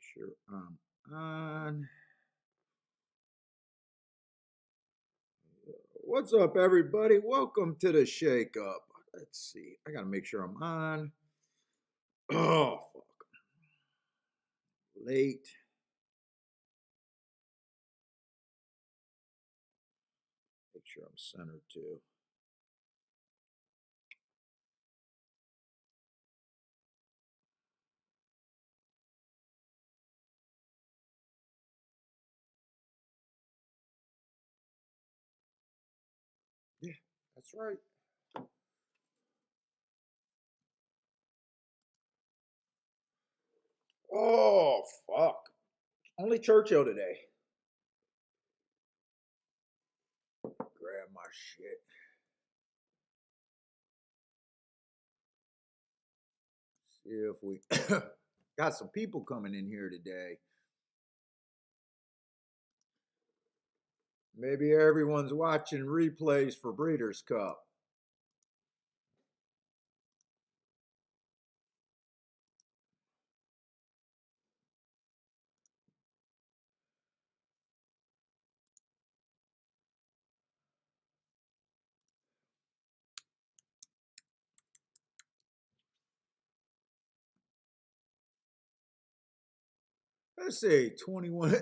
Sure I'm on. What's up, everybody? Welcome to the Shake Up. Let's see. I gotta make sure I'm on. Oh, fuck. Late. Make sure I'm centered too. Yeah, that's right. Oh, fuck. Only Churchill today. Grab my shit. See if we got some people coming in here today. Maybe everyone's watching replays for Breeders' Cup. Let's see, 21,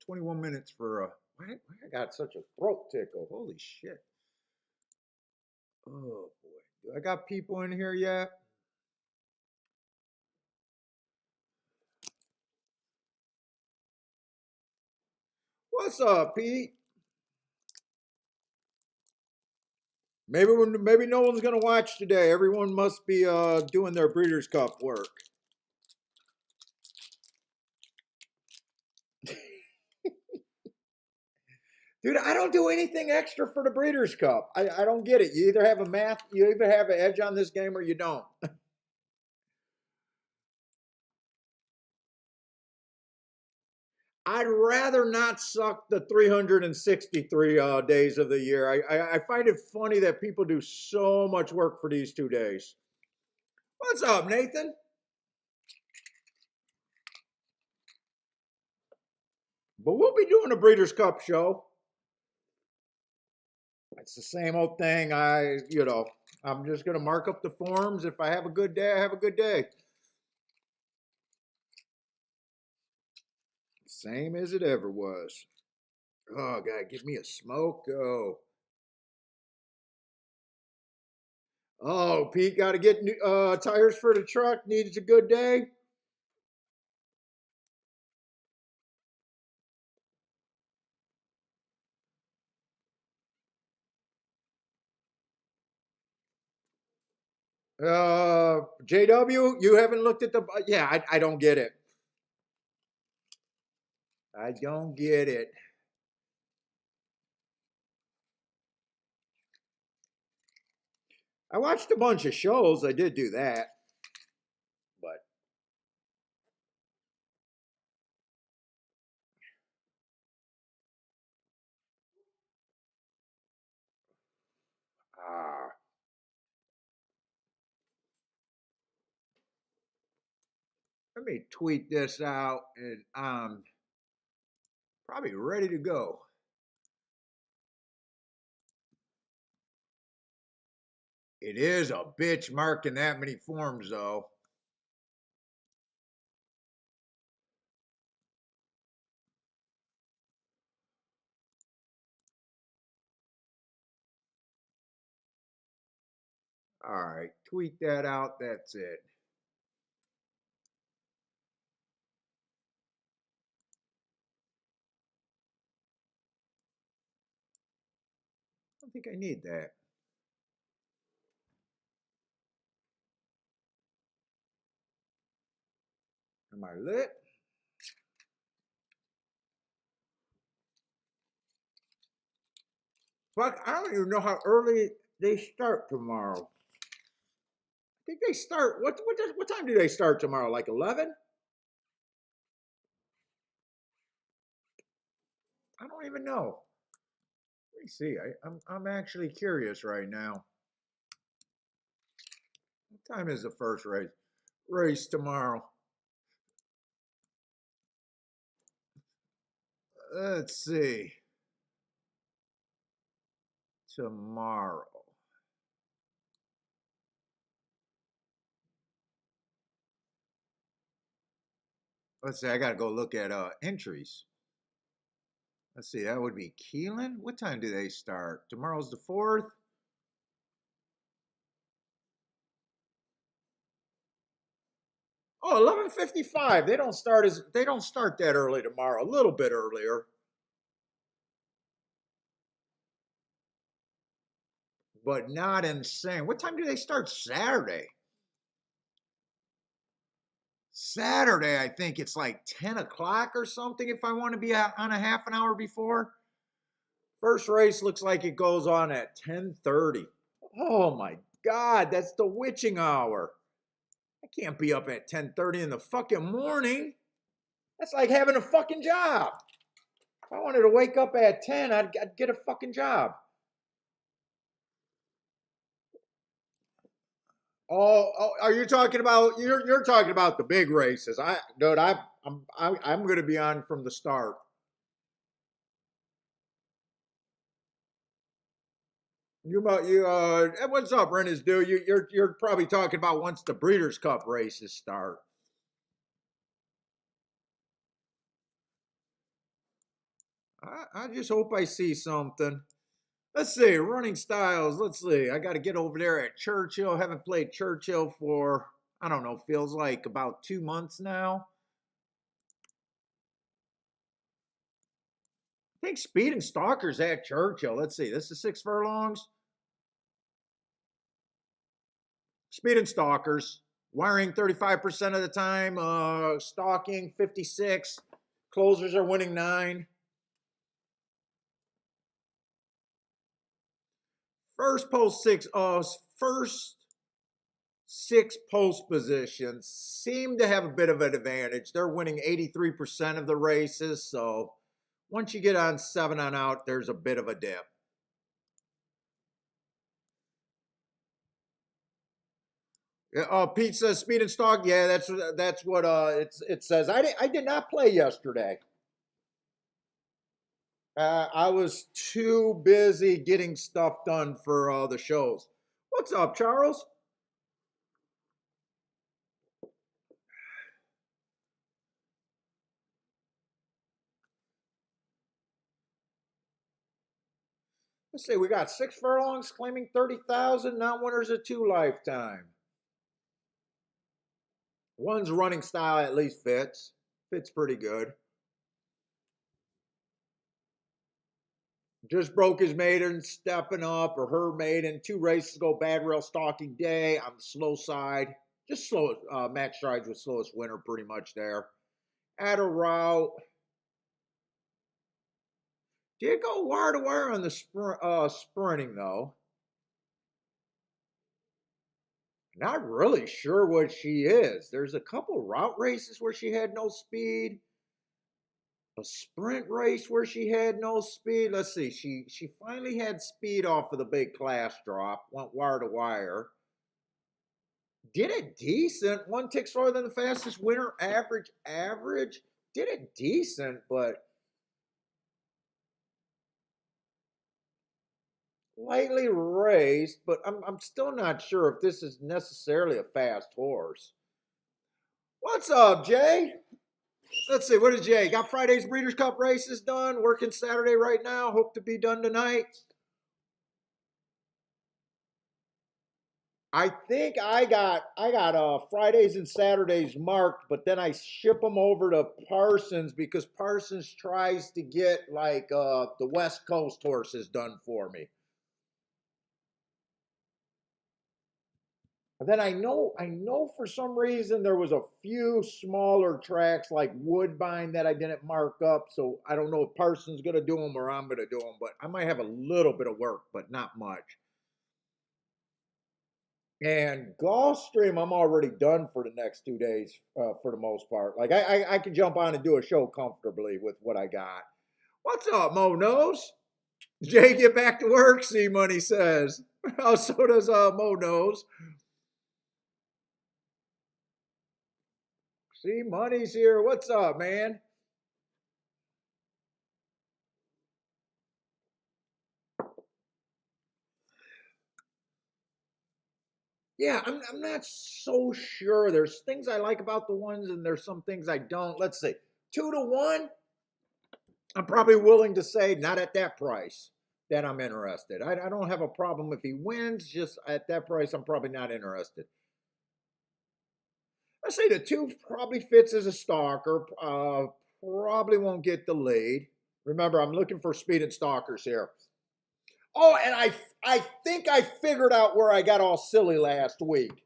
21 minutes for why I got such a throat tickle. Holy shit. Oh boy. Do I got people in here yet? What's up, Pete? Maybe no one's gonna watch today. Everyone must be doing their Breeders' Cup work. Dude, I don't do anything extra for the Breeders' Cup. I don't get it. You either have an edge on this game or you don't. I'd rather not suck the 363 days of the year. I find it funny that people do so much work for these 2 days. What's up, Nathan? But we'll be doing a Breeders' Cup show. It's the same old thing. I'm just going to mark up the forms. If I have a good day, I have a good day. Same as it ever was. Oh, God, give me a smoke. Oh, Pete, got to get new, tires for the truck. Needs a good day. JW, you haven't looked at the. Yeah, I don't get it. I don't get it. I watched a bunch of shows. I did do that, but ah, let me tweet this out, and I'm probably ready to go. It is a bitch marking that many forms, though. All right, tweet that out. That's it. I don't think I need that. Am I lit? Fuck, I don't even know how early they start tomorrow. I think they start. What time do they start tomorrow? Like 11? I don't even know. Let me see. I'm actually curious right now. What time is the first race? Race tomorrow. Let's see. Tomorrow. Let's see. I got to go look at entries. Let's see. That would be Keelan. What time do they start? Tomorrow's the 4th. Oh, 11:55. They don't start that early tomorrow. A little bit earlier, but not insane. What time do they start Saturday? Saturday, I think it's like 10 o'clock or something if I want to be on a half an hour before. First race looks like it goes on at 10:30. Oh my God, that's the witching hour. I can't be up at 10:30 in the fucking morning. That's like having a fucking job. If I wanted to wake up at 10, I'd get a fucking job. Are you talking about you're talking about the big races? Dude, I'm going to be on from the start. What's up, Rennes, dude? You're probably talking about once the Breeders' Cup races start. I just hope I see something. Let's see, running styles. Let's see. I got to get over there at Churchill. Haven't played Churchill for, I don't know, feels like about 2 months now. I think Speed and Stalker's at Churchill. Let's see. This is 6 furlongs. Speed and Stalkers. Wiring 35% of the time. Stalking 56. Closers are winning 9. First 6 post positions seem to have a bit of an advantage. They're winning 83% of the races. So once you get on 7 on out, there's a bit of a dip. Pete says Speed and Stalk. Yeah, that's what it says. I did not play yesterday. I was too busy getting stuff done for the shows. What's up, Charles? Let's see. We got 6 furlongs claiming 30,000. Not winners of 2 lifetime. One's running style at least fits. Fits pretty good. Just broke his maiden, stepping up, or her maiden. 2 races ago, bad rail stalking day on the slow side. Just slow match strides with slowest winner pretty much there. At a route. Did go wire to wire on the sprinting though. Not really sure what she is. There's a couple route races where she had no speed. A sprint race where she had no speed. Let's see. She finally had speed off of the big class drop. Went wire to wire. Did it decent. 1 tick slower than the fastest winner. Average. Did it decent, but lightly raced. But I'm still not sure if this is necessarily a fast horse. What's up, Jay? Let's see. What is Jay? Got Friday's Breeders' Cup races done. Working Saturday right now. Hope to be done tonight. I think I got Fridays and Saturdays marked, but then I ship them over to Parsons because Parsons tries to get like the West Coast horses done for me. And then I know for some reason there was a few smaller tracks like Woodbine that I didn't mark up, so I don't know if Parsons gonna do them or I'm gonna do them, but I might have a little bit of work, but not much. And Gulfstream, I'm already done for the next 2 days for the most part. Like I can jump on and do a show comfortably with what I got. What's up, Mo Nose? Jay, get back to work. C Money says. Oh, so does Mo Nose. C Money's here. What's up, man? Yeah, I'm not so sure. There's things I like about the ones, and there's some things I don't. Let's see, 2-1. I'm probably willing to say not at that price that I'm interested. I don't have a problem if he wins. Just at that price, I'm probably not interested. I say the two probably fits as a stalker. Probably won't get the lead. Remember, I'm looking for speed and stalkers here. Oh, and I think I figured out where I got all silly last week.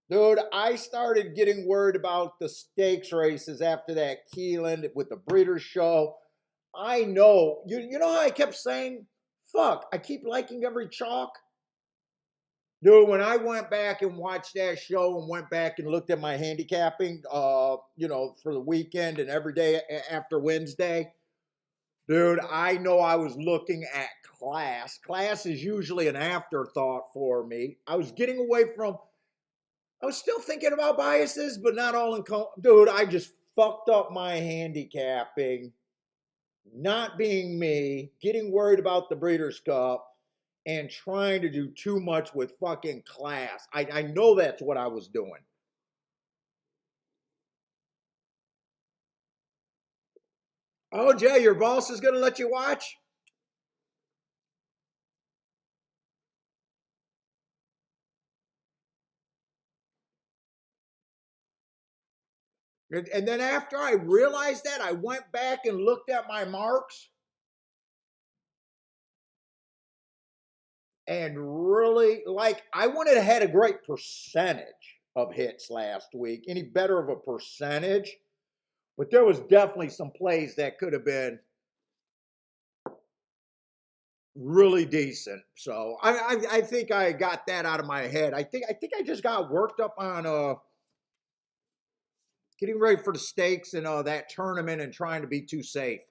Dude, I started getting worried about the stakes races after that Keeneland with the Breeders' Show. I know. You know how I kept saying, fuck, I keep liking every chalk? Dude, when I went back and watched that show and went back and looked at my handicapping, for the weekend and every day after Wednesday, dude, I know I was looking at class. Class is usually an afterthought for me. I was getting away from, I was still thinking about biases, but not all in, dude, I just fucked up my handicapping, not being me, getting worried about the Breeders' Cup, and trying to do too much with fucking class. I know that's what I was doing. Oh, Jay, your boss is going to let you watch? And then after I realized that, I went back and looked at my marks and really, like, I wouldn't have had a great percentage of hits last week, any better of a percentage, but there was definitely some plays that could have been really decent. So I think I got that out of my head. I think I just got worked up on getting ready for the stakes and that tournament and trying to be too safe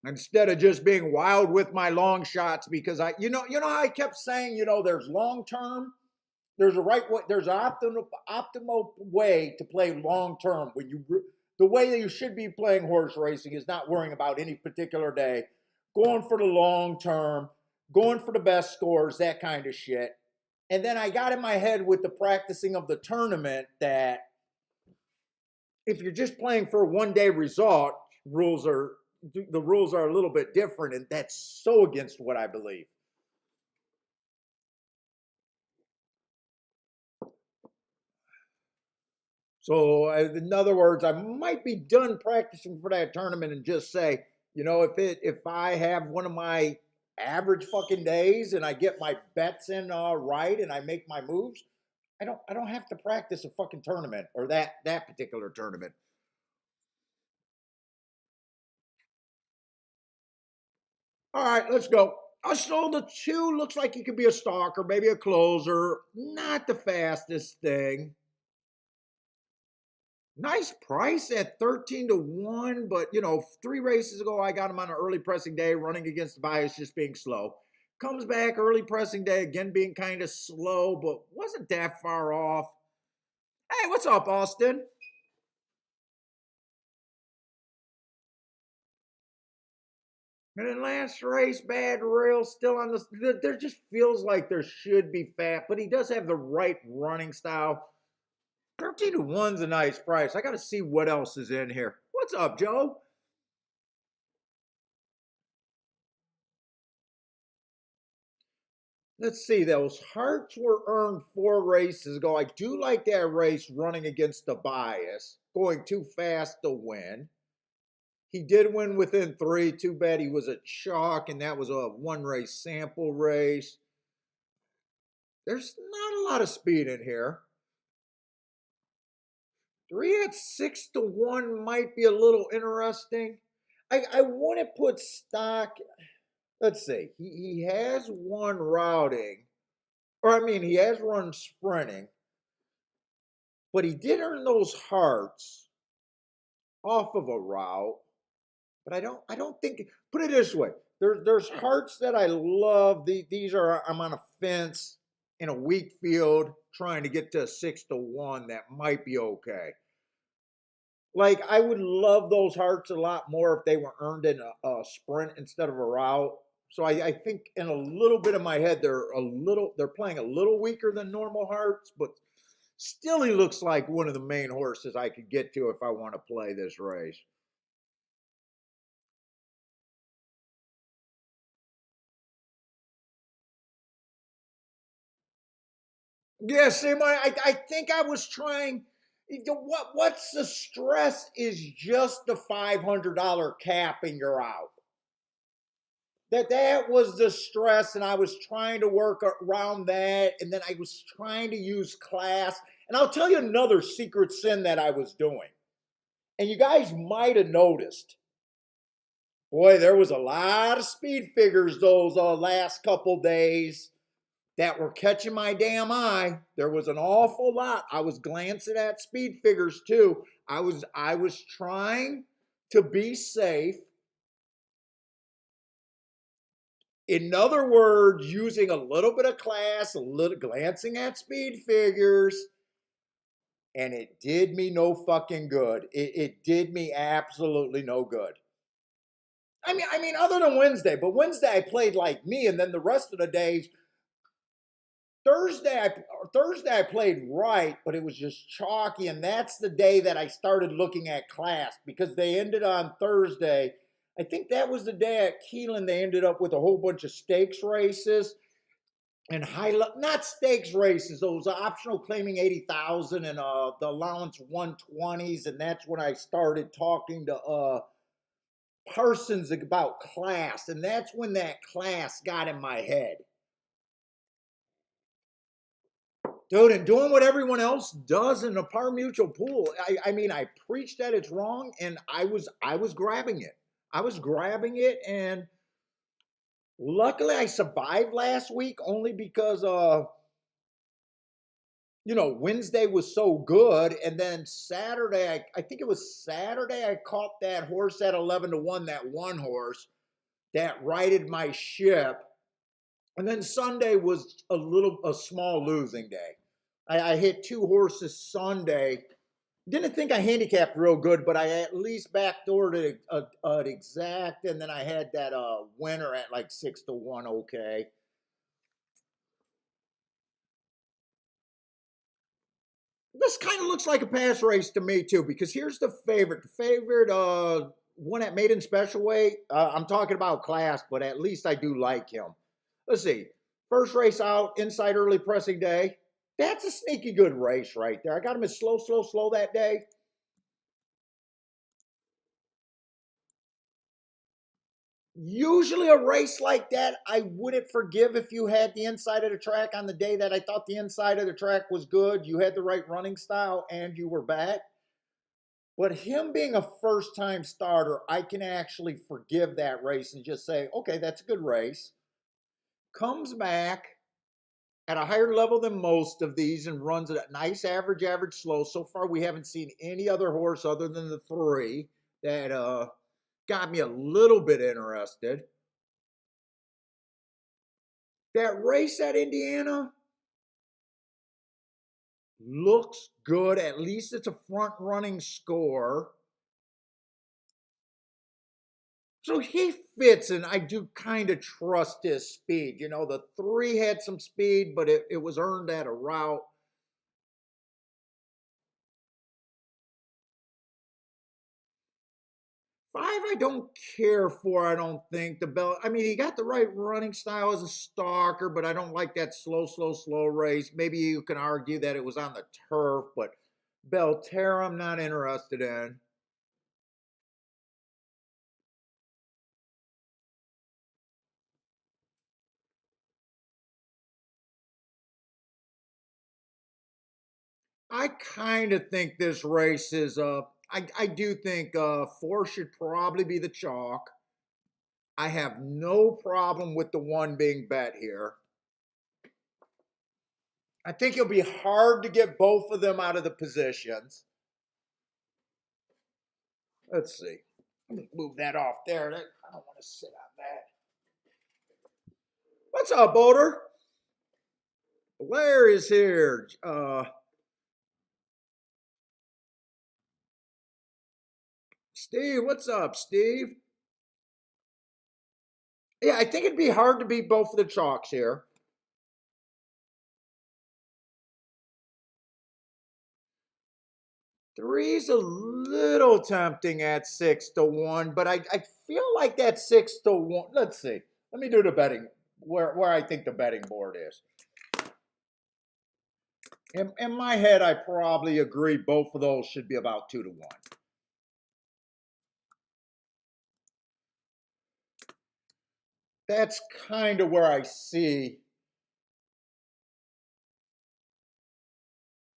instead of just being wild with my long shots because you know how I kept saying, there's long term, there's a right way, there's an optimal way to play long term when the way that you should be playing horse racing is not worrying about any particular day, going for the long term, going for the best scores, that kind of shit. And then I got in my head with the practicing of the tournament that if you're just playing for a one-day result, rules are the rules are a little bit different, and that's so against what I believe. So, in other words, I might be done practicing for that tournament and just say, if I have one of my average fucking days and I get my bets in right and I make my moves, I don't have to practice a fucking tournament or that particular tournament. All right, let's go. So the two looks like he could be a stalker, maybe a closer. Not the fastest thing. Nice price at 13-1, but three races ago I got him on an early pressing day, running against the bias, just being slow. Comes back early pressing day, again being kind of slow, but wasn't that far off. Hey, what's up, Austin? And then last race, bad rail, still on the. There just feels like there should be fat, but he does have the right running style. 13-1's a nice price. I got to see what else is in here. What's up, Joe? Let's see. Those hearts were earned 4 races ago. I do like that race running against the bias, going too fast to win. He did win within 3. Too bad he was a chalk, and that was a 1 race sample race. There's not a lot of speed in here. 3 at 6-1 might be a little interesting. I want to put stock. Let's see. He has won routing, or I mean, he has run sprinting, but he did earn those hearts off of a route. But I don't think. Put it this way: there's hearts that I love. These are I'm on a fence in a weak field trying to get to a 6-1 that might be okay. Like I would love those hearts a lot more if they were earned in a sprint instead of a route. So I think in a little bit of my head, they're playing a little weaker than normal hearts, but still he looks like one of the main horses I could get to if I want to play this race. Yeah, same. I think I was trying. What's the stress is just the $500 cap and you're out. That was the stress, and I was trying to work around that, and then I was trying to use class. And I'll tell you another secret sin that I was doing, and you guys might have noticed. Boy, there was a lot of speed figures those last couple days that were catching my damn eye. There was an awful lot. I was glancing at speed figures too. I was trying to be safe. In other words, using a little bit of class, a little glancing at speed figures, and it did me no fucking good. It did me absolutely no good. I mean, other than Wednesday, but Wednesday I played like me, and then the rest of the days, Thursday I Thursday I played right, but it was just chalky, and that's the day that I started looking at class because they ended on Thursday. I think that was the day at Keelan they ended up with a whole bunch of stakes races and not stakes races, those optional claiming 80,000 and the allowance 120s, and that's when I started talking to Parsons about class, and that's when that class got in my head. Dude, and doing what everyone else does in a par mutual pool. I mean, I preached that it's wrong, and I was grabbing it. I was grabbing it, and luckily I survived last week only because Wednesday was so good, and then Saturday, I think it was Saturday, I caught that horse at 11-1, that one horse that righted my ship, and then Sunday was a small losing day. I hit two horses Sunday. Didn't think I handicapped real good, but I at least backdoored it an exact, and then I had that winner at like 6-1. Okay. This kind of looks like a pass race to me too, because here's the favorite. The favorite one at maiden special weight. I'm talking about class, but at least I do like him. Let's see. First race out, inside early pressing day. That's a sneaky good race right there. I got him as slow, slow, slow that day. Usually a race like that, I wouldn't forgive if you had the inside of the track on the day that I thought the inside of the track was good. You had the right running style and you were back. But him being a first time starter, I can actually forgive that race and just say, okay, that's a good race. Comes back at a higher level than most of these and runs at a nice average, average slow. So far, we haven't seen any other horse other than the three that got me a little bit interested. That race at Indiana looks good. At least it's a front running score. So he fits, and I do kind of trust his speed. The three had some speed, but it was earned at a route. Five, I don't care for. I don't think the bell. I mean, he got the right running style as a stalker, but I don't like that slow, slow, slow race. Maybe you can argue that it was on the turf, but Belterra, I'm not interested in. I kind of think this race is I do think four should probably be the chalk. I have no problem with the one being bet here. I think it'll be hard to get both of them out of the positions. Let's see. Let me move that off there. I don't want to sit on that. What's up, Boulder? Blair is here. Steve, what's up, Steve? Yeah, I think it'd be hard to beat both of the chalks here. Three's a little tempting at 6 to 1, but I feel like that 6 to 1. Let's see. Let me do the betting where I think the betting board is. In my head, I probably agree both of those should be about 2 to 1. That's kind of where I see.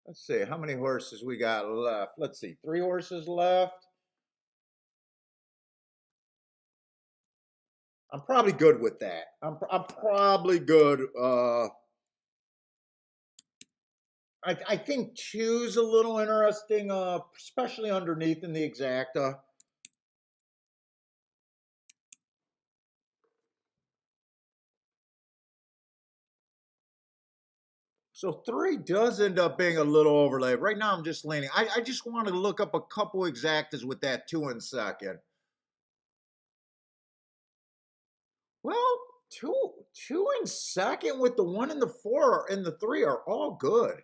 Let's see how many horses we got left. Let's see, 3 horses left. I'm probably good with that. I'm probably good. I think two's a little interesting, especially underneath in the exacta. So 3 does end up being a little overlaid. Right now, I'm just leaning. I just want to look up a couple exactas with that 2 in second. Well, two in second with the 1 and the 4 and the 3 are all good.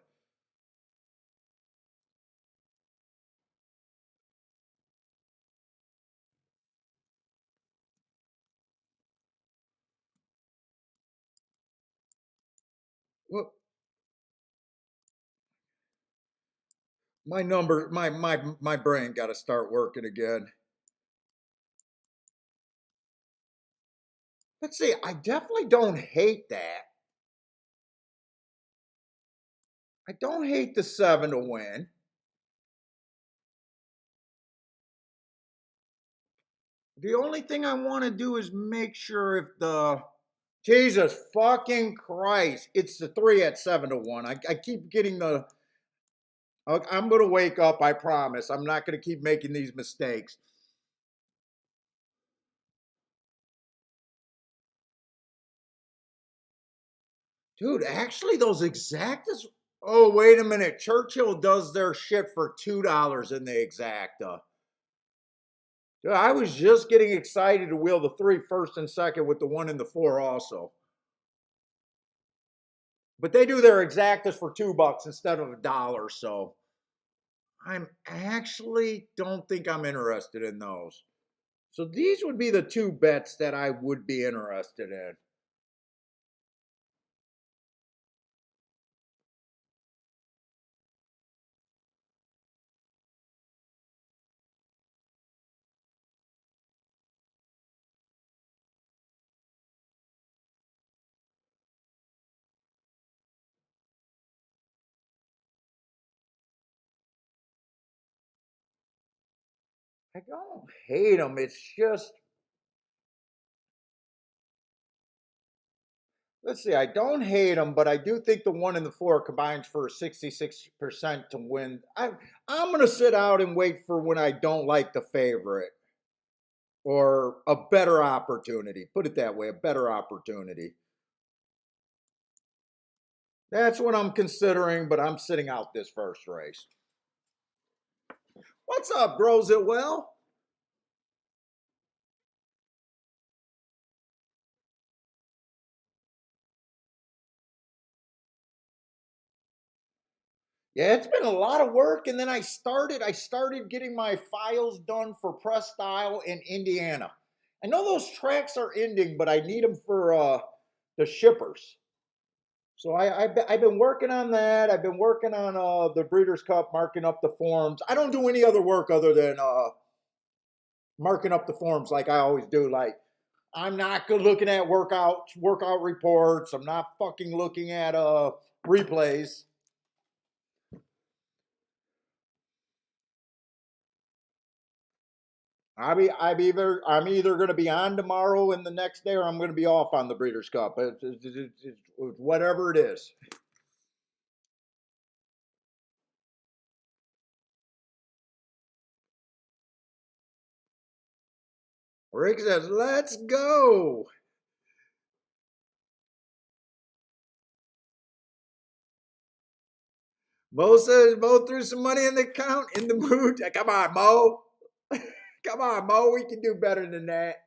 Well, my brain got to start working again. Let's see. I definitely don't hate that. I don't hate the 7 to win. The only thing I want to do is make sure if the Jesus fucking Christ, it's the 3 at 7 to 1. I keep getting the. I'm gonna wake up. I promise. I'm not gonna keep making these mistakes. Dude, actually, those exactas. Oh, wait a minute. Churchill does their shit for $2 in the exacta. Dude, I was just getting excited to wheel the 3 first and second with the 1 and the 4 also. But they do their exactas for $2 instead of $1. So I'm actually don't think I'm interested in those. So these would be the 2 bets that I would be interested in. I don't hate them. It's just, let's see, I don't hate them, but I do think the 1 and the 4 combines for 66% to win. I'm going to sit out and wait for when I don't like the favorite or a better opportunity. Put it that way, a better opportunity. That's what I'm considering, but I'm sitting out this first race. What's up, bros? It well? Yeah, it's been a lot of work, and then I started getting my files done for Press Style in Indiana. I know those tracks are ending, but I need them for the shippers. So I've been working on that. I've been working on the Breeders' Cup, marking up the forms. I don't do any other work other than marking up the forms like I always do. Like I'm not good looking at workout reports. I'm not fucking looking at replays. I'm either going to be on tomorrow and the next day, or I'm going to be off on the Breeders' Cup. It's whatever it is. Rick says, "Let's go." Mo says, "Mo threw some money in the account in the mood." Come on, Mo. Come on, Mo. We can do better than that.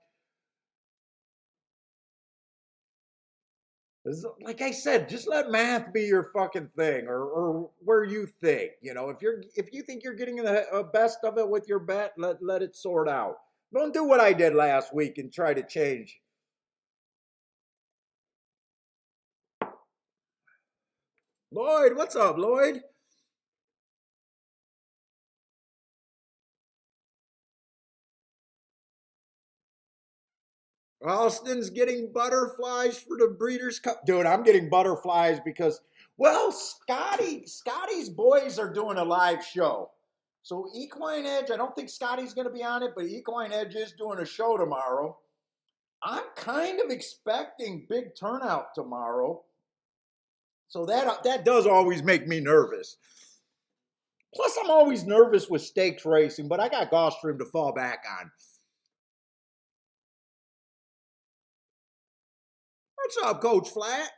Like I said, just let math be your fucking thing, or where you think. If you think you're getting the best of it with your bet, let it sort out. Don't do what I did last week and try to change. Lloyd, what's up, Lloyd? Austin's getting butterflies for the Breeders' Cup. Dude, I'm getting butterflies because, well, Scotty's boys are doing a live show. So Equine Edge, I don't think Scotty's going to be on it, but Equine Edge is doing a show tomorrow. I'm kind of expecting big turnout tomorrow. So that does always make me nervous. Plus, I'm always nervous with stakes racing, but I got Gulfstream to fall back on. What's up, Coach Flat?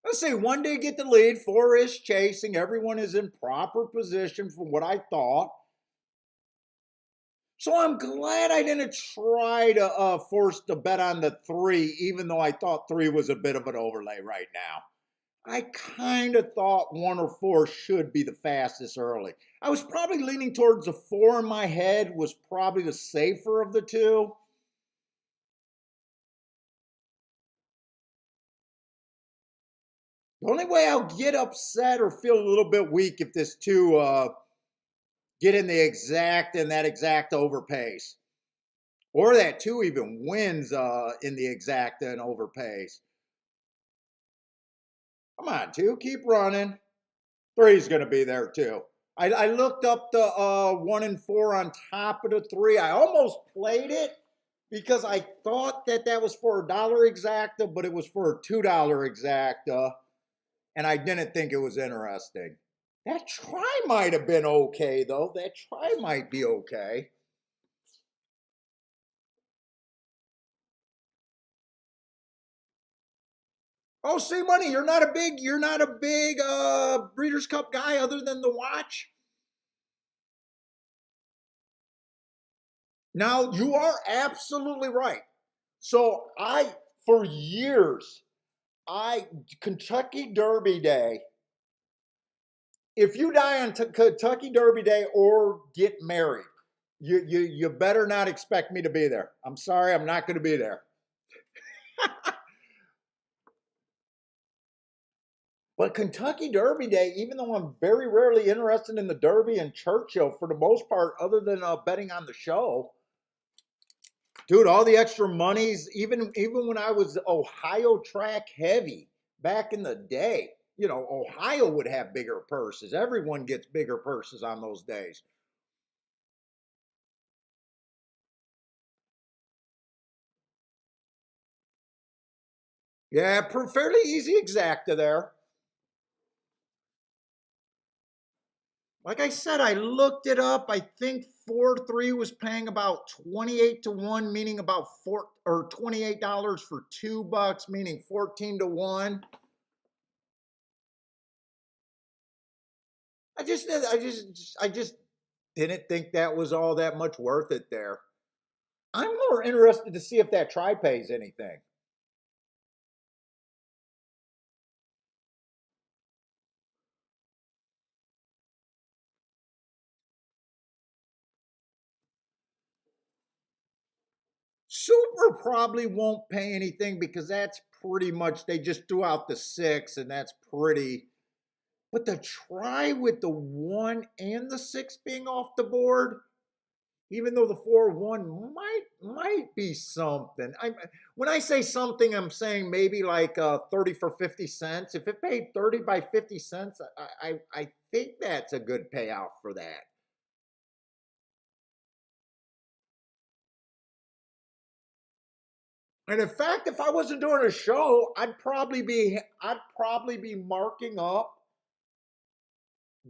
Let's see, one day get the lead, four is chasing. Everyone is in proper position from what I thought. So I'm glad I didn't try to force the bet on the three, even though I thought three was a bit of an overlay right now. I kind of thought one or four should be the fastest early. I was probably leaning towards the four in my head, was probably the safer of the two. The only way I'll get upset or feel a little bit weak if this two get in that exact overpace. Or that two even wins in the exact and overpace. Come on, two, keep running. Three's going to be there too. I looked up the 1 and 4 on top of the three. I almost played it because I thought that was for $1 exacta, but it was for a $2 exacta, and I didn't think it was interesting. That try might have been okay, though. That try might be okay. Oh, see, money, you're not a big Breeders' Cup guy other than the watch. Now, you are absolutely right. So for years, Kentucky Derby Day, if you die on Kentucky Derby Day or get married, you better not expect me to be there. I'm sorry, I'm not going to be there. But Kentucky Derby Day, even though I'm very rarely interested in the Derby and Churchill for the most part, other than betting on the show, dude, all the extra monies, even when I was Ohio track heavy back in the day, Ohio would have bigger purses. Everyone gets bigger purses on those days. Yeah, fairly easy exacta there. Like I said, I looked it up. I think 4-3 was paying about 28 to 1, meaning about $28 for $2, meaning 14 to 1. I just didn't think that was all that much worth it there. I'm more interested to see if that try pays anything. Super probably won't pay anything because that's pretty much they just threw out the 6 and that's pretty. But the try with the 1 and the 6 being off the board, even though the 4-1 might be something. When I say something, I'm saying maybe like 30 for 50 cents. If it paid 30 by 50 cents, I think that's a good payout for that. And in fact, if I wasn't doing a show, I'd probably be marking up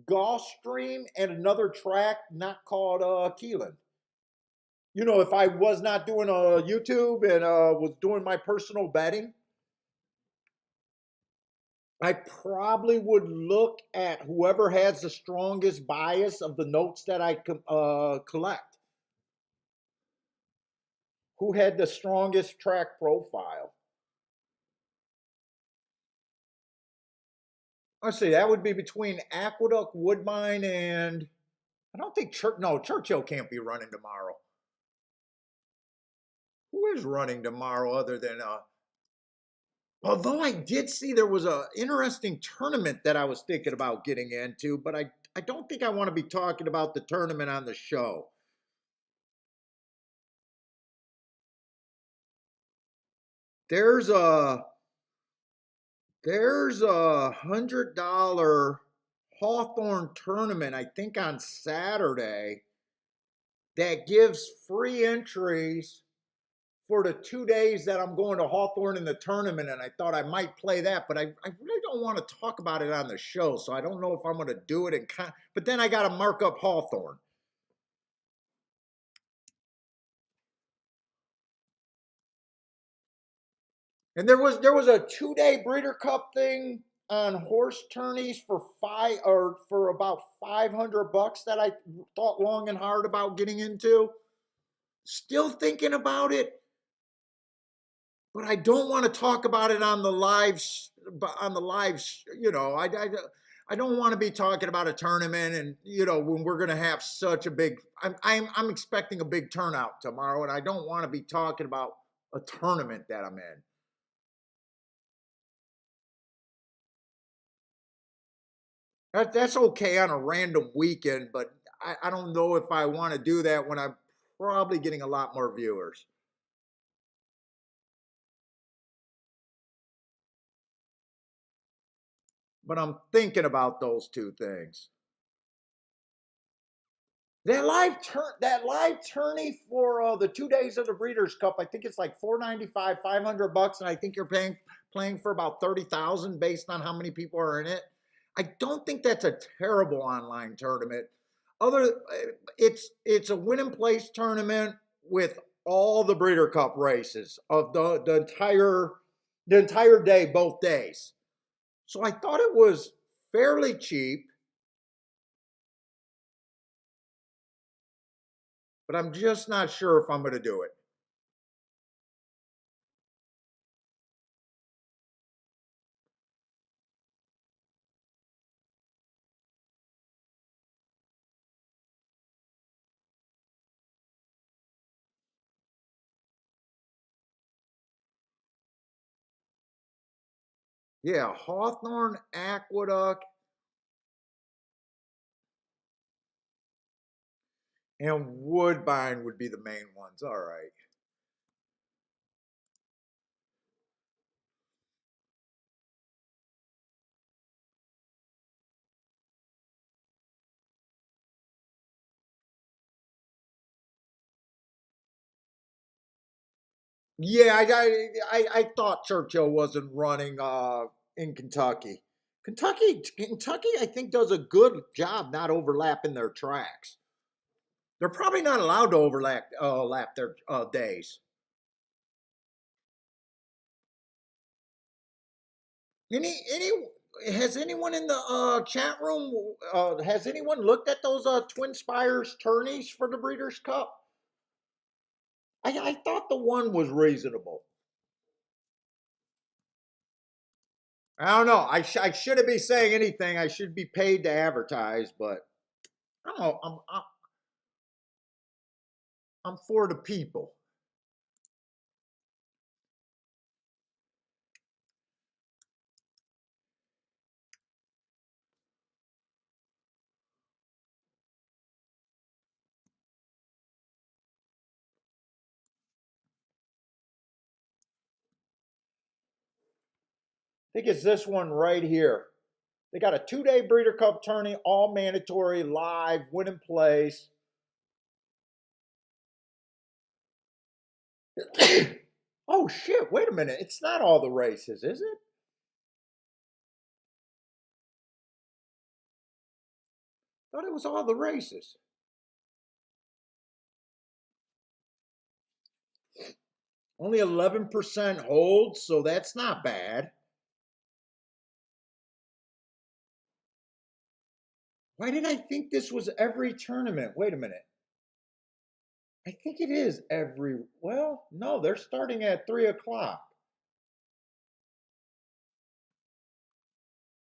Gulfstream and another track not called Keelan. If I was not doing a YouTube and was doing my personal betting, I probably would look at whoever has the strongest bias of the notes that I collect. Who had the strongest track profile? Let's see, that would be between Aqueduct, Woodbine, and I don't think Churchill can't be running tomorrow. Who is running tomorrow other than although I did see there was a interesting tournament that I was thinking about getting into, but I don't think I want to be talking about the tournament on the show. There's a there's $100 Hawthorne tournament, I think on Saturday, that gives free entries for the 2 days that I'm going to Hawthorne in the tournament, and I thought I might play that, but I really don't want to talk about it on the show, so I don't know if I'm going to do it. But then I got to mark up Hawthorne. And there was a 2 day Breeder Cup thing on horse tourneys for about $500 that I thought long and hard about getting into. Still thinking about it, but I don't want to talk about it on the live. I don't want to be talking about a tournament, and when we're going to have such a big. I'm expecting a big turnout tomorrow, and I don't want to be talking about a tournament that I'm in. That's okay on a random weekend, but I don't know if I want to do that when I'm probably getting a lot more viewers. But I'm thinking about those two things. That live tourney for the 2 days of the Breeders' Cup, I think it's like $495, $500, and I think you're playing for about 30,000 based on how many people are in it. I don't think that's a terrible online tournament. It's a win and place tournament with all the Breeder Cup races of the entire day, both days. So I thought it was fairly cheap, but I'm just not sure if I'm going to do it. Yeah, Hawthorne, Aqueduct, and Woodbine would be the main ones. All right. Yeah, I thought Churchill wasn't running in Kentucky. Kentucky, I think does a good job not overlapping their tracks. They're probably not allowed to overlap their days. Any has anyone in the chat room has anyone looked at those Twin Spires tourneys for the Breeders' Cup? I thought the one was reasonable. I don't know. I shouldn't be saying anything. I should be paid to advertise, but I'm for the people. I think it's this one right here. They got a 2 day Breeder Cup tourney, all mandatory, live, win and place. Oh shit! Wait a minute. It's not all the races, is it? I thought it was all the races. Only 11% hold, so that's not bad. Why did I think this was every tournament? Wait a minute. I think it is every. Well, no, they're starting at 3 o'clock.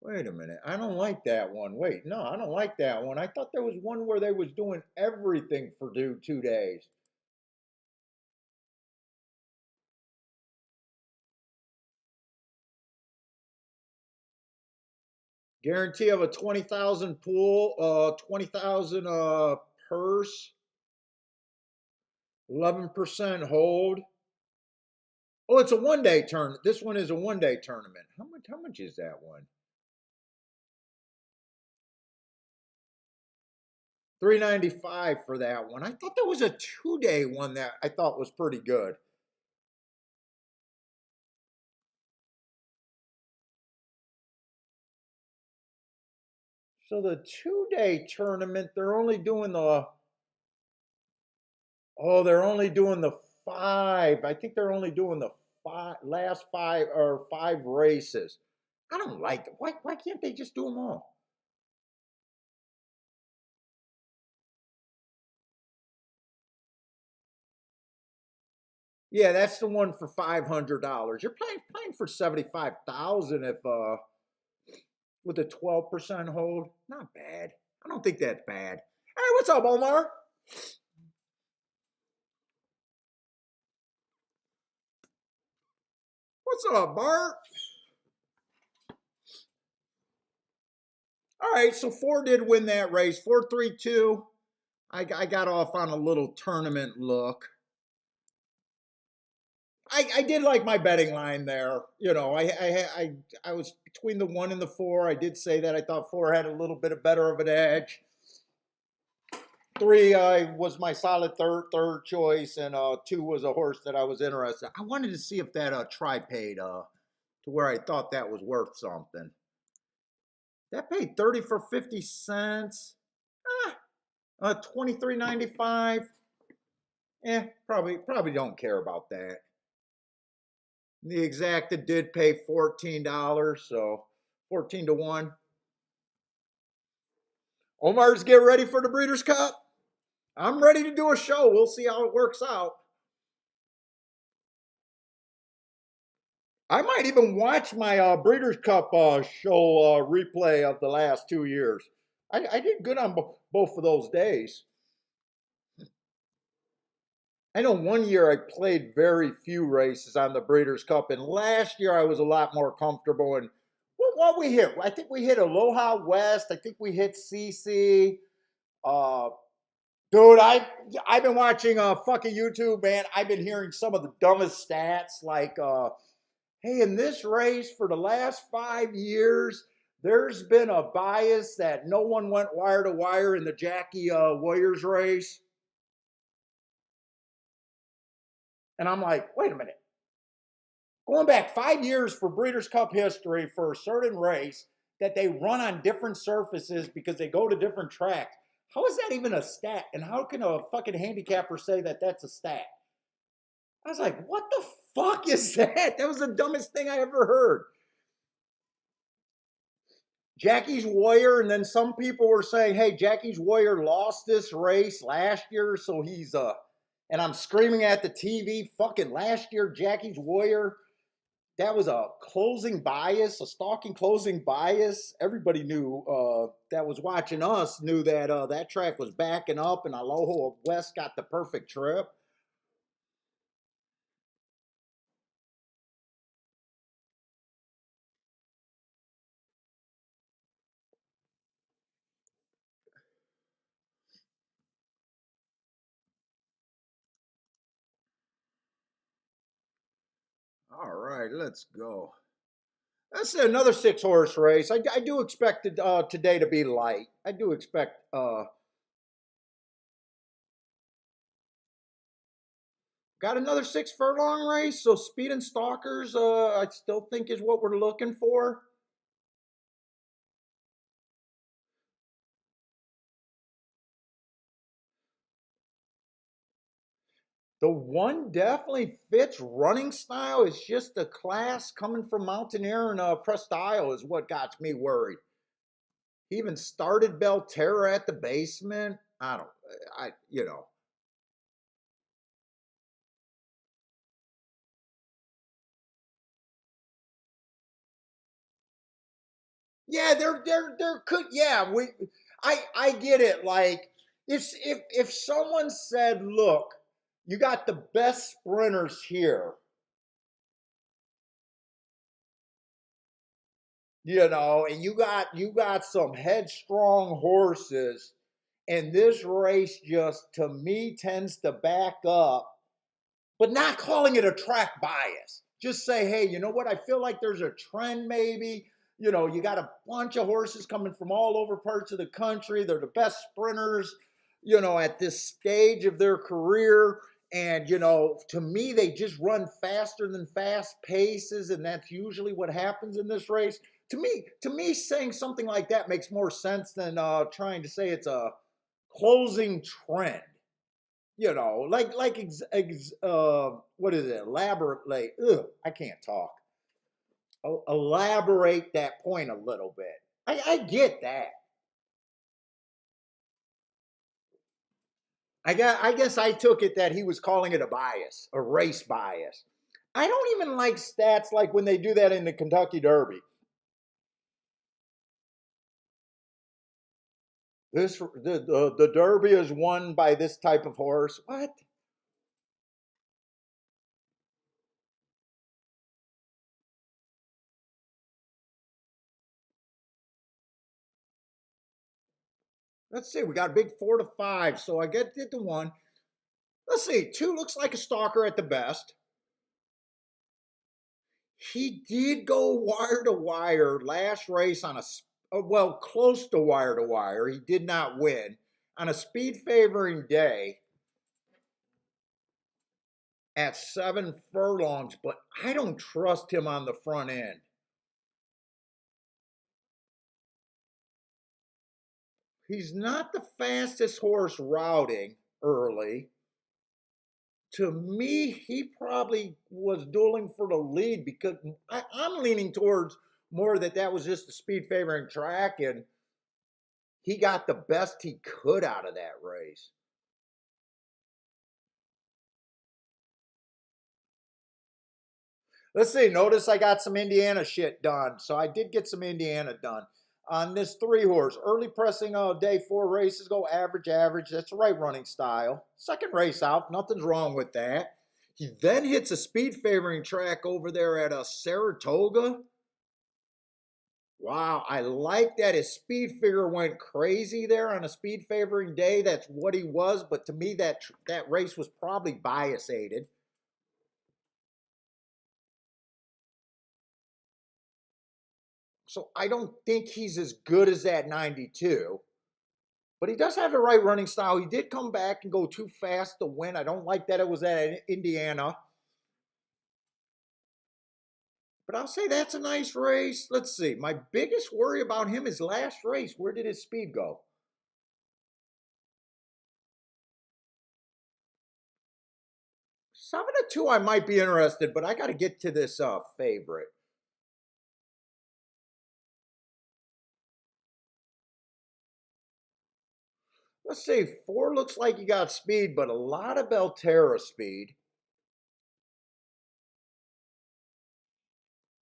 Wait a minute. I don't like that one. Wait, no, I don't like that one. I thought there was one where they was doing everything for 2 days. Guarantee of a 20,000 pool, 20,000 purse, 11% hold. Oh, it's a 1 day tournament. This one is a 1 day tournament. How much is that one? 395 for that one. I thought there was a 2 day one that I thought was pretty good. So the 2 day tournament, they're only doing the they're only doing the five. I think they're only doing the last five or five races. I don't like it. Why can't they just do them all? Yeah, that's the one for $500. You're playing for 75,000 if with a 12% hold. Not bad. I don't think that's bad. Hey, what's up, Omar? What's up, Bart? All right, so four did win that race. 4-3-2. I got off on a little tournament look. I did like my betting line there. You know, I was between the one and the four. I did say that I thought four had a little bit of better of an edge. Three was my solid third choice, and two was a horse that I was interested. I wanted to see if that try paid to where I thought that was worth something. That paid 30 for 50 cents. 23.95. Probably don't care about that. The exacta did pay $14, so 14 to 1. Omar's get ready for the Breeders' Cup. I'm ready to do a show. We'll see how it works out. I might even watch my Breeders' Cup show replay of the last 2 years. I did good on both of those days. I know one year I played very few races on the Breeders' Cup, and last year I was a lot more comfortable. And what we hit? I think we hit Aloha West. I think we hit CC. Uh, Dude, I've been watching fucking YouTube, man. I've been hearing some of the dumbest stats, like, hey, in this race for the last 5 years, there's been a bias that no one went wire to wire in the Jackie Warriors race. And I'm like, wait a minute. Going back 5 years for Breeders' Cup history for a certain race that they run on different surfaces because they go to different tracks. How is that even a stat? And how can a fucking handicapper say that that's a stat? I was like, what the fuck is that? That was the dumbest thing I ever heard. Jackie's Warrior, and then some people were saying, hey, Jackie's Warrior lost this race last year, so he's and I'm screaming at the TV, fucking last year, Jackie's Warrior, that was a closing bias, a stalking closing bias. Everybody knew that was watching us knew that that track was backing up, and Aloha West got the perfect trip. All right, let's go. That's another 6 horse race. I do expect it, today to be light. I do expect. Got another 6 furlong race. So speed and stalkers, I still think is what we're looking for. The one definitely fits running style. It's just the class coming from Mountaineer and Pressed Isle is what got me worried. He even started Belterra at the basement. I don't, I you know. Yeah, there could, yeah, I get it. Like, if someone said, look, you got the best sprinters here, and you got some headstrong horses, and this race just, to me, tends to back up, but not calling it a track bias. Just say, hey, you know what? I feel like there's a trend maybe. You got a bunch of horses coming from all over parts of the country. They're the best sprinters, at this stage of their career. And, to me, they just run faster than fast paces. And that's usually what happens in this race. To me, saying something like that makes more sense than trying to say it's a closing trend. What is it? Elaborate. Ugh, I can't talk. Elaborate that point a little bit. I get that. I guess I took it that he was calling it a bias, a race bias. I don't even like stats like when they do that in the Kentucky Derby. The Derby is won by this type of horse. What? Let's see. We got a big 4 to 5, so I get it to one. Let's see. Two looks like a stalker at the best. He did go wire to wire last race on well, close to wire. He did not win on a speed favoring day at 7 furlongs, but I don't trust him on the front end. He's not the fastest horse routing early. To me, he probably was dueling for the lead because I'm leaning towards more that was just a speed favoring track, and he got the best he could out of that race. Let's see. Notice I got some Indiana shit done. So I did get some Indiana done. On this 3 horse, early pressing day 4 races go average, average. That's the right running style. Second race out, nothing's wrong with that. He then hits a speed favoring track over there at Saratoga. Wow, I like that his speed figure went crazy there on a speed favoring day. That's what he was, but to me that race was probably bias aided. So I don't think he's as good as that 92, but he does have the right running style. He did come back and go too fast to win. I don't like that it was at Indiana, but I'll say that's a nice race. Let's see. My biggest worry about him is last race. Where did his speed go? 7 to 2, I might be interested, but I got to get to this favorite. Let's see. 4 looks like he got speed, but a lot of Belterra speed.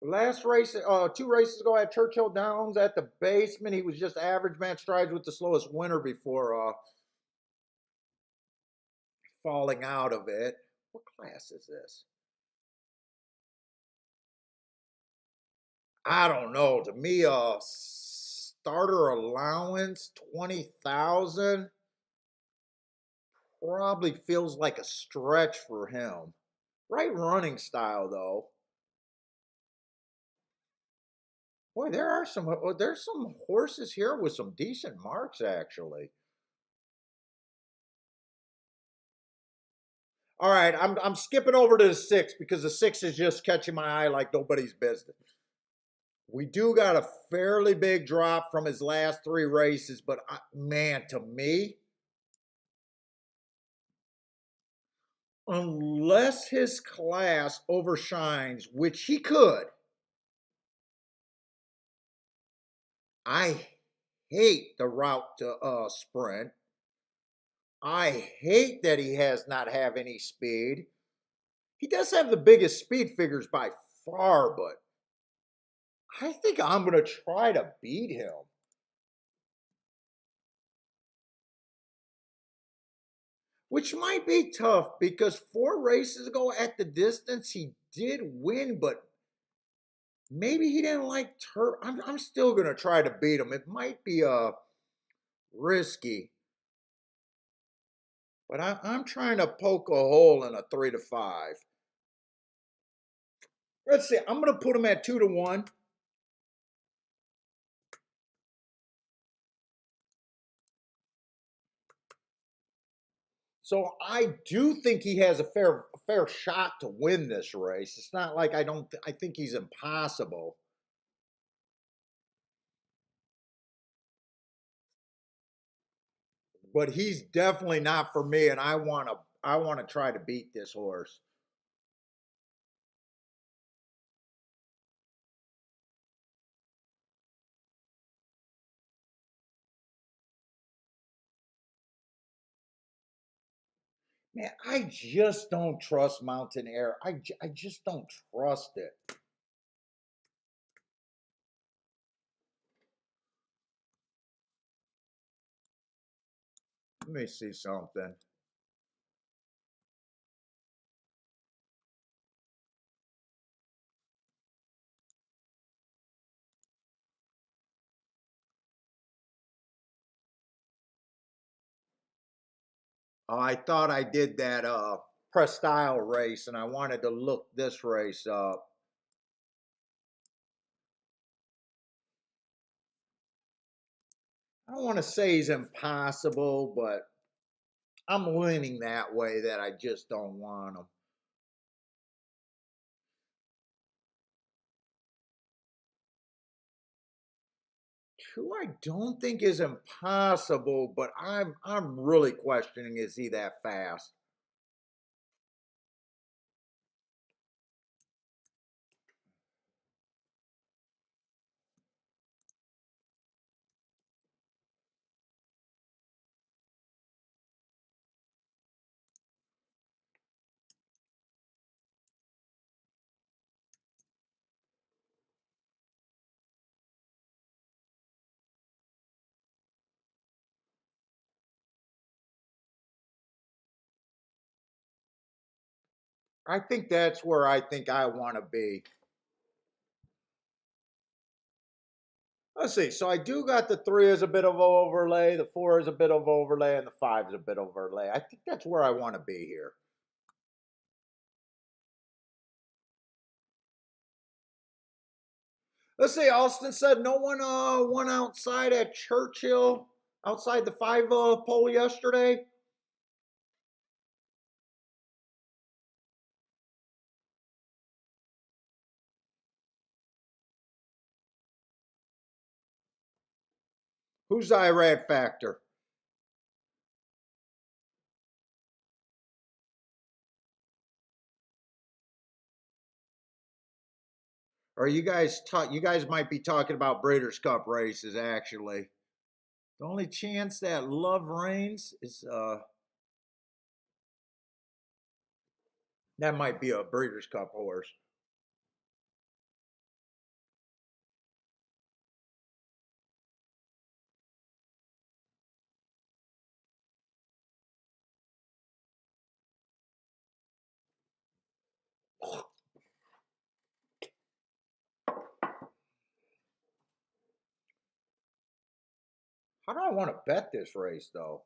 Last race, 2 races ago at Churchill Downs at the basement, he was just average match strides with the slowest winner before falling out of it. What class is this? I don't know. To me, starter allowance 20,000 probably feels like a stretch for him. Right running style though. Boy, there's some horses here with some decent marks actually. All right, I'm skipping over to the 6 because the 6 is just catching my eye like nobody's business. We do got a fairly big drop from his last 3 races, but man, to me, unless his class overshines, which he could, I hate the route to sprint. I hate that he has not have any speed. He does have the biggest speed figures by far, but I think I'm going to try to beat him. Which might be tough because 4 races ago at the distance, he did win, but maybe he didn't like turf. I'm still going to try to beat him. It might be risky, but I'm trying to poke a hole in a 3 to 5. Let's see. I'm going to put him at 2 to 1. So I do think he has a fair shot to win this race. It's not like I think he's impossible. But he's definitely not for me, and I want to try to beat this horse. Man, I just don't trust Mountain Air. I just don't trust it. Let me see something. I thought I did that press style race, and I wanted to look this race up. I don't want to say he's impossible, but I'm leaning that way that I just don't want him. Who I don't think is impossible, but I'm really questioning, is he that fast? I think that's where I think I want to be. Let's see. So I do got the 3 as a bit of overlay, the 4 is a bit of overlay, and the 5 is a bit of overlay. I think that's where I want to be here. Let's see. Austin said no one won outside at Churchill outside the 5 pole yesterday. Who's Irad Factor? Or you guys might be talking about Breeders' Cup races actually. The only chance that Love reigns is that might be a Breeders' Cup horse. How do I want to bet this race though?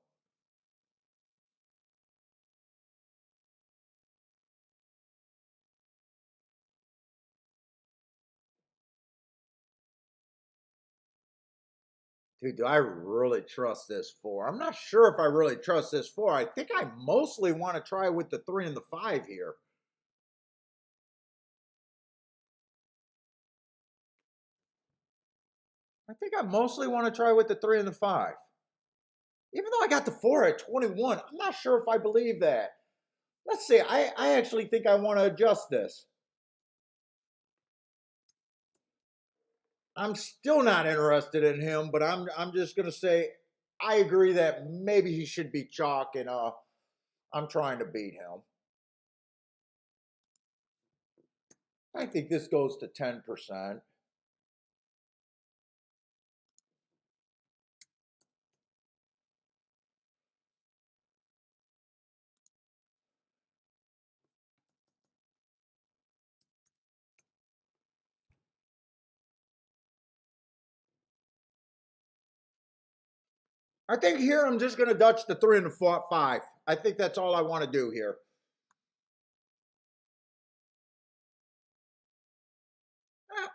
Dude, do I really trust this 4? I'm not sure if I really trust this 4. I think I mostly want to try with the 3 and the 5 here. I think I mostly want to try with the 3 and the 5. Even though I got the 4 at 21, I'm not sure if I believe that. Let's see. I actually think I want to adjust this. I'm still not interested in him, but I'm just gonna say I agree that maybe he should be chalk, and I'm trying to beat him. I think this goes to 10%. I think here I'm just going to Dutch the 3 and the 5. I think that's all I want to do here.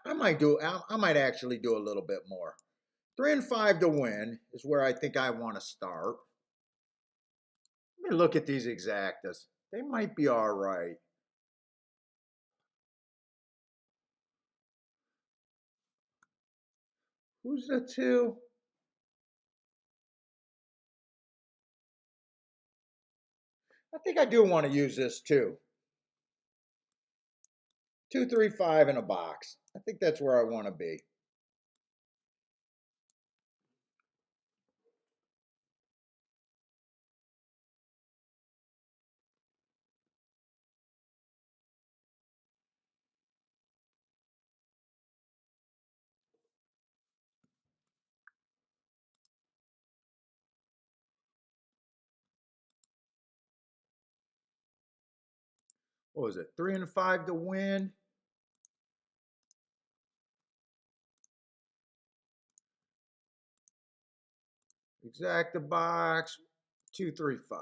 I might do. I might actually do a little bit more. 3 and 5 to win is where I think I want to start. Let me look at these exactas. They might be all right. Who's the 2? I think I do want to use this too. 2, 3, 5 in a box. I think that's where I want to be. What was it? 3 and 5 to win. Exacta box. 2, 3, 5.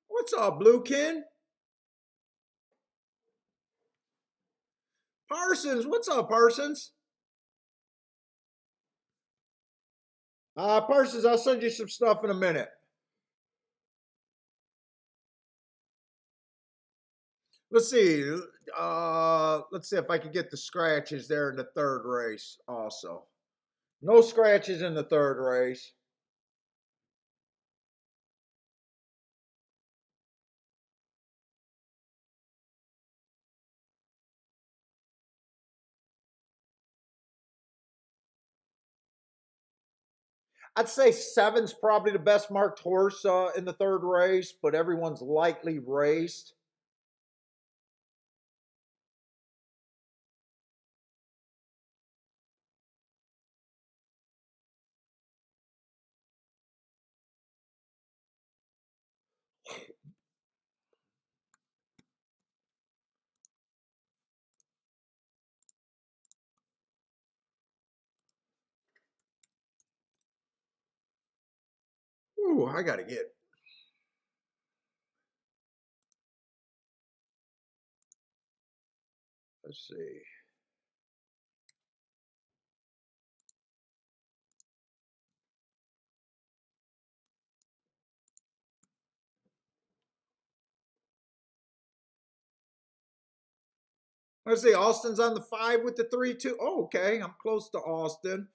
What's up, Bluekin? Parsons, what's up, Parsons? Parsons, I'll send you some stuff in a minute. Let's see. Let's see if I can get the scratches there in the third race also. No scratches in the third race. I'd say 7's probably the best marked horse in the third race, but everyone's lightly raced. Ooh, I gotta get. Let's see. Let's see. Austin's on the 5 with the 3-2. Oh, okay. I'm close to Austin.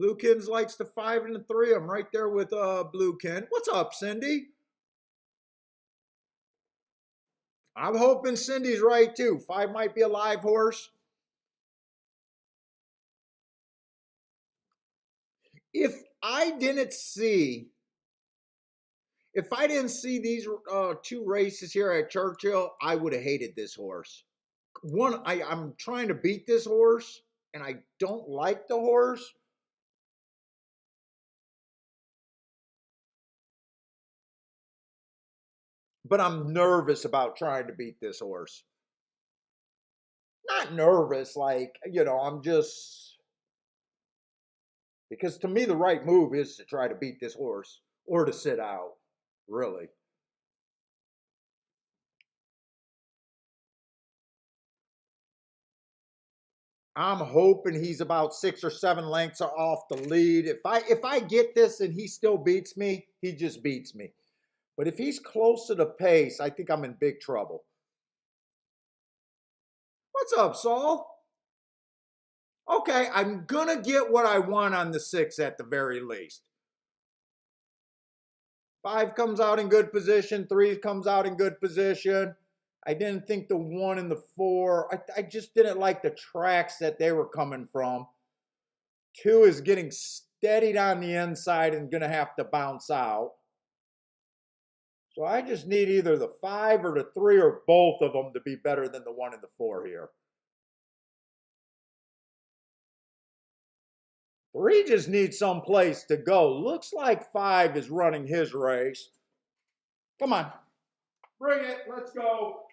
Bluekins likes the 5 and the 3. I'm right there with Bluekin. What's up, Cindy? I'm hoping Cindy's right too. 5 might be a live horse. If I didn't see, if I didn't see these 2 races here at Churchill, I would have hated this horse. One, I'm trying to beat this horse, and I don't like the horse. But I'm nervous about trying to beat this horse. Not nervous, like, I'm just, because to me, the right move is to try to beat this horse or to sit out, really. I'm hoping he's about 6 or 7 lengths off the lead. If I get this and he still beats me, he just beats me. But if he's close to the pace, I think I'm in big trouble. What's up, Saul? Okay, I'm gonna get what I want on the 6 at the very least. 5 comes out in good position. 3 comes out in good position. I didn't think the 1 and the 4. I just didn't like the tracks that they were coming from. 2 is getting steadied on the inside and going to have to bounce out. So I just need either the 5 or the 3 or both of them to be better than the 1 and the 4 here. Or he just needs some place to go. Looks like 5 is running his race. Come on. Bring it. Let's go.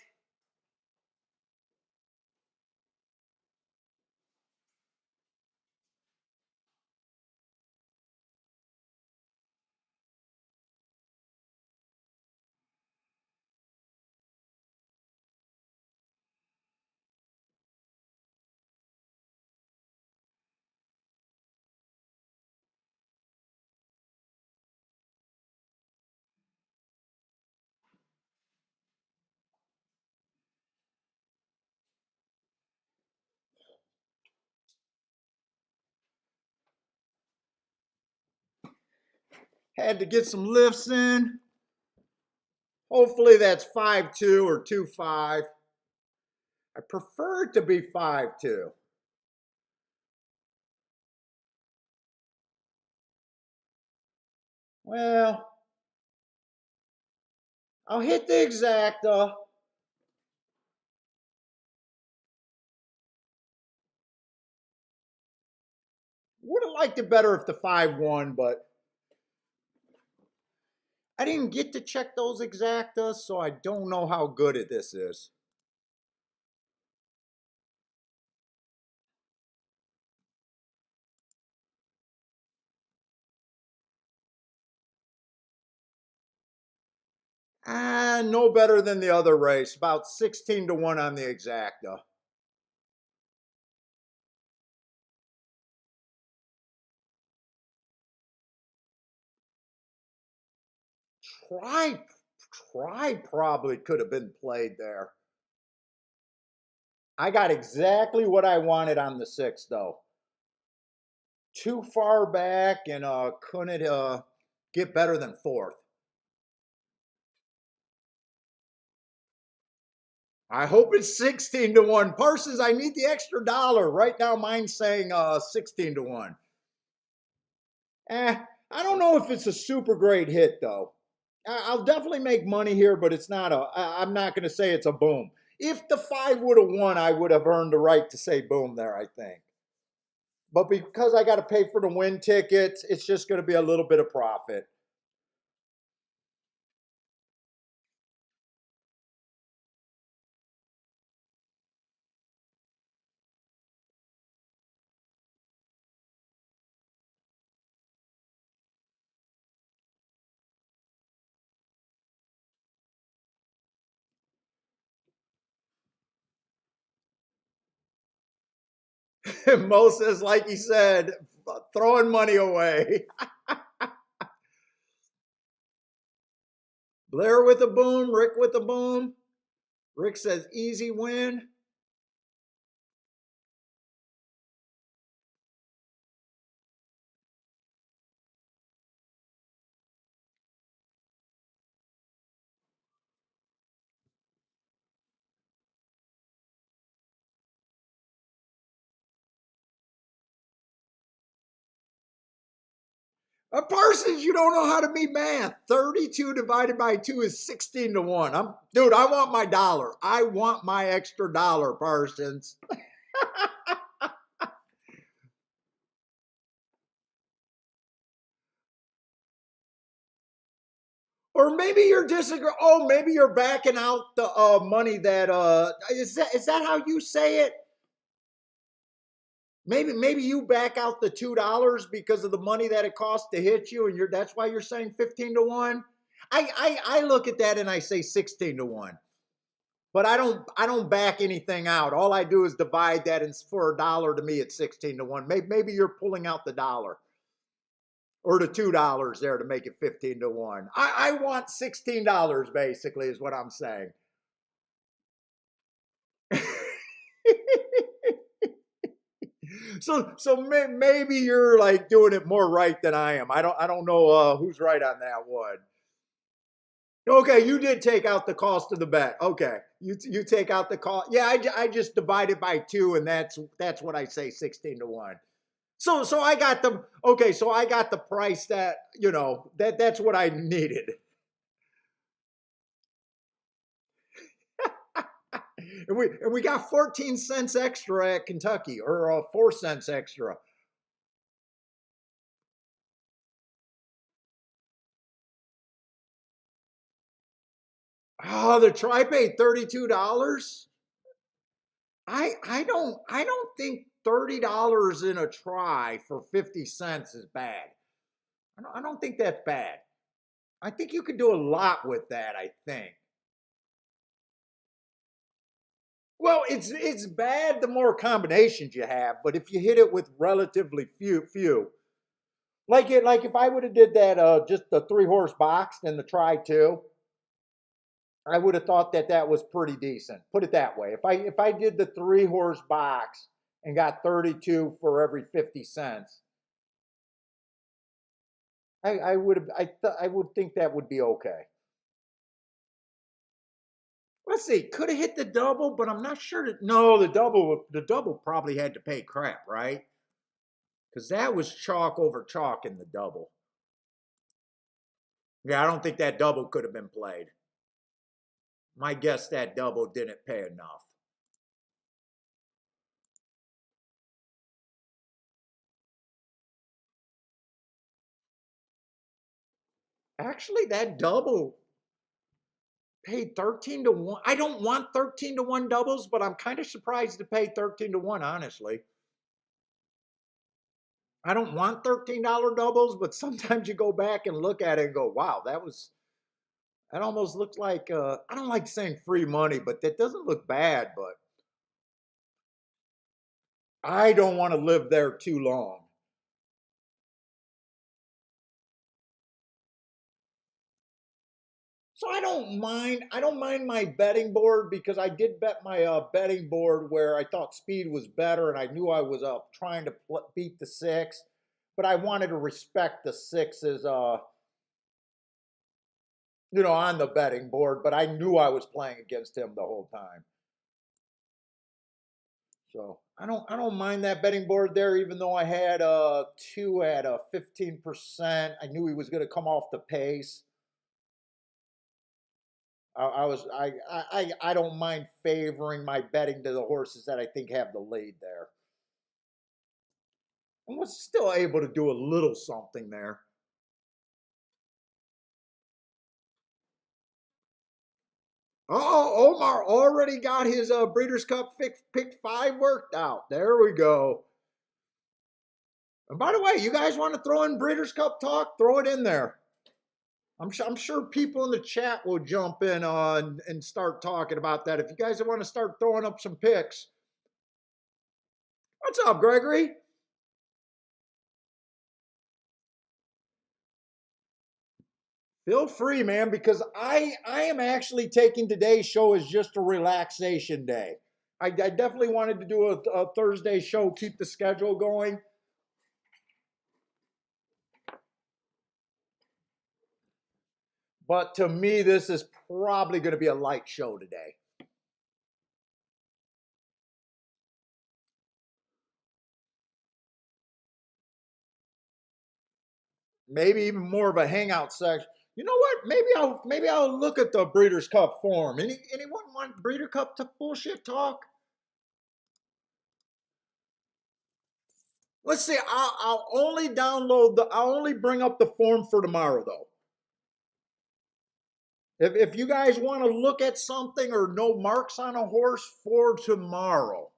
Had to get some lifts in. Hopefully that's 5-2 or 2-5. I prefer it to be 5-2. Well, I'll hit the exacta. Would have liked it better if the 5 won, but I didn't get to check those exactas, so I don't know how good this is. No better than the other race. About 16-1 on the exacta. Try probably could have been played there. I got exactly what I wanted on the 6, though. Too far back and couldn't get better than 4th. I hope it's 16-1. Parsons, I need the extra dollar. Right now mine's saying 16-1. I don't know if it's a super great hit though. I'll definitely make money here, but it's not I'm not going to say it's a boom. If the 5 would have won, I would have earned the right to say boom there, I think. But because I got to pay for the win tickets, it's just going to be a little bit of profit. Mo says, like he said, throwing money away. Blair with a boom, Rick with a boom. Rick says easy win. Parsons, you don't know how to be math. 32 divided by 2 is 16-1. Dude, I want my dollar. I want my extra dollar, Parsons. Or maybe you're disagreeing. Oh, maybe you're backing out the money that is that how you say it? Maybe you back out the $2 because of the money that it costs to hit you, and that's why you're saying 15-1. I look at that and I say 16-1. But I don't back anything out. All I do is divide that, and for a dollar to me it's 16-1. Maybe you're pulling out the dollar or the $2 there to make it 15-1. I want $16 basically is what I'm saying. So maybe you're like doing it more right than I am. I don't know who's right on that one. Okay, you did take out the cost of the bet. Okay, you take out the cost. Yeah, I just divide it by 2, and that's what I say 16-1. So I got the okay. So I got the price that that's what I needed. And we got 14 cents extra at Kentucky, or 4 cents extra. Oh, the try paid $32. I don't think $30 in a try for 50 cents is bad. I don't think that's bad. I think you could do a lot with that, I think. Well, it's bad the more combinations you have, but if you hit it with relatively few, like if I would have did that just the 3 horse box and the try two, I would have thought that that was pretty decent. Put it that way. If I did the 3 horse box and got 32 for every 50 cents, I would have I would think that would be okay. Let's see, could have hit the double, but I'm not sure that no, the double probably had to pay crap, right? Because that was chalk over chalk in the double. Yeah, I don't think that double could have been played. My guess that double didn't pay enough. Actually, that double paid 13 to 1. I don't want 13 to 1 doubles, but I'm kind of surprised to pay 13 to 1, honestly. I don't want $13 doubles, but sometimes you go back and look at it and go, wow, that almost looks like I don't like saying free money, but that doesn't look bad, but I don't want to live there too long. So I don't mind my betting board because I did bet my betting board where I thought speed was better and I knew I was trying to beat the six, but I wanted to respect the sixes on the betting board, but I knew I was playing against him the whole time. So I don't mind that betting board there, even though I had two at 15%. I knew he was going to come off the pace. I was I don't mind favoring my betting to the horses that I think have the lead there. I was still able to do a little something there. Oh, Omar already got his Breeders' Cup pick 5 worked out. There we go. And by the way, you guys want to throw in Breeders' Cup talk? Throw it in there. I'm sure people in the chat will jump in on and start talking about that. If you guys want to start throwing up some picks. What's up, Gregory? Feel free, man, because I am actually taking today's show as just a relaxation day. I definitely wanted to do a Thursday show, keep the schedule going. But to me, this is probably going to be a light show today. Maybe even more of a hangout section. You know what? Maybe I'll look at the Breeders' Cup form. Anyone want Breeder Cup bullshit talk? Let's see. I'll only download the. I'll only bring up the form for tomorrow though. If you guys want to look at something or no marks on a horse for tomorrow,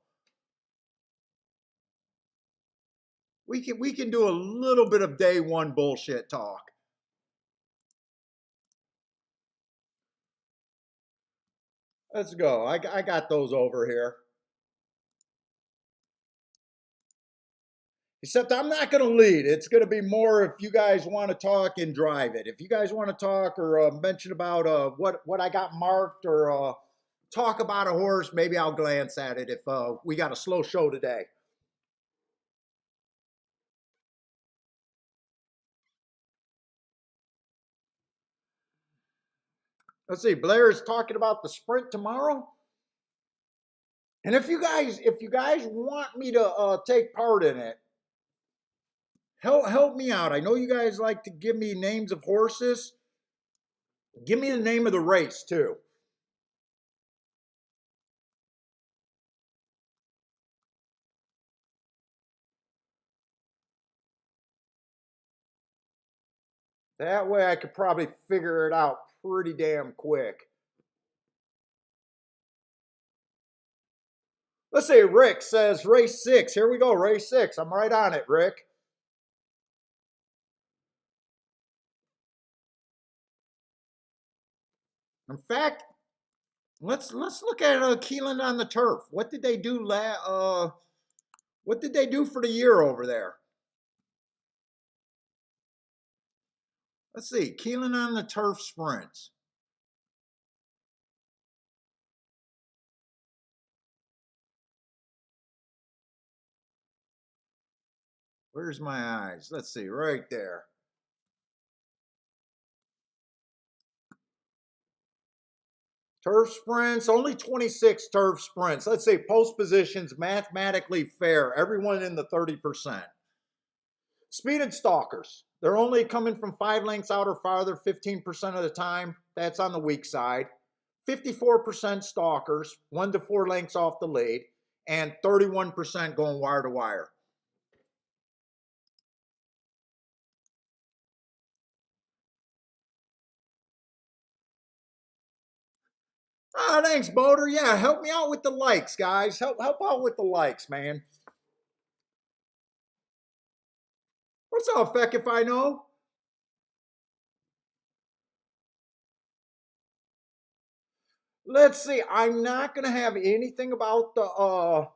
we can do a little bit of day one bullshit talk. Let's go. I got those over here. Except I'm not going to lead. It's going to be more if you guys want to talk and drive it. If you guys want to talk or mention about what I got marked or talk about a horse, maybe I'll glance at it if we got a slow show today. Let's see. Blair is talking about the sprint tomorrow. And if you guys want me to take part in it, help me out. I know you guys like to give me names of horses. Give me the name of the race too. That way I could probably figure it out pretty damn quick. Let's see, Rick says race 6. Here we go, race 6. I'm right on it, Rick. In fact, let's look at Keelan on the turf. What did they do what did they do for the year over there? Let's see, Keelan on the turf sprints. Where's my eyes? Let's see, right there. Turf sprints, only 26 turf sprints. Let's say post positions, mathematically fair. Everyone in the 30%. Speed and stalkers. They're only coming from 5 lengths out or farther 15% of the time. That's on the weak side. 54% stalkers, 1 to 4 lengths off the lead, and 31% going wire to wire. Ah, thanks, Boater. Yeah, help me out with the likes, guys. Help out with the likes, man. What's up, Feck, if I know? Let's see. I'm not going to have anything about the,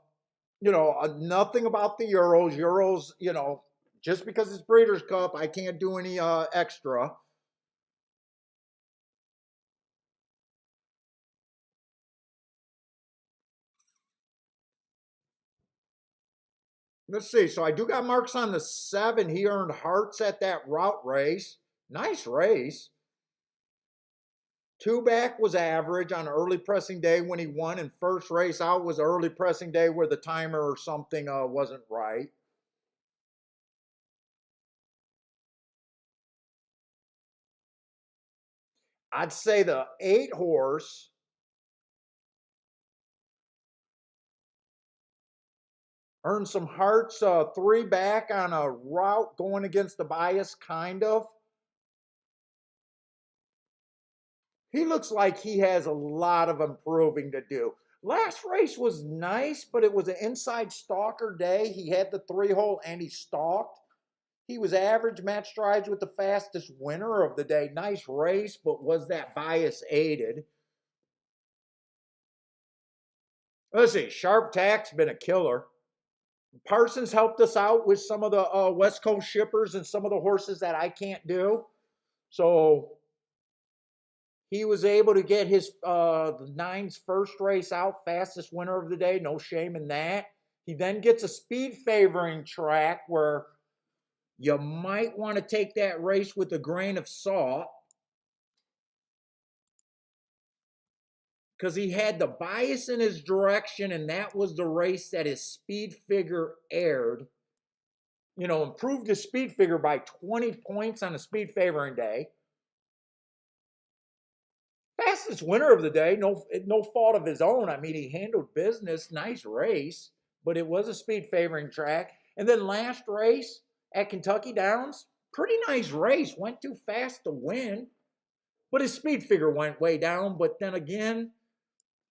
nothing about the Euros. Euros, just because it's Breeders' Cup, I can't do any extra. Let's see. So I do got marks on the 7. He earned hearts at that route race. Nice race. 2 back was average on early pressing day when he won, and first race out was early pressing day where the timer or something wasn't right. I'd say the 8 horse earned some hearts, 3 back on a route going against the bias, kind of. He looks like he has a lot of improving to do. Last race was nice, but it was an inside stalker day. He had the 3-hole and he stalked. He was average, match strides with the fastest winner of the day. Nice race, but was that bias aided? Let's see, Sharp Tack's been a killer. Parsons helped us out with some of the West Coast shippers and some of the horses that I can't do. So he was able to get his the 9's first race out, fastest winner of the day. No shame in that. He then gets a speed favoring track where you might want to take that race with a grain of salt because he had the bias in his direction, and that was the race that his speed figure aired. Improved his speed figure by 20 points on a speed favoring day. Fastest winner of the day, no fault of his own. I mean, he handled business, nice race, but it was a speed favoring track. And then last race at Kentucky Downs, pretty nice race. Went too fast to win, but his speed figure went way down. But then again,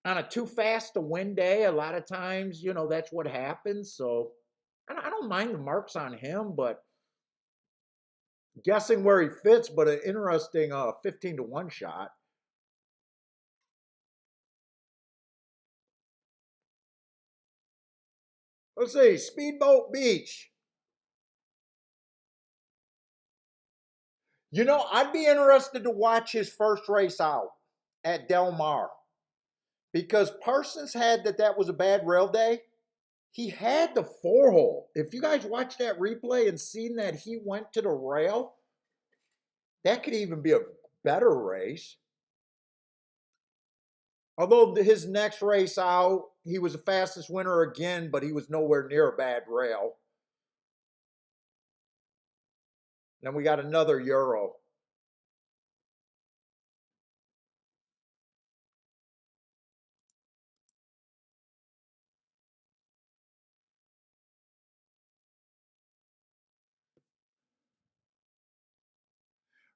on a too fast to win day, a lot of times, that's what happens. So I don't mind the marks on him, but guessing where he fits, but an interesting 15 to 1 shot. Let's see, Speedboat Beach. I'd be interested to watch his first race out at Del Mar because Parsons had that was a bad rail day. He had the 4-hole. If you guys watched that replay and seen that he went to the rail, that could even be a better race. Although his next race out, he was the fastest winner again, but he was nowhere near a bad rail. Then we got another Euro.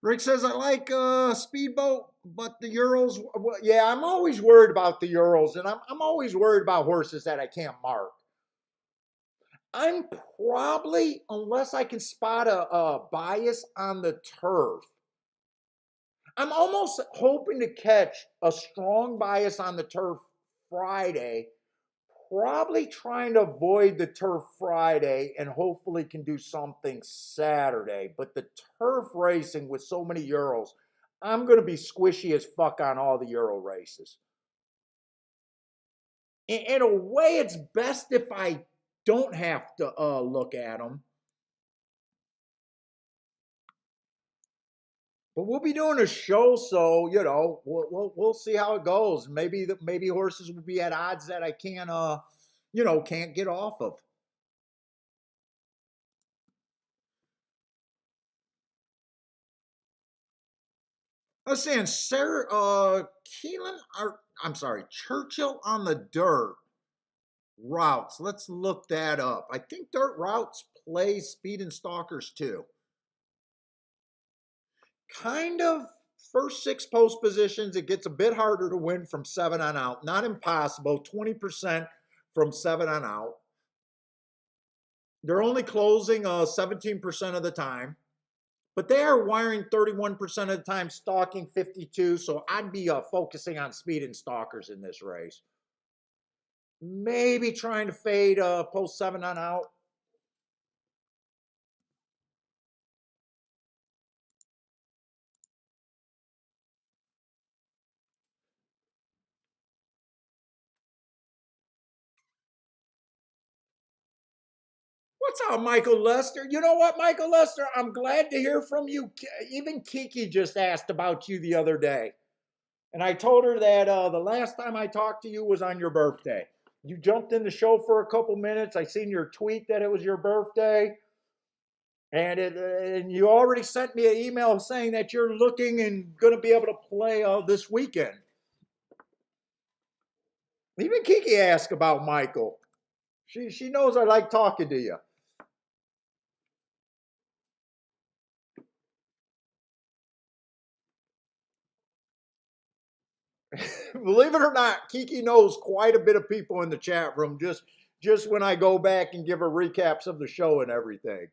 Rick says, I like speedboat, but the Urals, well, yeah, I'm always worried about the Urals, and I'm always worried about horses that I can't mark. I'm probably, unless I can spot a bias on the turf, I'm almost hoping to catch a strong bias on the turf Friday, probably trying to avoid the turf Friday and hopefully can do something Saturday. But the turf racing with so many Euros, I'm going to be squishy as fuck on all the Euro races. In a way, it's best if I don't have to look at them. But we'll be doing a show, so we'll see how it goes. Maybe horses will be at odds that I can't can't get off of. I was saying, Sarah, Keelan, or I'm sorry, Churchill on the dirt routes. Let's look that up. I think dirt routes play speed and stalkers too. Kind of first six post positions. It gets a bit harder to win from seven on out. Not impossible. 20% from seven on out. They're only closing 17% of the time. But they are wiring 31% of the time, stalking 52. So I'd be focusing on speed and stalkers in this race. Maybe trying to fade post seven on out. What's up, Michael Lester? You know what, Michael Lester? I'm glad to hear from you. Even Kiki just asked about you the other day. And I told her that the last time I talked to you was on your birthday. You jumped in the show for a couple minutes. I seen your tweet that it was your birthday. And you already sent me an email saying that you're looking and going to be able to play this weekend. Even Kiki asked about Michael. She knows I like talking to you. Believe it or not, Kiki knows quite a bit of people in the chat room just when I go back and give her recaps of the show and everything.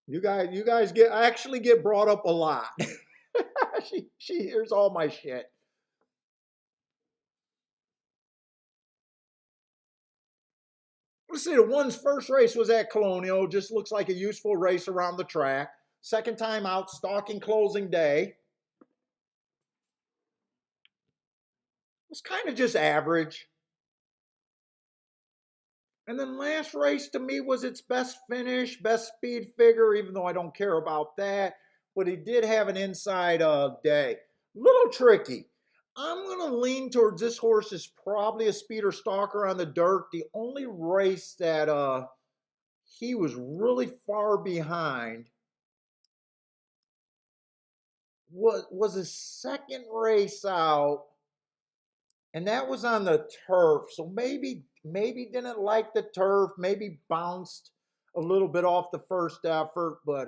You guys get actually get brought up a lot. She hears all my shit. Let's see, the one's first race was at Colonial. Just looks like a useful race around the track. Second time out, stalking closing day. Was kind of just average. And then last race to me was its best finish, best speed figure, even though I don't care about that. But he did have an inside day. Little tricky. I'm going to lean towards this horse is probably a speeder stalker on the dirt. The only race that he was really far behind was his second race out, and that was on the turf. So maybe didn't like the turf, maybe bounced a little bit off the first effort, but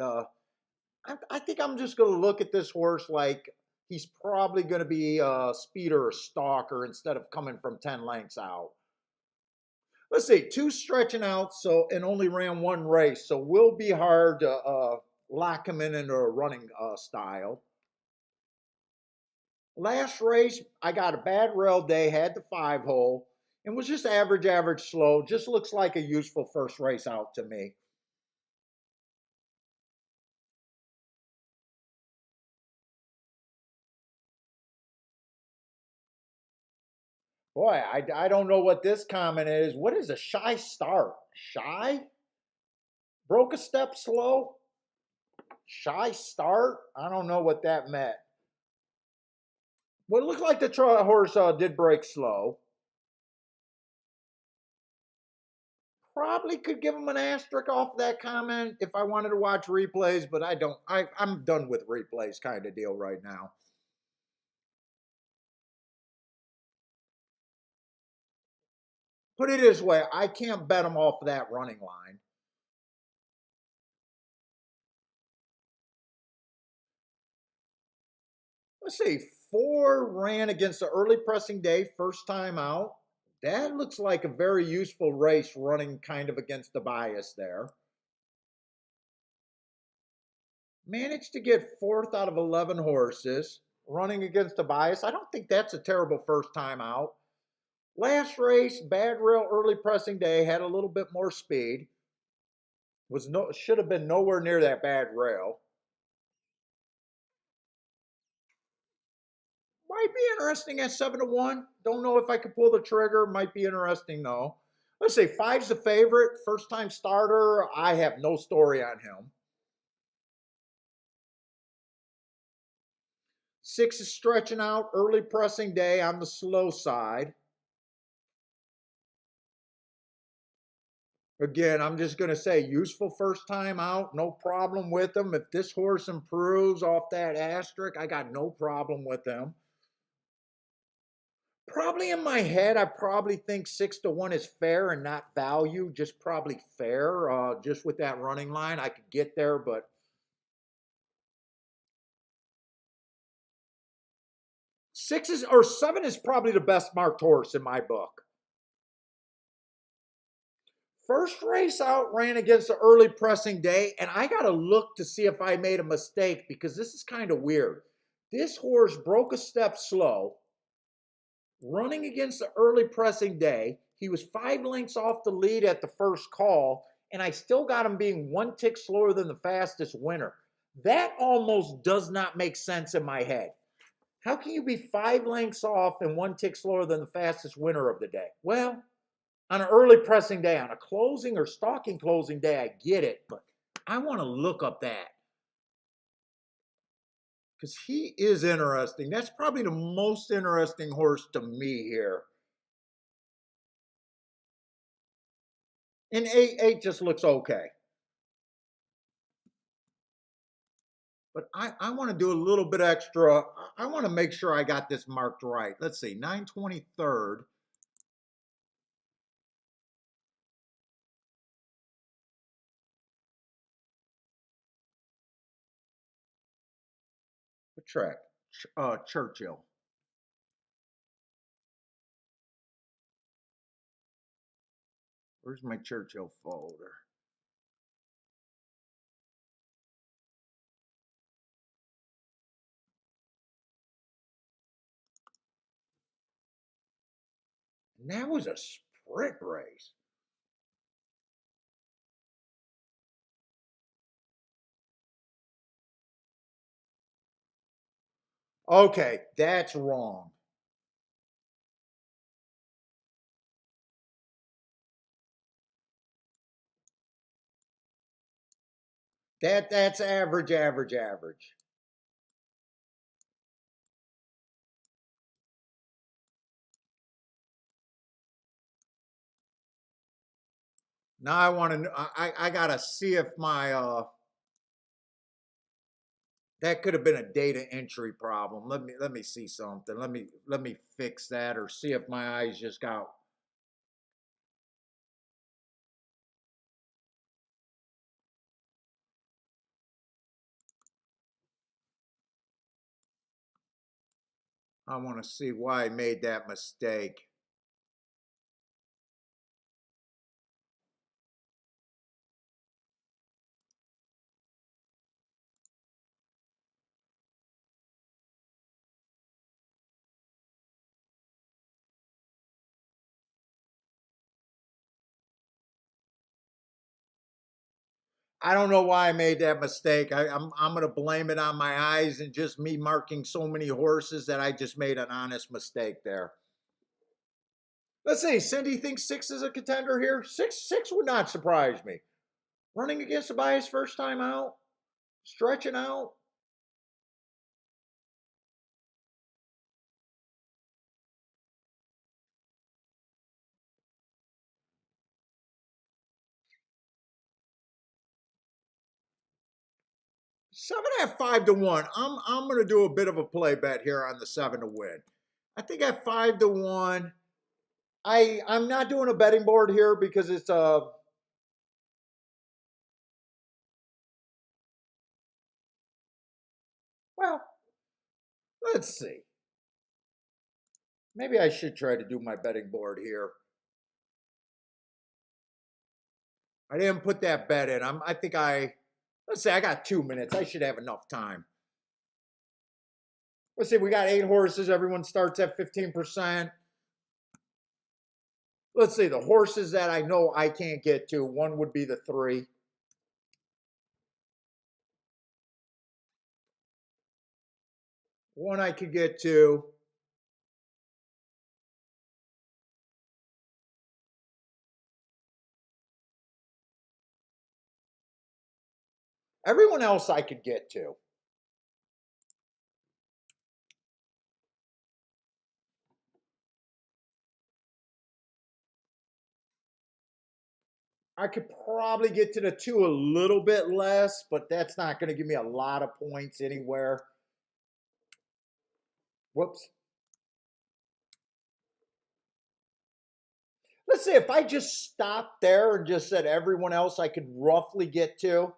I think I'm just going to look at this horse like he's probably going to be a speeder or stalker instead of coming from 10 lengths out. Let's see, two stretching out, so and only ran one race, so will be hard to lock him in into a running style. Last race, I got a bad rail day, had the 5 hole, and was just average slow. Just looks like a useful first race out to me. Boy, I don't know what this comment is. What is a shy start? Shy? Broke a step slow? Shy start? I don't know what that meant. Well, it looked like the horse did break slow. Probably could give him an asterisk off that comment if I wanted to watch replays, but I don't. I'm done with replays kind of deal right now. Put it this way, I can't bet him off that running line. Let's see, 4 ran against the early pressing day, first time out. That looks like a very useful race running kind of against the bias there. Managed to get 4th out of 11 horses running against the bias. I don't think that's a terrible first time out. Last race, bad rail early pressing day, had a little bit more speed. Should have been nowhere near that bad rail. Might be interesting at 7-1. Don't know if I could pull the trigger. Might be interesting though. Let's say 5's the favorite, first time starter. I have no story on him. 6 is stretching out, early pressing day on the slow side. Again, I'm just going to say useful first time out, no problem with him. If this horse improves off that asterisk, I got no problem with him. Probably in my head, I probably think 6-1 is fair and not value, just probably fair. Just with that running line, I could get there, but 7 is probably the best marked horse in my book. First race out ran against the early pressing day, and I got to look to see if I made a mistake because this is kind of weird. This horse broke a step slow, running against the early pressing day. He was 5 lengths off the lead at the first call, and I still got him being 1 tick slower than the fastest winner. That almost does not make sense in my head. How can you be 5 lengths off and 1 tick slower than the fastest winner of the day? Well, on an early pressing day, on a closing or stalking closing day, I get it, but I want to look up that because he is interesting. That's probably the most interesting horse to me here. And 8 just looks okay. But I want to do a little bit extra. I want to make sure I got this marked right. Let's see, 923rd. What track? Churchill. Where's my Churchill folder? And that was a sprint race. Okay, that's wrong. That's average, average, average. Now I want to. I gotta see if my that could have been a data entry problem. Let me see something. Let me fix that or see if my eyes just got. I want to see why I made that mistake. I don't know why I made that mistake. I'm gonna blame it on my eyes and just me marking so many horses that I just made an honest mistake there. Let's see. Cindy thinks 6 is a contender here. Six would not surprise me. Running against the bias first time out, stretching out. 7 at 5-1. I'm gonna do a bit of a play bet here on the 7 to win. I think at 5-1. I'm not doing a betting board here because it's well, Let's see. Maybe I should try to do my betting board here. I didn't put that bet in. Let's say I got 2 minutes. I should have enough time. Let's see, we got 8 horses. Everyone starts at 15%. Let's see, the horses that I know I can't get to, one would be the 3. One I could get to. Everyone else I could get to. I could probably get to the 2 a little bit less, but that's not going to give me a lot of points anywhere. Whoops. Let's say if I just stopped there and just said everyone else I could roughly get to,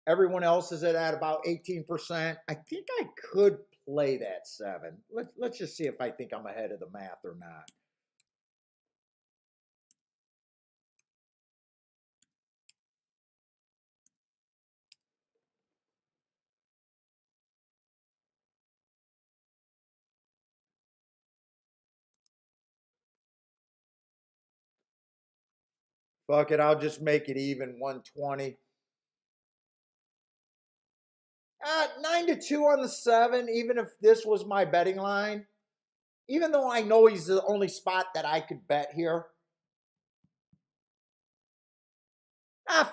everyone else is at about 18%. I think I could play that 7. Let's just see if I think I'm ahead of the math or not. Fuck it, I'll just make it even 120. 9-2 on the 7, even if this was my betting line. Even though I know he's the only spot that I could bet here.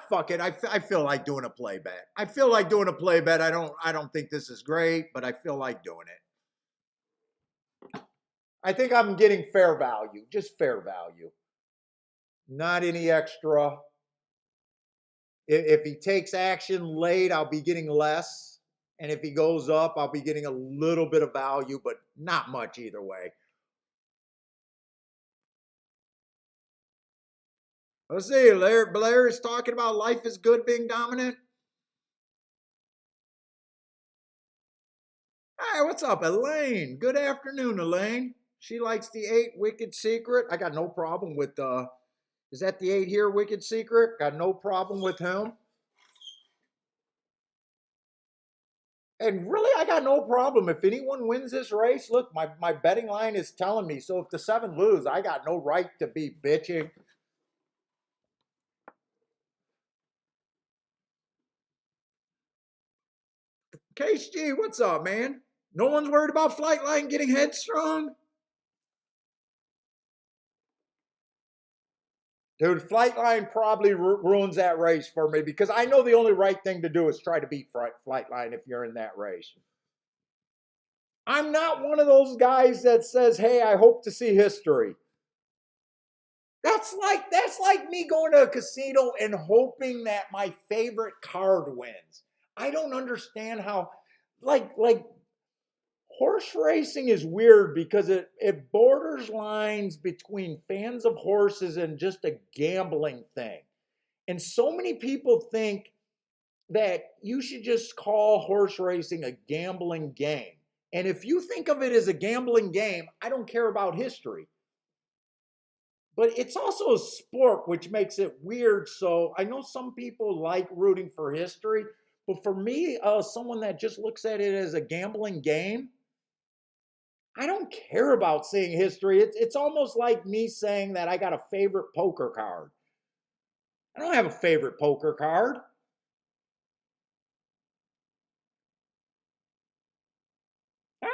Fuck it. I feel like doing a play bet. I feel like doing a play bet. I don't think this is great, but I feel like doing it. I think I'm getting fair value, just fair value. Not any extra. If he takes action late, I'll be getting less. And if he goes up, I'll be getting a little bit of value, but not much either way. Let's see. Blair is talking about life is good being dominant. Hi, what's up, Elaine? Good afternoon, Elaine. She likes the 8 Wicked Secret. I got no problem with is that the 8 here, Wicked Secret? Got no problem with him. And really, I got no problem. If anyone wins this race, look, my betting line is telling me. So if the 7 lose, I got no right to be bitching. Case G, what's up, man? No one's worried about Flightline getting headstrong? Dude, Flightline probably ruins that race for me because I know the only right thing to do is try to beat Flightline if you're in that race. I'm not one of those guys that says, hey, I hope to see history. That's like me going to a casino and hoping that my favorite card wins. I don't understand how, like horse racing is weird because it borders lines between fans of horses and just a gambling thing. And so many people think that you should just call horse racing a gambling game. And if you think of it as a gambling game, I don't care about history. But it's also a sport, which makes it weird. So I know some people like rooting for history, but for me, someone that just looks at it as a gambling game, I don't care about seeing history. It's almost like me saying that I got a favorite poker card. I don't have a favorite poker card.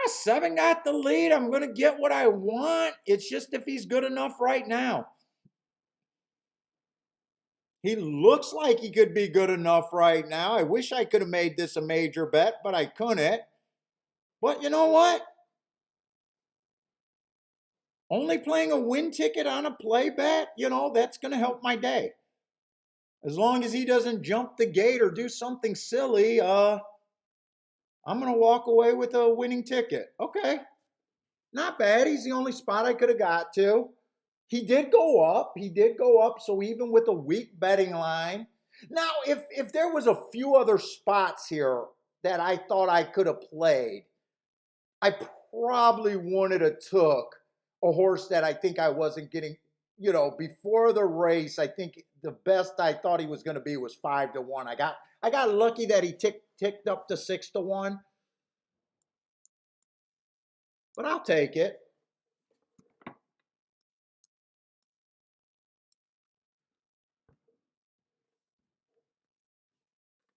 7 got the lead. I'm going to get what I want. It's just if he's good enough right now. He looks like he could be good enough right now. I wish I could have made this a major bet, but I couldn't. But you know what? Only playing a win ticket on a play bet, that's going to help my day. As long as he doesn't jump the gate or do something silly, I'm going to walk away with a winning ticket. Okay. Not bad. He's the only spot I could have got to. He did go up. So even with a weak betting line. Now, if there was a few other spots here that I thought I could have played, I probably wouldn't have took a horse that I think I wasn't getting, before the race. I think the best I thought he was going to be was 5-1. I got lucky that he ticked up to 6-1, but I'll take it.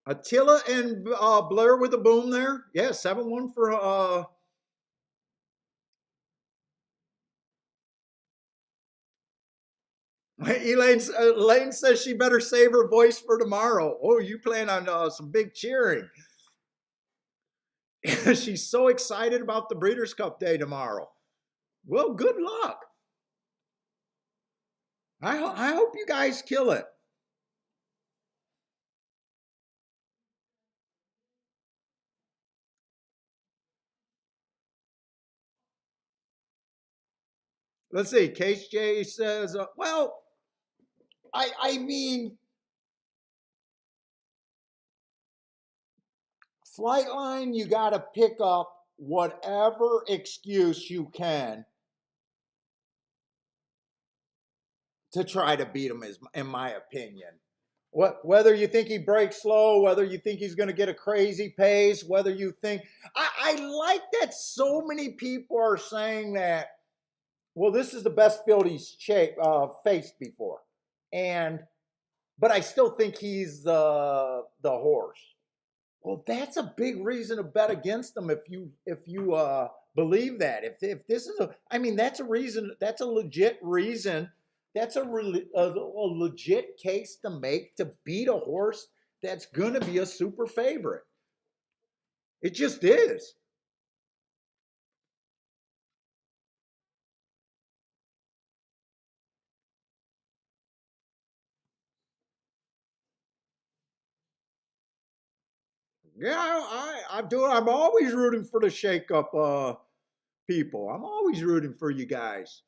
Attila and Blair with the boom there. Yeah, 7-1 for Elaine says she better save her voice for tomorrow. Oh, you plan on some big cheering. She's so excited about the Breeders' Cup Day tomorrow. Well, good luck. I hope you guys kill it. Let's see. Case J says, well, I mean, Flightline, you got to pick up whatever excuse you can to try to beat him, is in my opinion. Whether you think he breaks slow, whether you think he's going to get a crazy pace, whether you think I like that so many people are saying that. Well, this is the best field he's faced before, but I still think he's the horse. Well, that's a big reason to bet against him if you believe that. If this is I mean, that's a reason. That's a legit reason. That's a legit case to make to beat a horse that's gonna be a super favorite. It just is. Yeah, I do. I'm always rooting for the shake up people. I'm always rooting for you guys.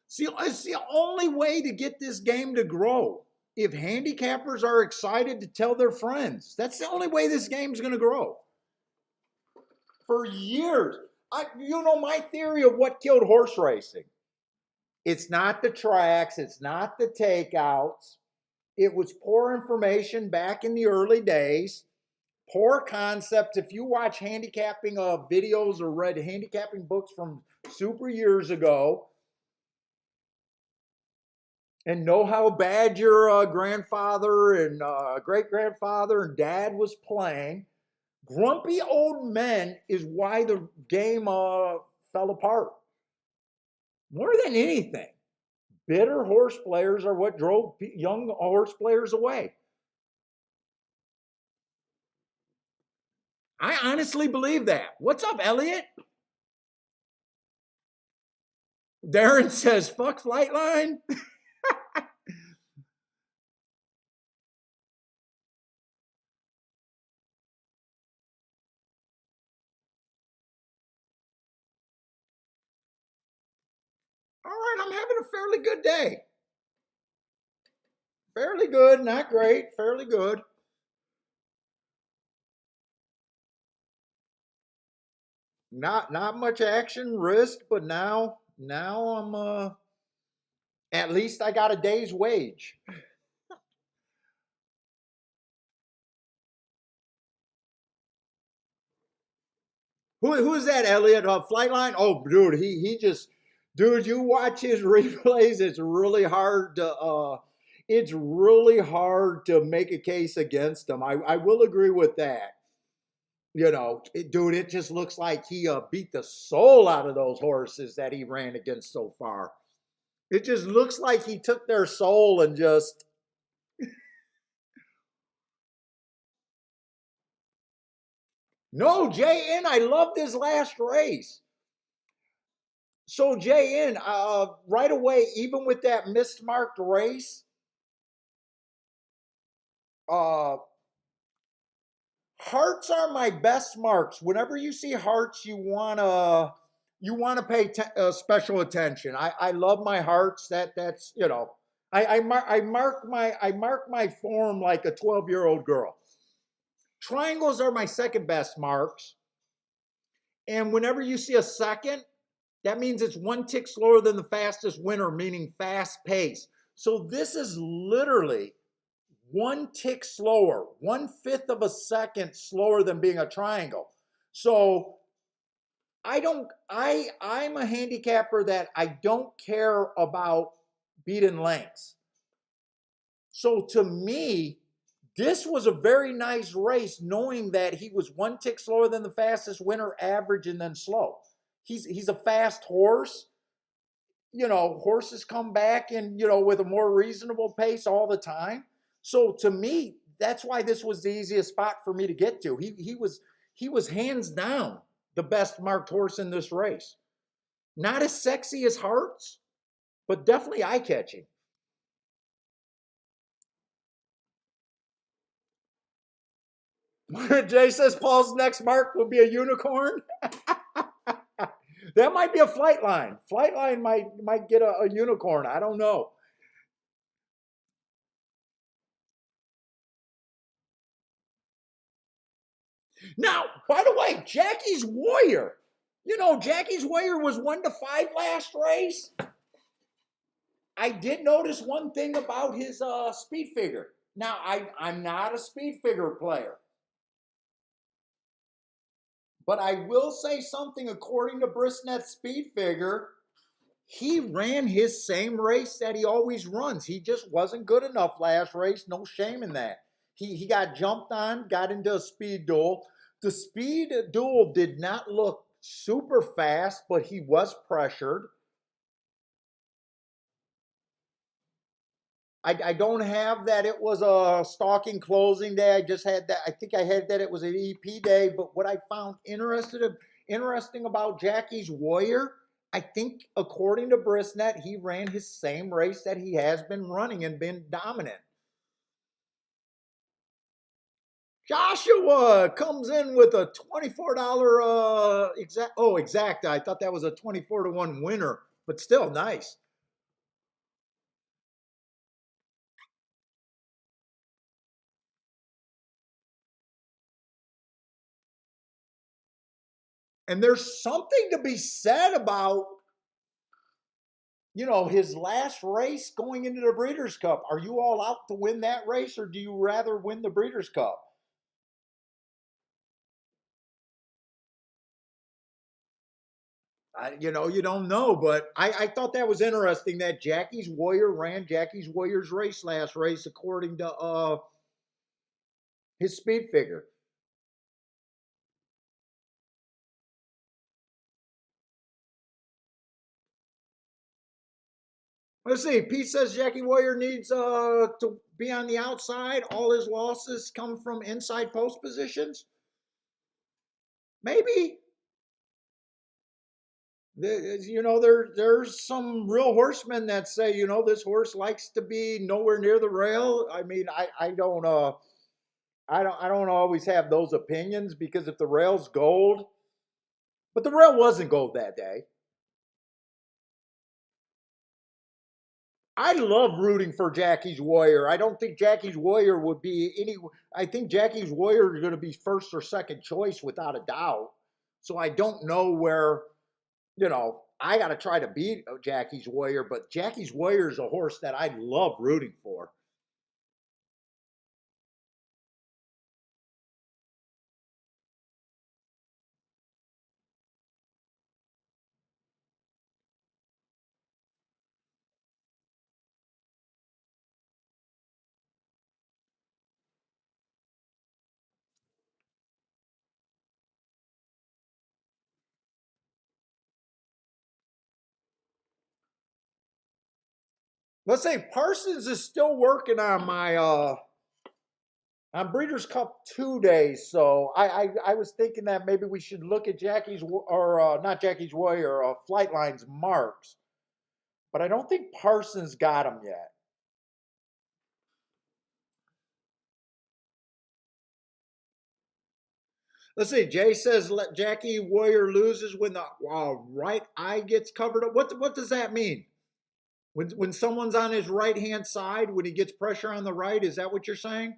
See, it's the only way to get this game to grow. If handicappers are excited to tell their friends, that's the only way this game's going to grow. For years, my theory of what killed horse racing. It's not the tracks, it's not the takeouts. It was poor information back in the early days, poor concepts. If you watch handicapping videos or read handicapping books from super years ago, and know how bad your grandfather and great grandfather and dad was playing, grumpy old men is why the game fell apart. More than anything, bitter horse players are what drove young horse players away. I honestly believe that. What's up, Elliot? Darren says, fuck Flightline. All right, I'm having a fairly good day. Fairly good, not great, fairly good. Not much action, risk, but now I'm at least I got a day's wage. Who is that, Elliot? Flightline? Oh, dude, he just, dude, you watch his replays. It's really hard to make a case against him. I will agree with that. Dude, it just looks like he beat the soul out of those horses that he ran against so far. It just looks like he took their soul and just. No, JN, I loved his last race. So JN, right away, even with that mismarked race, uh, hearts are my best marks. Whenever you see hearts, you wanna pay special attention. I love my hearts. That's I mark my form like a 12-year-old girl. Triangles are my second best marks. And whenever you see a second, that means it's one tick slower than the fastest winner, meaning fast pace. So this is literally one tick slower, 1/5 of a second slower than being a triangle. So I'm a handicapper that I don't care about beating lengths. So to me, this was a very nice race, knowing that he was one tick slower than the fastest winner, average, and then slow. He's a fast horse. Horses come back and with a more reasonable pace all the time. So to me, that's why this was the easiest spot for me to get to. He was hands down the best marked horse in this race. Not as sexy as Hearts, but definitely eye catching. Jay says Paul's next mark will be a unicorn. That might be a flight line. Flight line might get a unicorn. I don't know. Now, by the way, Jackie's Warrior. Jackie's Warrior was 1-5 last race. I did notice one thing about his speed figure. Now, I'm not a speed figure player. But I will say something. According to Brissnet's speed figure, he ran his same race that he always runs. He just wasn't good enough last race. No shame in that. He got jumped on, got into a speed duel. The speed duel did not look super fast, but he was pressured. I don't have that it was a stalking closing day. I just had that. I think I had that it was an EP day. But what I found interesting about Jackie's Warrior, I think according to Brissnet, he ran his same race that he has been running and been dominant. Joshua comes in with a $24 exact. I thought that was a 24-1 winner, but still nice. And there's something to be said about, his last race going into the Breeders' Cup. Are you all out to win that race, or do you rather win the Breeders' Cup? You don't know, but I thought that was interesting that Jackie's Warrior ran Jackie's Warrior's race last race according to his speed figure. Let's see. Pete says Jackie Warrior needs to be on the outside. All his losses come from inside post positions. Maybe. There's some real horsemen that say, this horse likes to be nowhere near the rail. I mean, I don't always have those opinions, because if the rail's gold, but the rail wasn't gold that day. I love rooting for Jackie's Warrior. I don't think Jackie's Warrior would be any. I think Jackie's Warrior is going to be first or second choice without a doubt. So I don't know where, I got to try to beat Jackie's Warrior, but Jackie's Warrior is a horse that I love rooting for. Let's say Parsons is still working on my on Breeders' Cup 2 days, so I was thinking that maybe we should look at Jackie's or not Jackie's Warrior, Flight Line's marks, but I don't think Parsons got them yet. Let's see. Jay says let Jackie Warrior loses when the right eye gets covered up. What does that mean? When someone's on his right hand side, when he gets pressure on the right, is that what you're saying?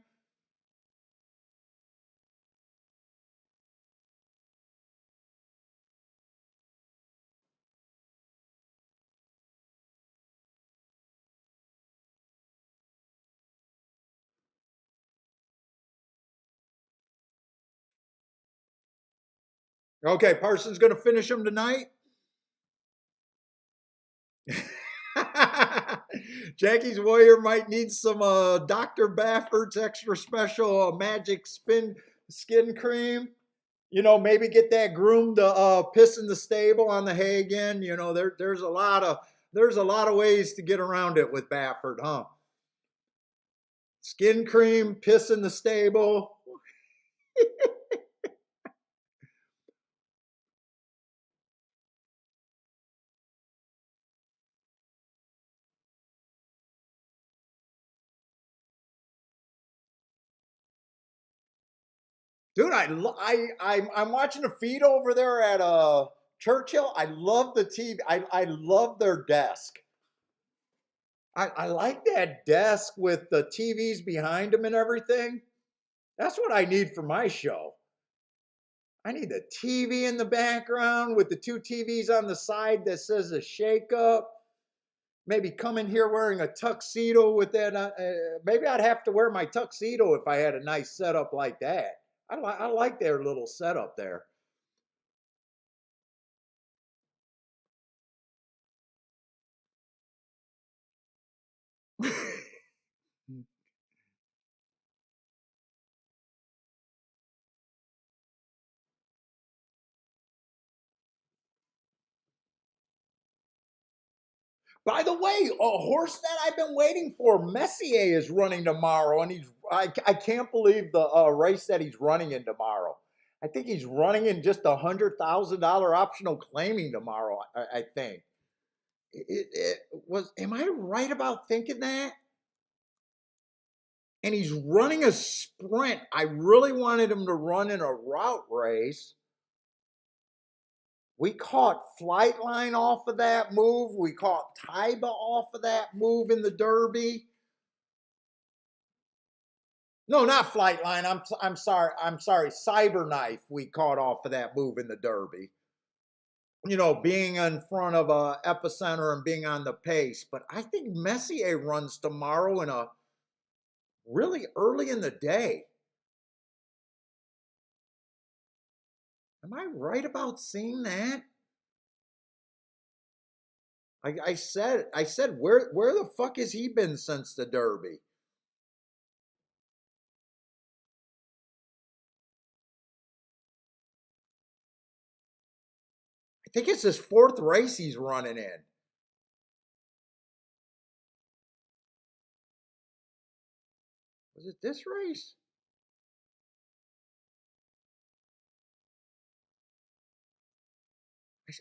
Okay, Parsons going to finish him tonight. Jackie's Warrior might need some Dr. Baffert's extra special magic skin cream. Maybe get that groom to piss in the stable on the hay again. There's a lot of ways to get around it with Baffert, huh? Skin cream, piss in the stable. Dude, I'm watching a feed over there at Churchill. I love the TV. I love their desk. I like that desk with the TVs behind them and everything. That's what I need for my show. I need the TV in the background with the two TVs on the side that says a shake up. Maybe come in here wearing a tuxedo with that. Maybe I'd have to wear my tuxedo if I had a nice setup like that. I like their little setup there. By the way, a horse that I've been waiting for, Messier, is running tomorrow, and I can't believe the race that he's running in tomorrow. I think he's running in just $100,000 optional claiming tomorrow. I think it was. Am I right about thinking that? And he's running a sprint. I really wanted him to run in a route race. We caught Flightline off of that move. We caught Taiba off of that move in the Derby. No, not Flightline. I'm sorry. I'm sorry. Cyberknife. We caught off of that move in the Derby. Being in front of a epicenter and being on the pace. But I think Messier runs tomorrow in a really early in the day. Am I right about seeing that? I said, where the fuck has he been since the Derby? I think it's his fourth race he's running in. Was it this race?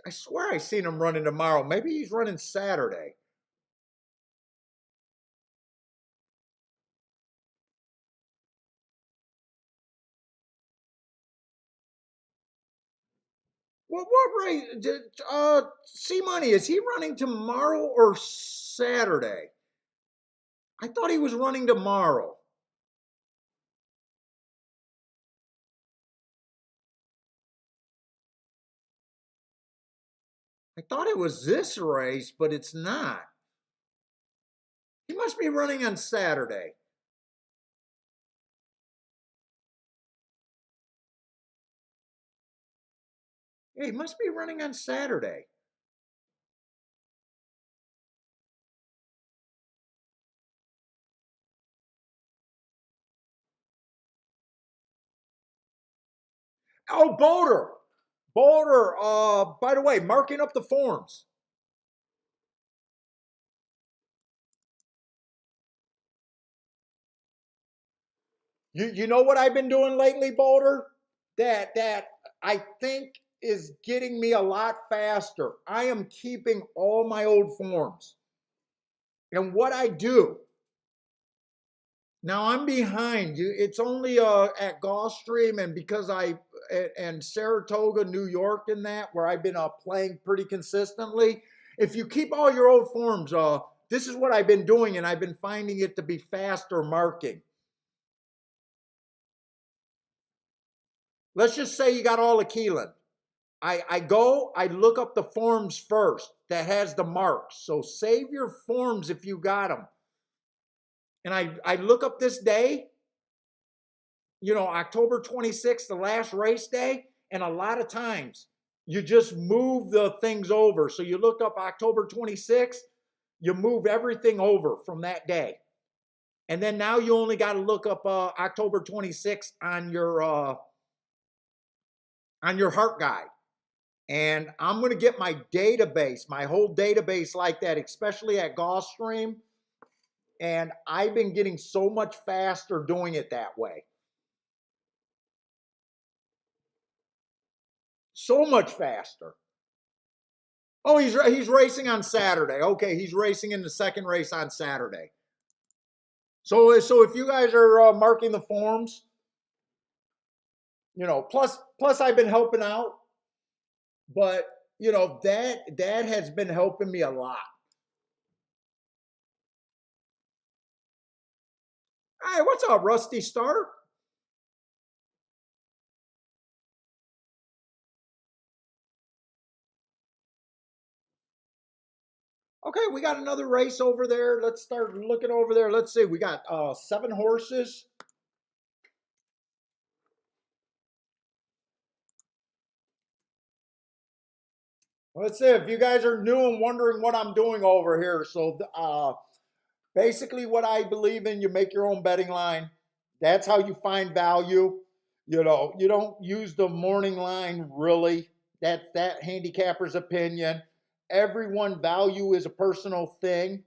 I swear I seen him running tomorrow. Maybe he's running Saturday. What race? C Money, is he running tomorrow or Saturday? I thought he was running tomorrow. I thought it was this race, but it's not. He must be running on Saturday. Yeah, he must be running on Saturday. Oh, Boulder. Boulder, by the way, marking up the forms. You know what I've been doing lately, Boulder? That I think is getting me a lot faster. I am keeping all my old forms. And what I do, now I'm behind you. It's only at Gulfstream and because and Saratoga, New York, and that where I've been playing pretty consistently. If you keep all your old forms, this is what I've been doing, and I've been finding it to be faster marking. Let's just say you got all of Keelan. I look up the forms first that has the marks. So save your forms if you got them. And I look up this day, October 26th, the last race day, And a lot of times you just move the things over. So you look up October 26th, you move everything over from that day. And then now you only got to look up October 26th on your heart guide. And I'm going to get my database, my whole database like that, especially at Gulfstream. And I've been getting so much faster doing it that way. So much faster. Oh, he's racing on Saturday. Okay, he's racing in the second race on Saturday. So if you guys are marking the forms, plus I've been helping out, but that has been helping me a lot. Hey, what's up, Rusty Start? Okay, we got another race over there. Let's start looking over there. Let's see. We got 7 horses. Let's see if you guys are new and wondering what I'm doing over here. So basically what I believe in, you make your own betting line. That's how you find value. You don't use the morning line really. That's that handicapper's opinion. Everyone value is a personal thing.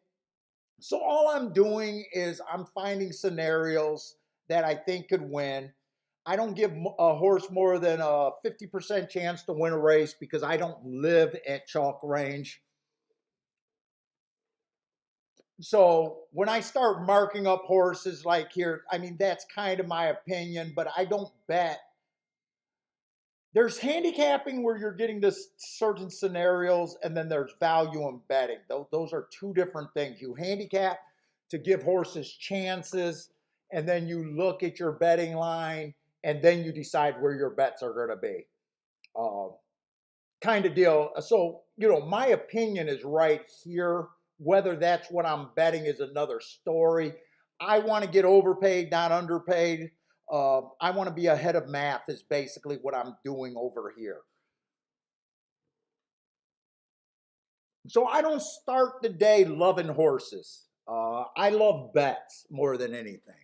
So all I'm doing is I'm finding scenarios that I think could win. I don't give a horse more than a 50% chance to win a race because I don't live at chalk range. So when I start marking up horses like here, I mean, that's kind of my opinion, but I don't bet. There's handicapping where you're getting this certain scenarios, and then there's value in betting. Those are two different things. You handicap to give horses chances, and then you look at your betting line, and then you decide where your bets are going to be. Kind of deal. So, my opinion is right here. Whether that's what I'm betting is another story. I want to get overpaid, not underpaid. I want to be ahead of math is basically what I'm doing over here. So I don't start the day loving horses. I love bets more than anything.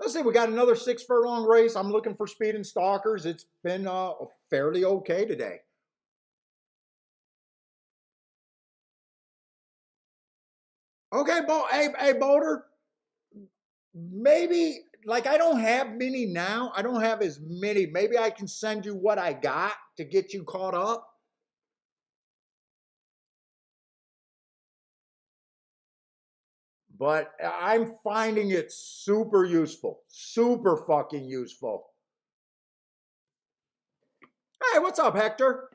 Let's see, we got another 6 furlong race. I'm looking for speed and stalkers. It's been fairly okay today. Okay, hey, Boulder, maybe like I don't have many now. I don't have as many. Maybe I can send you what I got to get you caught up. But I'm finding it super useful. Super fucking useful. Hey, what's up, Hector?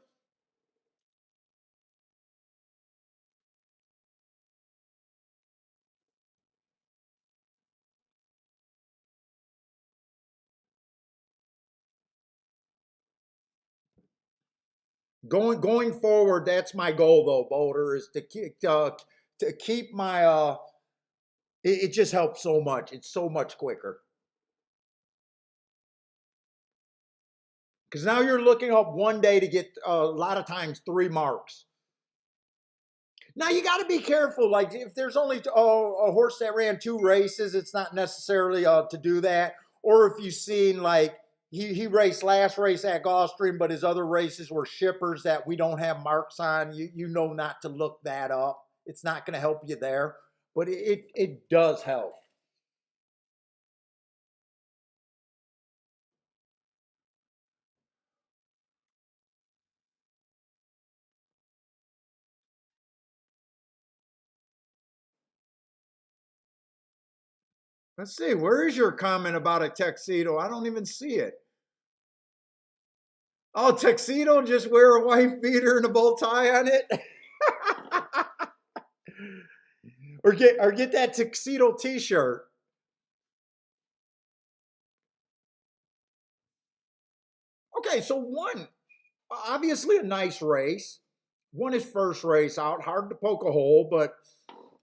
Going forward, that's my goal though, Boulder, is to keep my it just helps so much. It's so much quicker. Because now you're looking up one day to get a lot of times 3 marks. Now you got to be careful. Like if there's only a horse that ran 2 races, it's not necessarily to do that. Or if you've seen like he raced last race at Gulfstream, but his other races were shippers that we don't have marks on. You know not to look that up. It's not going to help you there, but it does help. Let's see. Where is your comment about a tuxedo? I don't even see it. Oh, tuxedo, just wear a white beater and a bow tie on it. or get that tuxedo t-shirt. Okay, so one, obviously a nice race. Won his first race out. Hard to poke a hole, but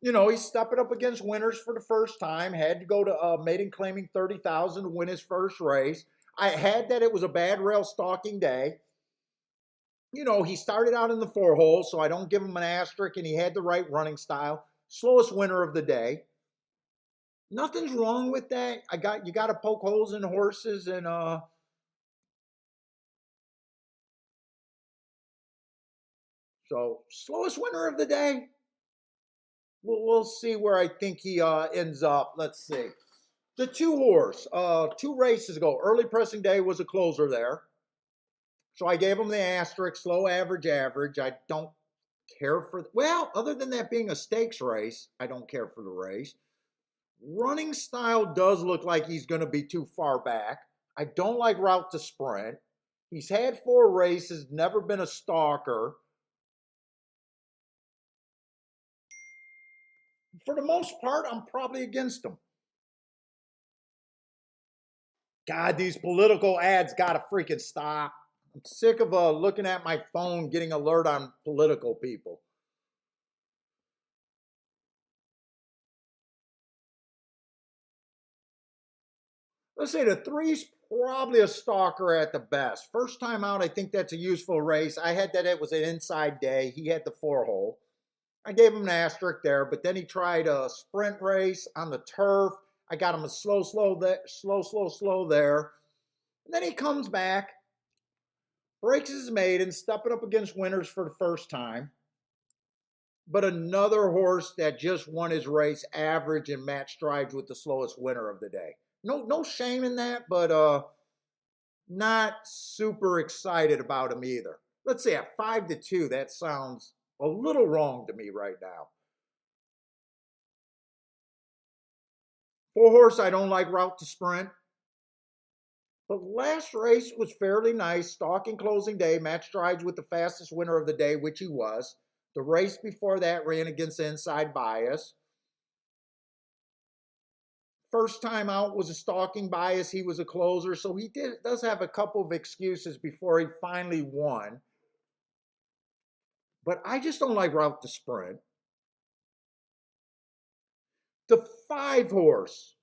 You know, he's stepping up against winners for the first time. Had to go to maiden claiming 30,000 to win his first race. I had that it was a bad rail stalking day. You know, he started out in the 4 hole, so I don't give him an asterisk, and he had the right running style. Slowest winner of the day. Nothing's wrong with that. You got to poke holes in horses, and so slowest winner of the day. We'll see where I think he ends up. Let's see. The 2 horse, 2 races ago, early pressing day was a closer there. So I gave him the asterisk, slow, average, average. I don't care for, well, other than that being a stakes race, I don't care for the race. Running style does look like he's going to be too far back. I don't like route to sprint. He's had 4 races, never been a stalker. For the most part, I'm probably against him. God, these political ads gotta freaking stop. I'm sick of looking at my phone getting alert on political people. Let's say the 3's probably a stalker at the best. First time out, I think that's a useful race. I had that it was an inside day. He had the 4 hole. I gave him an asterisk there, but then he tried a sprint race on the turf. I got him a slow there. And then he comes back, breaks his maiden, stepping up against winners for the first time. But another horse that just won his race, average and match strides with the slowest winner of the day. No shame in that, but not super excited about him either. Let's say at 5-2, that sounds a little wrong to me right now. 4 horse, I don't like route to sprint. But last race was fairly nice. Stalking closing day, match strides with the fastest winner of the day, which he was. The race before that ran against the inside bias. First time out was a stalking bias. He was a closer, so he does have a couple of excuses before he finally won. But I just don't like route to sprint. The 5 horse,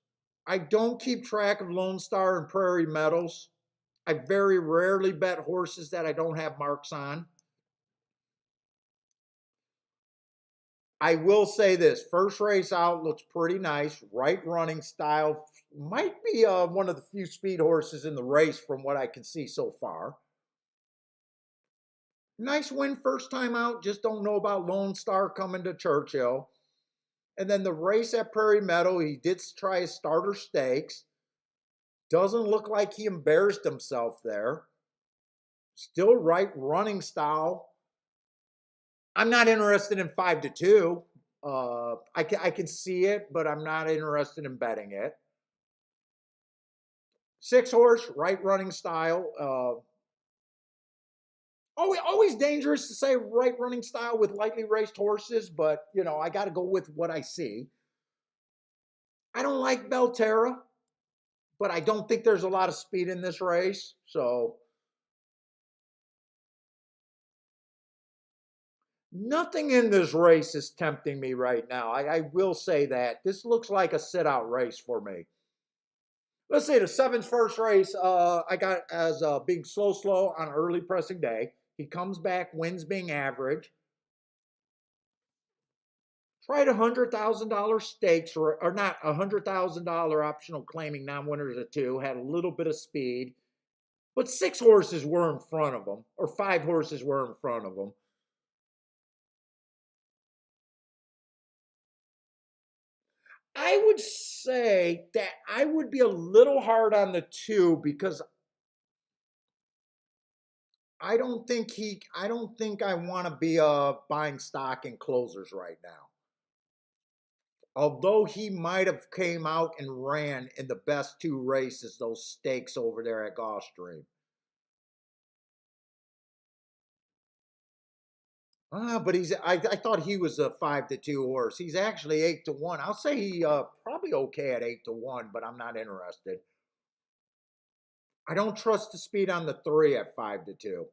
I don't keep track of Lone Star and Prairie Meadows. I very rarely bet horses that I don't have marks on. I will say this, first race out looks pretty nice, right running style. Might be one of the few speed horses in the race from what I can see so far. Nice win first time out, just don't know about Lone Star coming to Churchill. And then the race at Prairie Meadow, he did try his starter stakes. Doesn't look like he embarrassed himself there. Still right running style. I'm not interested in 5-2. I can see it, but I'm not interested in betting it. 6 horse, right running style. Always dangerous to say right running style with lightly raced horses, but you know I got to go with what I see. I don't like Belterra, but I don't think there's a lot of speed in this race, so nothing in this race is tempting me right now. I will say that this looks like a sit-out race for me. Let's say the 7's first race, I got as being slow on early pressing day. He comes back, wins being average. Tried $100,000 stakes, or not $100,000 optional claiming non-winners at 2. Had a little bit of speed, but 6 horses were in front of him, or 5 horses were in front of him. I would say that I would be a little hard on the 2 because I don't think I want to be buying stock in closers right now. Although he might have came out and ran in the best 2 races, those stakes over there at Gulfstream. But I thought he was a 5-2 horse. He's actually 8-1. I'll say he probably okay at 8-1, but I'm not interested. I don't trust the speed on the 3 at 5-2.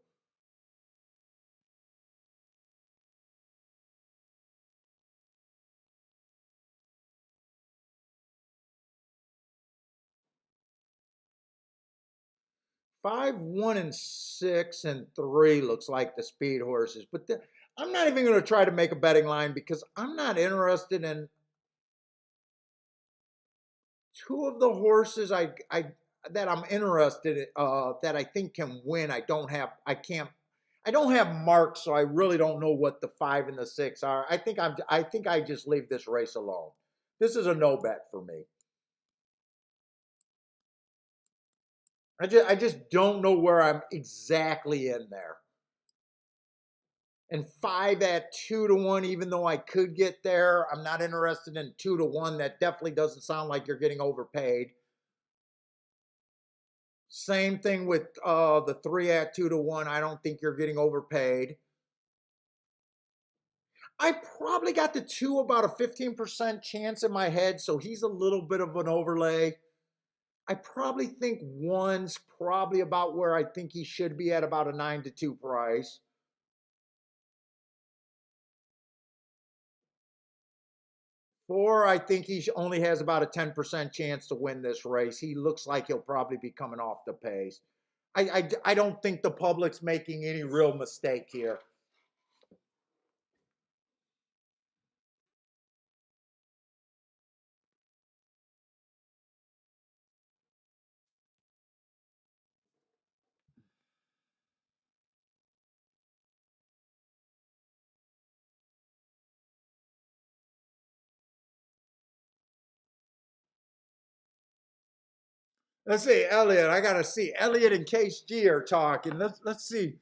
5, 1, and 6, and 3 looks like the speed horses. But I'm not even going to try to make a betting line because I'm not interested in two of the horses that I'm interested in, that I think can win. I don't have marks, so I really don't know what the 5 and the 6 are. I think I just leave this race alone. This is a no bet for me. I just don't know where I'm exactly in there. And 5 at 2-1, even though I could get there, I'm not interested in 2-1. That definitely doesn't sound like you're getting overpaid. Same thing with the 3 at 2-1. I don't think you're getting overpaid. I probably got the 2 about a 15% chance in my head, so he's a little bit of an overlay. I probably think 1's probably about where I think he should be at about a 9-2 price. 4, I think he only has about a 10% chance to win this race. He looks like he'll probably be coming off the pace. I don't think the public's making any real mistake here. Let's see, Elliot. I gotta see. Elliot and Case G are talking. Let's see.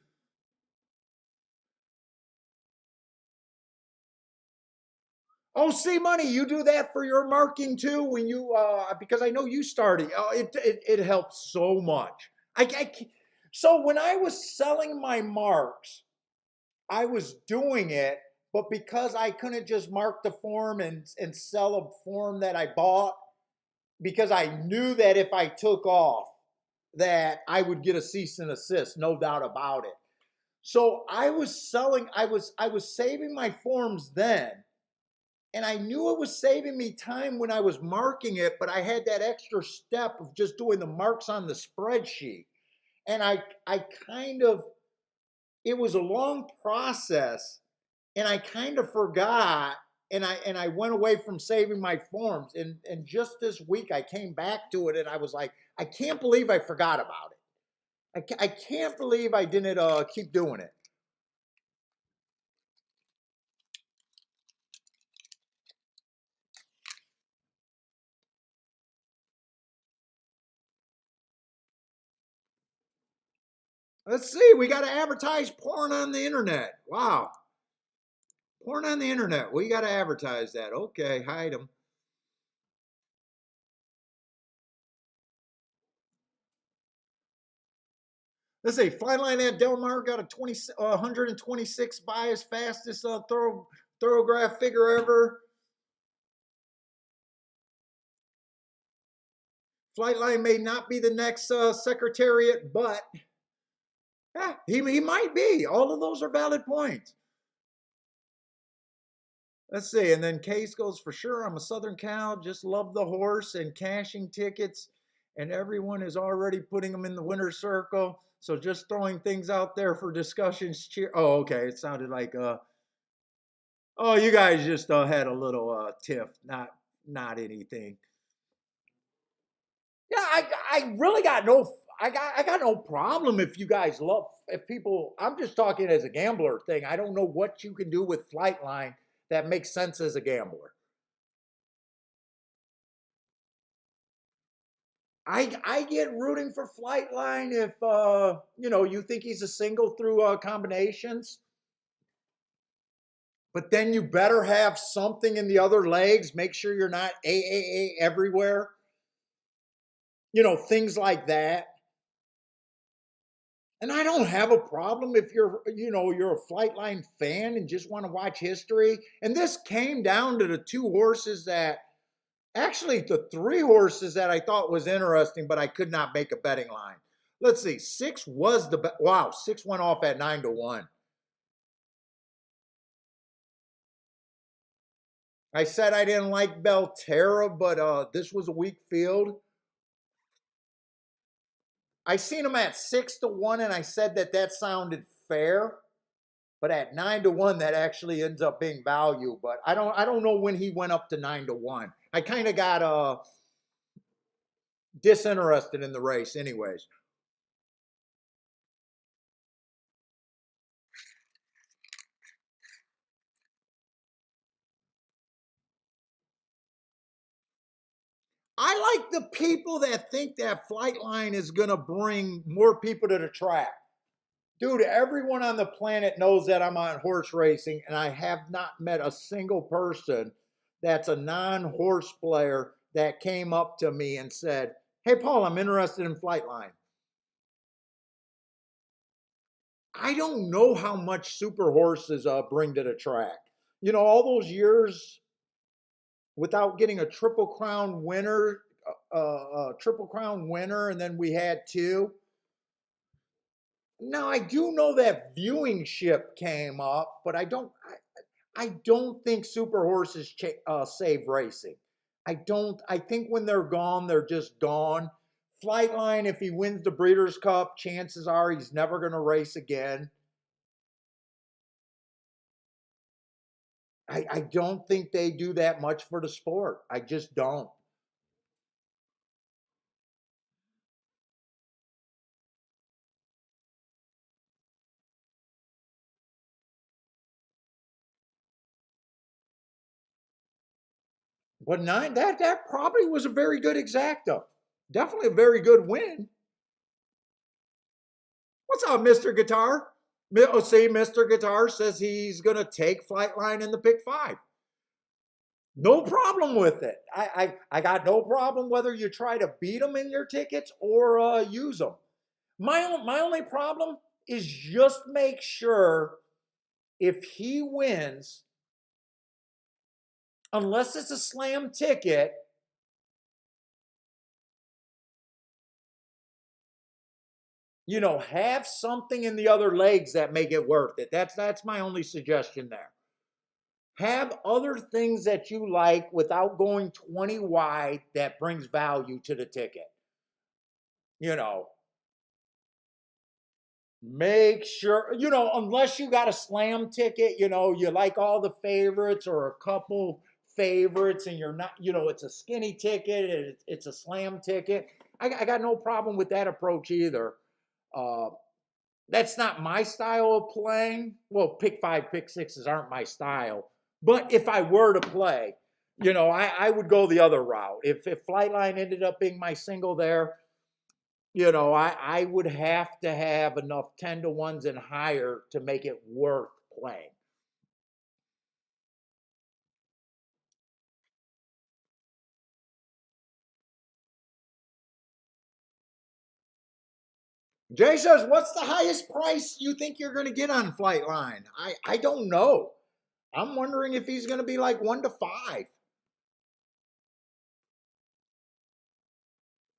Oh, see, money. You do that for your marking too when you because I know you started. Oh, it helps so much. So when I was selling my marks, I was doing it, but because I couldn't just mark the form and sell a form that I bought, because I knew that if I took off, that I would get a cease and assist, no doubt about it. So I was saving my forms then, and I knew it was saving me time when I was marking it, but I had that extra step of just doing the marks on the spreadsheet. And I kind of, it was a long process, and I kind of forgot, and I went away from saving my forms. And just this week I came back to it, and I was like, I can't believe I forgot about it. I can't believe I didn't keep doing it. Let's see, we got to advertise porn on the internet. Wow. Porn on the internet. We got to advertise that. Okay, hide them. Let's see, Fly Line at Del Mar got a 126 bias, fastest thoroughgraph figure ever. Flightline may not be the next Secretariat, but yeah, he might be. All of those are valid points. Let's see. And then Case goes, for sure, I'm a Southern Cal, just love the horse and cashing tickets. And everyone is already putting them in the winner's circle. So just throwing things out there for discussions. Cheer. Oh, okay. It sounded like, oh, you guys just had a little tiff, not anything. Yeah, I really got no I got no problem if you guys love if people I'm just talking as a gambler thing. I don't know what you can do with Flightline that makes sense as a gambler. I get rooting for Flightline if you think he's a single through combinations. But then you better have something in the other legs. Make sure you're not AAA everywhere. Things like that. And I don't have a problem if you're a Flightline fan and just want to watch history. And this came down to the two horses that actually the three horses that I thought was interesting, but I could not make a betting line. Let's see. 6 was wow, 6 went off at 9-1. I said I didn't like Belterra, but this was a weak field. I seen him at 6-1, and I said that sounded fair. But at 9-1, that actually ends up being value. But I don't know when he went up to 9-1. I kind of got disinterested in the race, anyways. I like the people that think that Flightline is going to bring more people to the track. Dude, everyone on the planet knows that I'm on horse racing, and I have not met a single person that's a non-horse player that came up to me and said, "Hey, Paul, I'm interested in Flightline." I don't know how much super horses bring to the track. You know, all those years without getting a triple crown winner, and then we had two. Now I do know that viewing ship came up, but I don't think super horses save racing. I don't. I think when they're gone, they're just gone. Flightline, if he wins the Breeders' Cup, chances are he's never going to race again. I don't think they do that much for the sport. I just don't. But nine, that probably was a very good exacta. Definitely a very good win. What's up, Mr. Guitar? Oh, see, Mr. Guitar says he's gonna take Flightline in the pick five. No problem with it. I got no problem whether you try to beat them in your tickets or use them. My only problem is just make sure if he wins, unless it's a slam ticket, have something in the other legs that make it worth it. That's my only suggestion there. Have other things that you like without going 20 wide that brings value to the ticket. You know, make sure, unless you got a slam ticket, you like all the favorites or a couple favorites and you're not, it's a skinny ticket, it's a slam ticket. I got no problem with that approach either. Uh, that's not my style of playing. Well, pick five, pick sixes aren't my style. But if I were to play, I would go the other route. If Flightline ended up being my single there, I would have to have enough 10-1s and higher to make it worth playing. Jay says, what's the highest price you think you're going to get on Flightline? I don't know. I'm wondering if he's going to be like 1-5.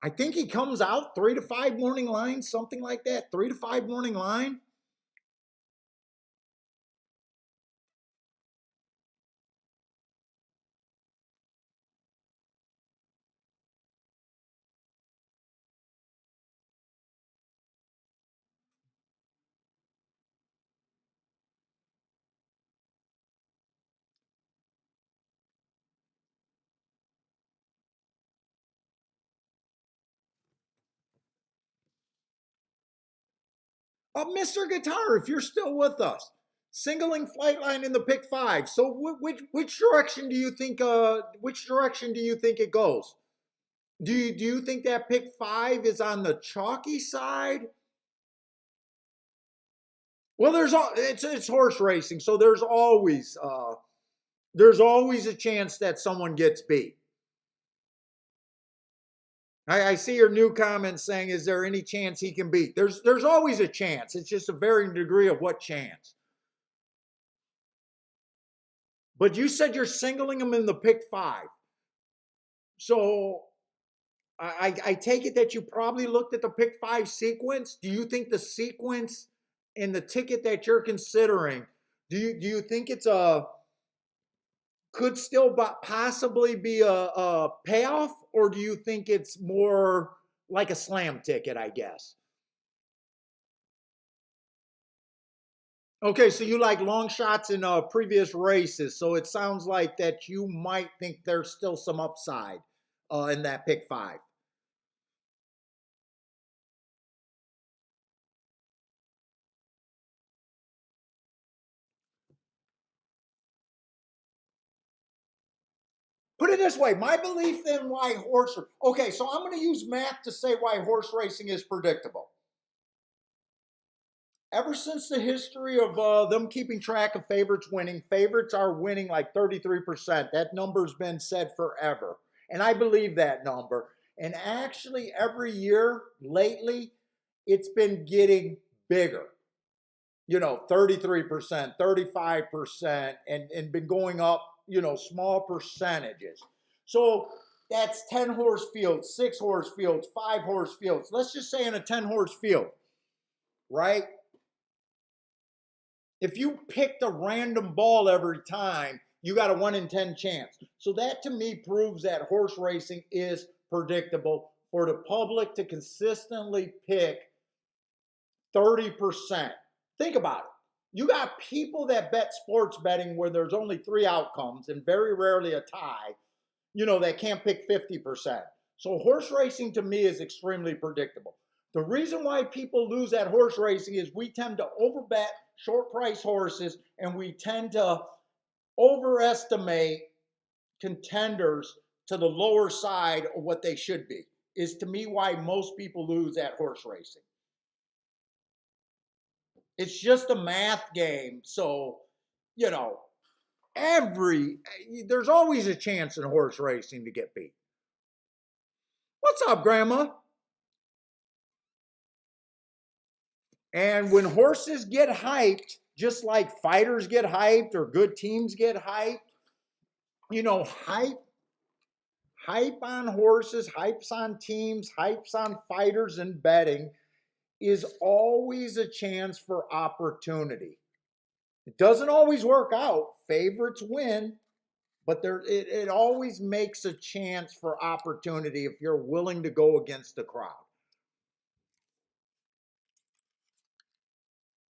I think he comes out 3-5 morning line, something like that. 3-5 morning line. Mr. Guitar, if you're still with us, singling Flightline in the pick five. So which direction do you think? Which direction do you think it goes? Do you think that pick five is on the chalky side? Well, it's horse racing, so there's always a chance that someone gets beat. I see your new comment saying, "Is there any chance he can beat?" There's always a chance. It's just a varying degree of what chance. But you said you're singling him in the pick five, so I take it that you probably looked at the pick five sequence. Do you think the sequence in the ticket that you're considering? Do you think it's could still possibly be a payoff, or do you think it's more like a slam ticket, I guess. Okay, so you like long shots in previous races, so it sounds like that you might think there's still some upside in that pick five. Put it this way, my belief in why horse. Okay, so I'm going to use math to say why horse racing is predictable. Ever since the history of them keeping track of favorites winning, favorites are winning like 33%. That number's been said forever. And I believe that number. And actually, every year lately, it's been getting bigger. 33%, 35%, and been going up, small percentages. So that's 10 horse fields, 6 horse fields, 5 horse fields. Let's just say in a 10 horse field, right? If you picked a random ball every time, you got a 1 in 10 chance. So that to me proves that horse racing is predictable for the public to consistently pick 30%. Think about it. You got people that bet sports betting where there's only 3 outcomes and very rarely a tie, that can't pick 50%. So horse racing to me is extremely predictable. The reason why people lose at horse racing is we tend to overbet short price horses and we tend to overestimate contenders to the lower side of what they should be, is to me why most people lose at horse racing. It's just a math game. So, you know, every there's always a chance in horse racing to get beat. What's up, Grandma? And when horses get hyped, just like fighters get hyped or good teams get hyped, hype on horses, hypes on teams, hypes on fighters and betting is always a chance for opportunity. It doesn't always work out. Favorites win, but it always makes a chance for opportunity if you're willing to go against the crowd.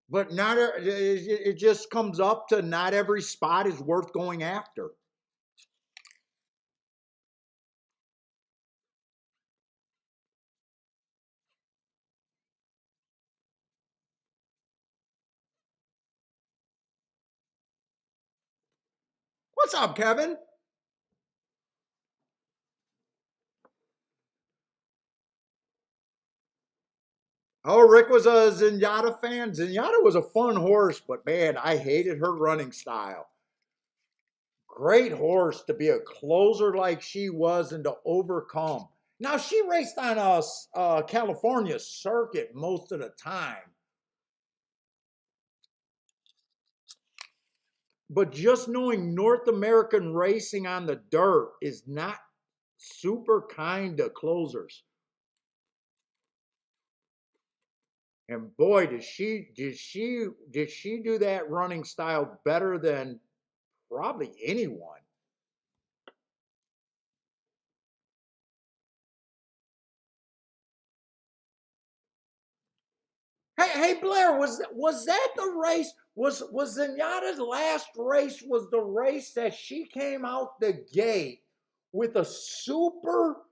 But not it just comes up to not every spot is worth going after. What's up, Kevin? Oh, Rick was a Zenyatta fan. Zenyatta was a fun horse, but man, I hated her running style. Great horse to be a closer like she was and to overcome. Now, she raced on a California circuit most of the time, but just knowing North American racing on the dirt is not super kind to closers. And boy, did she do that running style better than probably anyone. Hey, Blair, was that the race? Was Zenyatta's last race was the race that she came out the gate with a super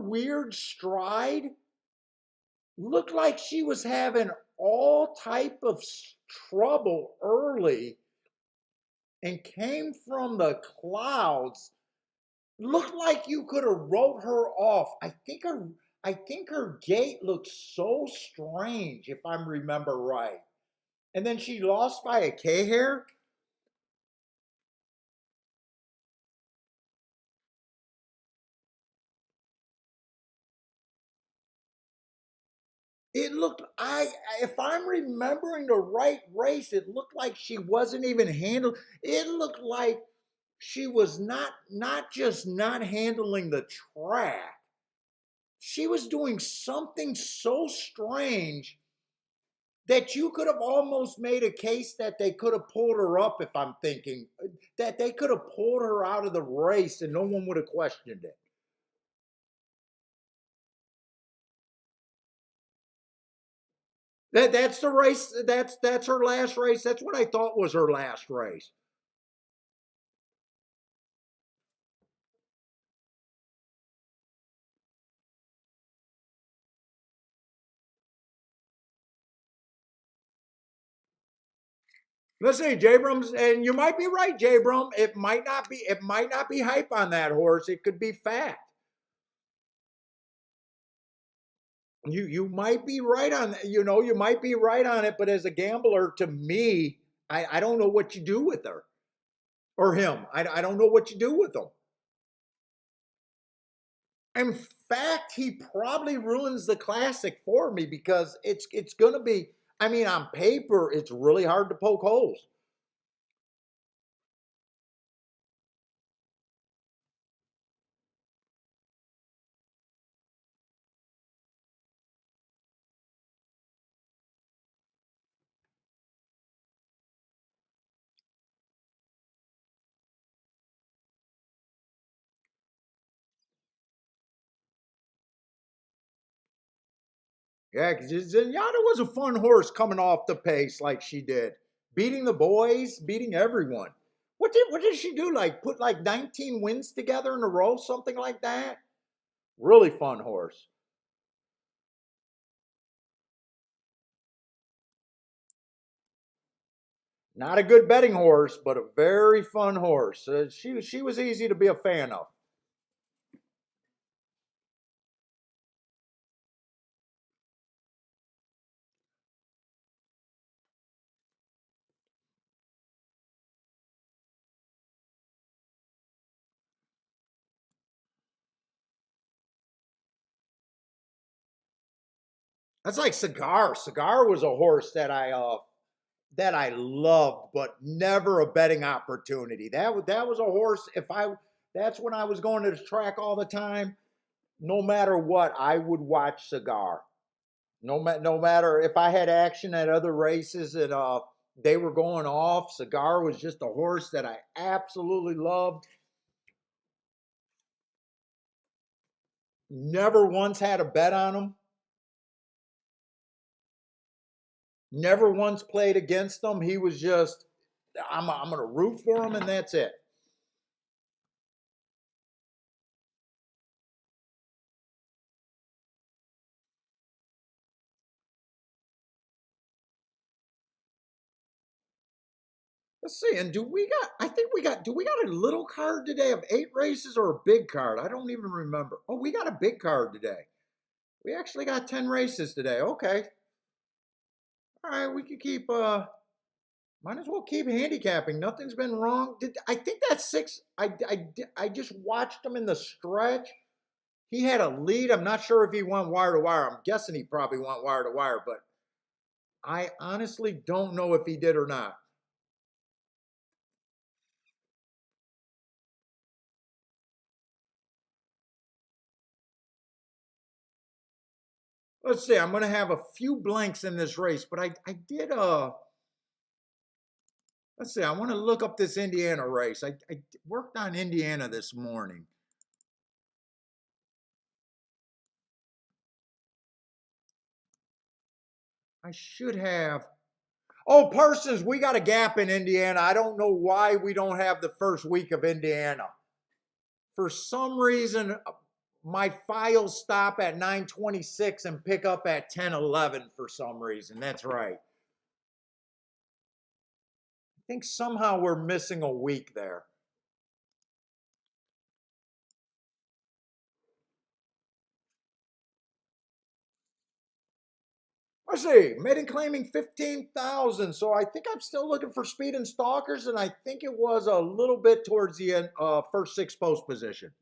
weird stride? Looked like she was having all type of trouble early and came from the clouds. Looked like you could have wrote her off. I think her gait looked so strange, if I remember right. And then she lost by a K hair. It looked if I'm remembering the right race, it looked like she wasn't even handled. It looked like she was not just not handling the track. She was doing something so strange that you could have almost made a case that they could have pulled her up, if I'm thinking that they could have pulled her out of the race and no one would have questioned it. That's the race. That's her last race. That's what I thought was her last race. Let's see, Jabrams, and you might be right, Jabram. It might not be. It might not be hype on that horse. It could be fact. You might be right on. You might be right on it. But as a gambler, to me, I don't know what you do with her or him. I don't know what you do with them. In fact, he probably ruins the classic for me because it's going to be. I mean, on paper, it's really hard to poke holes. Yeah, because Zenyatta was a fun horse coming off the pace like she did, beating the boys, beating everyone. What did she do? Like put like 19 wins together in a row, something like that. Really fun horse. Not a good betting horse, but a very fun horse. She was easy to be a fan of. That's like Cigar. Cigar was a horse that I loved, but never a betting opportunity. That was a horse. If I That's when I was going to the track all the time. No matter what, I would watch Cigar. No matter if I had action at other races and they were going off, Cigar was just a horse that I absolutely loved. Never once had a bet on him. Never once played against him. He was just I'm going to root for him and that's it. Let's see. And do we got? I think we got. Do we got a little card today of 8 races or a big card? I don't even remember. Oh, we got a big card today. We actually got 10 races today. Okay. All right. We could keep. Might as well keep handicapping. Nothing's been wrong. I think that's six? I just watched him in the stretch. He had a lead. I'm not sure if he went wire to wire. I'm guessing he probably went wire to wire, but I honestly don't know if he did or not. Let's see. I'm going to have a few blanks in this race, but I did let's see. I want to look up this Indiana race. I worked on Indiana this morning. I should have. Oh, Parsons, we got a gap in Indiana. I don't know why we don't have the first week of Indiana. For some reason, my files stop at 9:26 and pick up at 10:11 for some reason. That's right. I think somehow we're missing a week there. Let's see, maiden claiming 15,000. So I think I'm still looking for speed and stalkers, and I think it was a little bit towards the end, first six post position.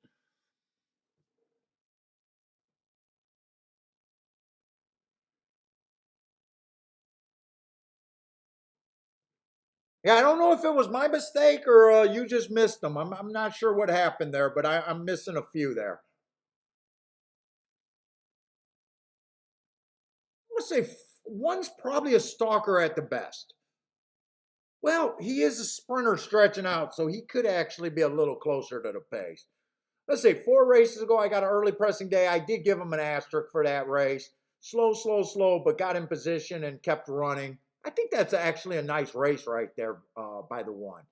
Yeah, I don't know if it was my mistake or you just missed them. I'm not sure what happened there, but I'm missing a few there. Let's say one's probably a stalker at the best. Well, he is a sprinter stretching out, so he could actually be a little closer to the pace. Let's say 4 races ago, I got an early pressing day. I did give him an asterisk for that race. Slow, slow, slow, but got in position and kept running. I think that's actually a nice race right there by the one.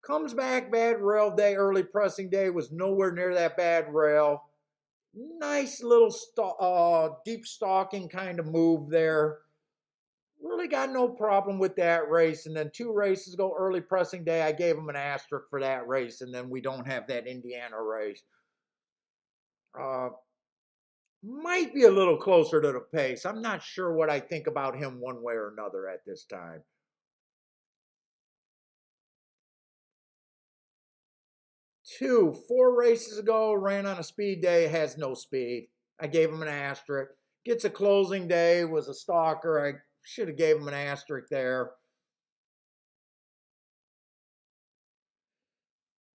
Comes back, bad rail day, early pressing day, was nowhere near that bad rail. Nice little deep stalking kind of move there. Really got no problem with that race. And then 2 races ago, early pressing day, I gave him an asterisk for that race. And then we don't have that Indiana race. Uh, might be a little closer to the pace. I'm not sure what I think about him one way or another at this time. 4 races ago, ran on a speed day, has no speed. I gave him an asterisk. Gets a closing day, was a stalker. I should have gave him an asterisk there.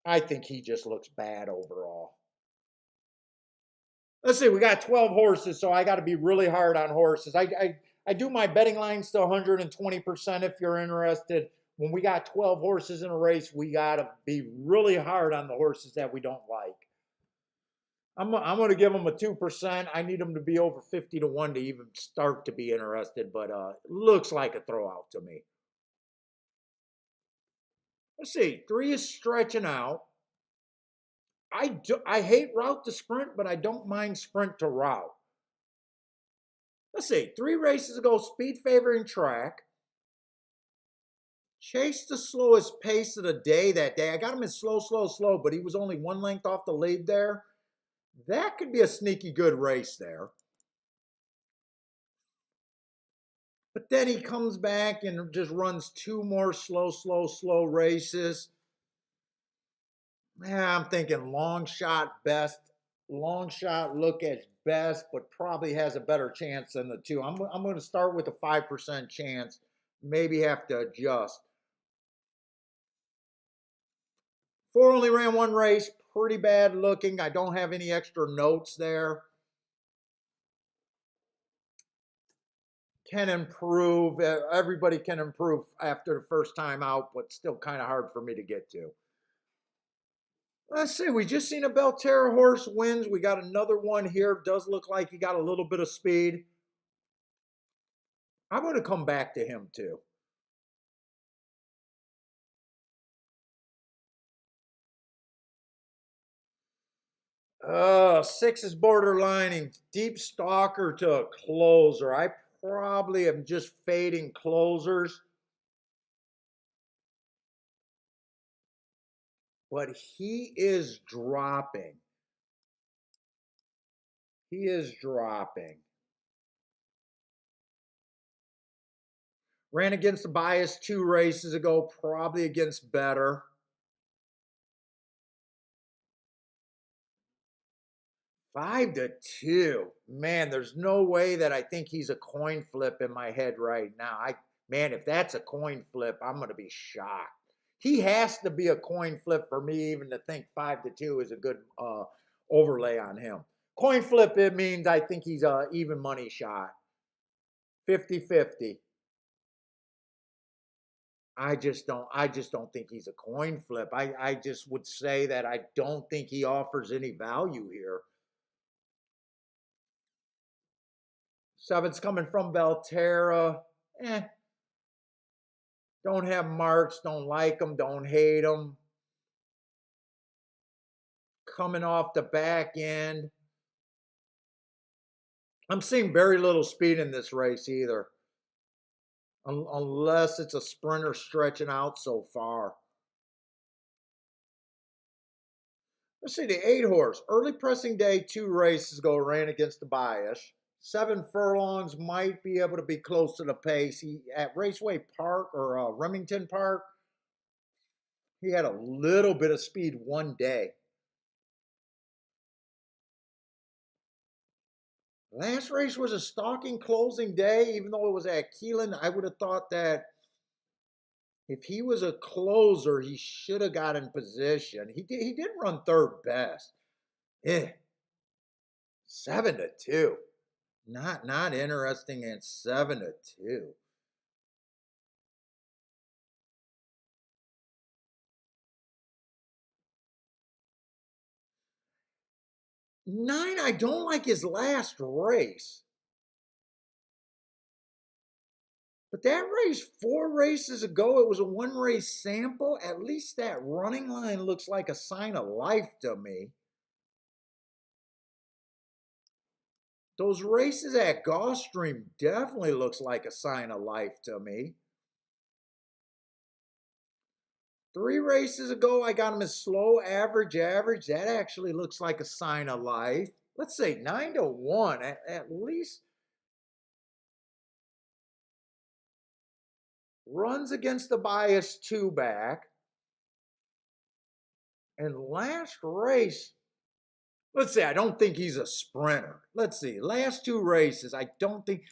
I think he just looks bad overall. Let's see, we got 12 horses, so I got to be really hard on horses. I do my betting lines to 120% if you're interested. When we got 12 horses in a race, we got to be really hard on the horses that we don't like. I'm going to give them a 2%. I need them to be over 50 to 1 to even start to be interested, but looks like a throwout to me. Let's see, 3 is stretching out. I hate route to sprint, but I don't mind sprint to route. Let's see, 3 races ago, speed favoring track. Chased the slowest pace of the day that day. I got him in slow, slow, slow, but he was only 1 length off the lead there. That could be a sneaky good race there. But then he comes back and just runs 2 more slow, slow, slow races. Yeah, I'm thinking long shot best. Long shot look at best, but probably has a better chance than the 2. I'm going to start with a 5% chance. Maybe have to adjust. 4 only ran 1 race. Pretty bad looking. I don't have any extra notes there. Can improve. Everybody can improve after the first time out, but still kind of hard for me to get to. Let's see. We just seen a Belterra horse wins. We got another one here. Does look like he got a little bit of speed. I'm going to come back to him too. Oh, 6 is borderlining. Deep stalker to a closer. I probably am just fading closers. But he is dropping. He is dropping. Ran against the bias 2 races ago, probably against better. 5-2. Man, there's no way that I think he's a coin flip in my head right now. Man, if that's a coin flip, I'm gonna be shocked. He has to be a coin flip for me even to think 5-2 is a good overlay on him. Coin flip, it means I think he's a even money shot. 50-50. I just don't think he's a coin flip. I just would say that I don't think he offers any value here. 7's coming from Belterra. Don't have marks, don't like him, don't hate him. Coming off the back end. I'm seeing very little speed in this race either. Unless it's a sprinter stretching out so far. Let's see, the 8 horse. Early pressing day, 2 races ago, ran against the bias. 7 furlongs might be able to be close to the pace. He at Raceway Park or Remington Park, he had a little bit of speed one day. Last race was a stalking closing day, even though it was at Keelan. I would have thought that if he was a closer, he should have got in position. He did run 3rd best. Eh. 7-2. Not interesting at 7-2. 9, I don't like his last race. But that race 4 races ago, it was a 1 race sample. At least that running line looks like a sign of life to me. Those races at Gulfstream definitely looks like a sign of life to me. 3 races ago, I got him as slow, average, average. That actually looks like a sign of life. Let's say 9-1 at least. Runs against the bias 2-back. And last race, let's say I don't think he's a sprinter. Let's see, last 2 races, I don't think,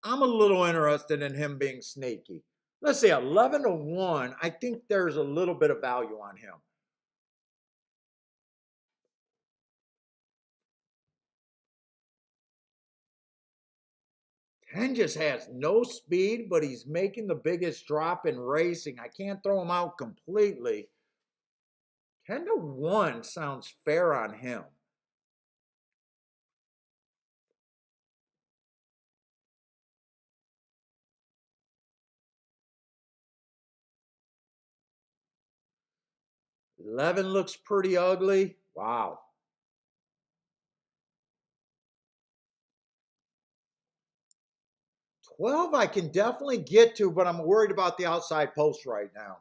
I'm a little interested in him being sneaky. Let's say 11-1, I think there's a little bit of value on him. 10 just has no speed, but he's making the biggest drop in racing. I can't throw him out completely. 10-1 sounds fair on him. Eleven looks pretty ugly. Wow. 12 I can definitely get to, but I'm worried about the outside post right now.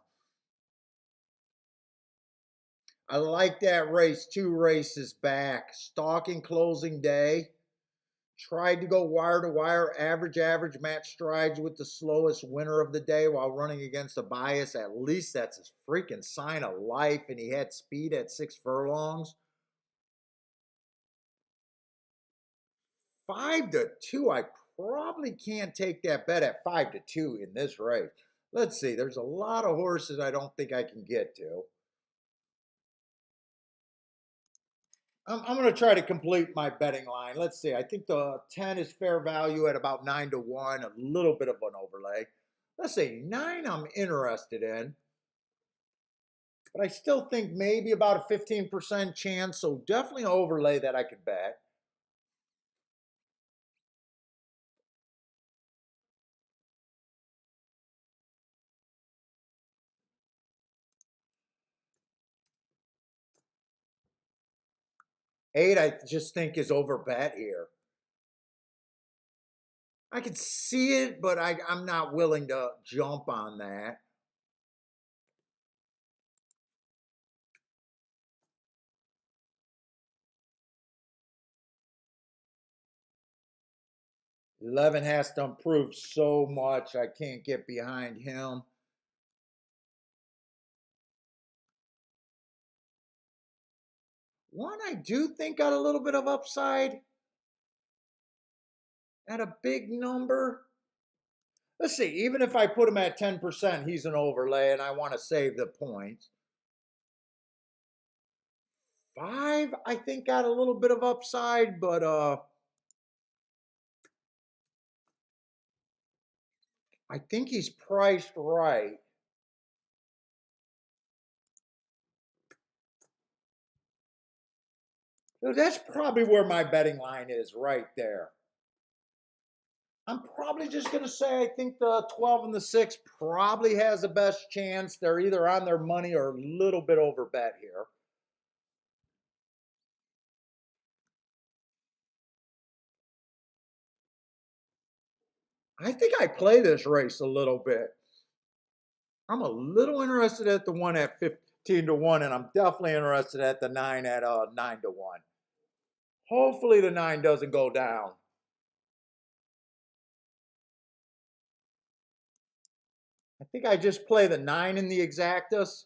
I like that race 2 races back. Stalking closing day. Tried to go wire to wire, average, average, match strides with the slowest winner of the day while running against a bias. At least that's a freaking sign of life. And he had speed at 6 furlongs. 5-2. I probably can't take that bet at 5-2 in this race. Let's see. There's a lot of horses I don't think I can get to. I'm going to try to complete my betting line. Let's see. I think the 10 is fair value at about 9-1, a little bit of an overlay. Let's say 9 I'm interested in. But I still think maybe about a 15% chance. So definitely an overlay that I could bet. Eight, I just think is over bet here. I could see it, but I'm not willing to jump on that. Eleven has to improve so much. I can't get behind him. One I do think got a little bit of upside at a big number. Let's see, even if I put him at 10%, he's an overlay and I want to save the points. 5, I think got a little bit of upside, but I think he's priced right. So that's probably where my betting line is, right there. I'm probably just going to say I think the 12 and the 6 probably has the best chance. They're either on their money or a little bit over bet here. I think I play this race a little bit. I'm a little interested at the one at 15-1, and I'm definitely interested at the 9 at 9-1. Hopefully the 9 doesn't go down. I think I just play the 9 in the exactus.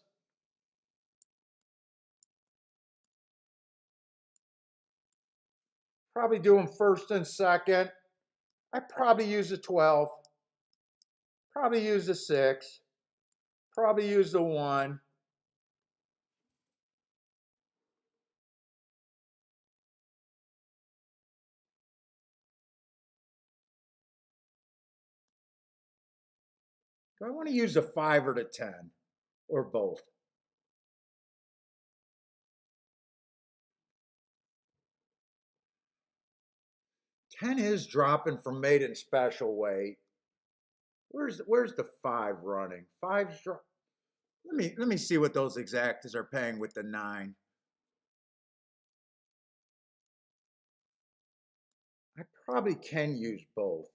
Probably do them first and second. I probably use the 12. Probably use the 6. Probably use the 1. Do I want to use the 5 or the 10? Or both? 10 is dropping from maiden special weight. Where's the 5 running? 5's let me see what those exactas are paying with the 9. I probably can use both.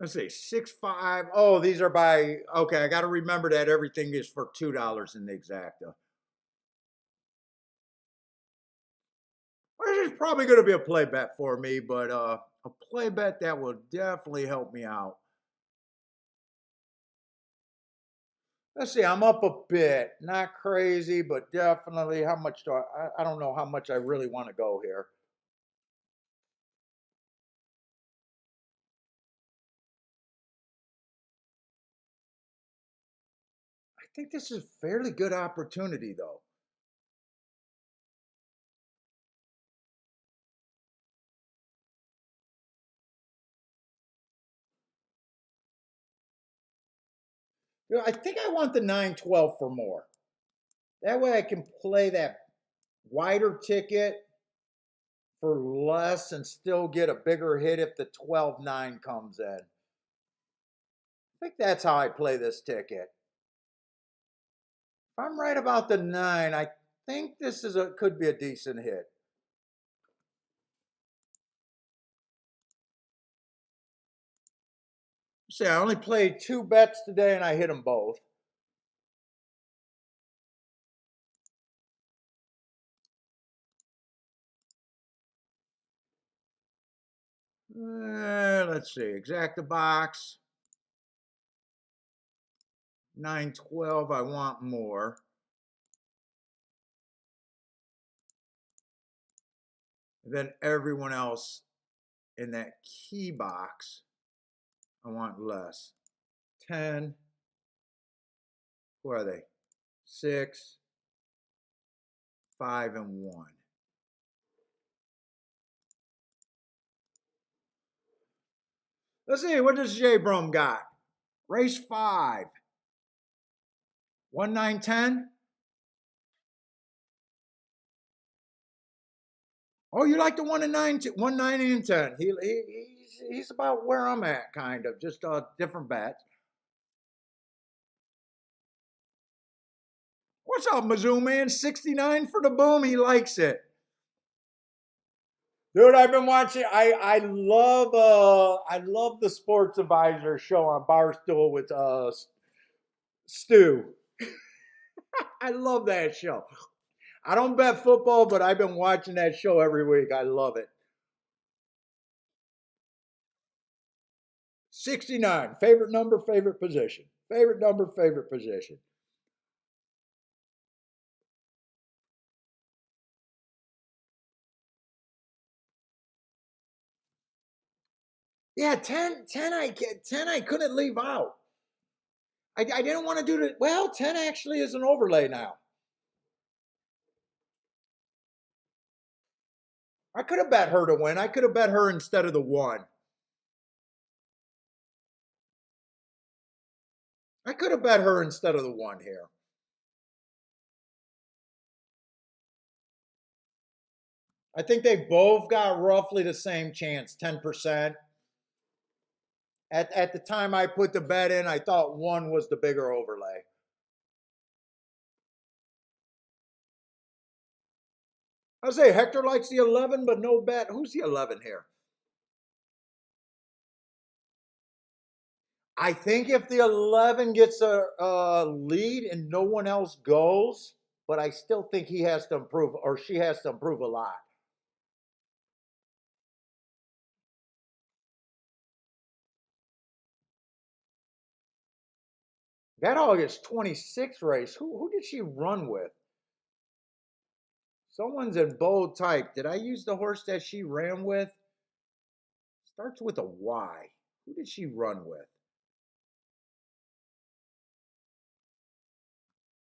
Let's see, 6-5. Oh, these are by, okay, I got to remember that everything is for $2 in the exacta. This is probably going to be a play bet for me, but a play bet that will definitely help me out. Let's see, I'm up a bit. Not crazy, but definitely how much do I don't know how much I really want to go here. I think this is a fairly good opportunity, though. I think I want the 9-12 for more. That way I can play that wider ticket for less and still get a bigger hit if the 12-9 comes in. I think that's how I play this ticket. If I'm right about the 9, I think this could be a decent hit. See, I only played 2 bets today and I hit them both. Let's see, exacta box. 9-12, I want more. And then everyone else in that key box, I want less. 10. Who are they? 6, 5, and 1. Let's see, what does J Brum got? Race 5. 1, 9, 10. Oh, you like the 1 and 9, 1, 9, and 10. He's about where I'm at, kind of, just a different bet. What's up, Mizzou man? 69 for the boom. He likes it. Dude, I've been watching. I love the Sports Advisor show on Barstool with Stu. I love that show. I don't bet football, but I've been watching that show every week. I love it. 69, favorite number, favorite position. Favorite number, favorite position. Yeah, 10, 10 I couldn't leave out. I didn't want to do it. Well, 10 actually is an overlay now. I could have bet her to win. I could have bet her instead of the 1. I could have bet her instead of the 1 here. I think they both got roughly the same chance, 10%. At the time I put the bet in, I thought 1 was the bigger overlay. I say Hector likes the 11, but no bet. Who's the 11 here? I think if the 11 gets a lead and no one else goes, but I still think he has to improve, or she has to improve a lot. That August 26 race, who did she run with? Someone's in bold type. Did I use the horse that she ran with? Starts with a Y. Who did she run with?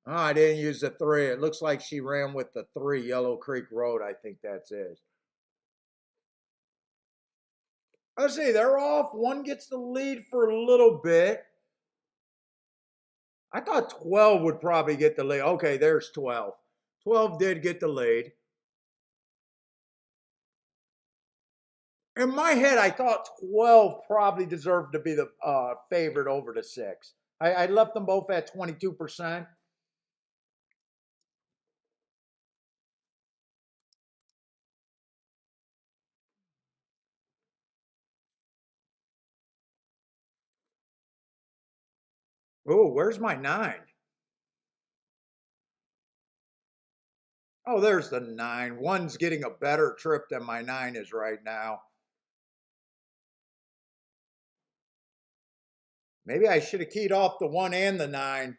Oh, I didn't use the 3. It looks like she ran with the 3, Yellow Creek Road. I think that's it. Let's see, they're off. 1 gets the lead for a little bit. I thought 12 would probably get the lead. Okay, there's 12. 12 did get delayed. In my head, I thought 12 probably deserved to be the favorite over the six. I left them both at 22%. Oh, where's my nine? Oh, there's the nine. One's getting a better trip than my nine is right now. Maybe I should have keyed off the one and the nine.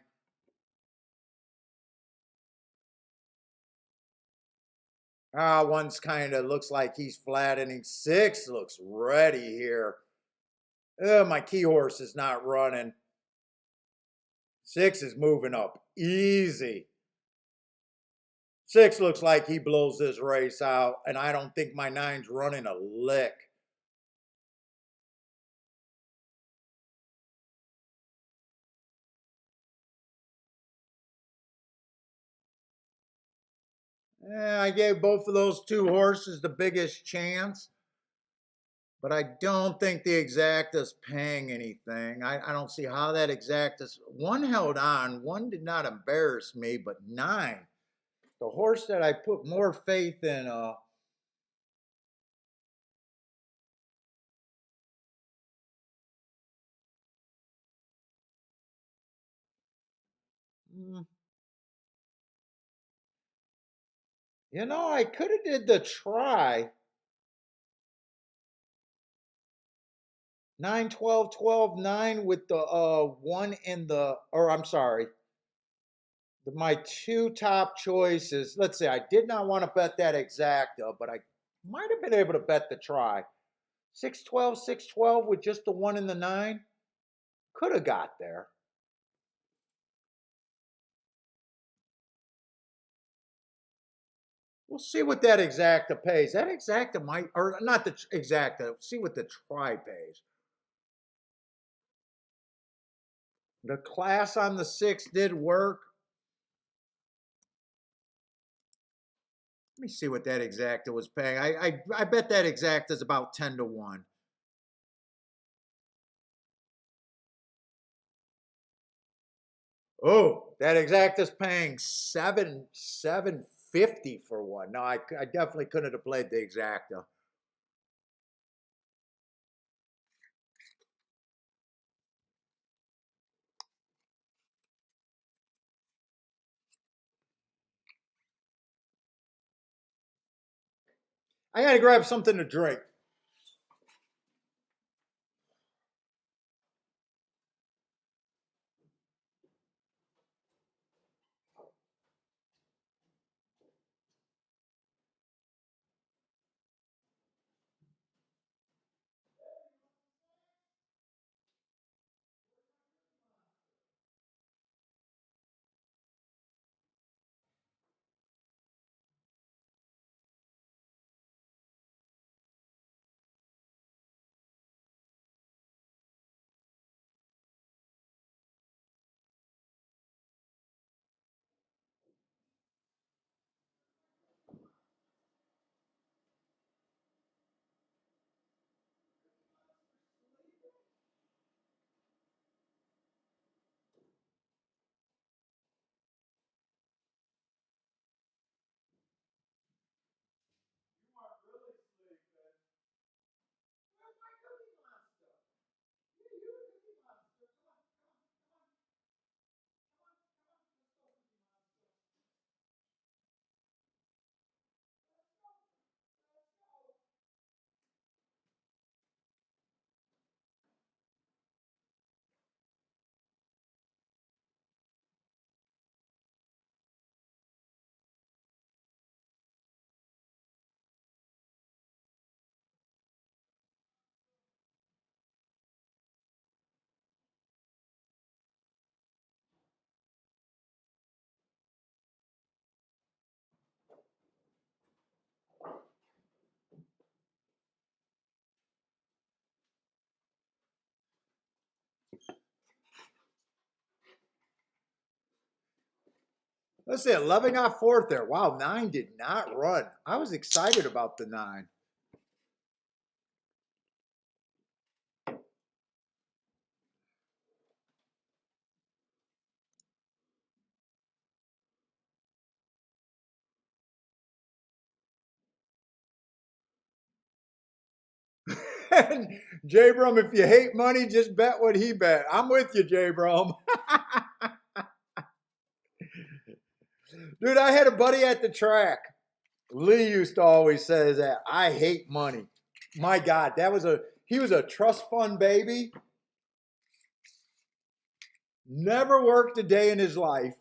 One's kind of looks like he's flattening. Six looks ready here. My key horse is not running. Six is moving up easy. Six looks like he blows this race out, and I don't think my nine's running a lick. I gave both of those two horses the biggest chance, but I don't think the exacta's paying anything. I don't see how that exacta's. One held on, one did not embarrass me, but nine, the horse that I put more faith in, mm, I could have did the try. 9, 12, 12, 9 with the one in the, or I'm sorry, my two top choices. Let's say I did not want to bet that exacta, but I might have been able to bet the try. 6, 12, 6, 12 with just the one in the nine. Could have got there. We'll see what that exacta pays. That exacta might, or not the exacta, see what the try pays. The class on the six did work. Let me see what that exacta was paying. I bet that exacta is about 10 to 1. Oh, that exacta's paying 750 for one. No, I definitely couldn't have played the exacta. I got to grab something to drink. Let's see, 11 got fourth there. Wow, 9 did not run. I was excited about the 9. J Brum, if you hate money, just bet what he bet. I'm with you, J Brum. Dude, I had a buddy at the track. Lee used to always say that. I hate money. My God, he was a trust fund baby. Never worked a day in his life.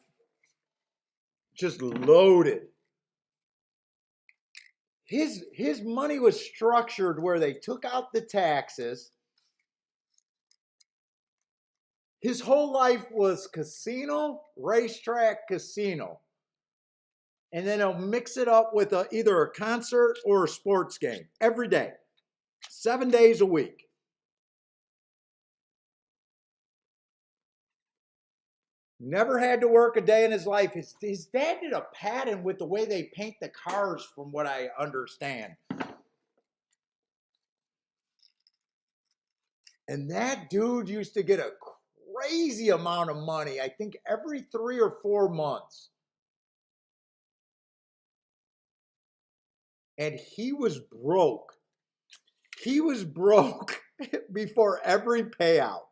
Just loaded. His money was structured where they took out the taxes. His whole life was casino, racetrack, casino. And then he'll mix it up with either a concert or a sports game every day, 7 days a week. Never had to work a day in his life. His dad did a pattern with the way they paint the cars, from what I understand. And that dude used to get a crazy amount of money, I think every 3 or 4 months. And he was broke. He was broke before every payout.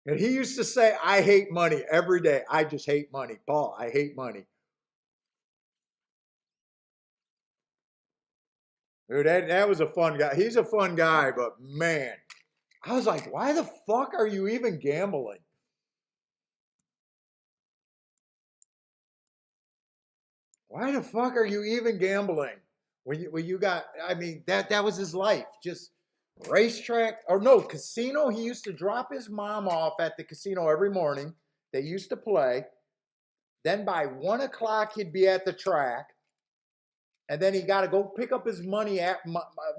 And he used to say, I hate money every day. I just hate money. Paul, I hate money. Dude, that was a fun guy. He's a fun guy, but man, I was like, why the fuck are you even gambling? Why the fuck are you even gambling? When you got, I mean, that was his life. Just racetrack, or no, casino. He used to drop his mom off at the casino every morning. They used to play. Then by 1 o'clock, he'd be at the track. And then he got to go pick up his money,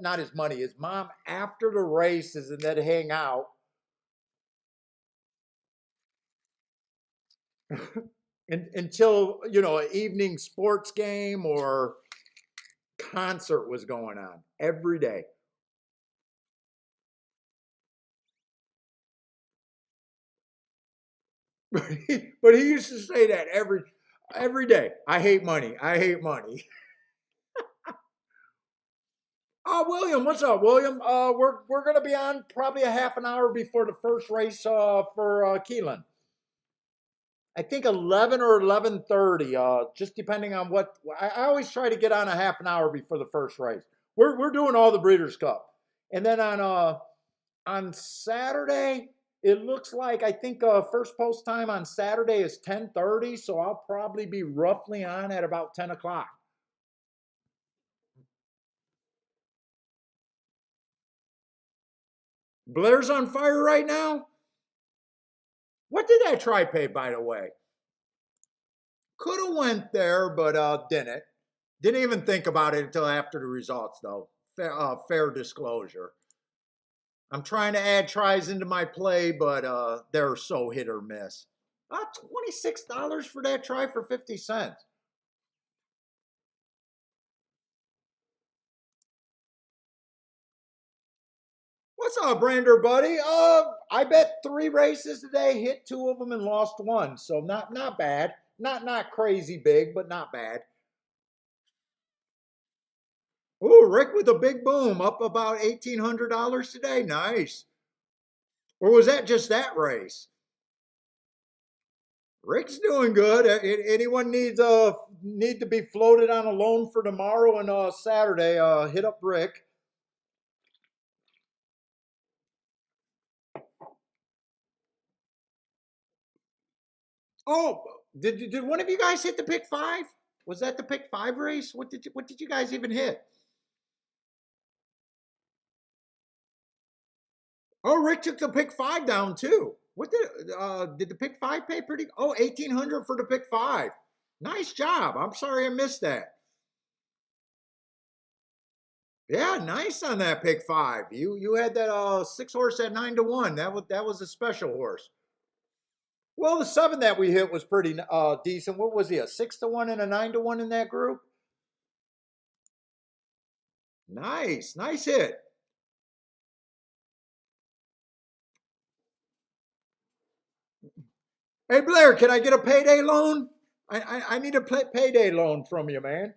not his money, his mom after the races, and then hang out. Until, an evening sports game or concert was going on every day. But he used to say that every day. I hate money. I hate money. Oh, William, what's up, William? We're gonna be on probably a half an hour before the first race for Keelan. I think 11 or 11:30. Just depending on what. I always try to get on a half an hour before the first race. We're doing all the Breeders' Cup, and then on Saturday it looks like, I think first post time on Saturday is 10:30, so I'll probably be roughly on at about 10 o'clock. Blair's on fire right now? What did that try pay, by the way? Could have went there, but didn't. Didn't even think about it until after the results, though. Fair disclosure. I'm trying to add tries into my play, but they're so hit or miss. $26 for that try for 50 cents. What's up, Brander, buddy? I bet 3 races today, hit 2 of them and lost 1, so not bad. Not crazy big, but not bad. Ooh, Rick with a big boom, up about $1,800 today. Nice. Or was that just that race? Rick's doing good. Anyone need to be floated on a loan for tomorrow and Saturday? Hit up Rick. Oh, did one of you guys hit the pick 5? Was that the pick 5 race? What did you guys even hit? Oh, Rick took the pick 5 down too. What did the pick 5 pay pretty? Oh, 1,800 for the pick 5. Nice job. I'm sorry I missed that. Yeah, nice on that pick five. You had that 6 horse at 9-1. That was a special horse. Well, the seven that we hit was pretty decent. What was he? A 6-1 and a 9-1 in that group? Nice, nice hit. Hey Blair, can I get a payday loan? I need a payday loan from you, man.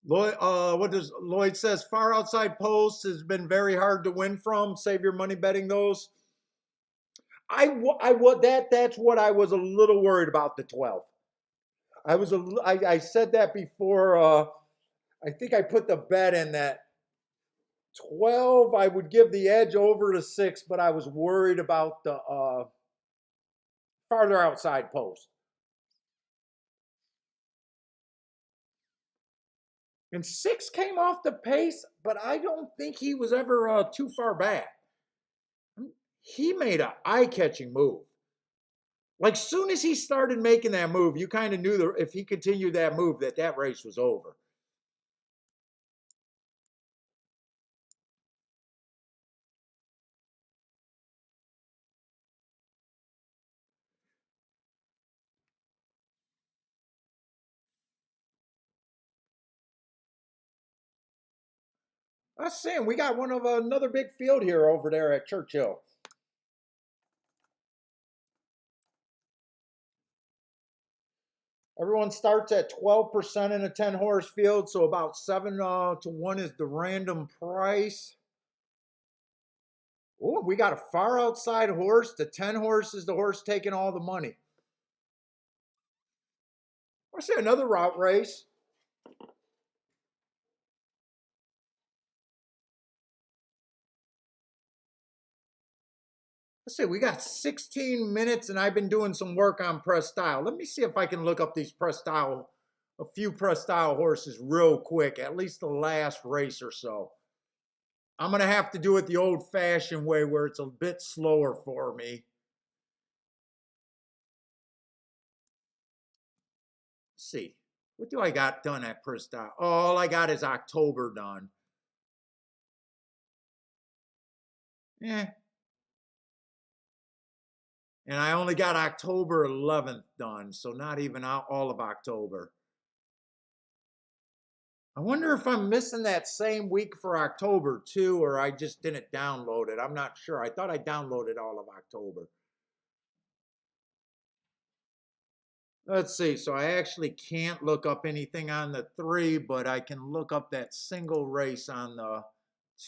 Lloyd, what does Lloyd says? Far outside posts has been very hard to win from. Save your money betting those. I what that's what I was a little worried about the 12. I said that before. I think I put the bet in that 12. I would give the edge over to 6, but I was worried about the farther outside post. And 6 came off the pace, but I don't think he was ever too far back. He made an eye-catching move. Like soon as he started making that move, you kind of knew that if he continued that move, that race was over. I was saying we got one of another big field here over there at Churchill. Everyone starts at 12% in a 10-horse field, so about 7-1 is the random price. Oh, we got a far outside horse. The 10-horse is the horse taking all the money. I see another route race. Let's see, we got 16 minutes and I've been doing some work on press style. Let me see if I can look up these press style, a few press style horses real quick, at least the last race or so. I'm going to have to do it the old fashioned way where it's a bit slower for me. Let's see, what do I got done at press style? Oh, all I got is October done. Eh. And I only got October 11th done, so not even all of October. I wonder if I'm missing that same week for October too, or I just didn't download it. I'm not sure. I thought I downloaded all of October. Let's see. So I actually can't look up anything on the 3, but I can look up that single race on the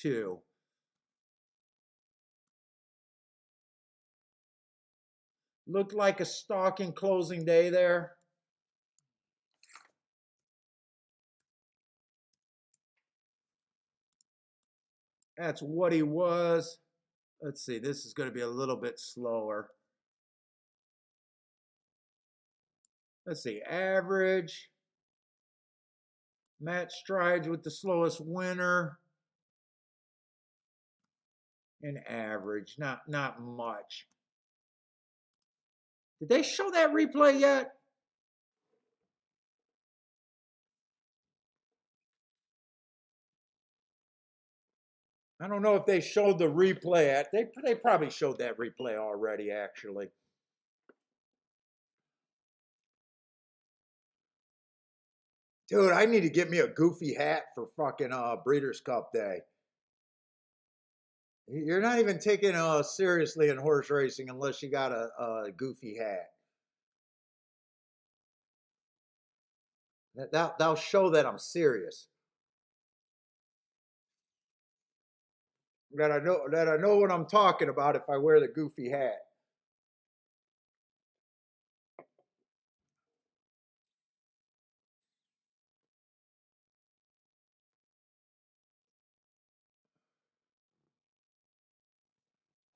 2. Looked like a stalking closing day there. That's what he was. Let's see. This is going to be a little bit slower. Let's see. Average. Matt Strides with the slowest winner. And average. Not much. Did they show that replay yet? I don't know if they showed the replay. They probably showed that replay already, actually. Dude, I need to get me a goofy hat for fucking Breeders' Cup Day. You're not even taking seriously in horse racing unless you got a goofy hat. That'll show that I'm serious. That I know what I'm talking about if I wear the goofy hat.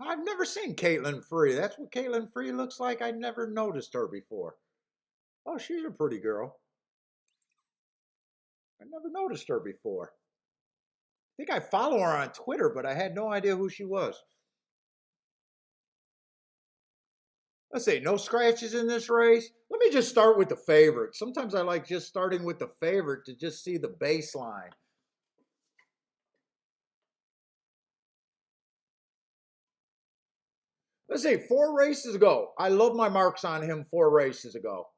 I've never seen Caitlin Free. That's what Caitlin Free looks like. I never noticed her before. Oh, she's a pretty girl. I never noticed her before. think I follow her on Twitter, but I had no idea who she was. Let's see, no scratches in this race. Let me just start with the favorite. Sometimes I like just starting with the favorite to just see the baseline. Let's see, 4 races ago. I love my marks on him 4 races ago.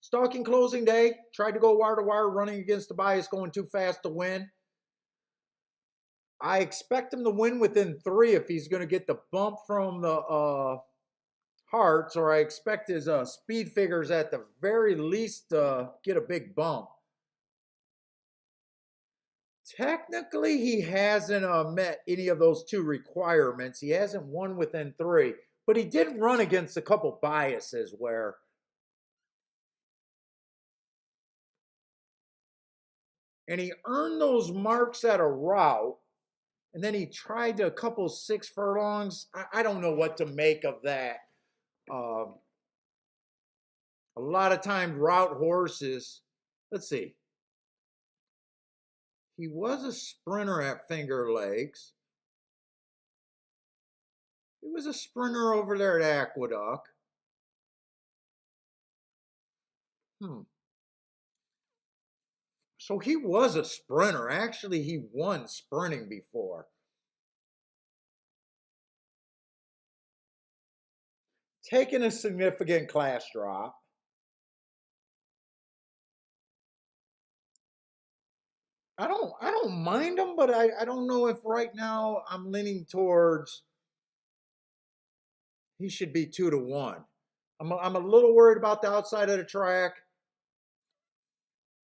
Stalking closing day, tried to go wire to wire, running against the bias, going too fast to win. I expect him to win within 3 if he's going to get the bump from the Hearts, or I expect his speed figures at the very least get a big bump. Technically, he hasn't met any of those 2 requirements. He hasn't won within 3, but he did run against a couple biases where and he earned those marks at a route, and then he tried a couple 6 furlongs. I don't know what to make of that. Um, a lot of times, route horses. Let's see. He was a sprinter at Finger Lakes. He was a sprinter over there at Aqueduct. Hmm. So he was a sprinter. Actually, he won sprinting before. Taking a significant class drop. I don't mind him, but I don't know if right now I'm leaning towards he should be 2-1. I'm a little worried about the outside of the track.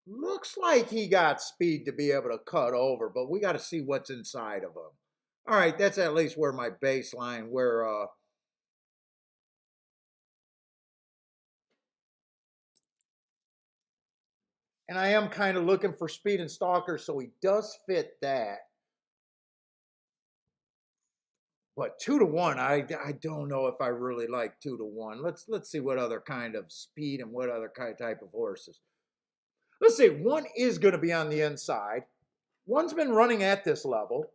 Looks like he got speed to be able to cut over, but we got to see what's inside of him. All right, that's at least where my baseline, where and I am kind of looking for speed and stalker, so he does fit that. But 2-1, I don't know if I really like 2-1. Let's see what other kind of speed and what other kind of type of horses. Let's see, one is going to be on the inside. One's been running at this level.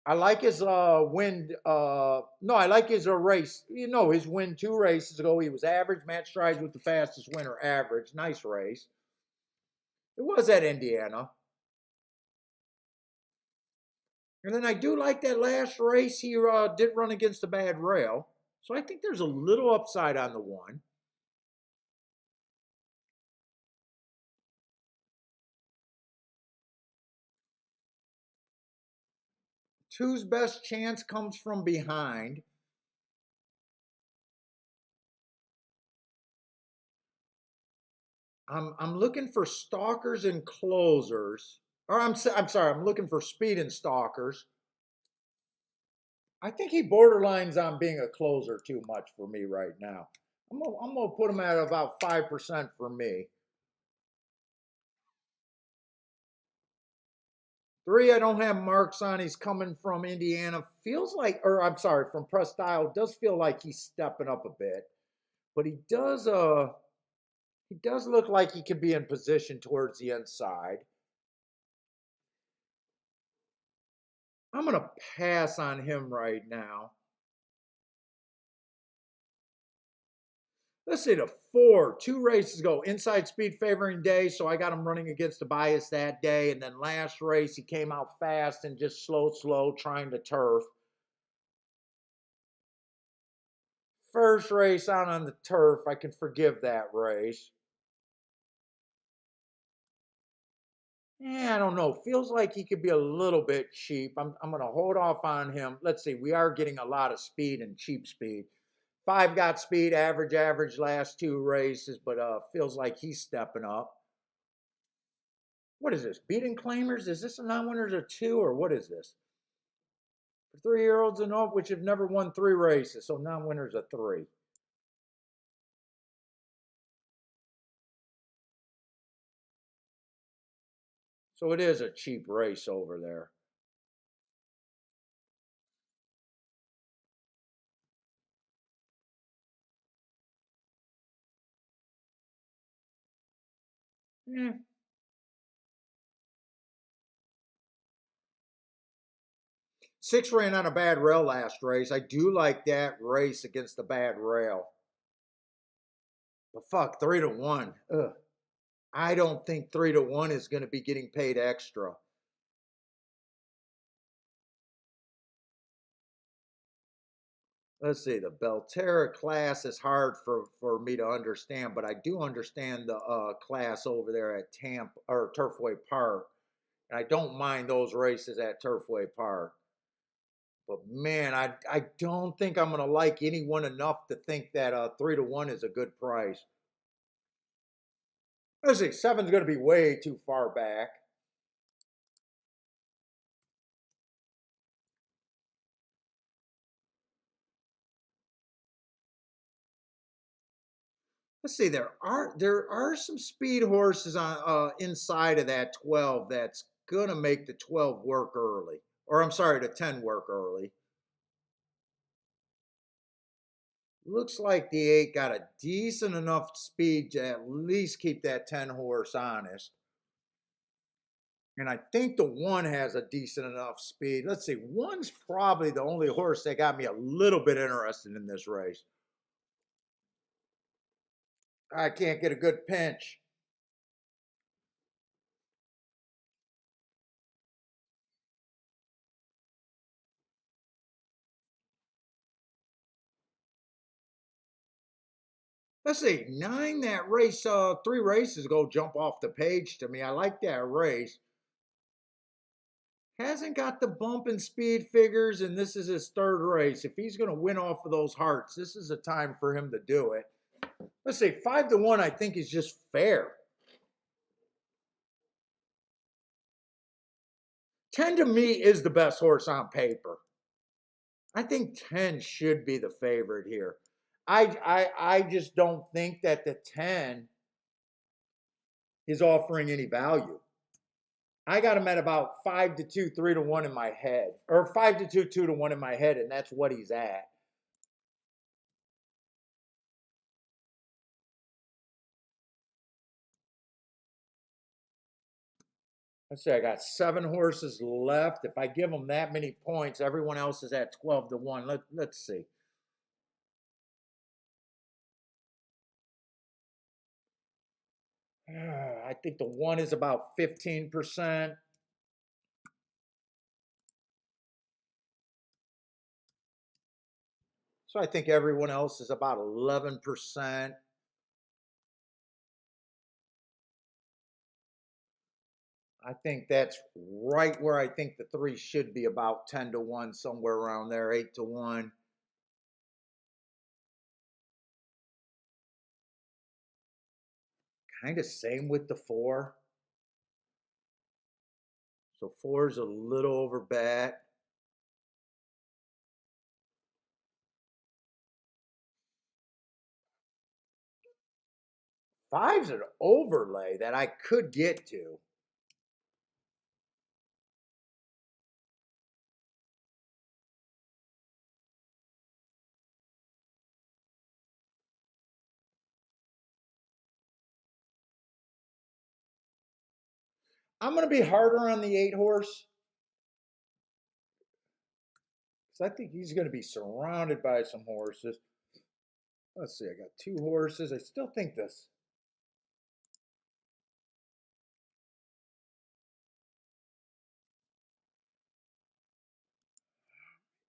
I like his win. No, I like his race. You know, his win 2 races ago. He was average. Matt Strides with the fastest winner, average. Nice race. It was at Indiana. And then I do like that last race. He did run against a bad rail. So I think there's a little upside on the one. Two's best chance comes from behind. I'm looking for stalkers and closers. Or I'm sorry, I'm looking for speed and stalkers. I think he borderlines on being a closer too much for me right now. I'm gonna put him at about 5% for me. 3, I don't have marks on. He's coming from Indiana. Feels like, or I'm sorry, from Presque Isle. Does feel like he's stepping up a bit, but he does look like he could be in position towards the inside. I'm gonna pass on him right now. Let's see, the 4, 2 races ago, inside speed favoring day, so I got him running against the bias that day. And then last race, he came out fast and just slow, trying to turf. First race out on the turf, I can forgive that race. Yeah, I don't know. Feels like he could be a little bit cheap. I'm going to hold off on him. Let's see. We are getting a lot of speed and cheap speed. 5 got speed, average last 2 races, but feels like he's stepping up. What is this? Beating claimers? Is this a non-winners of 2 or what is this? For 3-year-olds and up, which have never won 3 races, so non-winners of 3. So it is a cheap race over there. Yeah. 6 ran on a bad rail last race. I do like that race against the bad rail. But fuck, 3-1. Ugh. I don't think 3-1 is going to be getting paid extra. Let's see, the Belterra class is hard for me to understand, but I do understand the class over there at Tampa or Turfway Park. And I don't mind those races at Turfway Park. But man, I don't think I'm gonna like anyone enough to think that 3-1 is a good price. Let's see, seven's gonna be way too far back. Let's see, there are some speed horses on inside of that 12 that's gonna make the 12 work early. Or I'm sorry, the 10 work early. Looks like the 8 got a decent enough speed to at least keep that 10 horse honest. And I think the 1 has a decent enough speed. Let's see, 1's probably the only horse that got me a little bit interested in this race. I can't get a good pinch. Let's see, 9, that race, 3 races ago, jump off the page to me. I like that race. Hasn't got the bump and speed figures, and this is his 3rd race. If he's going to win off of those hearts, this is a time for him to do it. Let's say 5-1, I think is just fair. 10 to me is the best horse on paper. I think 10 should be the favorite here. I just don't think that the 10 is offering any value. I got him at about 5-2, 3-1 in my head, or 5-2, 2-1 in my head, and that's what he's at. Let's see, I got 7 horses left. If I give them that many points, everyone else is at 12-1. Let's see. I think the 1 is about 15%. So I think everyone else is about 11%. I think that's right where I think the 3 should be, about 10-1, somewhere around there, 8-1. Kind of same with the 4. So 4 is a little over bet. Five's an overlay that I could get to. I'm going to be harder on the 8 horse because I think he's going to be surrounded by some horses. Let's see, I got 2 horses. I still think this.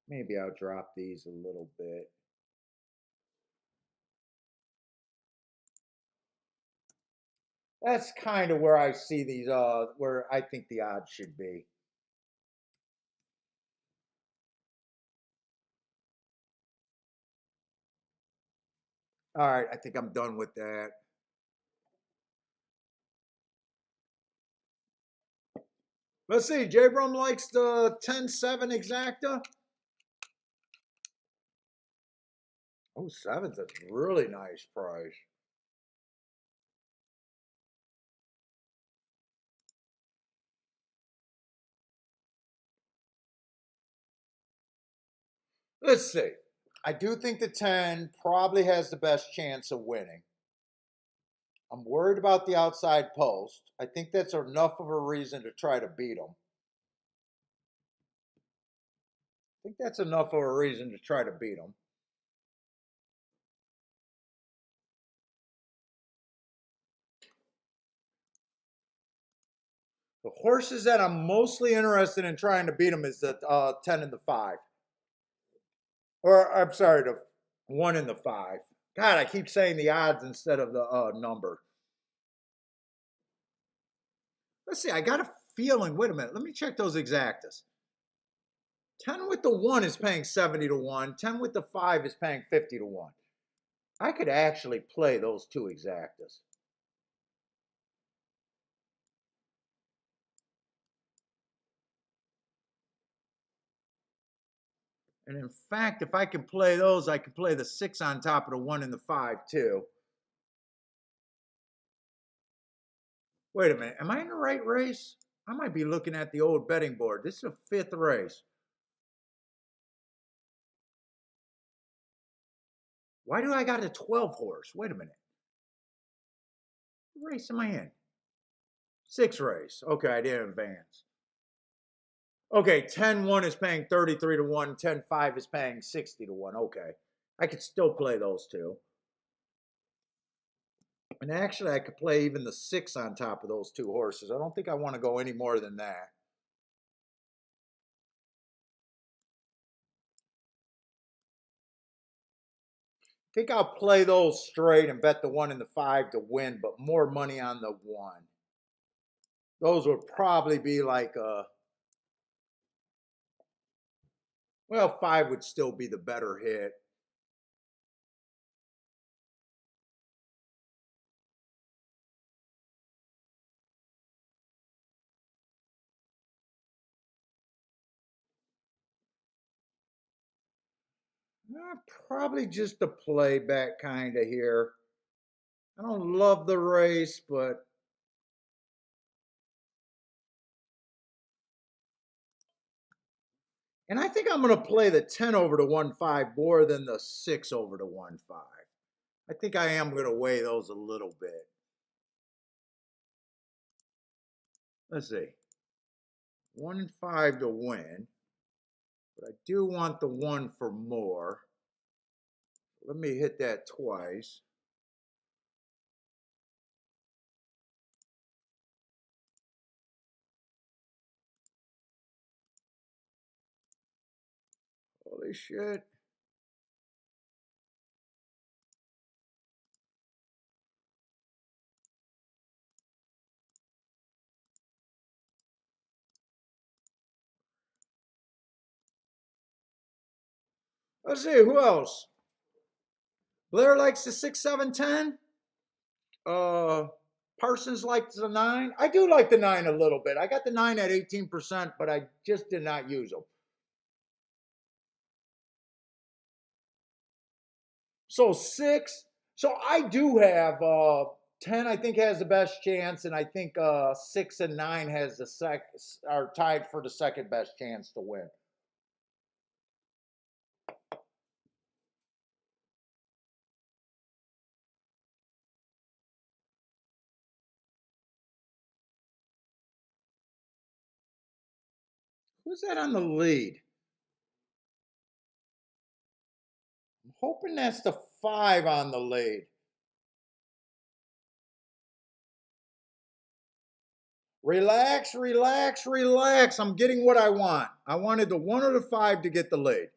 Maybe I'll drop these a little bit. That's kind of where I see these, where I think the odds should be. All right, I think I'm done with that. Let's see, J Brum likes the 10-7 exacta. Oh, 7's a really nice price. Let's see. I do think the 10 probably has the best chance of winning. I'm worried about the outside post. I think that's enough of a reason to try to beat them. think that's enough of a reason to try to beat them. The horses that I'm mostly interested in trying to beat them is the 10 and the 5. Or, I'm sorry, the 1 and the 5. God, I keep saying the odds instead of the number. Let's see, I got a feeling. Wait a minute. Let me check those exactas. 10 with the 1 is paying 70 to 1. 10 with the 5 is paying 50 to 1. I could actually play those two exactas. And in fact, if I can play those, I can play the 6 on top of the 1 and the 5 too. Wait a minute. Am I in the right race? I might be looking at the old betting board. This is a 5th race. Why do I got a 12 horse? Wait a minute. What race am I in? 6th race. Okay, I didn't advance. Okay, 10-1 is paying 33 to 1. 10-5 is paying 60 to 1. Okay. I could still play those two. And actually, I could play even the 6 on top of those two horses. I don't think I want to go any more than that. I think I'll play those straight and bet the 1 and the 5 to win, but more money on the 1. Those would probably be like well, 5 would still be the better hit. Probably just a playback kind of here. I don't love the race, but and I think I'm going to play the 10 over to 1-5 more than the 6 over to 1-5. I think I am going to weigh those a little bit. Let's see. 1 and 5 to win. But I do want the 1 for more. Let me hit that twice. Holy shit. Let's see, who else? Blair likes the 6, 7, 10. Parsons likes the 9. I do like the 9 a little bit. I got the 9 at 18%, but I just did not use them. So 6. So I do have 10, I think, has the best chance, and I think 6 and 9 has the are tied for the second best chance to win. Who's that on the lead? I'm hoping that's the 5 on the lead. Relax, relax, relax. I'm getting what I want. I wanted the 1 or the 5 to get the lead.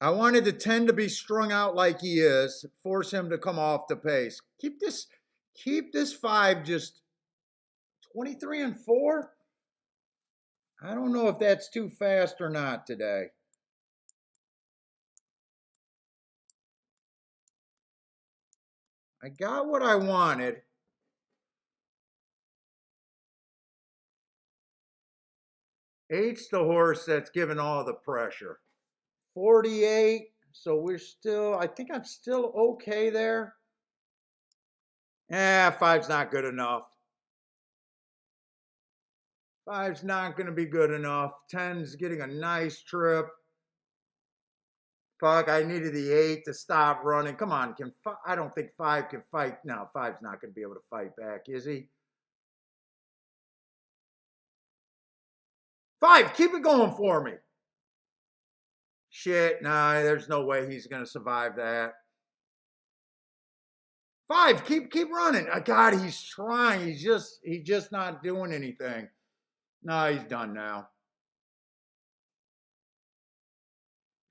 I wanted the 10 to be strung out like he is, force him to come off the pace. Keep this 5 just 23 and 4. I don't know if that's too fast or not today. I got what I wanted. Eight's the horse that's given all the pressure. 48. So we're still, I think I'm still okay there. 5's not good enough. 5's not going to be good enough. 10's getting a nice trip. Fuck, I needed the 8 to stop running. Come on, I don't think 5 can fight. No, 5's not going to be able to fight back, is he? 5, keep it going for me. Shit, nah, there's no way he's gonna survive that. 5, keep running. God, he's trying. He's just not doing anything. No, he's done now.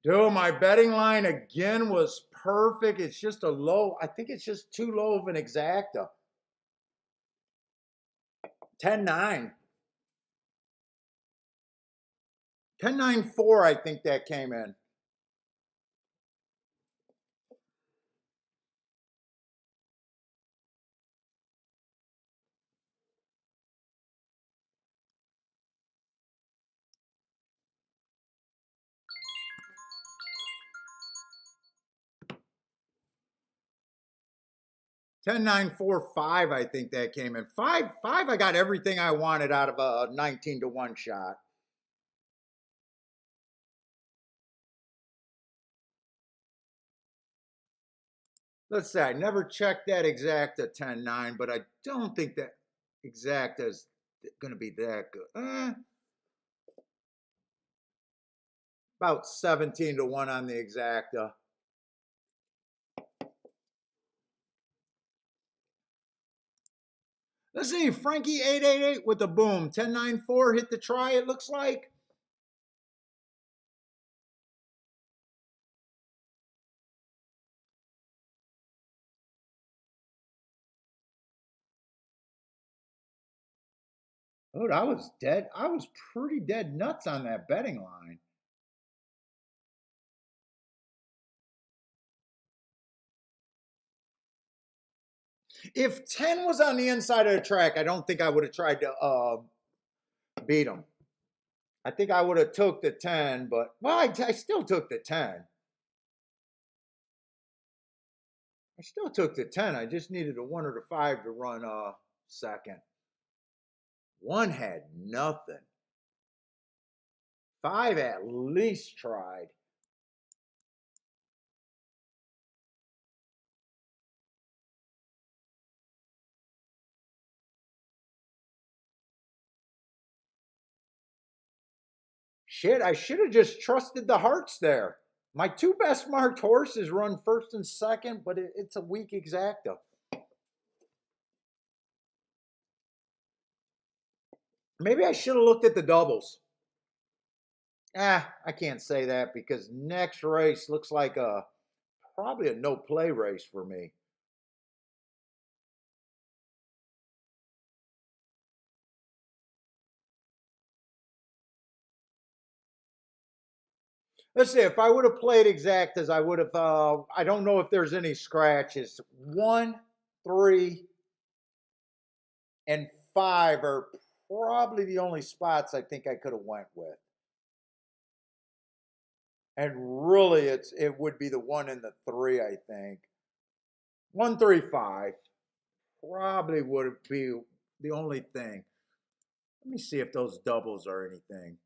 Dude, my betting line again was perfect. It's just a low. I think it's just too low of an exacta. 10-9. 10-9-4, I think that came in. Ten nine four five, I think that came in. 5, I got everything I wanted out of a 19-1 shot. Let's say I never checked that exacta 10-9, but I don't think that exacta is going to be that good. About 17-1 on the exacta. Let's see, Frankie 888 with the boom. 10-9-4 hit the try, it looks like. Dude, I was dead. I was pretty dead nuts on that betting line. If 10 was on the inside of the track, I don't think I would have tried to beat him. I think I would have took the 10, but, well, I still took the 10. I still took the 10. I just needed a 1 or the 5 to run second. 1 had nothing. 5 at least tried. Shit, I should have just trusted the hearts there. My 2 best marked horses run first and second, but it's a weak exacta. Maybe I should have looked at the doubles. I can't say that because next race looks like probably a no play race for me. Let's see, if I would have played exactas, I would have, I don't know if there's any scratches. 1, 3, and 5 are probably the only spots I think I could have went with. And really, it would be the 1 and the 3, I think. 1, 3, 5 probably would be the only thing. Let me see if those doubles are anything.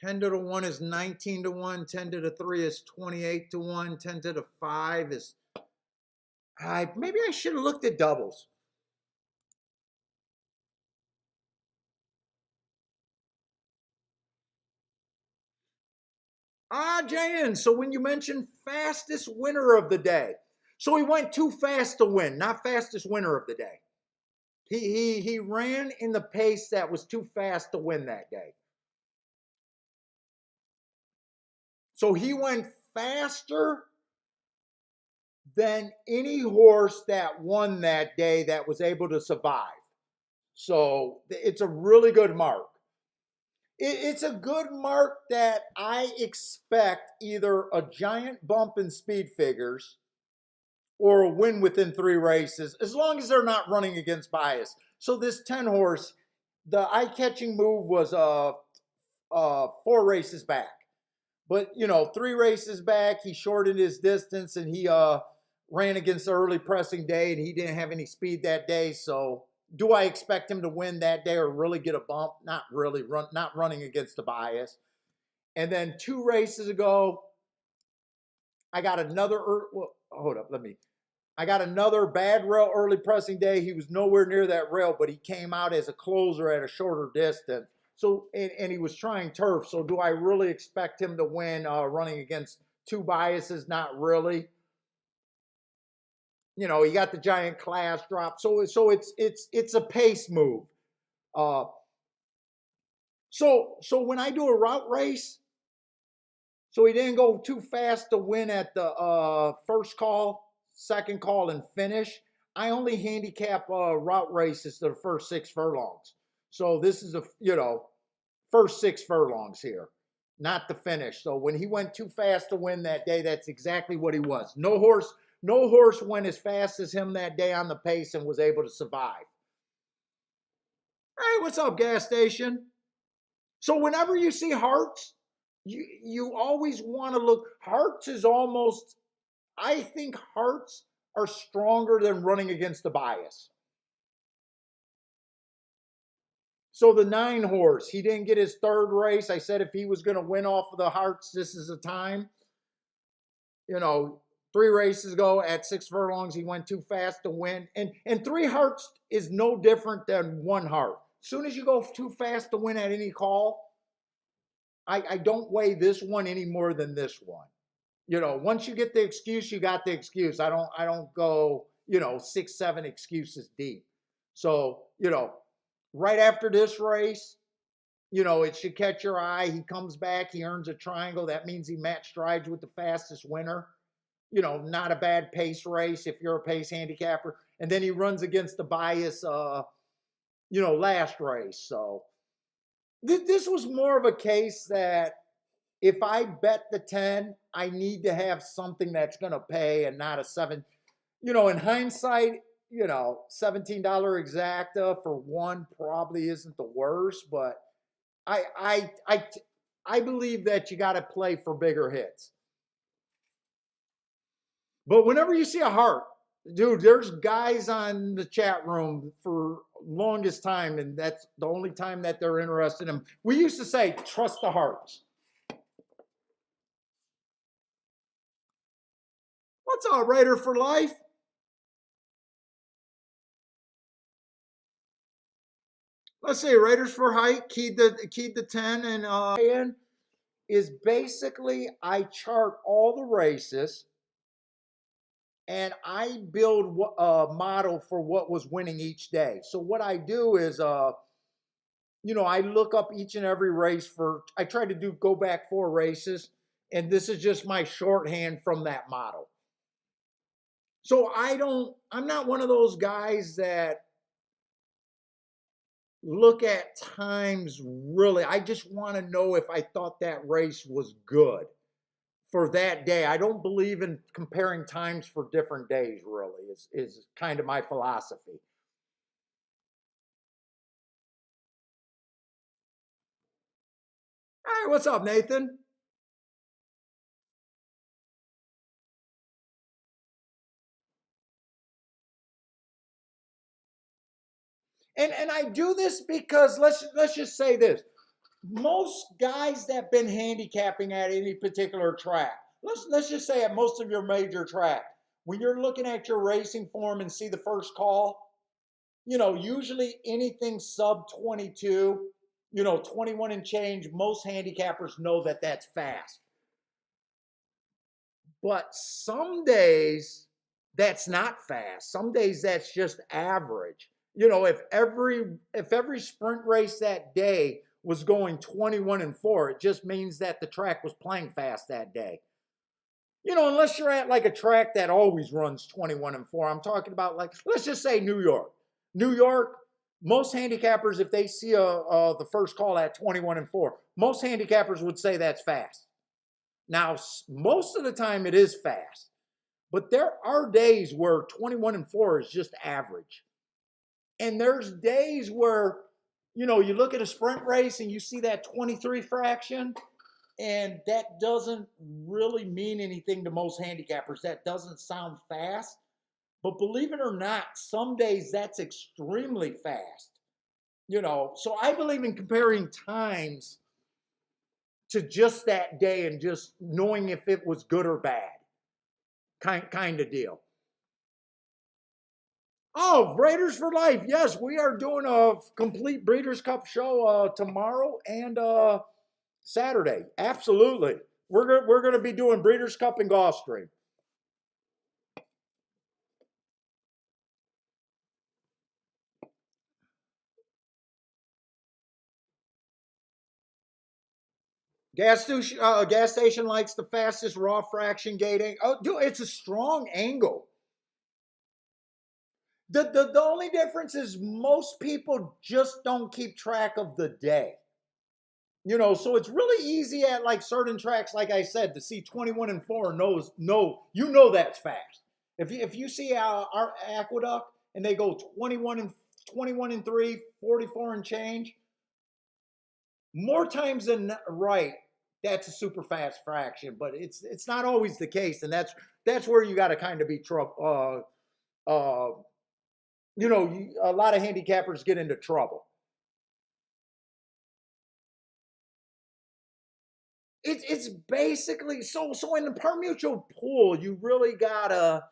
10-1 is 19-1. 10-3 is 28-1. 10-5 is. Maybe I should have looked at doubles. Jan, so when you mentioned fastest winner of the day, so he went too fast to win, not fastest winner of the day. He ran in the pace that was too fast to win that day. So he went faster than any horse that won that day that was able to survive. So it's a really good mark. It's a good mark that I expect either a giant bump in speed figures or a win within 3 races, as long as they're not running against bias. So this 10 horse, the eye-catching move was 4 races back. But, 3 races back, he shortened his distance and he ran against the early pressing day and he didn't have any speed that day. So do I expect him to win that day or really get a bump? Not really, not running against the bias. And then 2 races ago, I got another, well, hold up, I got another bad rail early pressing day. He was nowhere near that rail, but he came out as a closer at a shorter distance. So, and he was trying turf. So do I really expect him to win running against two biases? Not really. You know, he got the giant class drop. So it's a pace move. Uh, so when I do a route race, so he didn't go too fast to win at the first call, second call, and finish. I only handicap route races to the first 6 furlongs. So this is first 6 furlongs here, not the finish. So when he went too fast to win that day, that's exactly what he was. No horse went as fast as him that day on the pace and was able to survive. Hey, what's up, gas station? So whenever you see hearts, you always want to look. Hearts is almost, I think hearts are stronger than running against the bias. So the 9 horse, he didn't get his 3rd race. I said if he was going to win off of the hearts, this is the time. 3 races ago at 6 furlongs, he went too fast to win. And 3 hearts is no different than 1 heart. As soon as you go too fast to win at any call, I don't weigh this one any more than this one. Once you get the excuse, you got the excuse. I don't go, 6, 7 excuses deep. So, right after this race, it should catch your eye. He comes back, he earns a triangle. That means he matched strides with the fastest winner. Not a bad pace race if you're a pace handicapper. And then he runs against the bias, last race. So this was more of a case that if I bet the 10, I need to have something that's going to pay and not a 7. In hindsight, $17 exacta for one probably isn't the worst, but I believe that you got to play for bigger hits. But whenever you see a heart, dude, there's guys on the chat room for longest time, and that's the only time that they're interested in them. We used to say, trust the hearts. What's up, Raider for life? Let's see, Raiders for height, keyed the 10, and is basically I chart all the races and I build a model for what was winning each day. So what I do is, I look up each and every race I try to go back 4 races, and this is just my shorthand from that model. So I'm not one of those guys that look at times really. I just want to know if I thought that race was good for that day. I don't believe in comparing times for different days, really, is kind of my philosophy. Hey, what's up, Nathan? And I do this because let's just say this. Most guys that been handicapping at any particular track, let's just say at most of your major track, when you're looking at your racing form and see the first call, usually anything sub 22, 21 and change, most handicappers know that that's fast. But some days that's not fast. Some days that's just average. If every sprint race that day was going 21 and 4, it just means that the track was playing fast that day. Unless you're at like a track that always runs 21 and 4. I'm talking about, like, let's just say New York. New York, most handicappers, if they see the first call at 21 and 4, most handicappers would say that's fast. Now, most of the time it is fast, but there are days where 21 and 4 is just average. And there's days where, you look at a sprint race and you see that 23 fraction, and that doesn't really mean anything to most handicappers. That doesn't sound fast. But believe it or not, some days that's extremely fast. So I believe in comparing times to just that day and just knowing if it was good or bad, kind of deal. Oh, Raiders for life. Yes, we are doing a complete Breeders' Cup show tomorrow and Saturday. Absolutely. We're gonna be doing Breeders' Cup and Gulfstream. Gas station likes the fastest raw fraction gating. Oh, dude, it's a strong angle. The only difference is most people just don't keep track of the day. So it's really easy at like certain tracks, like I said, to see 21 and 4 knows no, that's fast. If you see our aqueduct and they go 21 and 3, 44 and change, more times than right, that's a super fast fraction, but it's not always the case, and that's where you got to kind of be trouble. A lot of handicappers get into trouble. It's basically so in the per mutual pool, you gotta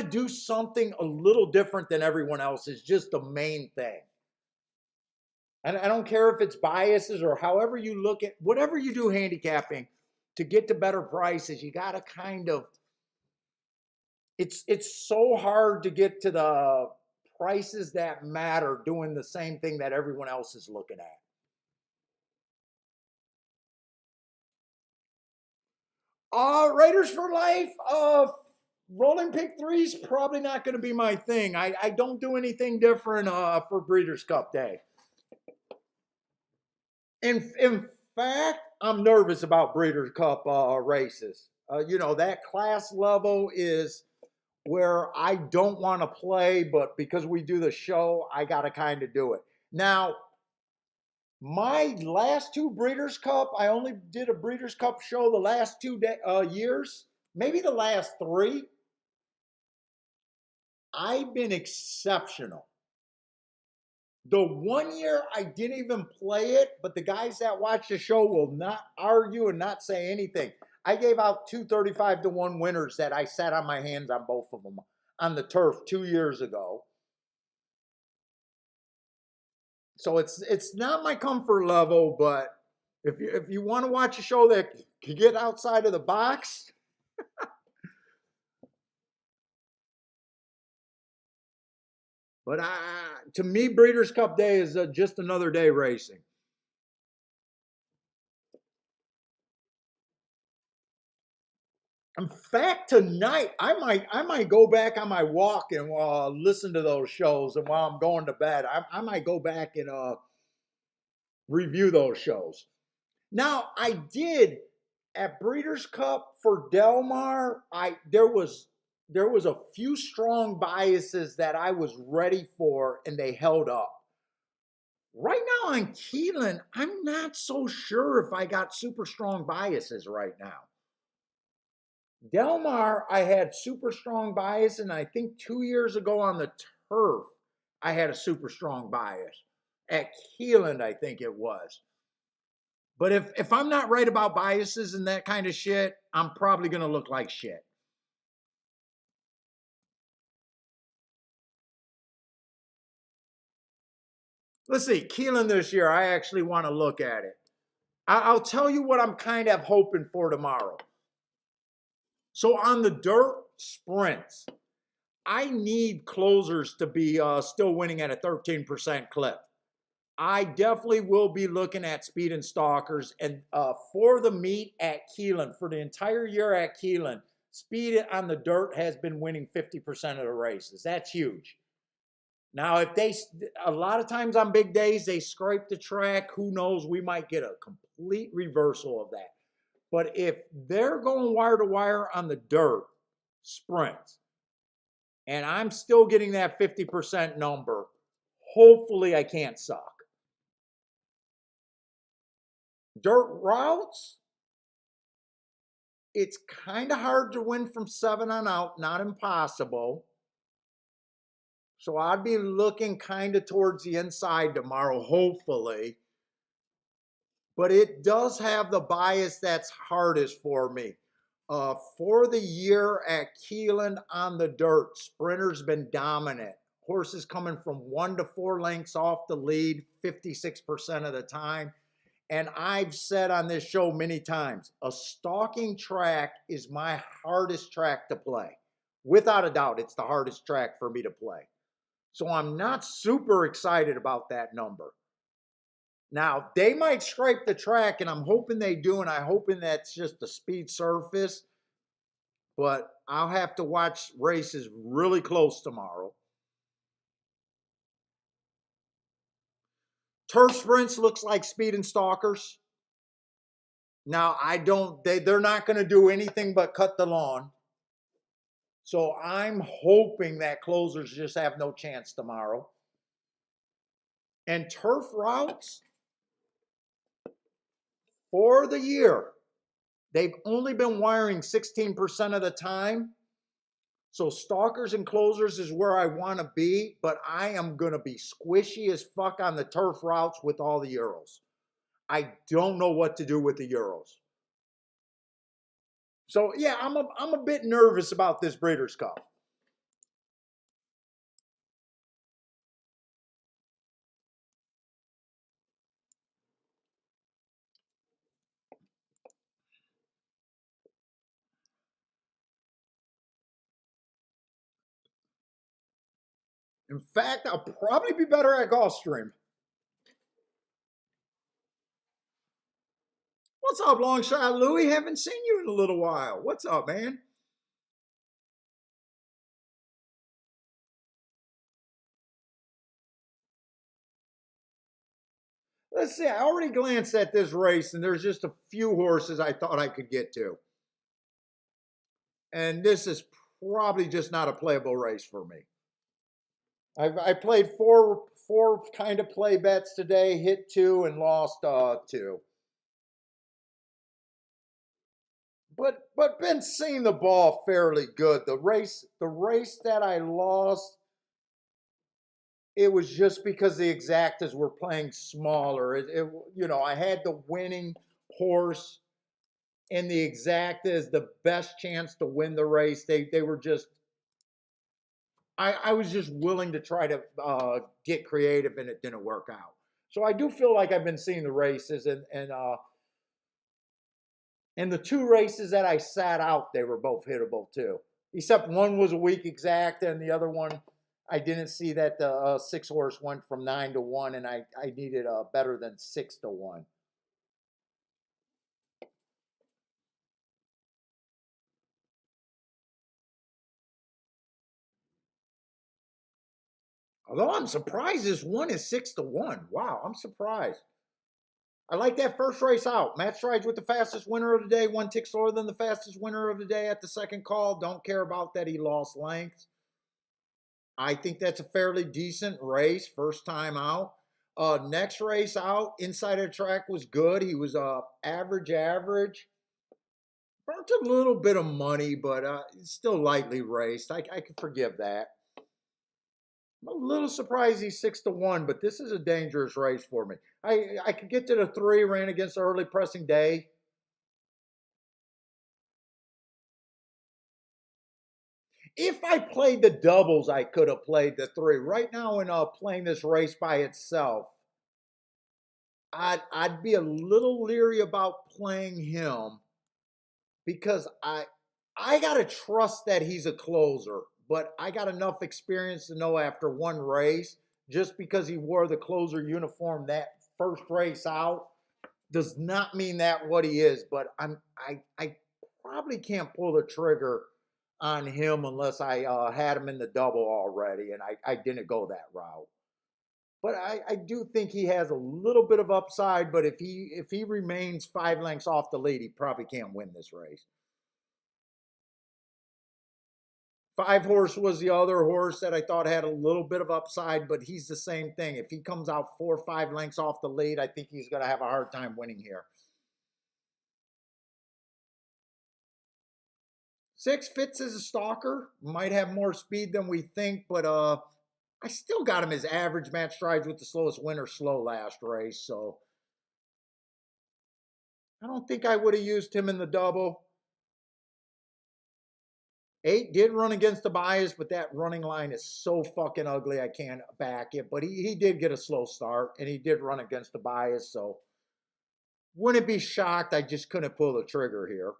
do something a little different than everyone else is just the main thing. And I don't care if it's biases or however you look at whatever you do handicapping to get to better prices, you gotta kind of it's so hard to get to the prices that matter doing the same thing that everyone else is looking at. Raiders for life. Rolling pick threes probably not going to be my thing. I don't do anything different for Breeders' Cup Day. In fact, I'm nervous about Breeders' Cup races. That class level is where I don't want to play, but because we do the show, I got to kind of do it. Now, my last two Breeders' Cup, I only did a Breeders' Cup show the last years, maybe the last three. I've been exceptional. The one year I didn't even play it, but the guys that watch the show will not argue and not say anything. I gave out 235 to 1 winners that I sat on my hands on both of them on the turf 2 years ago. So it's not my comfort level, but if you want to watch a show that can get outside of the box, but to me, Breeders' Cup Day is just another day racing. In fact, tonight I might go back on my walk and listen to those shows, and while I'm going to bed, I might go back and review those shows. Now, I did at Breeders' Cup for Delmar. There was a few strong biases that I was ready for, and they held up. Right now on Keelan, I'm not so sure if I got super strong biases right now. Delmar, I had super strong bias, and I think 2 years ago on the turf, I had a super strong bias. At Keeland, I think it was. But if I'm not right about biases and that kind of shit, I'm probably gonna look like shit. Let's see, Keelan this year, I actually want to look at it. I'll tell you what I'm kind of hoping for tomorrow. So on the dirt sprints, I need closers to be still winning at a 13% clip. I definitely will be looking at speed and stalkers. And for the meet at Keelan, for the entire year at Keelan, speed on the dirt has been winning 50% of the races. That's huge. Now, a lot of times on big days, they scrape the track. Who knows? We might get a complete reversal of that. But if they're going wire to wire on the dirt sprints, and I'm still getting that 50% number, hopefully I can't suck. Dirt routes, it's kind of hard to win from 7 on out, not impossible. So I'd be looking kind of towards the inside tomorrow, hopefully. But it does have the bias that's hardest for me. For the year at Keeneland on the dirt, Sprinter's been dominant. Horses coming from 1 to 4 lengths off the lead 56% of the time. And I've said on this show many times, a stalking track is my hardest track to play. Without a doubt, it's the hardest track for me to play. So I'm not super excited about that number. Now, they might scrape the track, and I'm hoping they do, and I'm hoping that's just a speed surface. But I'll have to watch races really close tomorrow. Turf sprints looks like speed and stalkers. Now, they're not going to do anything but cut the lawn. So I'm hoping that closers just have no chance tomorrow. And turf routes for the year, they've only been wiring 16% of the time. So stalkers and closers is where I want to be, but I am going to be squishy as fuck on the turf routes with all the Euros. I don't know what to do with the Euros. So yeah, I'm a bit nervous about this Breeders' Cup. In fact, I'll probably be better at Gulfstream. What's up, Longshot Louie? Haven't seen you in a little while. What's up, man? Let's see. I already glanced at this race, and there's just a few horses I thought I could get to. And this is probably just not a playable race for me. I played four kind of play bets today, hit 2 and lost 2. But been seeing the ball fairly good. The race that I lost, it was just because the exactas were playing smaller. I had the winning horse and the exacta is the best chance to win the race. They were just I was just willing to try to get creative, and it didn't work out. So I do feel like I've been seeing the races, and the 2 races that I sat out, they were both hittable too. Except one was a weak exacta, and the other one I didn't see that the 6 horse went from 9 to 1, and I needed better than 6 to 1. Although I'm surprised this one is 6 to 1. Wow, I'm surprised. I like that first race out. Matt Strides with the fastest winner of the day. 1 tick slower than the fastest winner of the day at the second call. Don't care about that he lost length. I think that's a fairly decent race. First time out. Next race out, inside of the track was good. He was average. Burnt a little bit of money, but still lightly raced. I could forgive that. I'm a little surprised he's 6 to 1, but this is a dangerous race for me. I could get to the 3, ran against the early pressing day. If I played the doubles, I could have played the 3. Right now, in playing this race by itself, I'd be a little leery about playing him because I gotta trust that he's a closer, but I got enough experience to know after one race, just because he wore the closer uniform that first race out, does not mean that what he is. But I probably can't pull the trigger on him unless I had him in the double already, and I didn't go that route. But I do think he has a little bit of upside. But if he remains 5 lengths off the lead, he probably can't win this race. 5 horse was the other horse that I thought had a little bit of upside, but he's the same thing. If he comes out 4 or 5 lengths off the lead, I think he's going to have a hard time winning here. 6 fits as a stalker, might have more speed than we think, but I still got him as average. Match strides with the slowest winner, slow last race, so I don't think I would have used him in the double. 8 did run against the bias, but that running line is so fucking ugly, I can't back it. But he did get a slow start, and he did run against the bias, so wouldn't be shocked. I just couldn't pull the trigger here.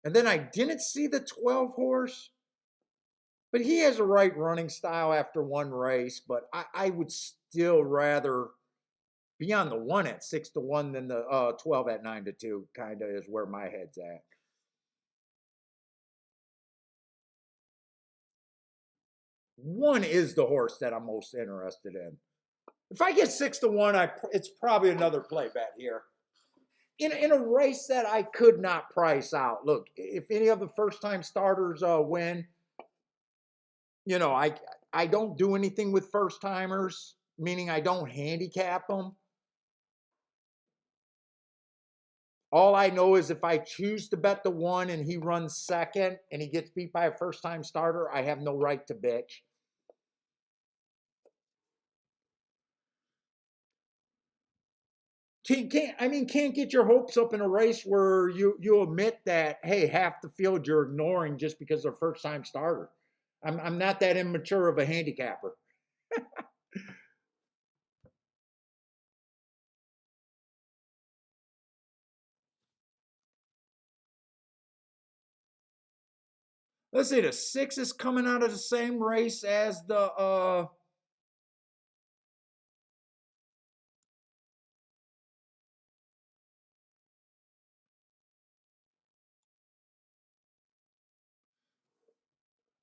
And then I didn't see the 12 horse, but he has a right running style after one race. But I would still rather be on the 1 at 6-1 than the 12 at 9-2, kind of is where my head's at. One is the horse that I'm most interested in. If I get 6-1, it's probably another play bet here. In a race that I could not price out. Look, if any of the first time starters win, you know, I don't do anything with first timers, meaning I don't handicap them. All I know is if I choose to bet the 1 and he runs second and he gets beat by a first time starter, I have no right to bitch. Can't get your hopes up in a race where you admit that, hey, half the field you're ignoring just because they're first time starter. I'm not that immature of a handicapper. Let's see, the 6 is coming out of the same race as the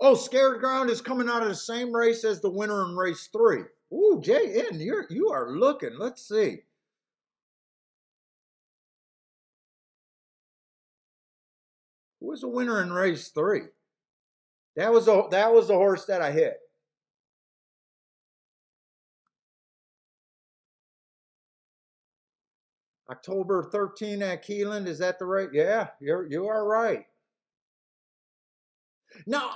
oh, Scared Ground is coming out of the same race as the winner in race 3. Ooh, JN, you are looking. Let's see. Who was the winner in race 3? That was the horse that I hit. October 13 at Keeneland. Is that the right? Yeah, you are right. Now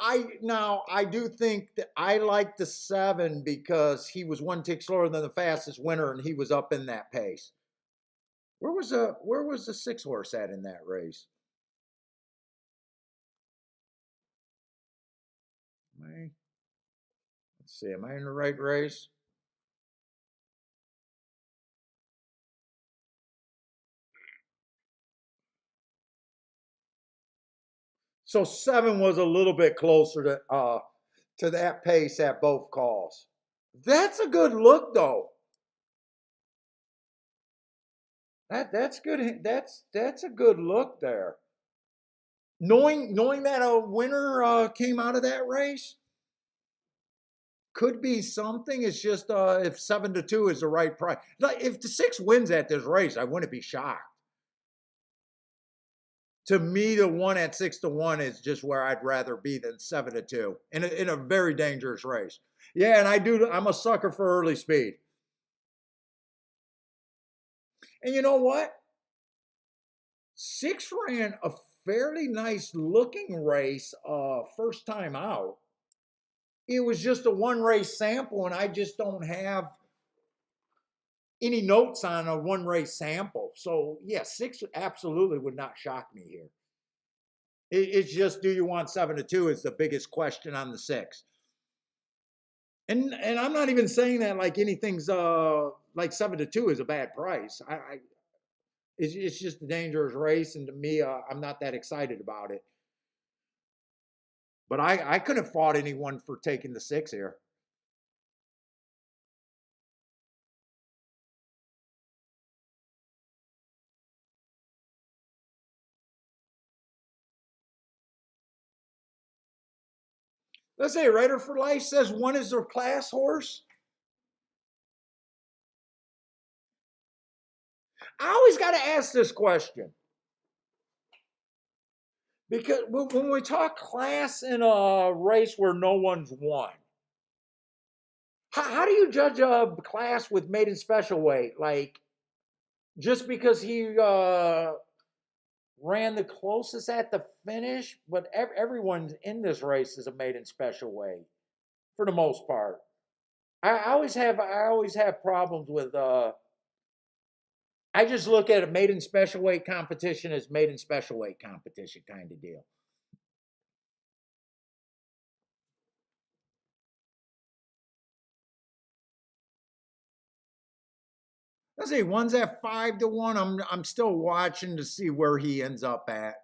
I do think that I like the 7 because he was 1 tick slower than the fastest winner, and he was up in that pace. Where was the 6 horse at in that race? Let's see. Am I in the right race? So 7 was a little bit closer to that pace at both calls. That's a good look, though. That's good. That's a good look there. Knowing that a winner came out of that race could be something. It's just if 7-2 is the right price. Like if the 6 wins at this race, I wouldn't be shocked. To me, the 1 at 6-1 is just where I'd rather be than 7-2 in a very dangerous race. Yeah, and I'm a sucker for early speed. And you know what? 6 ran a fairly nice looking race first time out. It was just a 1 race sample, and I just don't have any notes on a 1 race sample. So yeah, 6 absolutely would not shock me here. It's just, do you want 7-2 is the biggest question on the 6. And I'm not even saying that like anything's like 7-2 is a bad price. It's just a dangerous race, and to me, I'm not that excited about it. But I couldn't have fought anyone for taking the 6 here. Let's say Rider for Life says 1 is their class horse. I always got to ask this question because when we talk class in a race where no one's won, how do you judge a class with maiden special weight? Like just because he ran the closest at the finish, but everyone in this race is a maiden special weight for the most part. I always have problems with I just look at a maiden special weight competition as maiden special weight competition kind of deal. Let's see, one's at 5-1. I'm still watching to see where he ends up at.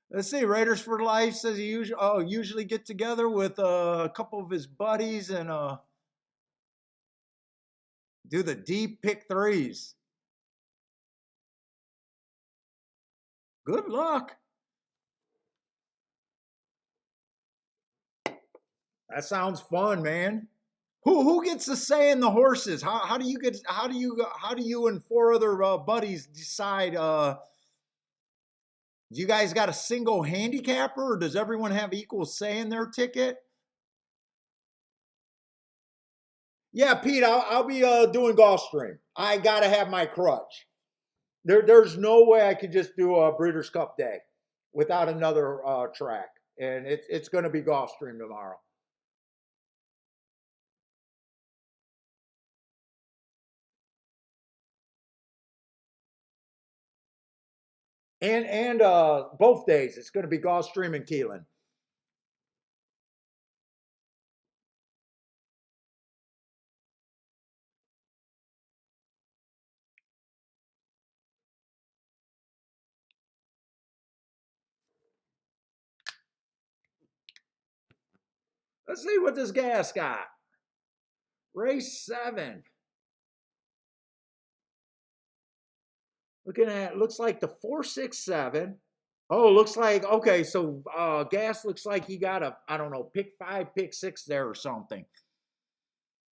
Let's see, Raiders for Life says he usually get together with a couple of his buddies and do the deep pick threes. Good luck. That sounds fun, man. Who gets to say in the horses? How do you and four other buddies decide? Do you guys got a single handicapper, or does everyone have equal say in their ticket? Yeah, Pete, I'll be doing Gulfstream. I gotta have my crutch. There's no way I could just do a Breeders' Cup Day without another track, and it's going to be Gulfstream tomorrow. And both days it's going to be Gulfstream and Keelan. Let's see what this gas got. Race 7. Looking at, looks like the 467. Oh, looks like, okay, so gas looks like he got a, I don't know, pick 5, pick 6 there or something.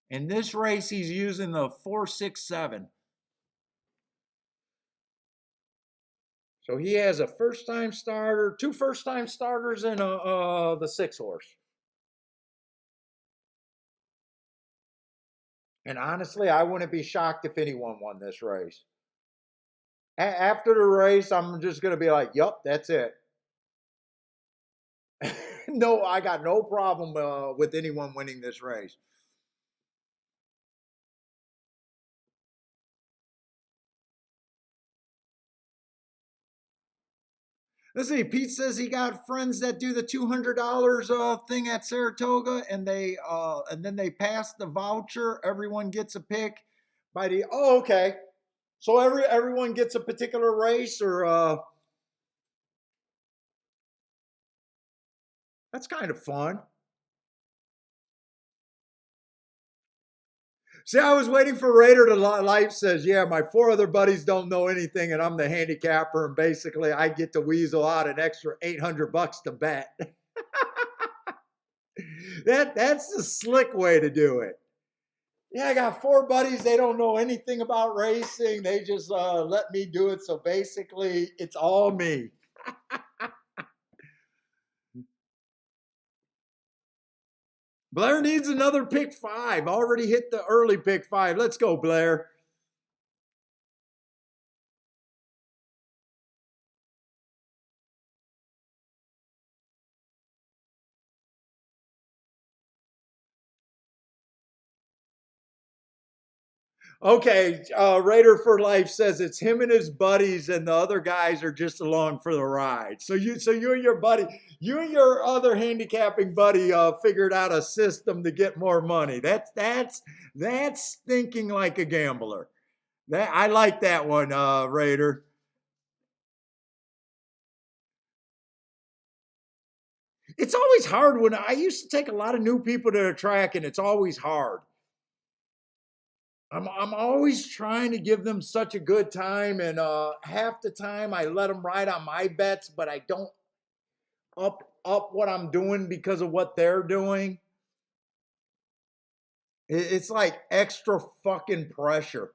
In this race, he's using the 467. So he has a first-time starter, 2 first-time starters, and the 6 horse. And honestly, I wouldn't be shocked if anyone won this race. After the race, I'm just going to be like, yup, that's it. No, I got no problem with anyone winning this race. Let's see. Pete says he got friends that do the $200 thing at Saratoga, and then they pass the voucher. Everyone gets a pick by the. Oh, okay. So everyone gets a particular race, or that's kind of fun. See, I was waiting for Raider to life says, yeah, my 4 other buddies don't know anything, and I'm the handicapper, and basically I get to weasel out an extra $800 to bet. That's the slick way to do it. Yeah, I got 4 buddies. They don't know anything about racing. They just let me do it. So basically, it's all me. Blair needs another pick 5. Already hit the early pick 5. Let's go, Blair. Okay, Raider for Life says it's him and his buddies, and the other guys are just along for the ride. So you and your buddy, you and your other handicapping buddy, figured out a system to get more money. That's thinking like a gambler. That I like that one, Raider. It's always hard when I used to take a lot of new people to the track, and it's always hard. I'm always trying to give them such a good time, and half the time I let them ride on my bets, but I don't up what I'm doing because of what they're doing. It's like extra fucking pressure.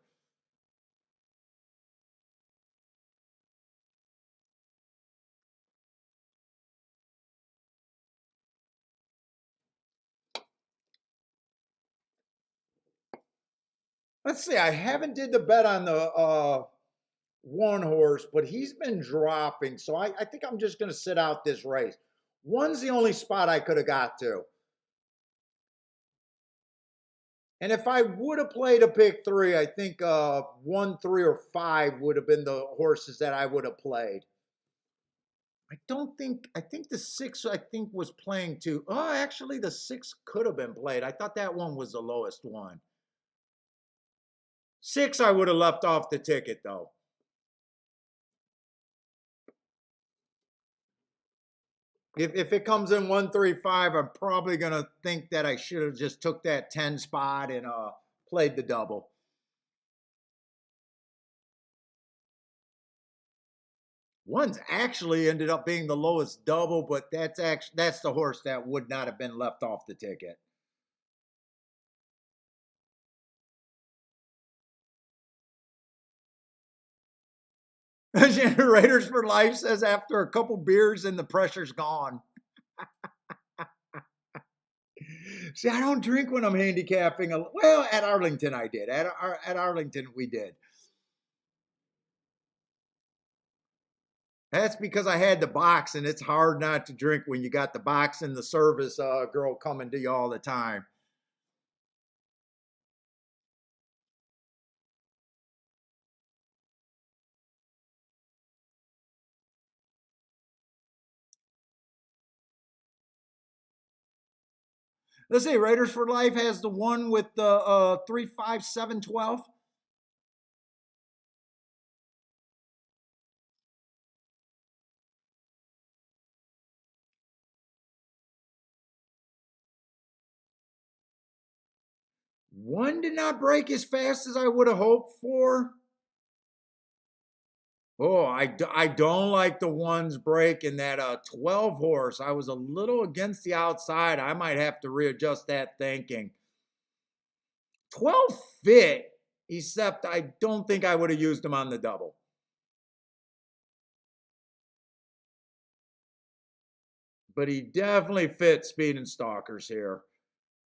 Let's see. I haven't did the bet on the 1 horse, but he's been dropping, so I think I'm just going to sit out this race. One's the only spot I could have got to. And if I would have played a pick three, I think 1, 3, or 5 would have been the horses that I would have played. I don't think, I think the 6, I think, was playing too. Oh, actually, the 6 could have been played. I thought that one was the lowest one. 6, I would have left off the ticket, though. If it comes in 1, 3, 5, I'm probably going to think that I should have just took that 10 spot and played the double. One's actually ended up being the lowest double, but that's the horse that would not have been left off the ticket. Raiders for Life says after a couple beers and the pressure's gone. See, I don't drink when I'm handicapping. Well, at Arlington I did. At Arlington we did. That's because I had the box, and it's hard not to drink when you got the box and the service girl coming to you all the time. Let's see, Raiders for Life has the one with the 3, 5, 7, 12. One did not break as fast as I would have hoped for. Oh, I don't like the ones breaking that 12 horse. I was a little against the outside. I might have to readjust that thinking. 12 fit, except I don't think I would have used him on the double. But he definitely fit Speed and Stalkers here.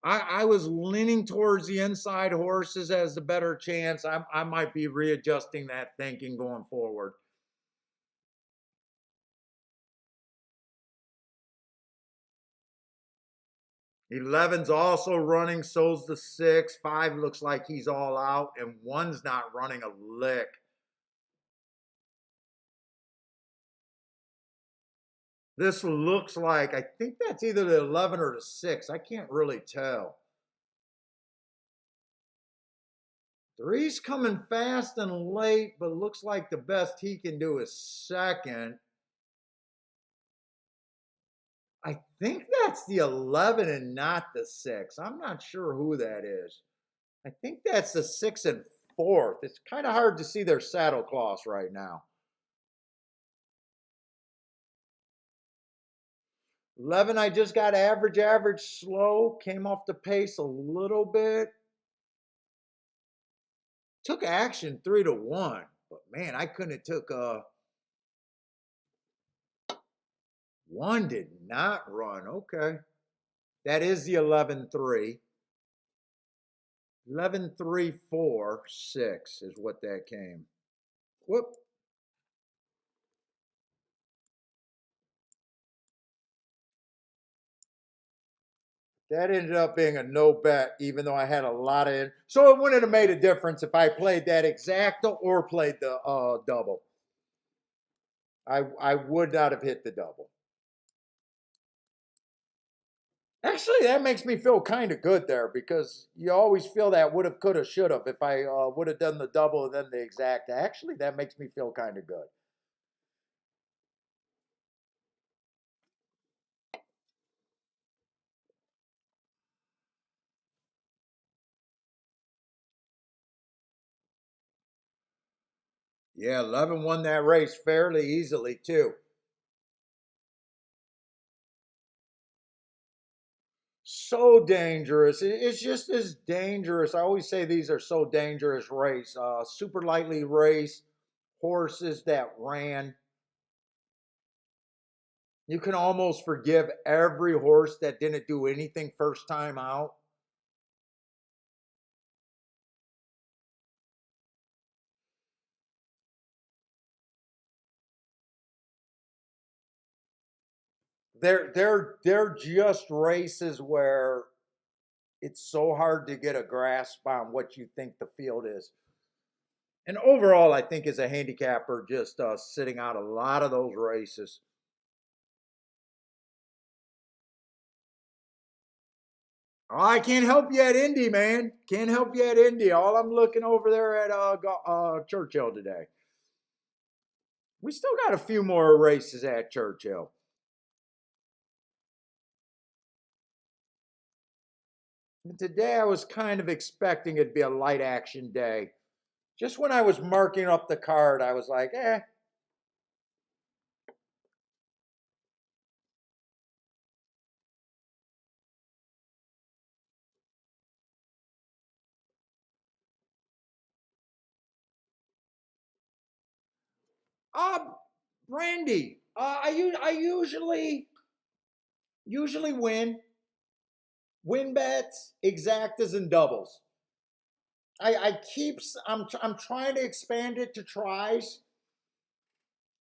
I was leaning towards the inside horses as the better chance. I might be readjusting that thinking going forward. 11's also running, so's the 6. 5 looks like he's all out, and 1's not running a lick. This looks like, I think that's either the 11 or the 6. I can't really tell. 3's coming fast and late, but looks like the best he can do is second. I think that's the 11 and not the 6. I'm not sure who that is. I think that's the 6 and 4th. It's kind of hard to see their saddle cloths right now. 11, I just got average, slow. Came off the pace a little bit. Took action 3 to 1. But man, I couldn't have took 1 did not run. Okay. That is the 11-3. 11-3-4-6 is what that came. Whoop. That ended up being a no bet, even though I had a lot of. So it wouldn't have made a difference if I played that exacta or played the double. I would not have hit the double. Actually, that makes me feel kind of good there because you always feel that would have, could have, should have if I would have done the double and then the exacta. Actually, that makes me feel kind of good. Yeah, 11 won that race fairly easily, too. So dangerous. It's just as dangerous. I always say these are so dangerous race. Super lightly race, horses that ran. You can almost forgive every horse that didn't do anything first time out. They're just races where it's so hard to get a grasp on what you think the field is. And overall, I think as a handicapper, just sitting out a lot of those races. Oh, I can't help you at Indy, man. Can't help you at Indy. All I'm looking over there at Churchill today. We still got a few more races at Churchill. And today I was kind of expecting it'd be a light action day. Just when I was marking up the card, I was like, eh. Uh, Randy, I usually win bets, exactas, and doubles. I'm trying to expand it to tries,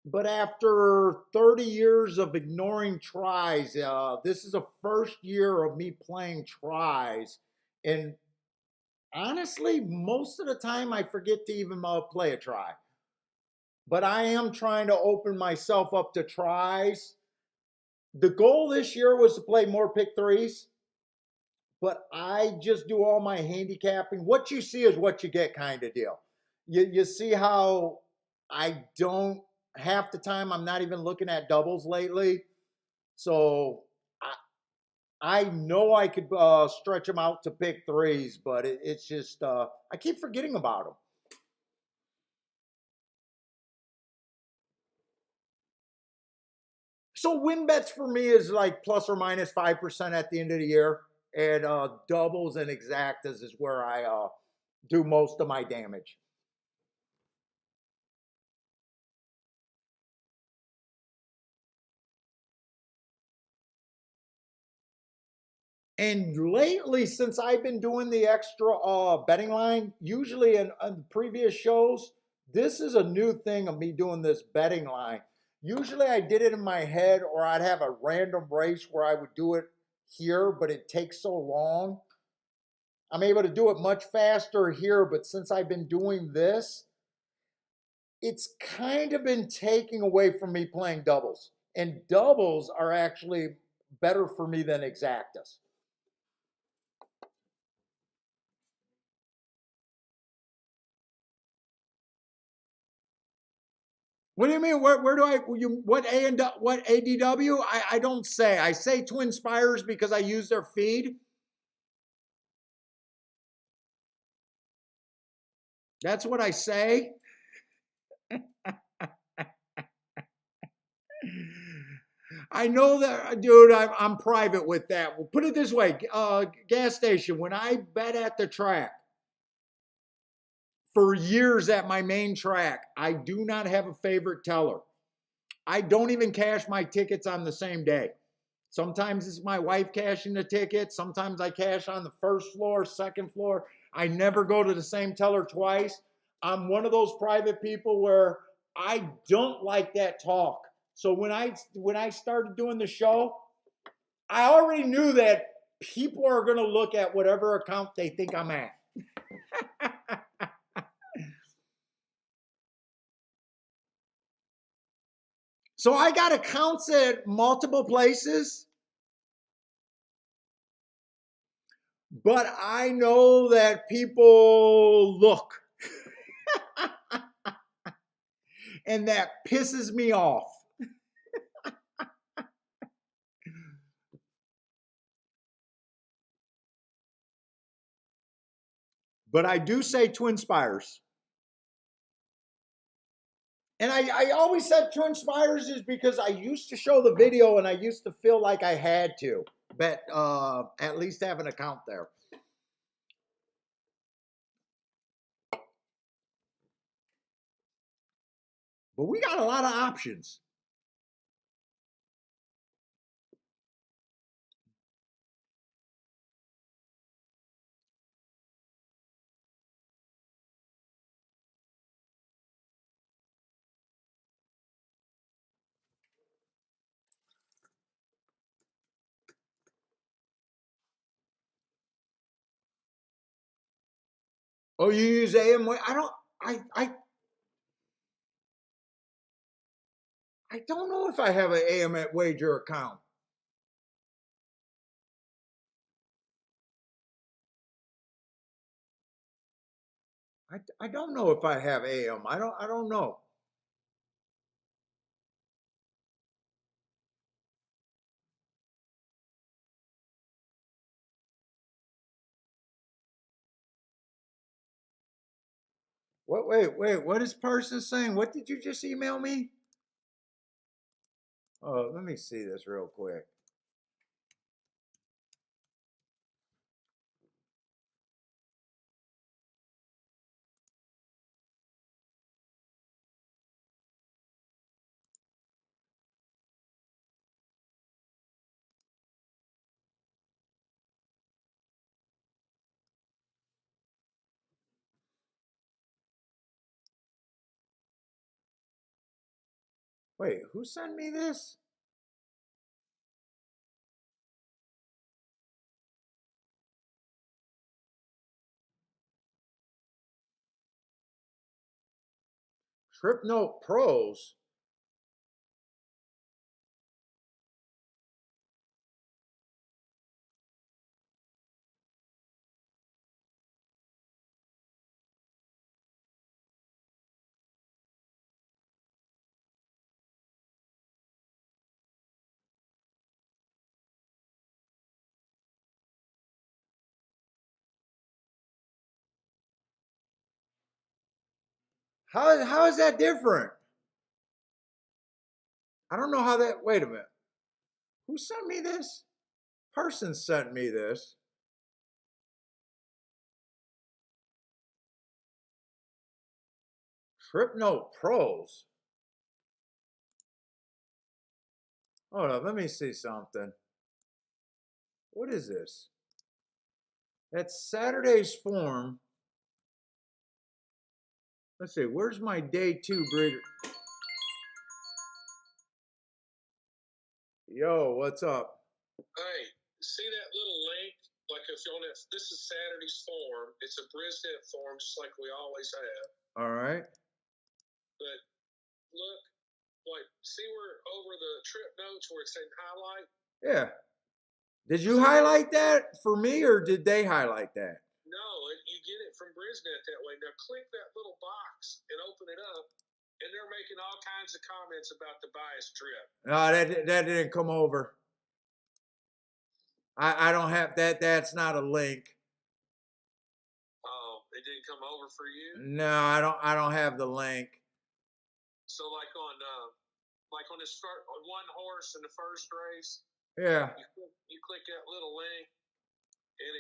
but after 30 years of ignoring tries, this is the first year of me playing tries, and honestly, most of the time I forget to even play a try. But I am trying to open myself up to tries. The goal this year was to play more pick threes, but I just do all my handicapping. What you see is what you get, kind of deal. You see how I don't, half the time I'm not even looking at doubles lately. So I know I could stretch them out to pick threes, but it's just I keep forgetting about them. So win bets for me is like plus or minus 5% at the end of the year, and doubles and exactas is where I do most of my damage. And lately, since I've been doing the extra betting line, usually in previous shows, this is a new thing of me doing this betting line. Usually I did it in my head, or I'd have a random race where I would do it here, but it takes so long. I'm able to do it much faster here, but since I've been doing this, it's kind of been taking away from me playing doubles. And doubles are actually better for me than exactas. What do you mean? Where do I what A and what ADW? I don't say. I say Twin Spires because I use their feed. That's what I say. I know that, dude. I'm private with that. Well, put it this way: gas station. When I bet at the track for years at my main track, I do not have a favorite teller. I don't even cash my tickets on the same day. Sometimes it's my wife cashing the ticket. Sometimes I cash on the first floor, second floor. I never go to the same teller twice. I'm one of those private people where I don't like that talk. So when I started doing the show, I already knew that people are going to look at whatever account they think I'm at. So I got accounts at multiple places, but I know that people look, and that pisses me off. But I do say Twin Spires. And I always said Twin Spires is because I used to show the video and I used to feel like I had to bet at least have an account there. But we got a lot of options. Oh, you use AM? I don't know if I have an AM at wager account. I don't know if I have AM. I don't know. What? Wait. What is person saying? What did you just email me? Oh, let me see this real quick. Wait, who sent me this? Trip Note Pros. How is that different? I don't know how that. Wait a minute. Who sent me this? Person sent me this. Trip Note Pros. Hold on, let me see something. What is this? That's Saturday's form. Let's see, where's my day two breeder? Yo, what's up? Hey, see that little link? Like if you're on that, this is Saturday's form. It's a Brisnet form, just like we always have. All right. But look, like, see where over the trip notes where it's saying highlight? Yeah. Did you highlight that for me or did they highlight that? No, you get it from Brisnet that way. Now click that little box and open it up, and they're making all kinds of comments about the bias trip. No, that didn't come over. I don't have that. That's not a link. Oh, it didn't come over for you? No, I don't have the link. So like on this on one horse in the first race, Yeah. you click that little link, and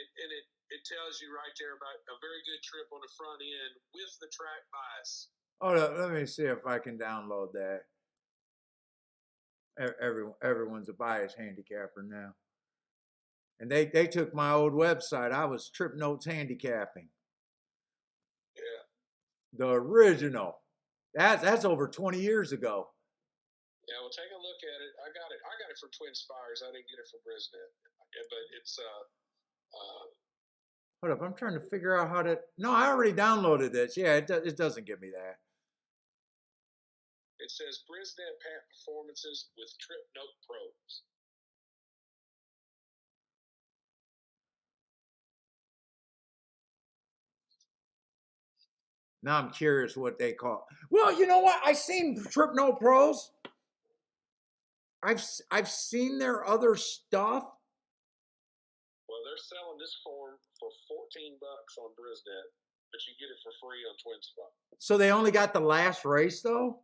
it tells you right there about a very good trip on the front end with the track bias. Hold up, let me see if I can download that. Everyone's a biased handicapper now. And they took my old website. I was Trip Notes Handicapping. Yeah. The original. That's over 20 years ago. Yeah, well, take a look at it. I got it for Twin Spires. I didn't get it for Brisnet, but it's Hold up, I'm trying to figure out how to. No, I already downloaded this. Yeah, it doesn't give me that. It says Brisnet Pat Performances with Trip Note Pros. Now I'm curious what they call. Well, you know what? I seen Trip Note Pros. I've seen their other stuff. Well, they're selling this form for $14 on Brisnet, but you get it for free on Twin Spot. So they only got the last race though?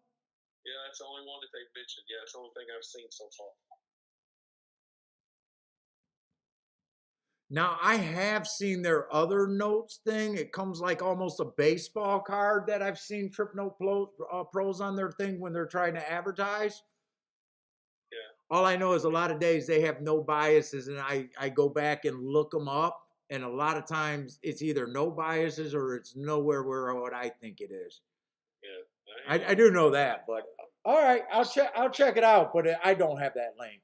Yeah, that's the only one that they've mentioned. Yeah, it's the only thing I've seen so far. Now I have seen their other notes thing. It comes like almost a baseball card that I've seen Trip Note Pros on their thing when they're trying to advertise. Yeah. All I know is a lot of days they have no biases, and I go back and look them up, and a lot of times it's either no biases or it's nowhere where what I think it is. Yeah. I do know that, but all right, I'll check it out, but I don't have that link.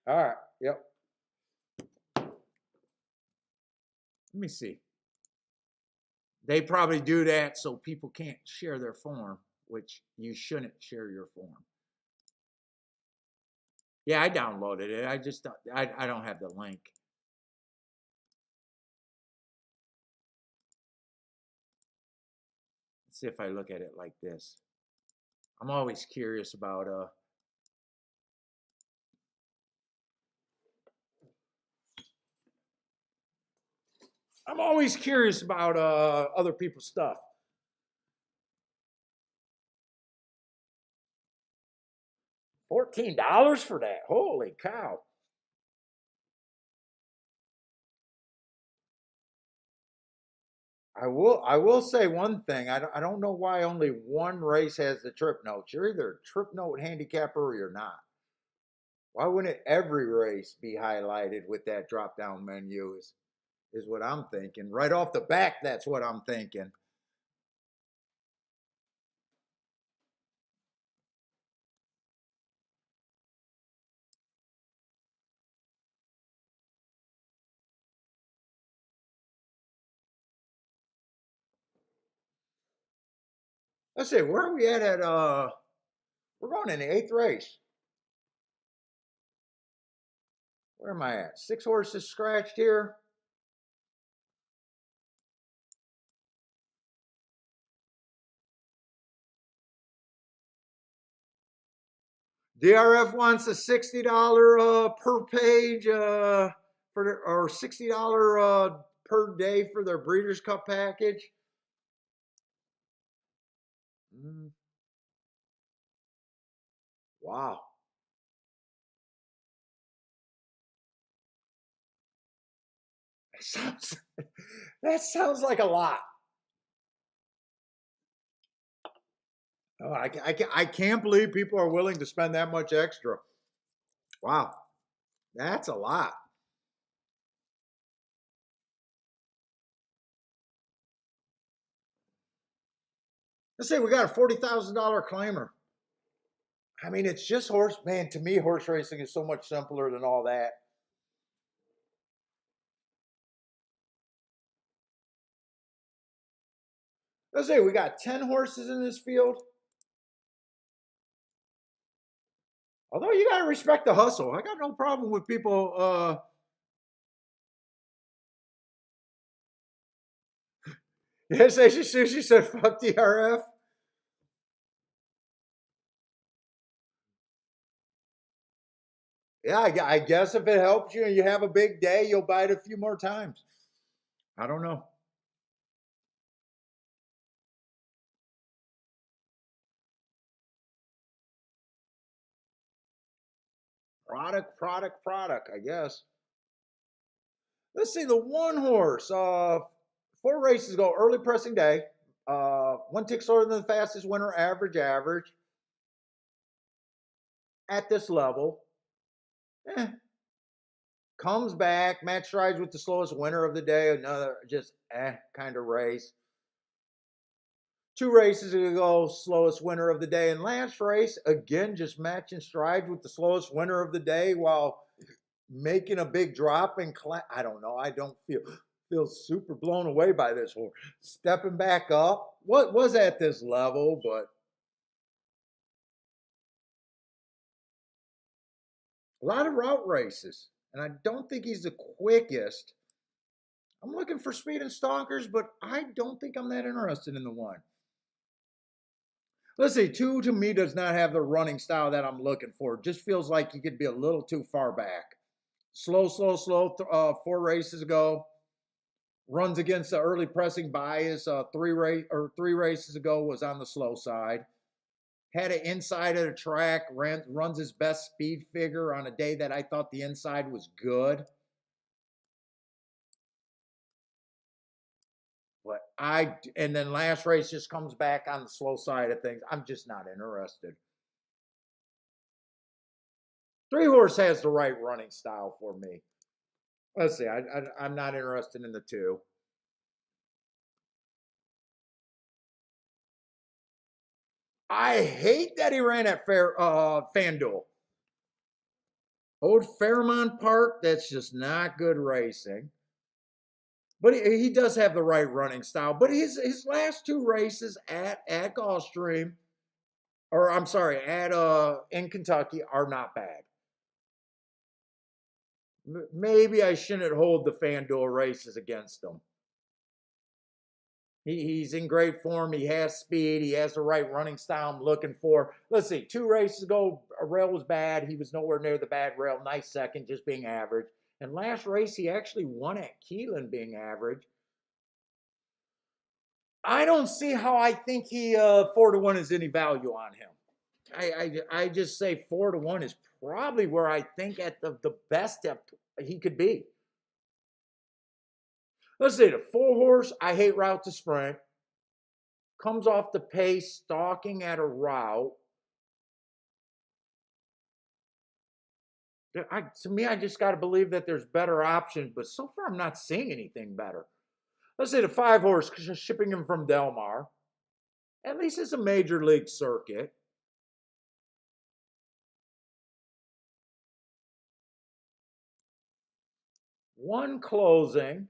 All right, later. All right, yep. Let me see. They probably do that so people can't share their form, which you shouldn't share your form. Yeah, I downloaded it. I don't have the link. Let's see if I look at it like this. I'm always curious about other people's stuff. $14 for that. Holy cow. I will say one thing. I don't know why only one race has the trip notes. You're either a trip note handicapper or you're not. Why wouldn't every race be highlighted with that drop down menu is what I'm thinking. Right off the back, that's what I'm thinking. Let's see, where are we at we're going in the 8th race. Where am I at? 6 horses scratched here. DRF wants a $60 per page or $60 per day for their Breeders' Cup package. Wow. That sounds like a lot. Oh, I can't believe people are willing to spend that much extra. Wow. That's a lot. Let's say we got a $40,000 claimer. I mean, it's just horse, man. To me, horse racing is so much simpler than all that. Let's say we got 10 horses in this field. Although you got to respect the hustle. I got no problem with people. Yes, Sushi said, fuck DRF. Yeah, I guess if it helps you and you have a big day, you'll buy it a few more times. I don't know. Product, I guess. Let's see, the one horse. 4 races ago, early pressing day. One tick slower than the fastest winner, average. At this level. Comes back, match strides with the slowest winner of the day. Another just kind of race. 2 races ago, slowest winner of the day. And last race, again, just matching strides with the slowest winner of the day while making a big drop in class. I don't know. I don't feel super blown away by this horse. Stepping back up. What was at this level, but a lot of route races. And I don't think he's the quickest. I'm looking for speed and stonkers, but I don't think I'm that interested in the one. Let's see, 2 to me does not have the running style that I'm looking for. Just feels like he could be a little too far back. Slow. 4 races ago. Runs against the early pressing bias. 3 races ago was on the slow side. Had an inside of the track. Runs his best speed figure on a day that I thought the inside was good. But and then last race just comes back on the slow side of things. I'm just not interested. 3 horse has the right running style for me. Let's see. I'm not interested in the 2. I hate that he ran at FanDuel. Old Fairmont Park, that's just not good racing. But he does have the right running style. But his last two races at Gulfstream, or I'm sorry, at in Kentucky, are not bad. Maybe I shouldn't hold the FanDuel races against him. He's in great form. He has speed. He has the right running style I'm looking for. Let's see. 2 races ago, a rail was bad. He was nowhere near the bad rail. Nice second, just being average. And last race, he actually won at Keelan being average. I don't see how I think he 4-1 is any value on him. I just say 4-1 is probably where I think at the best he could be. Let's see, the 4-horse, I hate route to sprint. Comes off the pace, stalking at a route. To me, I just got to believe that there's better options, but so far I'm not seeing anything better. Let's say the 5-horse, shipping him from Del Mar. At least it's a major league circuit. One closing,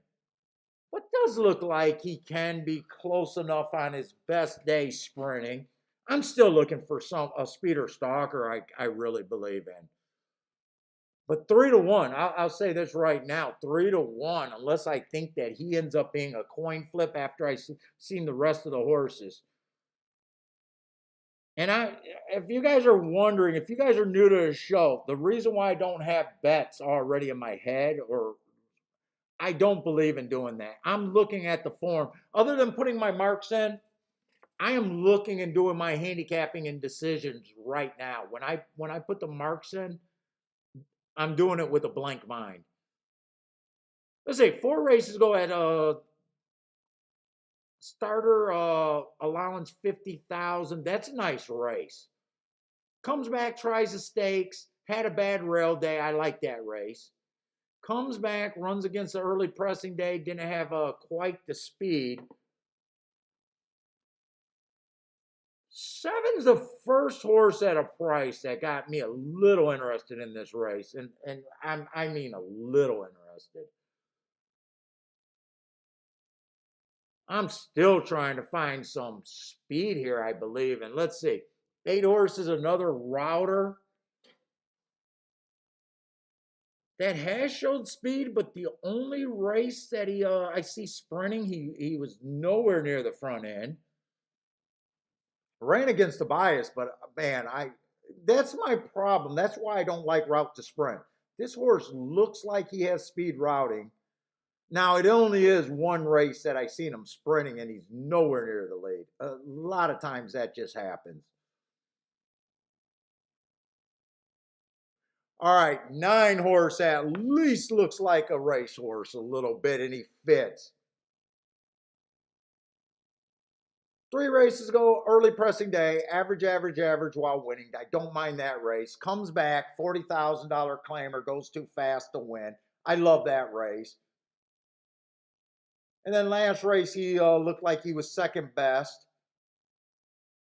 but does look like he can be close enough on his best day sprinting. I'm still looking for a speeder stalker I really believe in. But 3-1, I'll say this right now, 3-1, unless I think that he ends up being a coin flip after I've seen the rest of the horses. And if you guys are wondering, if you guys are new to the show, the reason why I don't have bets already in my head, or I don't believe in doing that. I'm looking at the form. Other than putting my marks in, I am looking and doing my handicapping and decisions right now. When I put the marks in, I'm doing it with a blank mind. Let's say 4 races go at starter allowance 50,000. That's a nice race. Comes back, tries the stakes, had a bad rail day. I like that race. Comes back, runs against the early pressing day, didn't have quite the speed. 7's the first horse at a price that got me a little interested in this race, and I mean a little interested. I'm still trying to find some speed here, I believe. And let's see. 8 horses, another router that has showed speed, but the only race that I see sprinting, he was nowhere near the front end. Ran against the bias, but man, that's my problem. That's why I don't like route to sprint. This horse looks like he has speed routing. Now, it only is one race that I've seen him sprinting, and he's nowhere near the lead. A lot of times that just happens. All right, 9 horse at least looks like a racehorse a little bit, and he fits. 3 races ago, early pressing day, average, average, average while winning. I don't mind that race. Comes back, $40,000 claimer, goes too fast to win. I love that race. And then last race, he looked like he was second best.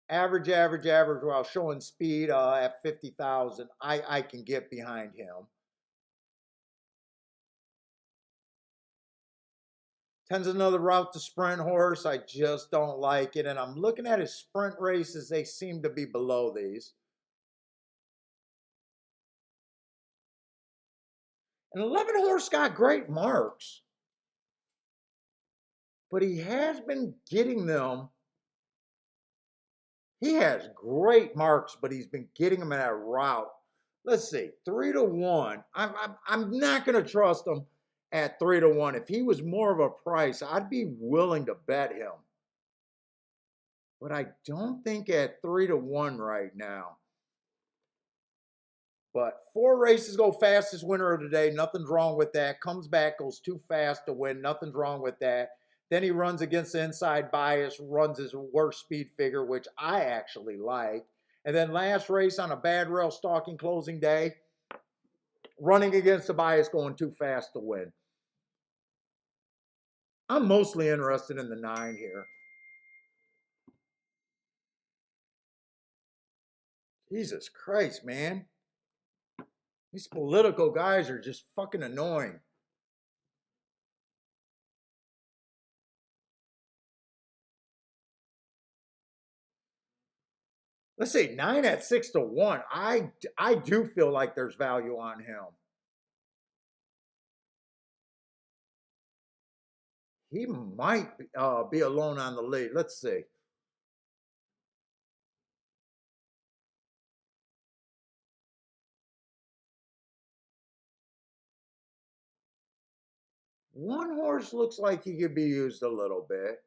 Average, average, average while showing speed at 50,000. I can get behind him. 10's another route to sprint horse. I just don't like it. And I'm looking at his sprint races. They seem to be below these. And 11 horse got great marks. But he has been getting them. He has great marks, but he's been getting them in that route. Let's see, 3-1. I'm not going to trust him at 3-1. If he was more of a price, I'd be willing to bet him. But I don't think at 3-1 right now. But 4 races go fastest winner of the day. Nothing's wrong with that. Comes back, goes too fast to win. Nothing's wrong with that. Then he runs against the inside bias, runs his worst speed figure, which I actually like. And then last race on a bad rail stalking closing day, running against the bias, going too fast to win. I'm mostly interested in the 9 here. Jesus Christ, man. These political guys are just fucking annoying. Let's say 9 at 6-1. I do feel like there's value on him. He might be alone on the lead. Let's see. One horse looks like he could be used a little bit.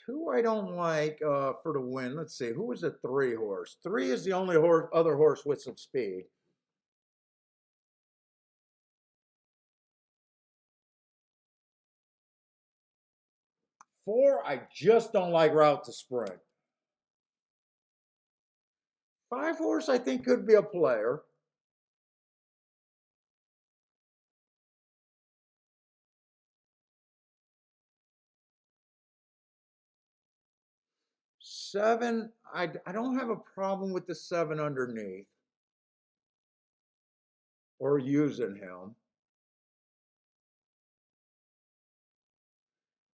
Two I don't like for the win. Let's see. Who was a 3 horse? 3 is the only other horse with some speed. 4, I just don't like route to sprint. 5 horse, I think, could be a player. 7, I don't have a problem with the 7 underneath or using him.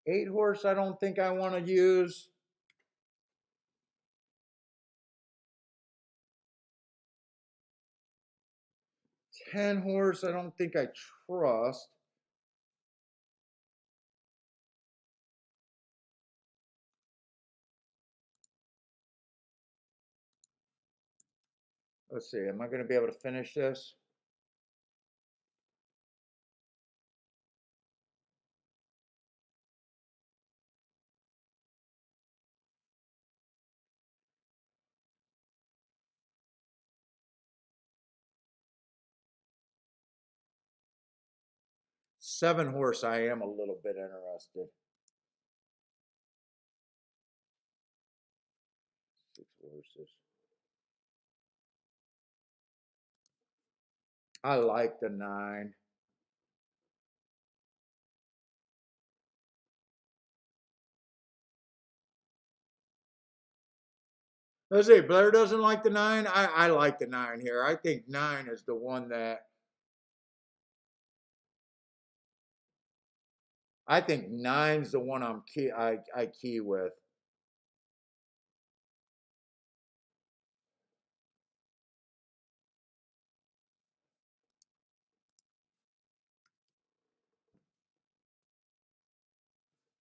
8 horse, I don't think I want to use. 10 horse, I don't think I trust. Let's see, am I going to be able to finish this? Seven horse, I am a little bit interested. 6 horses. I like the 9. Let's see, Blair doesn't like the 9. I like the 9 here. I think 9 is the one that I think 9's the one I key with.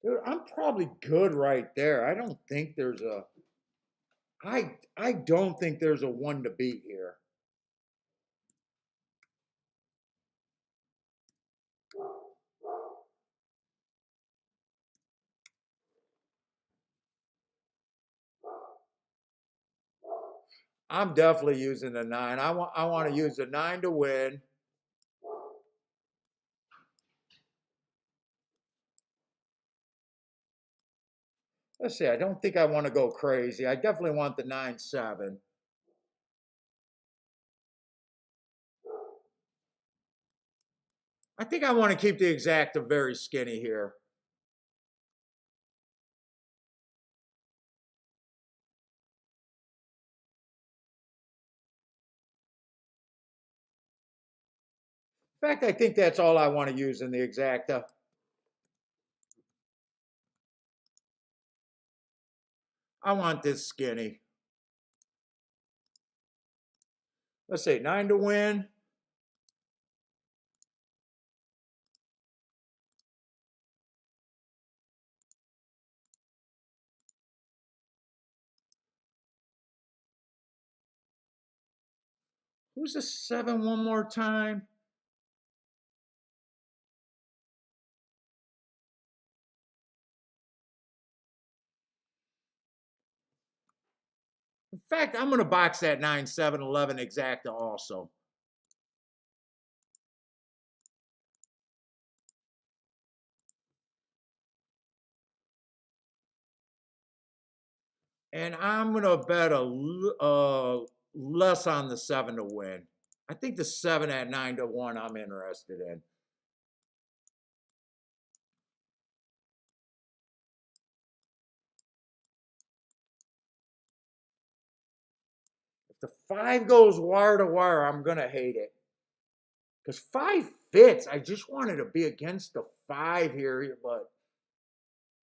Dude, I'm probably good right there. I don't think there's a I don't think there's a one to beat here. I'm definitely using the 9. I want to use the 9 to win. Let's see. I don't think I want to go crazy. I definitely want the 9-7. I think I want to keep the exacta very skinny here. In fact, I think that's all I want to use in the exacta. I want this skinny. Let's see, 9 to win. Who's the 7 one more time? In fact, I'm going to box that 9-7-11 exacta also. And I'm going to bet less on the 7 to win. I think the 7 at 9 to 1 I'm interested in. If the 5 goes wire to wire, I'm going to hate it. Because 5 fits. I just wanted to be against the 5 here, but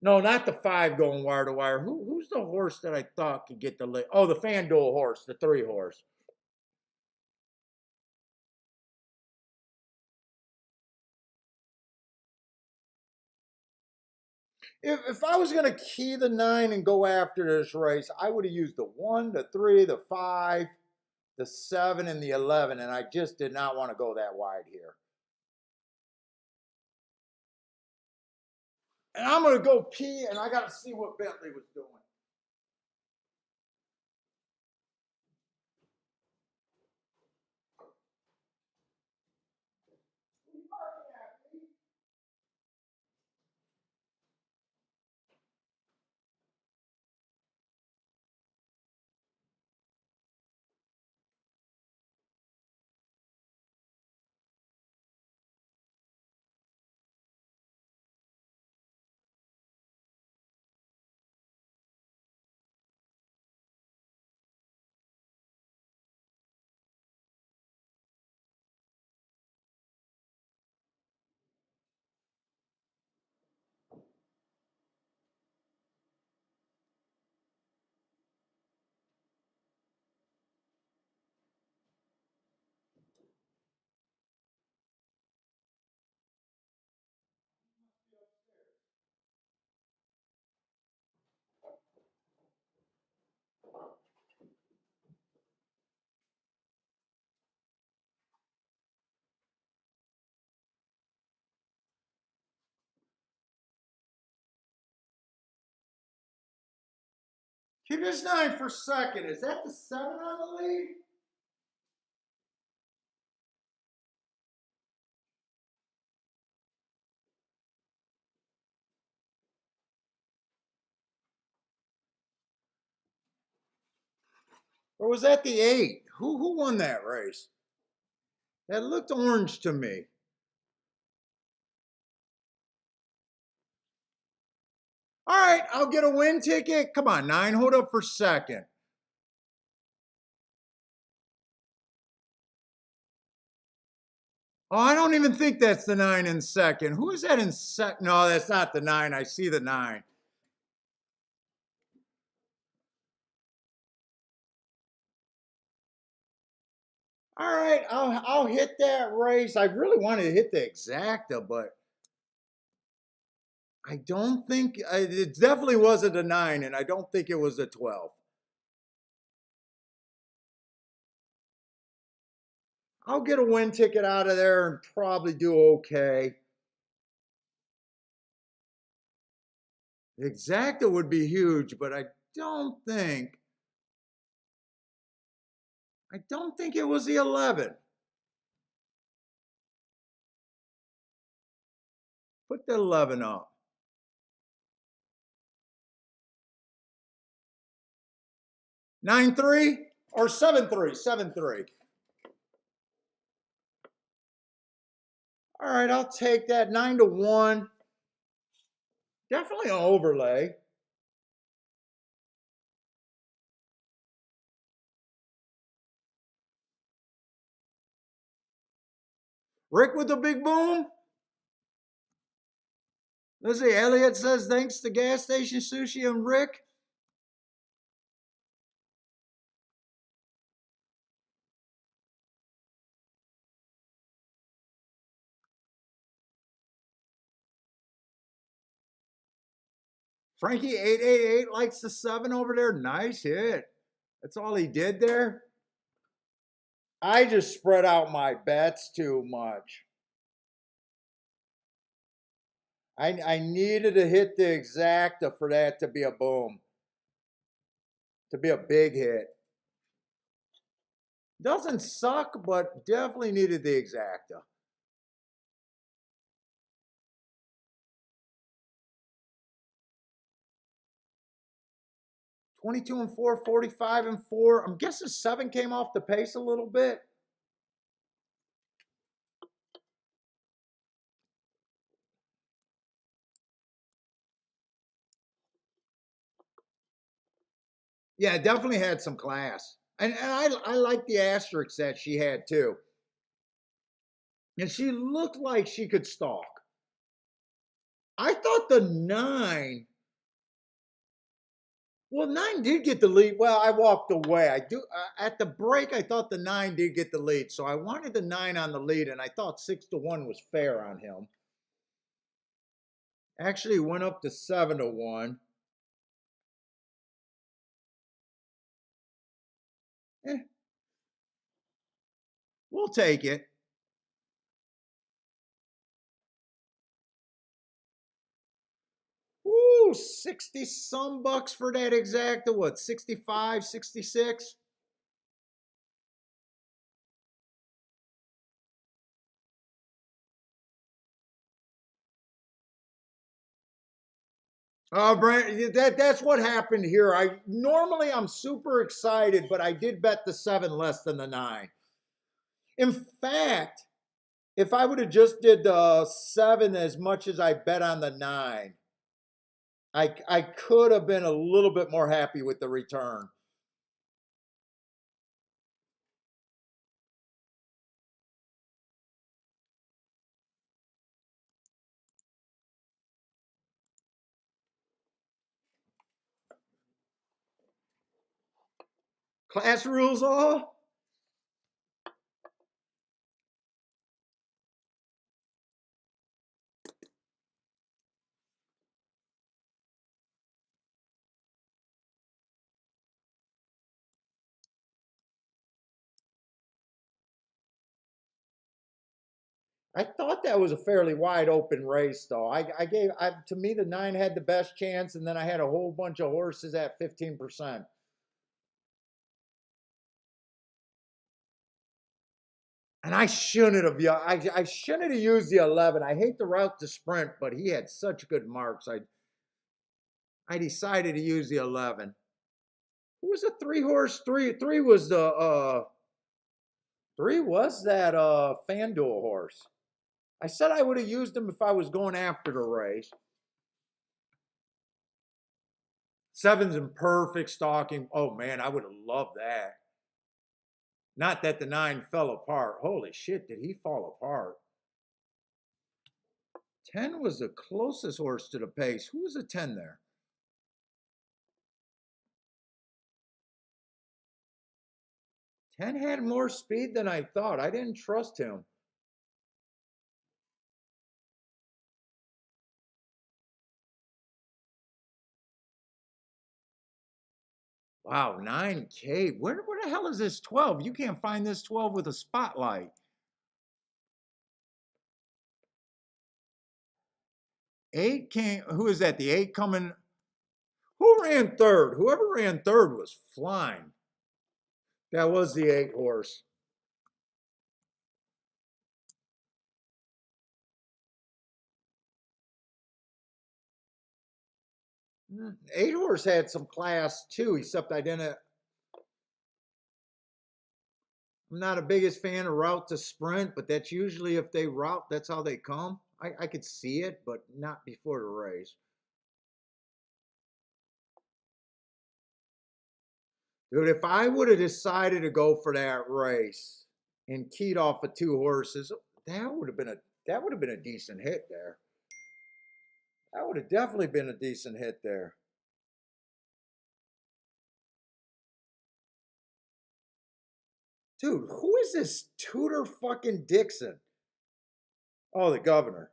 No, not the 5 going wire to wire. Who's the horse that I thought could get the late? Oh, the FanDuel horse, the 3 horse. If I was gonna key the 9 and go after this race, I would have used the 1, the 3, the 5, the 7, and the 11, and I just did not want to go that wide here. And I'm gonna go pee, and I gotta see what Bentley was doing. Keep this 9 for second. Is that the 7 on the lead? Or was that the 8? Who won that race? That looked orange to me. All right, I'll get a win ticket. Come on, 9, hold up for second. Oh, I don't even think that's the 9 in second. Who is that in second? No, that's not the 9. I see the 9. All right, I'll hit that race. I really wanted to hit the exacta, but I don't think it definitely wasn't a 9, and I don't think it was a 12. I'll get a win ticket out of there and probably do okay. The exacta would be huge, but I don't think it was the 11. Put the 11 up. 9-3 or 7-3? 7-3. All right, I'll take that. 9-1. Definitely an overlay. Rick with the big boom. Let's see. Elliot says thanks to gas station sushi and Rick. Frankie 888 likes the 7 over there. Nice hit. That's all he did there. I just spread out my bets too much. I needed to hit the exacta for that to be a boom, to be a big hit. Doesn't suck, but definitely needed the exacta. $22 and 4, $45 and 4. I'm guessing 7 came off the pace a little bit. Yeah, definitely had some class. And I like the asterisks that she had too. And she looked like she could stalk. I thought the 9. Well, 9 did get the lead. Well, I walked away. I do at the break. I thought the 9 did get the lead, so I wanted the 9 on the lead, and I thought 6-1 was fair on him. Actually, went up to 7-1. Eh, we'll take it. Woo, 60 some bucks for that exacta. What, 65, 66? Oh, Brent, that's what happened here. I'm super excited, but I did bet the 7 less than the 9. In fact, if I would have just did the 7 as much as I bet on the 9, I could have been a little bit more happy with the return. Class rules all? I thought that was a fairly wide open race, though. To me, the 9 had the best chance, and then I had a whole bunch of horses at 15%. And I shouldn't have. Yeah, I shouldn't have used the 11. I hate the route to sprint, but he had such good marks. I decided to use the 11. Who was the 3 horse? Three was the 3 was that FanDuel horse. I said I would have used him if I was going after the race. 7's in perfect stalking. Oh man, I would have loved that. Not that the 9 fell apart. Holy shit, did he fall apart? 10 was the closest horse to the pace. Who was a 10 there? 10 had more speed than I thought. I didn't trust him. Wow, 9K. Where the hell is this 12? You can't find this 12 with a spotlight. 8 came. Who is that? The 8 coming. Who ran third? Whoever ran third was flying. That was the 8 horse. Hmm, 8 horse had some class too, except I didn't. I'm not a biggest fan of route to sprint, but that's usually if they route, that's how they come. I could see it, but not before the race. Dude, if I would have decided to go for that race and keyed off of 2 horses, that would have been a decent hit there. That would have definitely been a decent hit there. Dude, who is this Tudor fucking Dixon? Oh, the governor.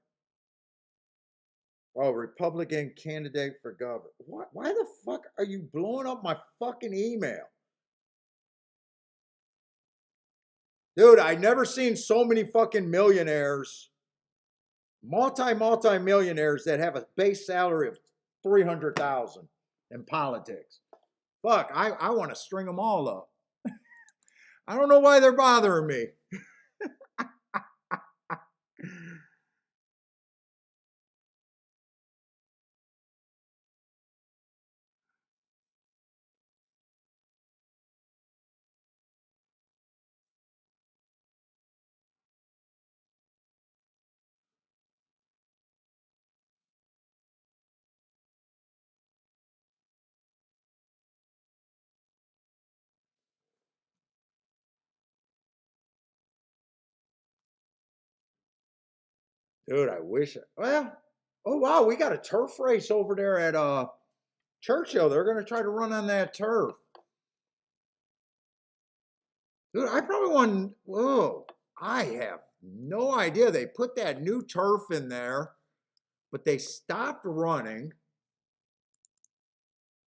Oh, Republican candidate for governor. What? Why the fuck are you blowing up my fucking email? Dude, I never seen so many fucking millionaires, multi millionaires that have a base salary of 300,000 in politics. Fuck, I want to string them all up. I don't know why they're bothering me. Dude, I wish. Well, Oh wow, we got a turf race over there at Churchill. They're gonna try to run on that turf. Dude, I probably won. Whoa, I have no idea. They put that new turf in there, but they stopped running.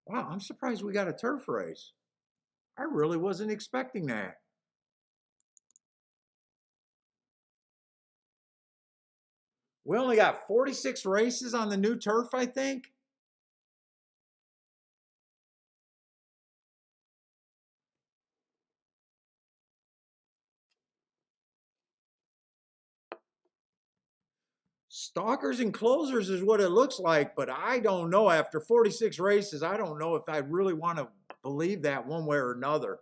Wow, I'm surprised we got a turf race. I really wasn't expecting that. We only got 46 races on the new turf, I think. Stalkers and closers is what it looks like, but I don't know. After 46 races, I don't know if I really want to believe that one way or another.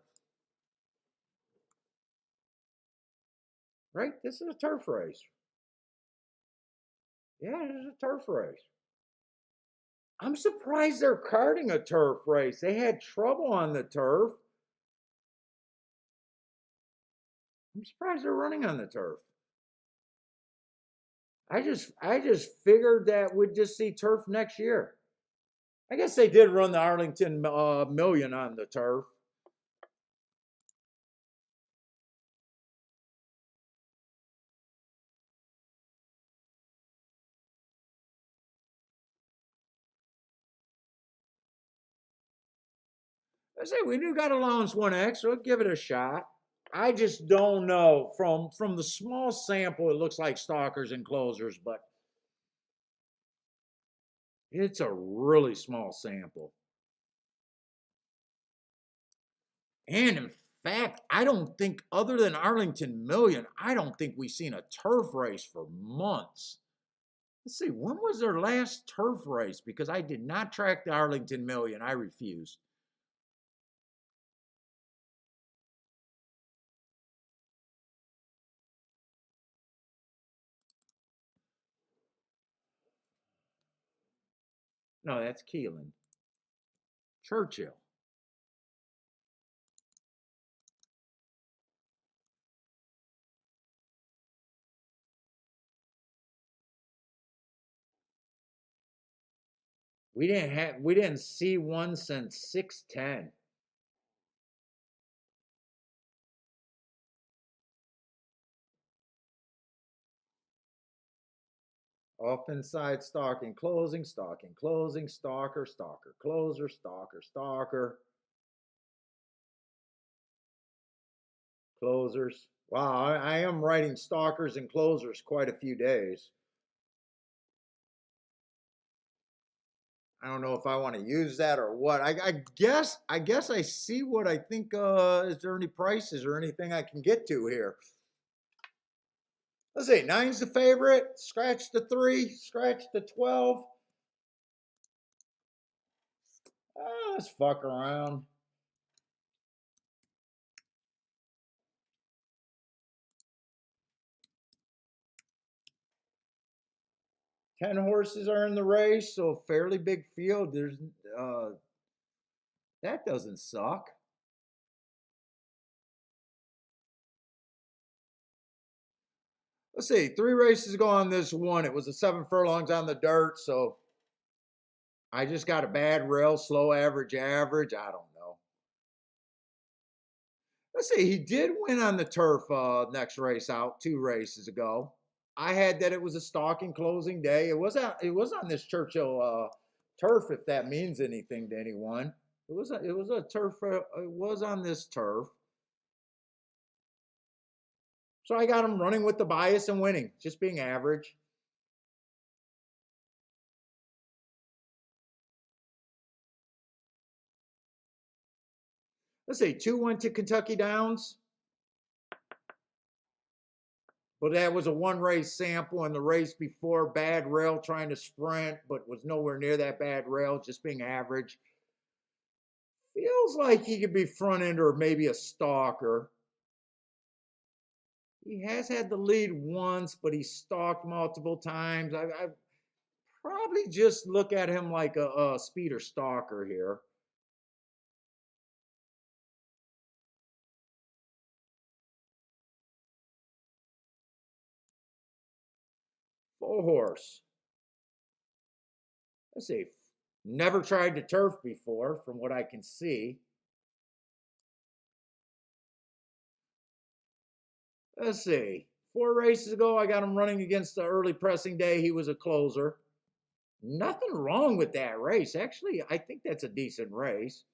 Right? This is a turf race. Yeah, this is a turf race. I'm surprised they're karting a turf race. They had trouble on the turf. I'm surprised they're running on the turf. I just figured that we'd just see turf next year. I guess they did run the Arlington Million on the turf. I say we do got allowance 1X, so give it a shot. I just don't know. From the small sample, it looks like stalkers and closers, but it's a really small sample. And in fact, I don't think, other than Arlington Million, I don't think we've seen a turf race for months. Let's see, when was their last turf race? Because I did not track the Arlington Million. I refused. No, that's Keelan. Churchill. We didn't see one since 610. Off inside, stalking, closing, stalker, stalker, closer, stalker, stalker, closers. Wow, I am writing stalkers and closers quite a few days. I don't know if I want to use that or what. I guess I see what I think. Is there any prices or anything I can get to here? Let's see. Nine's the favorite. Scratch the 3. Scratch the 12. Let's fuck around. 10 horses are in the race, so fairly big field. Uh, that doesn't suck. Let's see, 3 races ago on this one, it was a 7 furlongs on the dirt, so I just got a bad rail, slow average, average. I don't know. Let's see, he did win on the turf next race out 2 races ago. I had that it was a stalking closing day. It was on this Churchill turf, if that means anything to anyone. It was a turf. It was on this turf. So I got him running with the bias and winning, just being average. Let's see, 2 went to Kentucky Downs, but that was a 1 race sample. And the race before, bad rail trying to sprint, but was nowhere near that bad rail, just being average. Feels like he could be front end or maybe a stalker. He has had the lead once, but he stalked multiple times. I probably just look at him like a speeder stalker here. Full horse. Let's see. Never tried the turf before, from what I can see. Let's see. 4 races ago, I got him running against the early pressing day. He was a closer. Nothing wrong with that race. Actually, I think that's a decent race.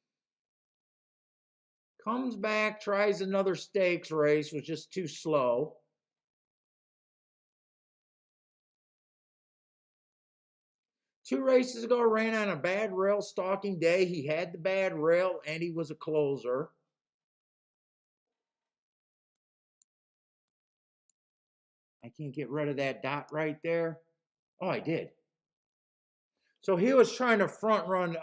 Comes back, tries another stakes race, was just too slow. Two races ago, ran on a bad rail stalking day. He had the bad rail and he was a closer. I can't get rid of that dot right there. Oh, I did. So he was trying to front run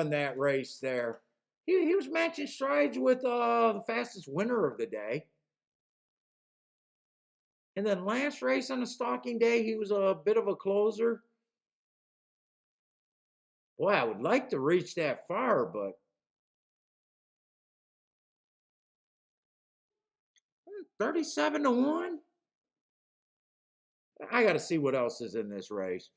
that race there. He was matching strides with the fastest winner of the day. And then last race on the stalking day, he was a bit of a closer. Boy, I would like to reach that far, but 37 to 1? I got to see what else is in this race.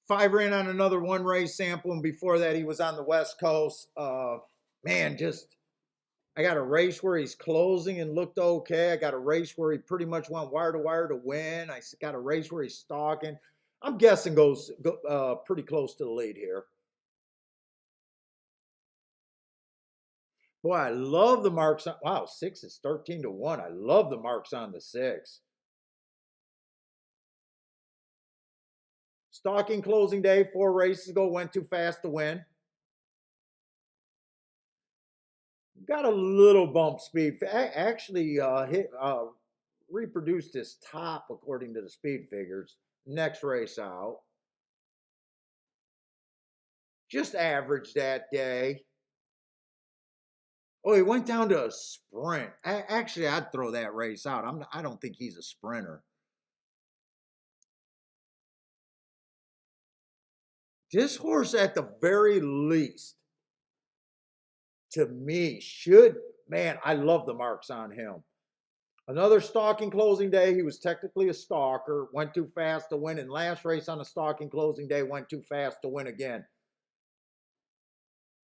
5 ran on another one race sample, and before that, he was on the West Coast. Man, just I got a race where he's closing and looked okay. I got a race where he pretty much went wire to win. I got a race where he's stalking. I'm guessing goes pretty close to the lead here. Boy, I love the marks on. Wow, 6 is 13 to 1. I love the marks on the 6. Stalking closing day, 4 races ago, went too fast to win. Got a little bump speed. Actually, reproduced his top according to the speed figures. Next race out. Just average that day. Oh, he went down to a sprint. Actually, I'd throw that race out. I don't think he's a sprinter. This horse, at the very least, to me, man, I love the marks on him. Another stalking closing day. He was technically a stalker, went too fast to win. And last race on a stalking closing day, went too fast to win again.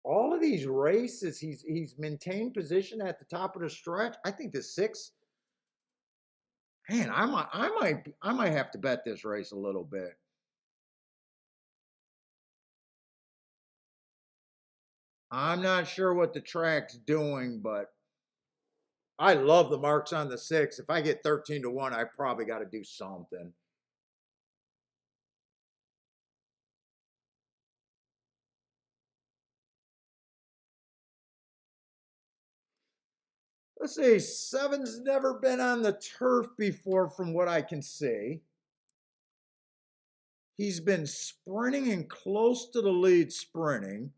All of these races, he's maintained position at the top of the stretch. I think the 6, man, I might have to bet this race a little bit. I'm not sure what the track's doing, but I love the marks on the 6. If I get 13 to 1, I probably got to do something. Let's see, 7's never been on the turf before, from what I can see. He's been sprinting and close to the lead sprinting.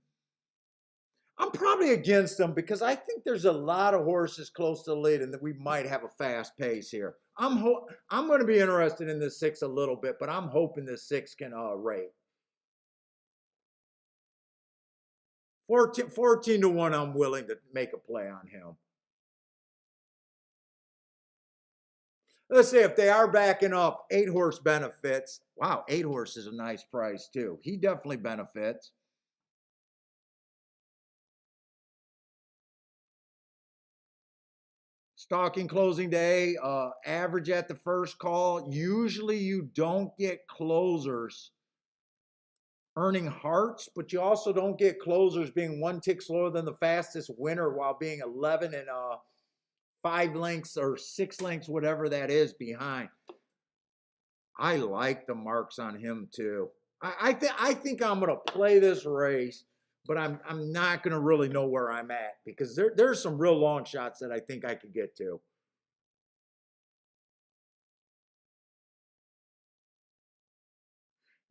I'm probably against him because I think there's a lot of horses close to the lead and that we might have a fast pace here. I'm going to be interested in this 6 a little bit, but I'm hoping this 6 can rate. 14 to 1, I'm willing to make a play on him. Let's see if they are backing up. 8-horse benefits. Wow, 8-horse is a nice price too. He definitely benefits. Stalking closing day, average at the first call. Usually you don't get closers earning hearts, but you also don't get closers being 1 tick slower than the fastest winner while being 11 and 5 lengths or 6 lengths, whatever that is, behind. I like the marks on him too. I think I'm gonna play this race, but I'm not gonna really know where I'm at because there's some real long shots that I think I could get to.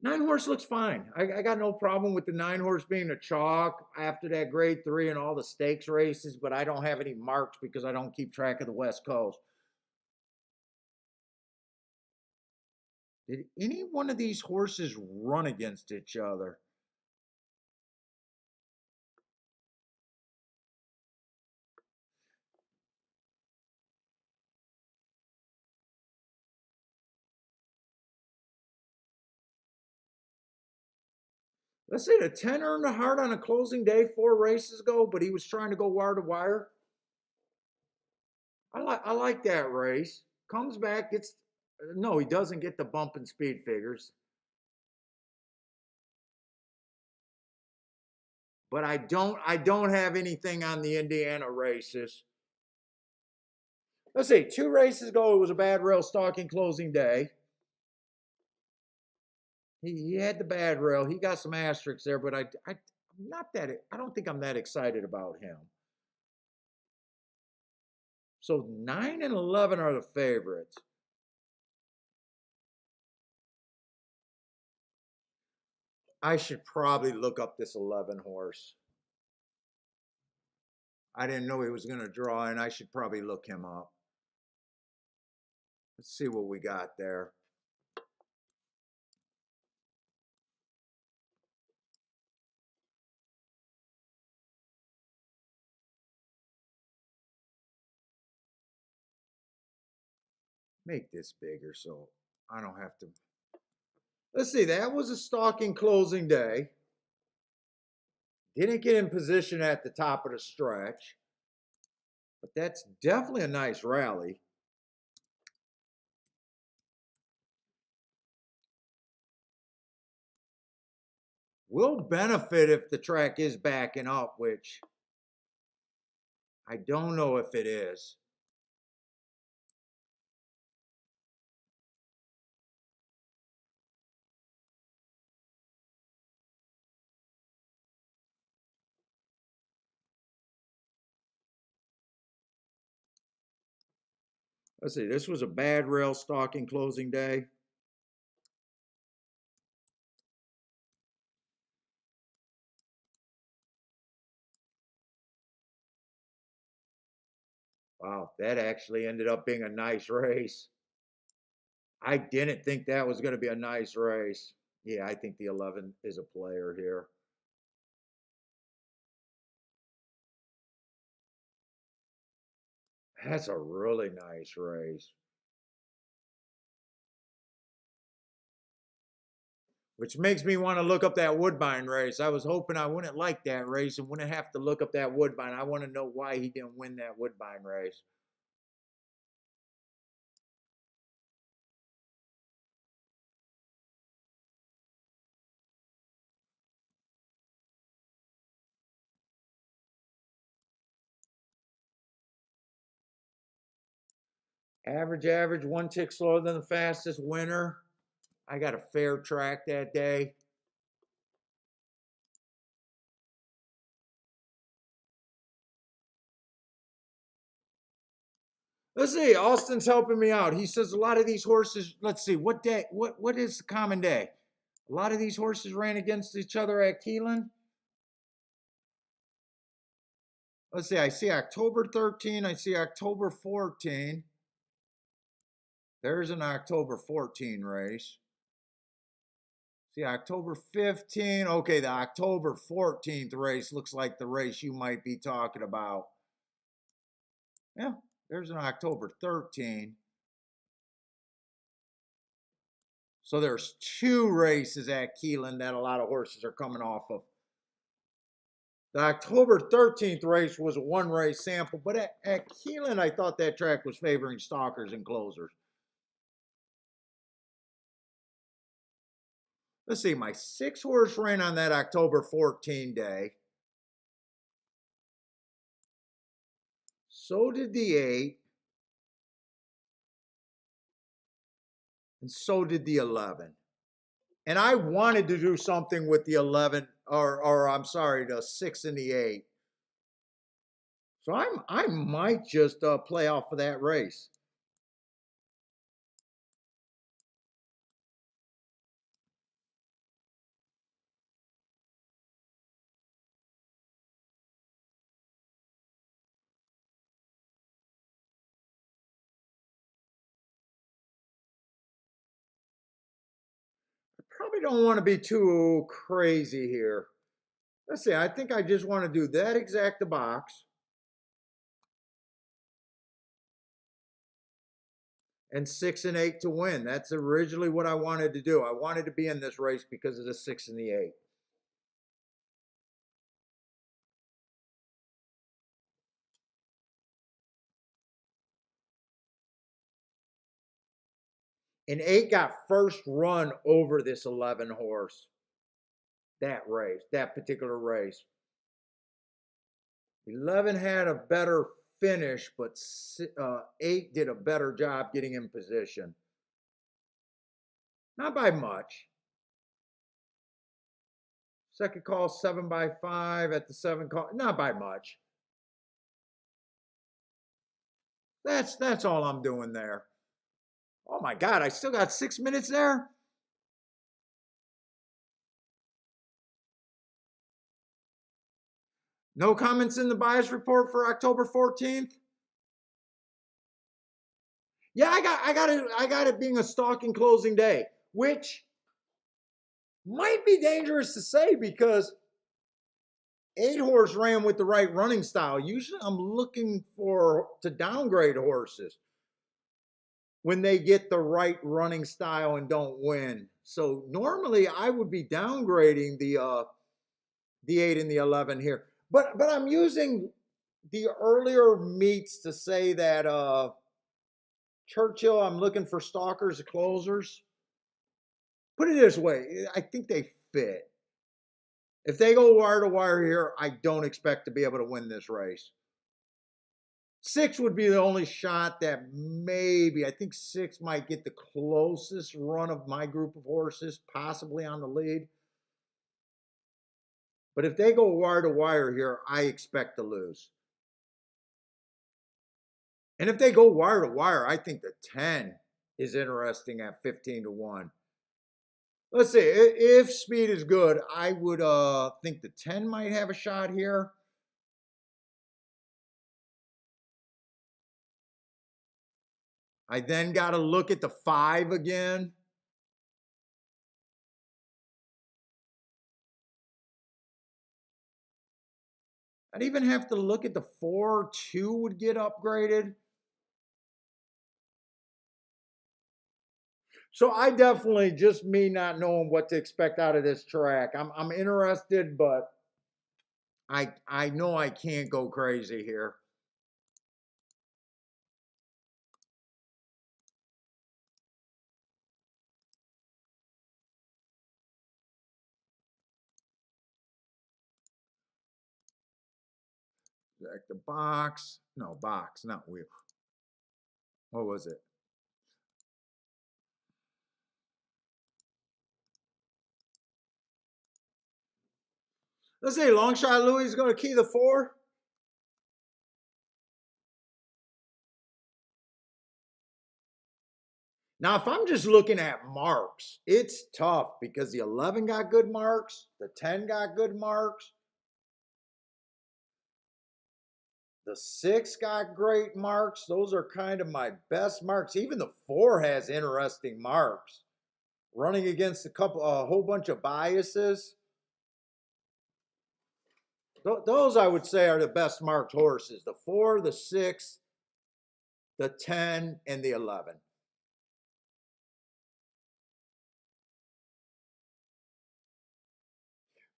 9-horse looks fine. I got no problem with the 9-horse being a chalk after that grade 3 and all the stakes races, but I don't have any marks because I don't keep track of the West Coast. Did any one of these horses run against each other? Let's say the 10 earned a heart on a closing day 4 races ago, but he was trying to go wire to wire. I like that race. Comes back, gets no, he doesn't get the bump and speed figures. But I don't have anything on the Indiana races. Let's see, 2 races ago it was a bad rail stalking closing day. He had the bad rail. He got some asterisks there, but I'm not that. I don't think I'm that excited about him. So 9 and 11 are the favorites. I should probably look up this 11 horse. I didn't know he was going to draw, and I should probably look him up. Let's see what we got there. Make this bigger so I don't have to. Let's see, that was a stalking closing day. Didn't get in position at the top of the stretch, but that's definitely a nice rally. Will benefit if the track is backing up, which I don't know if it is. Let's see, this was a bad rail stalking closing day. Wow, that actually ended up being a nice race. I didn't think that was going to be a nice race. Yeah, I think the 11 is a player here. That's a really nice race. Which makes me want to look up that Woodbine race. I was hoping I wouldn't like that race and wouldn't have to look up that Woodbine. I want to know why he didn't win that Woodbine race. Average, 1 tick slower than the fastest winner. I got a fair track that day. Let's see. Austin's helping me out. He says a lot of these horses. Let's see. What day? What is the common day? A lot of these horses ran against each other at Keeneland. Let's see. I see October 13. I see October 14. There's an October 14 race. See, October 15. Okay, the October 14th race looks like the race you might be talking about. Yeah, there's an October 13. So there's 2 races at Keeneland that a lot of horses are coming off of. The October 13th race was a 1 race sample, but at Keeneland, I thought that track was favoring stalkers and closers. Let's see, my 6-horse ran on that October 14 day. So did the 8. And so did the 11. And I wanted to do something with the 11, or I'm sorry, the 6 and the 8. So I might just play off of that race. I probably don't want to be too crazy here. Let's see, I think I just want to do that exact box. And 6 and 8 to win. That's originally what I wanted to do. I wanted to be in this race because of the 6 and the 8. And 8 got first run over this 11 horse. That race, that particular race. 11 had a better finish, but 8 did a better job getting in position. Not by much. Second call, 7x5 at the 7 call, not by much. That's all I'm doing there. Oh my God, I still got 6 minutes there. No comments in the bias report for October 14th. Yeah, I got it being a stalking closing day, which might be dangerous to say because 8 horse ran with the right running style. Usually I'm looking to downgrade horses when they get the right running style and don't win. So normally I would be downgrading the 8 and the 11 here. But I'm using the earlier meets to say that Churchill, I'm looking for stalkers, closers. Put it this way, I think they fit. If they go wire to wire here, I don't expect to be able to win this race. 6 would be the only shot that maybe, I think 6 might get the closest run of my group of horses, possibly on the lead. But if they go wire to wire here, I expect to lose. And if they go wire to wire, I think the 10 is interesting at 15-1. Let's see, if speed is good, I would think the 10 might have a shot here. I then got to look at the 5 again. I'd even have to look at the 4, 2 would get upgraded. So I definitely, just me not knowing what to expect out of this track. I'm interested, but I know I can't go crazy here. Like the box. No, box, not wheel. What was it? Let's say long shot Louis is going to key the 4. Now, if I'm just looking at marks, it's tough because the 11 got good marks, the 10 got good marks, the 6 got great marks. Those are kind of my best marks. Even the 4 has interesting marks. Running against a whole bunch of biases. Those I would say are the best marked horses. The 4, the 6, the 10, and the 11.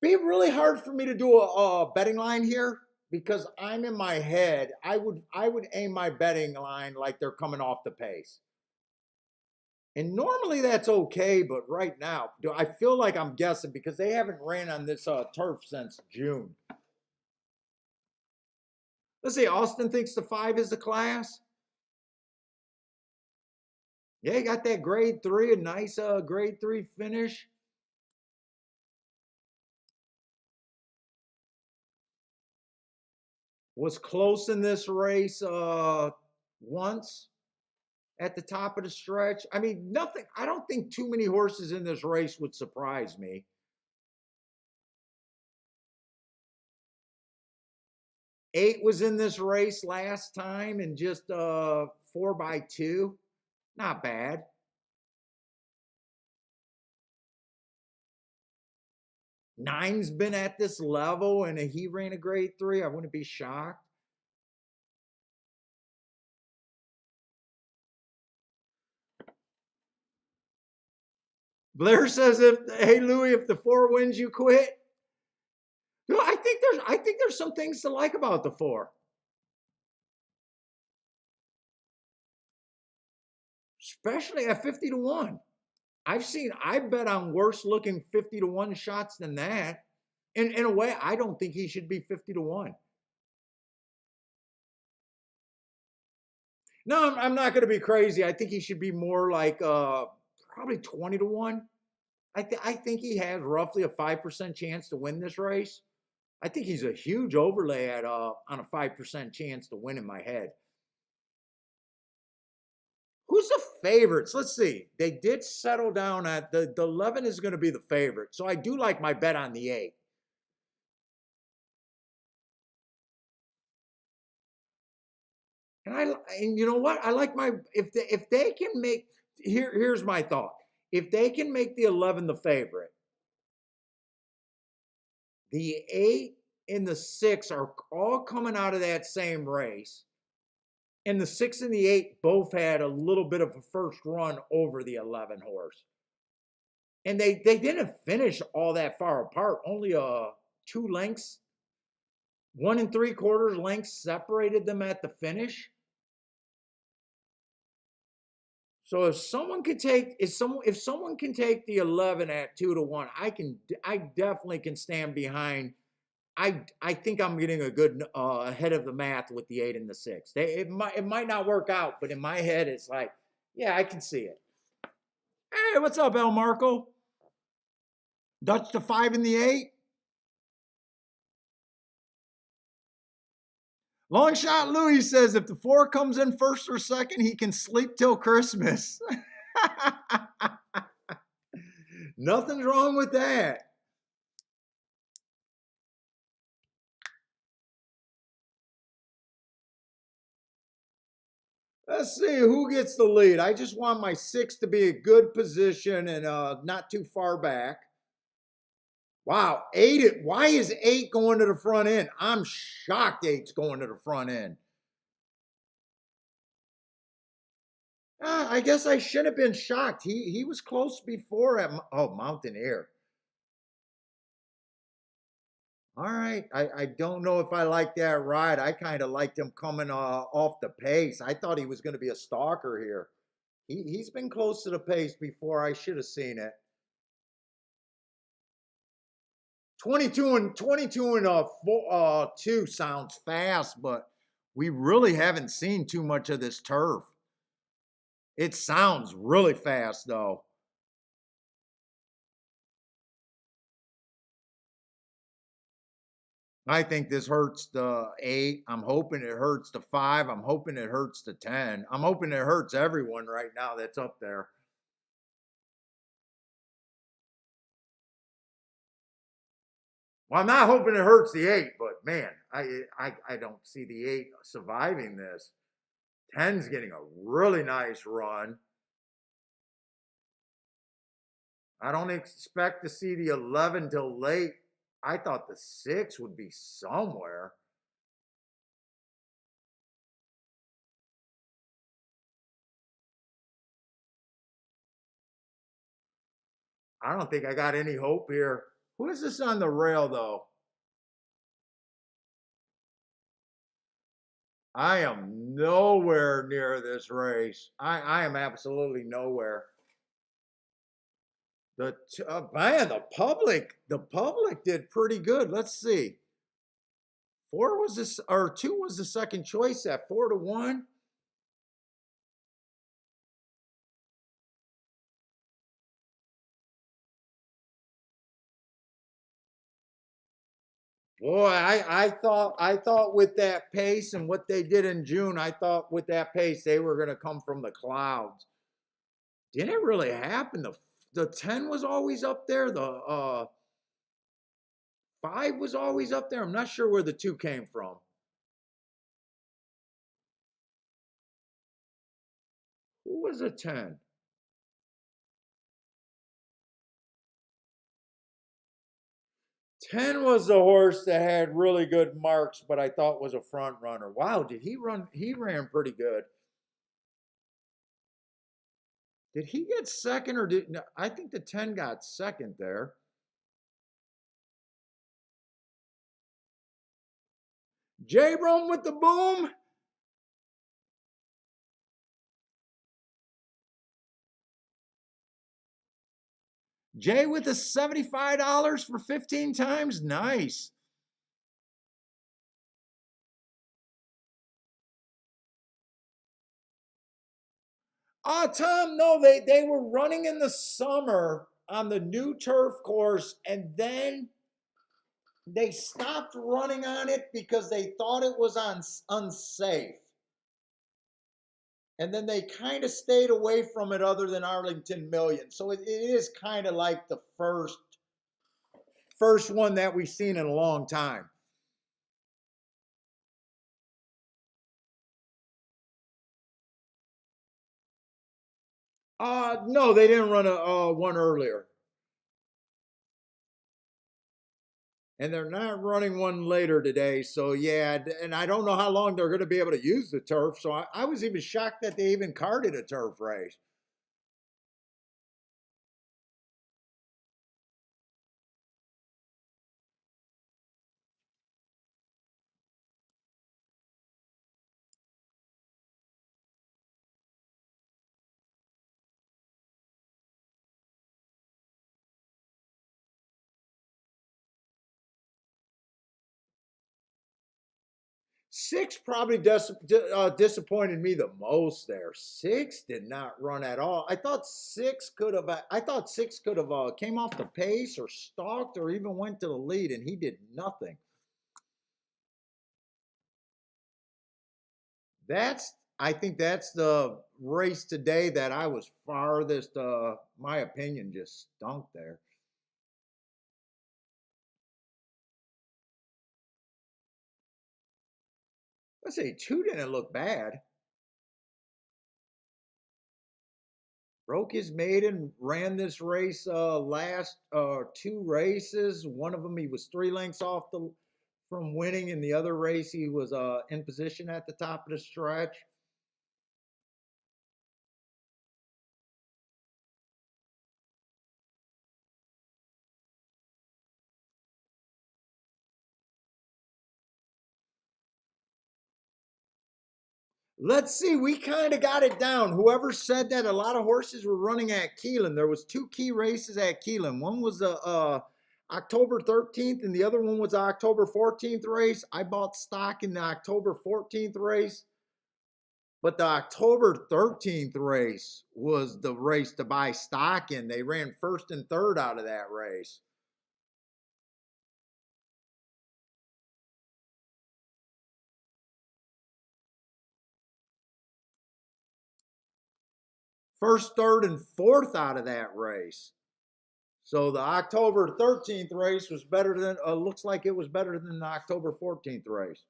Be really hard for me to do a betting line here because I'm in my head. I would aim my betting line like they're coming off the pace. And normally that's okay, but right now, I feel like I'm guessing because they haven't ran on this turf since June. Let's see, Austin thinks the 5 is the class. Yeah, he got that grade 3, a nice grade 3 finish. Was close in this race once at the top of the stretch. I mean, nothing. I don't think too many horses in this race would surprise me. Eight was in this race last time and just 4x2. Not bad. Nine's been at this level and he ran a grade 3. I wouldn't be shocked. Blair says, "Hey Louis, if the 4 wins, you quit." No, I think there's some things to like about the 4. especially at 50 to 1. I bet on worse looking 50 to 1 shots than that. In a way, I don't think he should be 50 to 1. No, I'm not going to be crazy. I think he should be more like probably 20 to 1. I think he has roughly a 5% chance to win this race. I think he's a huge overlay at on a 5% chance to win in my head. Who's the favorites? Let's see. They did settle down at the 11 is going to be the favorite. So I do like my bet on the 8. And you know what? I like my if they can make here's my thought. If they can make the 11 the favorite, the 8 and the 6 are all coming out of that same race. And the 6 and the 8 both had a little bit of a first run over the 11 horse. And they didn't finish all that far apart, only 2 lengths, 1 3/4 lengths separated them at the finish. So if someone can take the 11 at 2 to 1, I definitely can stand behind. I think I'm getting a good ahead of the math with the 8 and the 6. It might not work out, but in my head it's like, yeah, I can see it. Hey, what's up, El Marco? Dutch the 5 and the 8. Long shot Louis says if the 4 comes in first or second, he can sleep till Christmas. Nothing's wrong with that. Let's see who gets the lead. I just want my 6 to be a good position and not too far back. Wow, 8. Why is 8 going to the front end? I'm shocked 8's going to the front end. I guess I should have been shocked. He was close before at Mountaineer. All right, I don't know if I like that ride. I kind of liked him coming off the pace. I thought he was going to be a stalker here. He's been close to the pace before. I should have seen it. 22 and 2 sounds fast, but we really haven't seen too much of this turf. It sounds really fast though. I think this hurts the 8. I'm hoping it hurts the 5. I'm hoping it hurts the 10. I'm hoping it hurts everyone right now that's up there. Well, I'm not hoping it hurts the 8, but man, I don't see the 8 surviving this. 10's getting a really nice run. I don't expect to see the 11 till late. I thought the 6 would be somewhere. I don't think I got any hope here. Who is this on the rail, though? I am nowhere near this race. I am absolutely nowhere. Man, the public did pretty good. Let's see. 4 was this, or 2 was the second choice at 4 to 1. Boy, I thought with that pace and what they did in June, I thought with that pace they were going to come from the clouds. Didn't really happen. The 10 was always up there. The 5 was always up there. I'm not sure where the 2 came from. Who was a 10? 10 was the horse that had really good marks, but I thought was a front runner. Wow, did he run? He ran pretty good. Did he get second or did no, I think the 10 got second there. J Rome with the boom. Jay with the $75 for 15 times. Nice. Tom, no, they were running in the summer on the new turf course, and then they stopped running on it because they thought it was unsafe. And then they kind of stayed away from it other than Arlington Million. So it is kind of like the first one that we've seen in a long time. No, they didn't run a one earlier. And they're not running one later today. So yeah, and I don't know how long they're going to be able to use the turf. So I was even shocked that they even carded a turf race. Six probably disappointed me the most there. Six did not run at all. I thought six could have. I thought six could have came off the pace or stalked or even went to the lead, and he did nothing. I think that's the race today that I was farthest. My opinion just stunk there. Let's say two didn't look bad. Broke his maiden, ran this race last two races. One of them he was 3 lengths off from winning, and the other race he was in position at the top of the stretch. Let's see, we kind of got it down. Whoever said that a lot of horses were running at Keeneland, there was two key races at Keeneland. One was the October 13th, and the other one was the October 14th race. I bought stock in the October 14th race, but the October 13th race was the race to buy stock in. They ran first and third out of that race. First, third, and fourth out of that race. So the October 13th race was better than, looks like it was better than the October 14th race.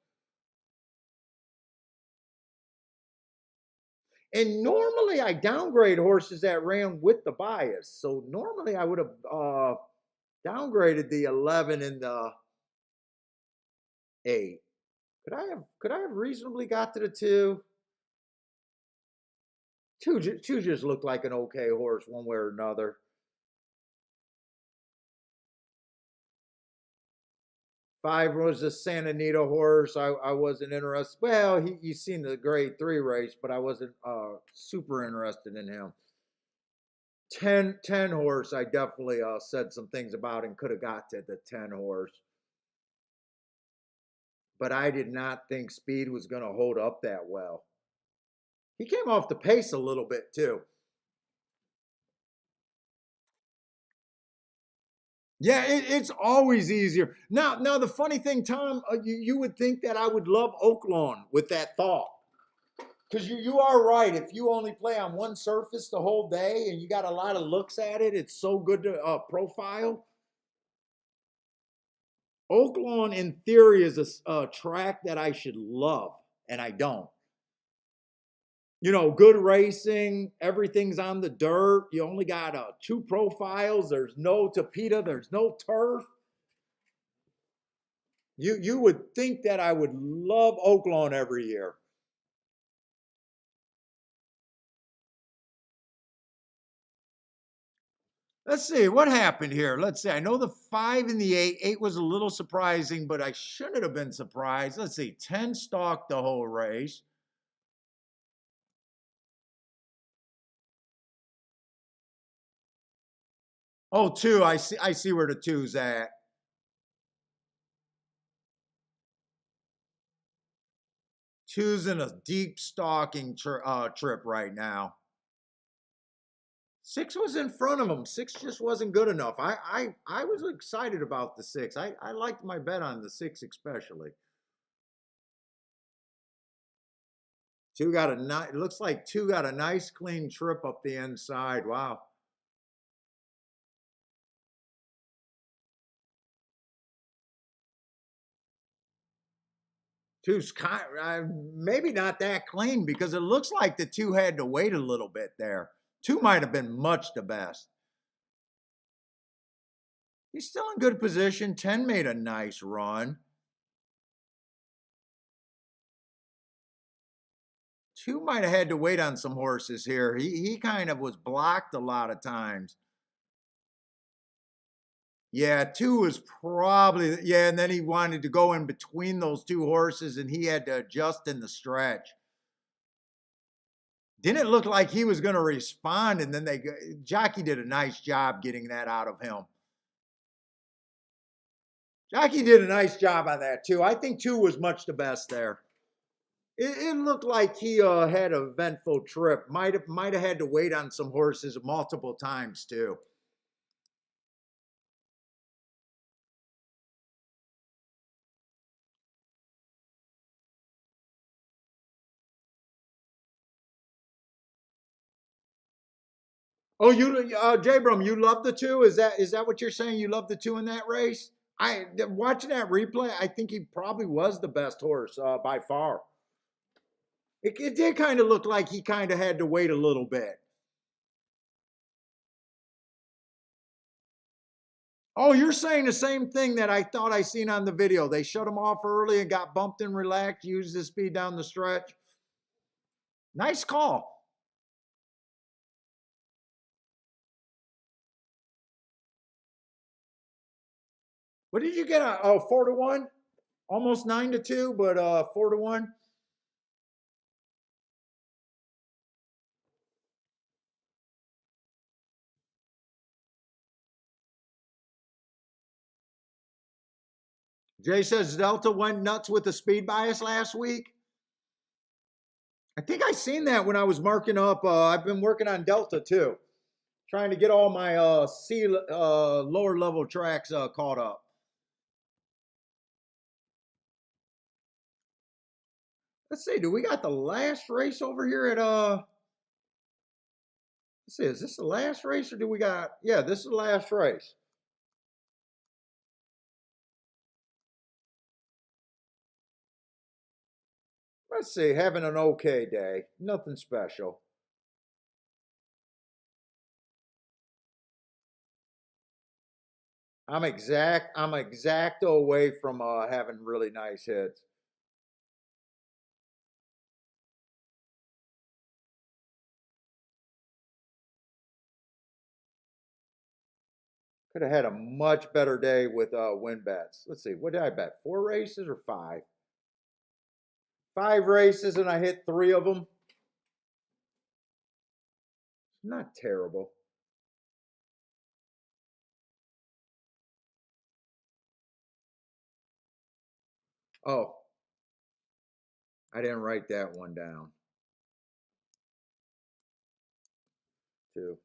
And normally I downgrade horses that ran with the bias. So normally I would have downgraded the 11 and the 8. Could I have reasonably got to the 2? Two just looked like an okay horse one way or another. 5 was a Santa Anita horse. I wasn't interested. Well, you seen the grade 3 race, but I wasn't super interested in him. 10 horse, I definitely said some things about and could have got to the 10 horse. But I did not think speed was going to hold up that well. He came off the pace a little bit too. Yeah, it's always easier. Now the funny thing, Tom, you would think that I would love Oaklawn with that thought. Because you are right. If you only play on one surface the whole day and you got a lot of looks at it, it's so good to profile. Oaklawn, in theory, is a track that I should love, and I don't. Good racing, everything's on the dirt. You only got 2 profiles. There's no tapeta. There's no turf. You would think that I would love Oaklawn every year. Let's see what happened here. Let's see. I know the 5 and the 8. 8 was a little surprising, but I shouldn't have been surprised. Let's see. 10 stalked the whole race. Oh, two. I see where the two's at. Two's in a deep stalking trip right now. Six was in front of him. Six just wasn't good enough. I was excited about the six. I liked my bet on the six especially. Two got a nice. It looks like two got a nice clean trip up the inside. Wow. Two's kind, maybe not that clean because it looks like the two had to wait a little bit there. Two might have been much the best. He's still in good position. 10 made a nice run. Two might have had to wait on some horses here. He kind of was blocked a lot of times. Yeah, two was probably, yeah, and then he wanted to go in between those two horses and he had to adjust in the stretch. Didn't look like he was going to respond, and then Jockey did a nice job getting that out of him. Jockey did a nice job on that too. I think two was much the best there. It looked like he had an eventful trip. Might have had to wait on some horses multiple times too. Oh, J Brum, you love the two? Is that what you're saying? You love the two in that race? I watching that replay. I think he probably was the best horse by far. It did kind of look like he kind of had to wait a little bit. Oh, you're saying the same thing that I thought I seen on the video. They shut him off early and got bumped and relaxed, used his speed down the stretch. Nice call. What did you get? 4-1? Almost 9-2, but 4-1. Jay says Delta went nuts with the speed bias last week. I think I seen that when I was marking up. I've been working on Delta too, trying to get all my lower level tracks caught up. Let's see. Do we got the last race over here at Let's see. Is this the last race or do we got? Yeah, this is the last race. Let's see. Having an okay day. Nothing special. I'm exact away from having really nice hits. Could have had a much better day with win bets. Let's see. What did I bet? 4 races or 5? 5 races and I hit 3 of them. Not terrible. Oh, I didn't write that one down. 2.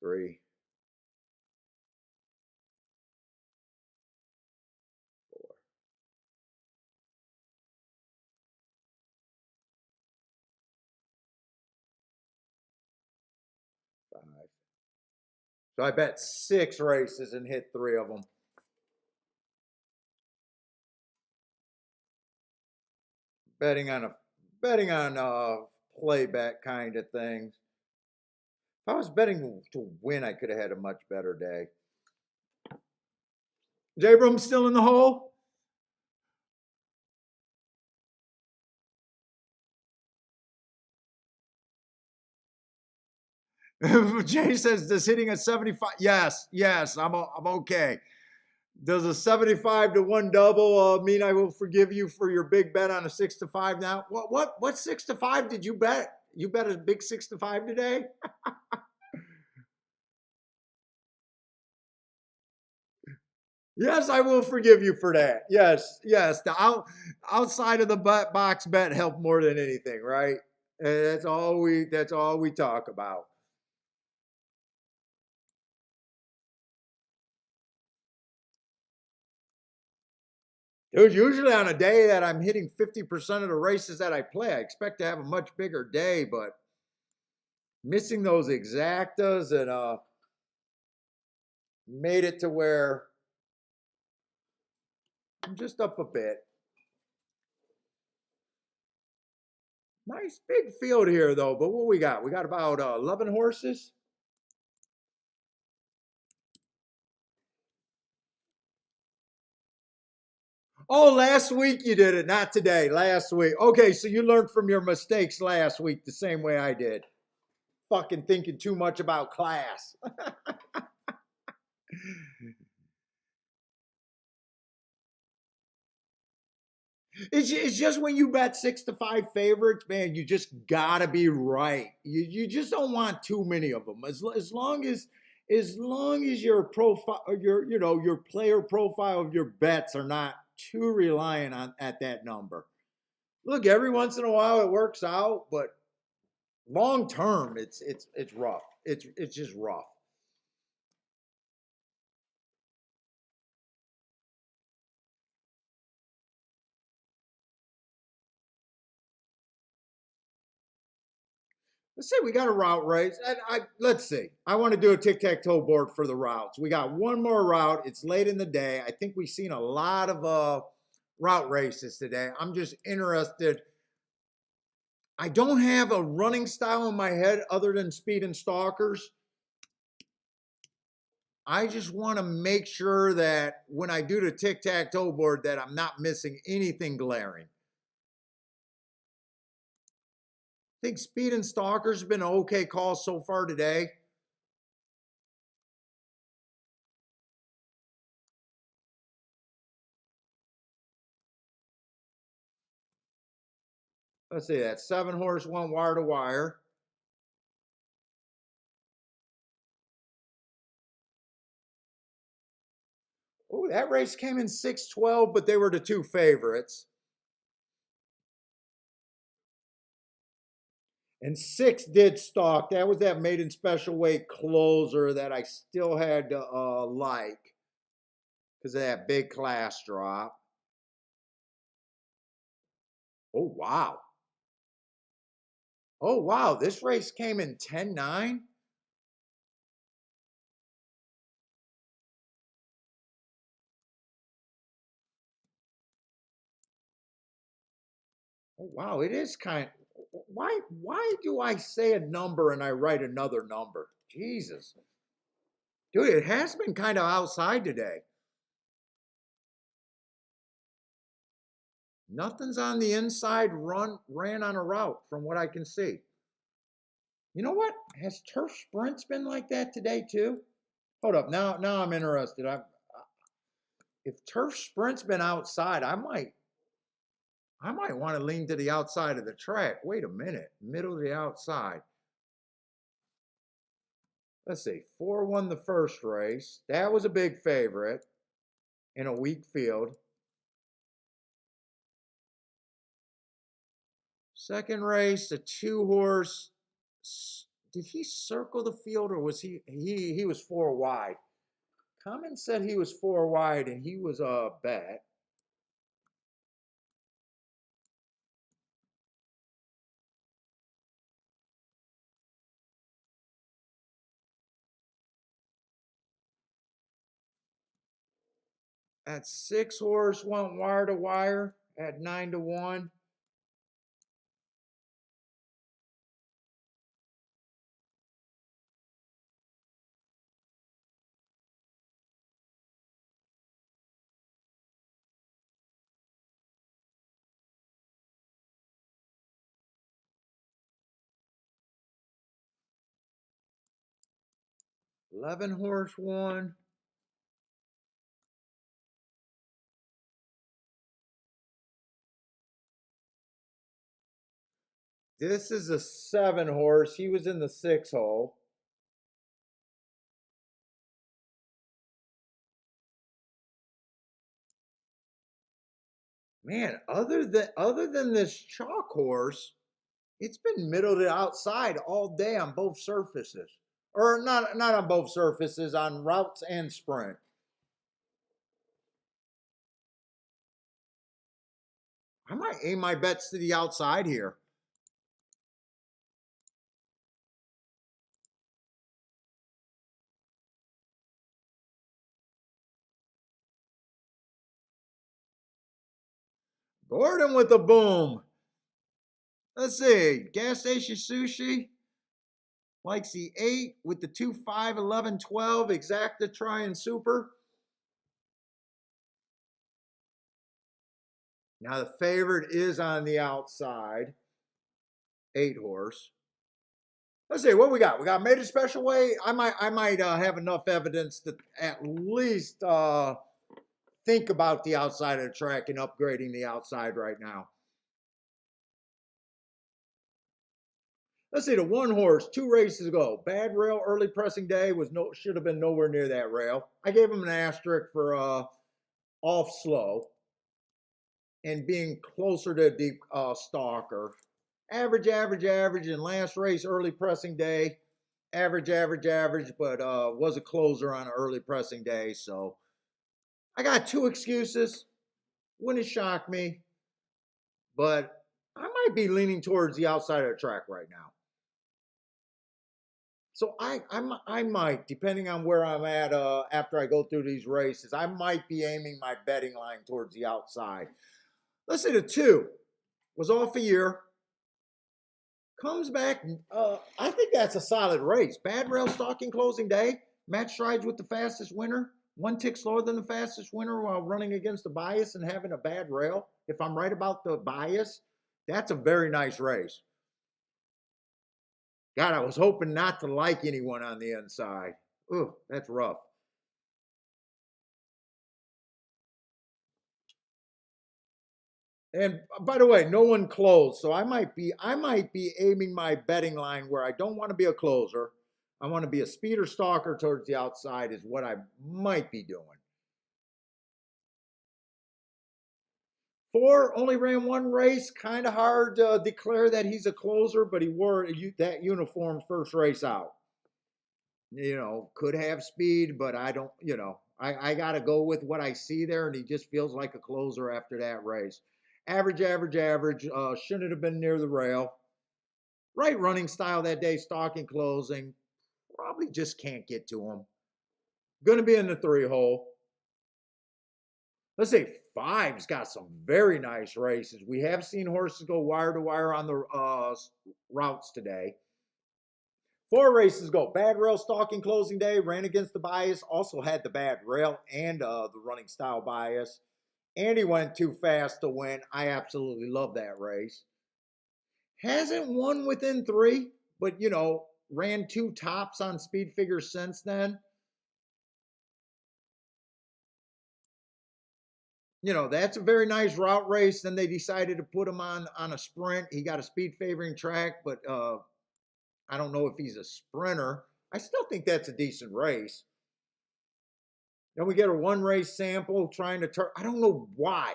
3. 4. 5. So I bet 6 races and hit 3 of them. Betting on play bet kind of things. If I was betting to win, I could have had a much better day. J-Brum still in the hole? Jay says, does hitting a 75? Yes, I'm okay. Does a 75 to 1 double mean I will forgive you for your big bet on a 6 to 5 now? What 6 to 5 did you bet? You bet a big 6 to 5 today? Yes, I will forgive you for that. Yes, yes. Outside of the box bet helped more than anything, right? And that's all we talk about. Dude, usually on a day that I'm hitting 50% of the races that I play, I expect to have a much bigger day, but missing those exactas and made it to where I'm just up a bit. Nice big field here though, but what we got? We got about 11 horses. Oh, last week you did it, not today. Last week. Okay, so you learned from your mistakes last week the same way I did. Fucking thinking too much about class. It's just when you bet 6 to 5 favorites, man, you just gotta be right. You just don't want too many of them. As long as your profile, your player profile of your bets are not too reliant on at that number. Look, every once in a while it works out, but long term, it's rough. It's just rough. Let's say we got a route race. Let's see. I want to do a tic tac toe board for the routes. We got one more route. It's late in the day. I think we've seen a lot of route races today. I'm just interested. I don't have a running style in my head other than speed and stalkers. I just want to make sure that when I do the tic tac toe board, that I'm not missing anything glaring. I think speed and stalkers have been an okay call so far today. Let's see, that 7 horse went wire to wire. Oh, that race came in 6-12, but they were the two favorites. And 6 did stalk. That was that maiden special weight closer that I still had to like because of that big class drop. Oh, wow. Oh, wow. This race came in 10-9. Oh, wow. It is kind of, why do I say a number and I write another number? Jesus. Dude, it has been kind of outside today. Nothing's on the inside ran on a route from what I can see. You know what? Has turf sprints been like that today too? Hold up. Now I'm interested. If turf sprints been outside, I might want to lean to the outside of the track. Wait a minute. Middle of the outside. Let's see. 4 won the first race. That was a big favorite in a weak field. Second race, a 2 horse. Did he circle the field or was he was 4 wide? Common said he was 4 wide and he was a bet. At 6 horse went wire to wire at 9 to 1. 11 horse won. This is a 7 horse. He was in the 6 hole. Man, other than this chalk horse, it's been middle to outside all day on both surfaces. Or not on both surfaces, on routes and sprint. I might aim my bets to the outside here. Gordon with a boom. Let's see. Gas station sushi likes the 8 with the 2, 5, 11, 12. Exacta try and super. Now the favorite is on the outside. 8 horse. Let's see what we got. We got made a special way. I might have enough evidence to at least think about the outside of the track and upgrading the outside right now. Let's see, the 1 horse, 2 races ago. Bad rail, early pressing day should have been nowhere near that rail. I gave him an asterisk for off slow and being closer to a deep stalker. Average, and last race, early pressing day. Average, but was a closer on an early pressing day. So I got 2 excuses. Wouldn't shock me, but I might be leaning towards the outside of the track right now. So I might, depending on where I'm at after I go through these races, I might be aiming my betting line towards the outside. Let's say the 2 was off a year, comes back. I think that's a solid race. Bad rail stalking closing day. Match strides with the fastest winner. 1 tick slower than the fastest winner while running against the bias and having a bad rail. If I'm right about the bias, that's a very nice race. God, I was hoping not to like anyone on the inside. Ooh, that's rough. And by the way, no one closed, so I might be aiming my betting line where I don't want to be a closer. I want to be a speeder stalker towards the outside is what I might be doing. 4 only ran 1 race. Kind of hard to declare that he's a closer, but he wore that uniform first race out. Could have speed, but I don't, I got to go with what I see there, and he just feels like a closer after that race. Average. Shouldn't have been near the rail. Right running style that day, stalking, closing. Probably just can't get to him. Going to be in the 3 hole. Let's say 5's got some very nice races. We have seen horses go wire to wire on the routes today. 4 races ago, bad rail stalking closing day, ran against the bias, also had the bad rail and the running style bias. And he went too fast to win. I absolutely love that race. Hasn't won within 3, but ran 2 tops on speed figures since then. That's a very nice route race. Then they decided to put him on a sprint. He got a speed favoring track, but I don't know if he's a sprinter. I still think that's a decent race. Then we get a 1 race sample trying to turn. I don't know why.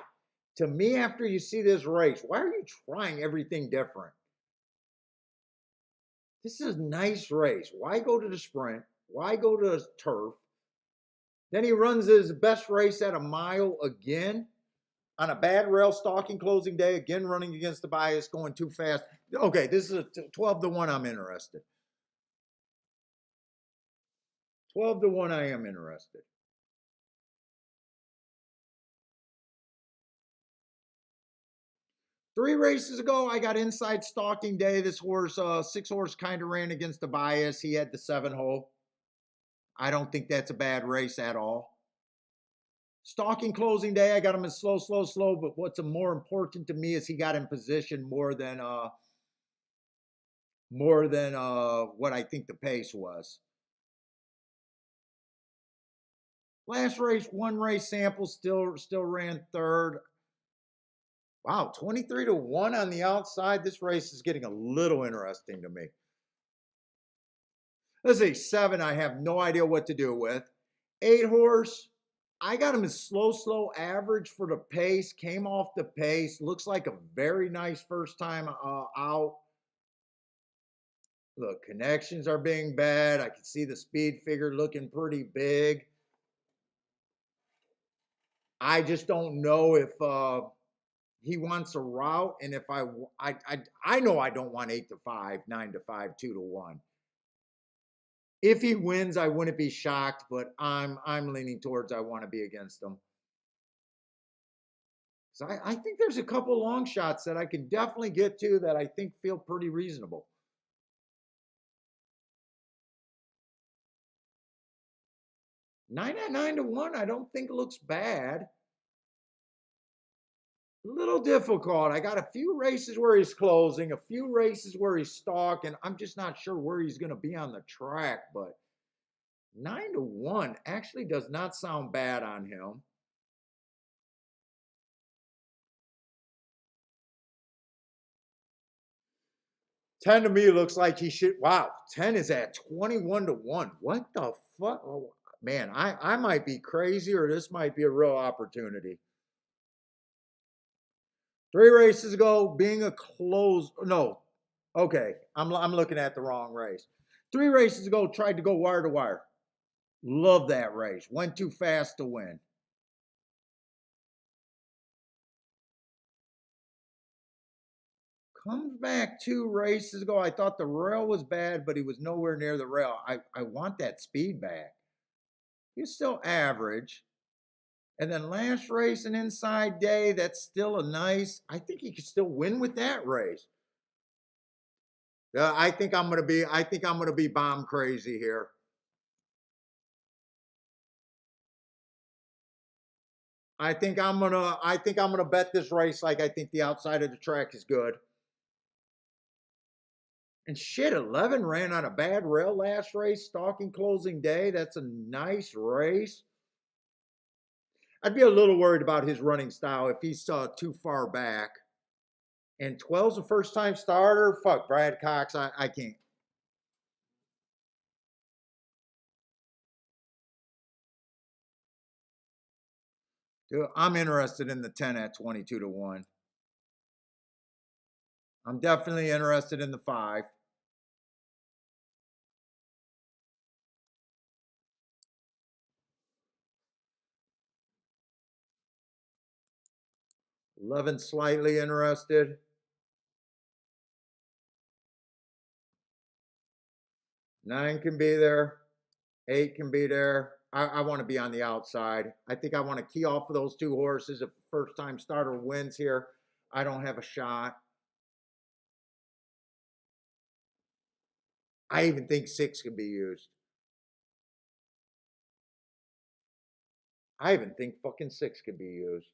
To me, after you see this race, why are you trying everything different? This is a nice race. Why go to the sprint? Why go to turf? Then he runs his best race at a mile again on a bad rail stalking closing day, again running against the bias, going too fast. Okay, this is a 12 to 1. I'm interested. 12 to 1, I am interested. Three races ago, I got inside stalking day. This horse, 6 horse, kind of ran against the bias. He had the 7 hole. I don't think that's a bad race at all. Stalking closing day, I got him in slow. But what's more important to me is he got in position more than what I think the pace was. Last race, 1 race sample, still ran 3rd. Wow, 23 to 1 on the outside. This race is getting a little interesting to me. Let's see, 7, I have no idea what to do with. 8 horse, I got him as slow average for the pace. Came off the pace. Looks like a very nice first time out. Look, connections are being bad. I can see the speed figure looking pretty big. I just don't know if he wants a route, and if I know I don't want 8 to 5, 9 to 5, 2 to 1. If he wins, I wouldn't be shocked, but I'm leaning towards I want to be against him. So I think there's a couple long shots that I can definitely get to that I think feel pretty reasonable. 9 at 9 to 1, I don't think looks bad. A little difficult. I got a few races where he's closing, a few races where he's stalking. I'm just not sure where he's going to be on the track, but 9 to 1 actually does not sound bad on him. Ten to me looks like he should. Wow, 10 is at 21 to 1. What the fuck? Oh, man, I might be crazy, or this might be a real opportunity. 3 races ago, being a close. No, okay, I'm looking at the wrong race. 3 races ago, tried to go wire to wire. Love that race. Went too fast to win. Comes back 2 races ago. I thought the rail was bad, but he was nowhere near the rail. I want that speed back. He's still average. And then last race, an inside day, that's still a nice. I think he could still win with that race. I think I'm gonna be. I think I'm gonna be bomb crazy here. I think I'm gonna bet this race like I think the outside of the track is good. And shit, 11 ran on a bad rail last race, stalking closing day. That's a nice race. I'd be a little worried about his running style if he's too far back. And 12's a first time starter. Fuck, Brad Cox. I can't. Dude, I'm interested in the 10 at 22 to 1. I'm definitely interested in the 5. 11 slightly interested. 9 can be there. 8 can be there. I want to be on the outside. I think I want to key off of those 2 horses. If first time starter wins here, I don't have a shot. I even think 6 can be used. I even think fucking 6 can be used.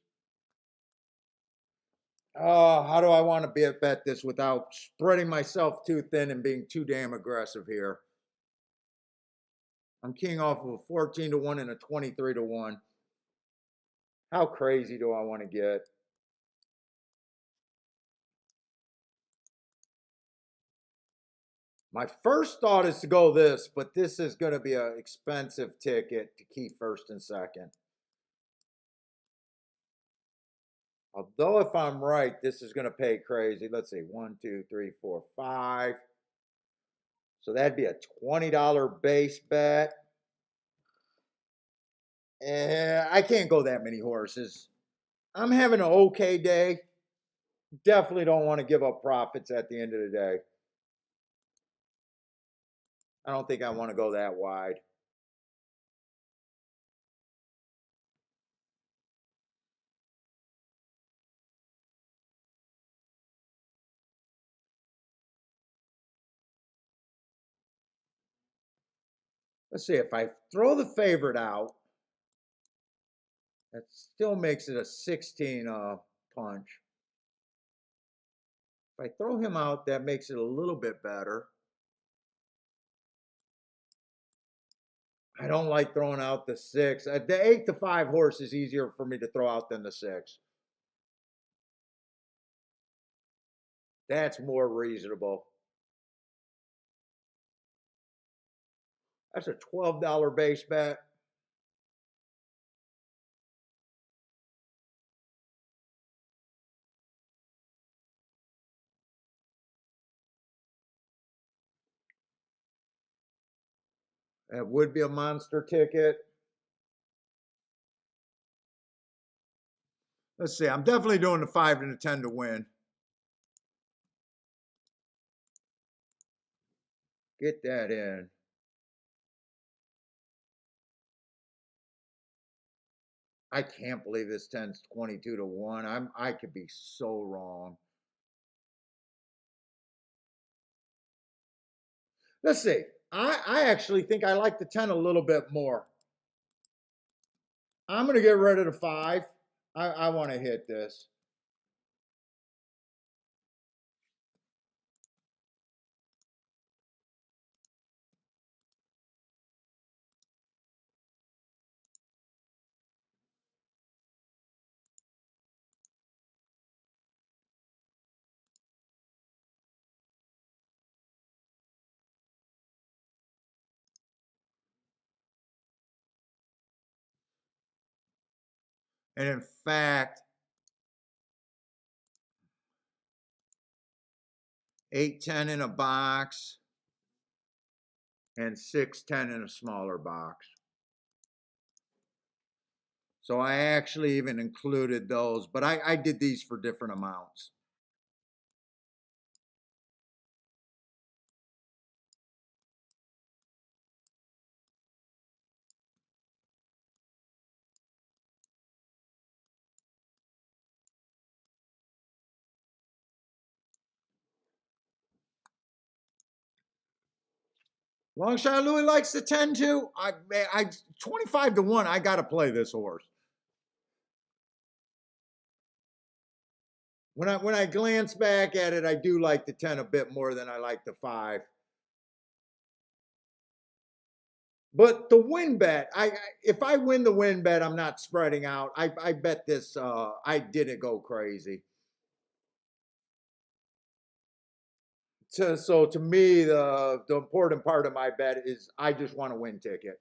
Oh, how do I want to bet this without spreading myself too thin and being too damn aggressive here? I'm keying off of a 14 to 1 and a 23 to 1. How crazy do I want to get? My first thought is to go this, but this is going to be an expensive ticket to keep first and second. Although if I'm right, this is going to pay crazy. Let's see, 1, 2, 3, 4, 5. So that'd be a $20 base bet. I can't go that many horses. I'm having an okay day. Definitely don't want to give up profits at the end of the day. I don't think I want to go that wide. Let's see, if I throw the favorite out, that still makes it a 16 punch. If I throw him out, that makes it a little bit better. I don't like throwing out the 6. The 8 to 5 horse is easier for me to throw out than the 6. That's more reasonable. That's a $12 base bet. That would be a monster ticket. Let's see. I'm definitely doing the 5 and the 10 to win. Get that in. I can't believe this 10's 22 to 1. I could be so wrong. Let's see. I actually think I like the 10 a little bit more. I'm going to get rid of the 5. I want to hit this. And in fact, 8-10 in a box and 6-10 in a smaller box. So I actually even included those, but I did these for different amounts. Long shot Louis likes the 10 too. I 25 to 1. I got to play this horse. When I glance back at it, I do like the 10 a bit more than I like the 5. But the win bet, if I win the win bet, I'm not spreading out. I bet this. I didn't go crazy. So to me, the important part of my bet is I just want to win ticket.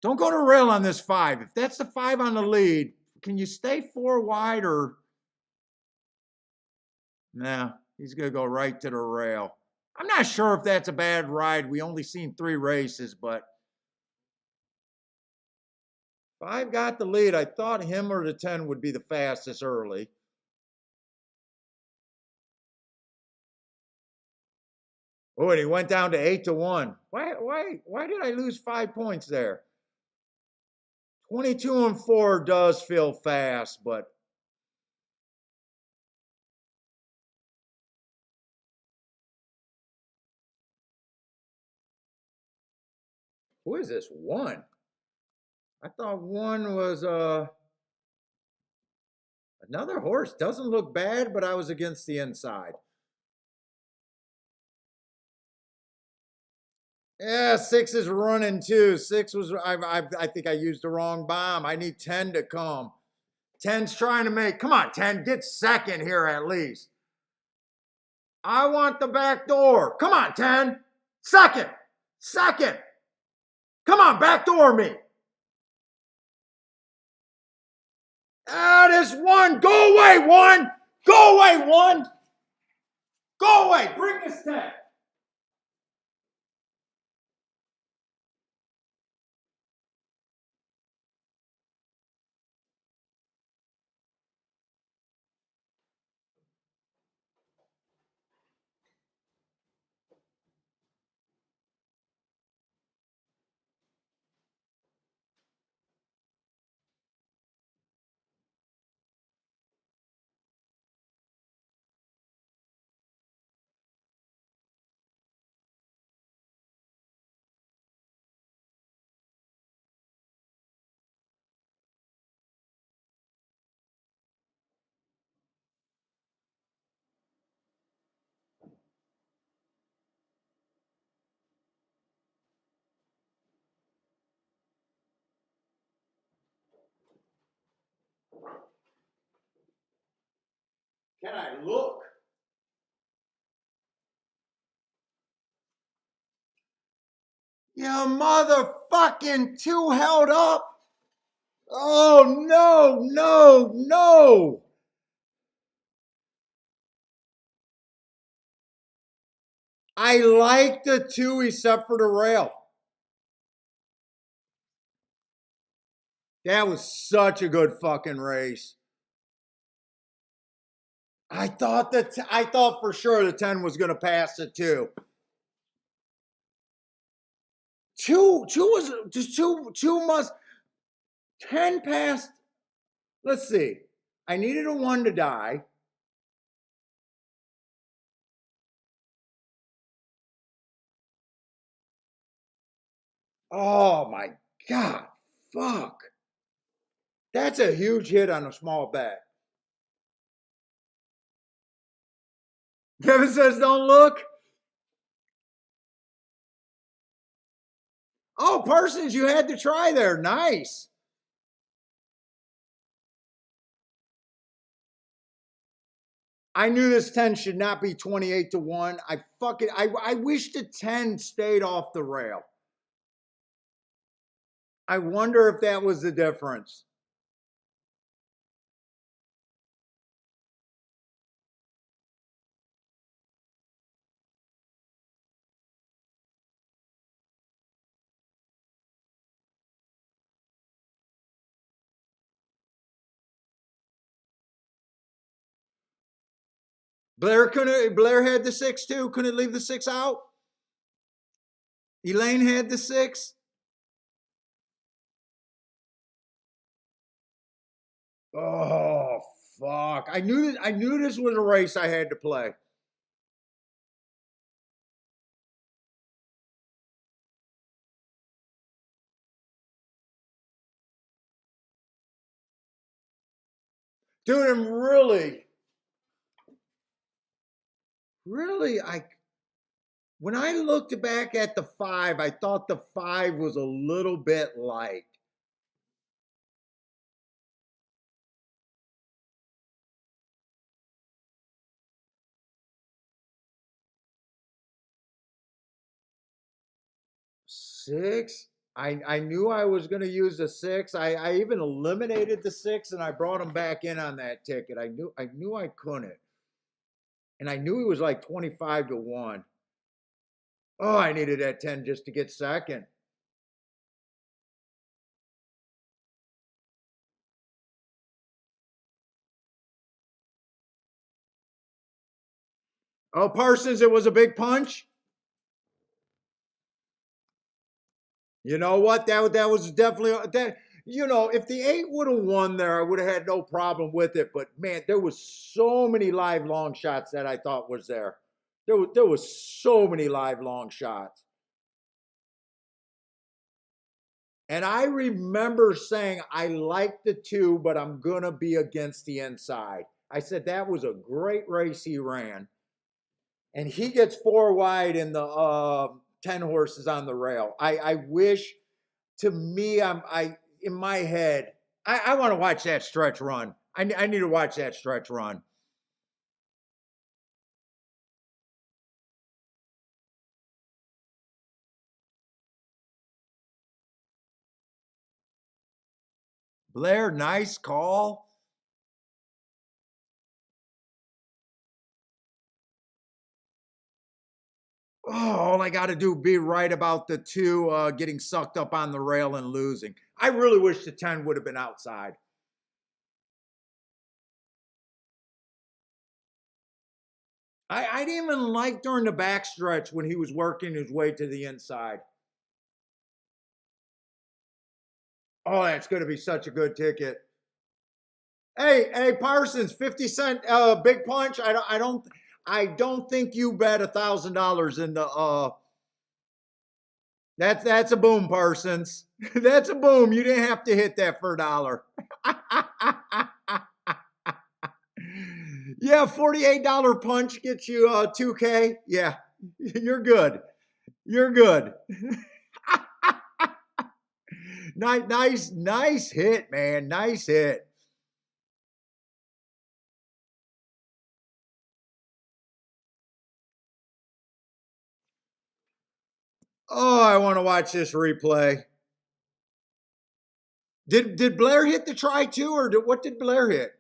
Don't go to rail on this 5. If that's the 5 on the lead, can you stay 4 wide or? Nah, he's going to go right to the rail. I'm not sure if that's a bad ride. We only seen 3 races, but 5 got the lead. I thought him or the 10 would be the fastest early. Oh, and he went down to 8 to 1. Why did I lose 5 points there? 22 and 4 does feel fast, but who is this 1? I thought 1 was another horse. Doesn't look bad, but I was against the inside. Yeah, 6 is running too. 6 was I think I used the wrong bomb. I need 10 to come. 10's trying to make. Come on, 10, get second here at least. I want the back door. Come on, 10. Second. Second. Come on, backdoor me. That is 1. Go away, 1. Go away, 1. Go away. Bring this 10. Can I look? You motherfucking 2 held up. Oh, no, no, no. I like the 2 except for the rail. That was such a good fucking race. I thought for sure the 10 was gonna pass the 2. Two was just two must 10 passed. Let's see. I needed a 1 to die. Oh my God. Fuck. That's a huge hit on a small bet. Kevin says don't look. Oh, Parsons, you had to try there. Nice. I knew this 10 should not be 28-1. I wish the 10 stayed off the rail. I wonder if that was the difference. Blair had the 6 too. Couldn't leave the 6 out. Elaine had the 6. Oh fuck. I knew this was a race I had to play. Dude, I'm really when I looked back at the 5, I thought the 5 was a little bit light. Six. I knew I was going to use the 6. I even eliminated the 6 and I brought him back in on that ticket. I knew I couldn't. And I knew he was like 25-1. Oh, I needed that 10 just to get second. Oh, Parsons, it was a big punch. You know what? That was definitely that. You know, if the 8 would have won there, I would have had no problem with it. But man, there was so many live long shots that I thought was there. There was so many live long shots. And I remember saying, I like the 2, but I'm going to be against the inside. I said that was a great race he ran. And he gets 4 wide in the 10 horses on the rail. I wish, to me, I in my head, I want to watch that stretch run. I need to watch that stretch run. Blair, nice call. Oh, all I got to do be right about the 2 getting sucked up on the rail and losing. I really wish the 10 would have been outside. I didn't even like during the backstretch when he was working his way to the inside. Oh, that's going to be such a good ticket. Hey, Parsons, 50-cent big punch. I don't think you bet $1,000 in the that's a boom, Parsons. That's a boom. You didn't have to hit that for $1. Yeah, $48 punch gets you 2K. Yeah, you're good. You're good. Nice hit, man. Nice hit. Oh, I want to watch this replay. Did Blair hit the try too, or what did Blair hit?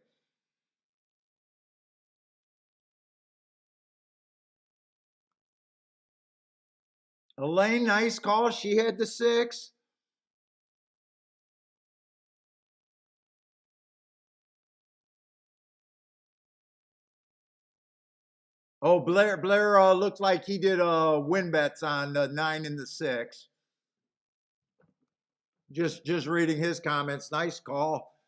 Elaine, nice call. She had the 6. Oh, Blair looked like he did win bets on the 9 and the 6. Just reading his comments. Nice call.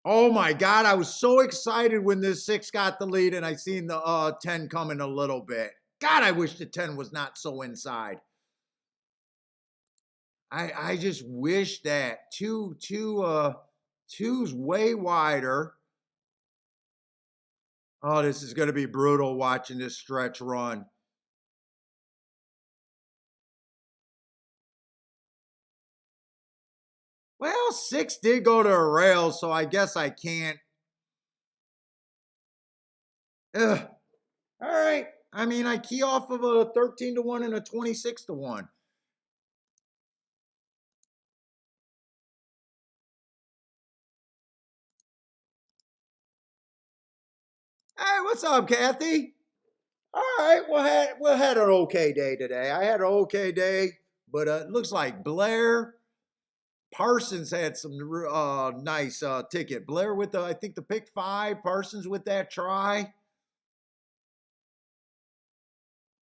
Oh my God, I was so excited when this 6 got the lead and I seen the 10 coming a little bit. God, I wish the 10 was not so inside. I just wish that two's way wider. Oh, this is going to be brutal watching this stretch run. Well, 6 did go to a rail, so I guess I can't. Ugh. All right. I mean, I key off of a 13-1 and a 26-1. Hey, what's up, Kathy? All right, we had an okay day today. I had an okay day, but it looks like Blair Parsons had some nice ticket. Blair with I think the pick 5. Parsons with that try.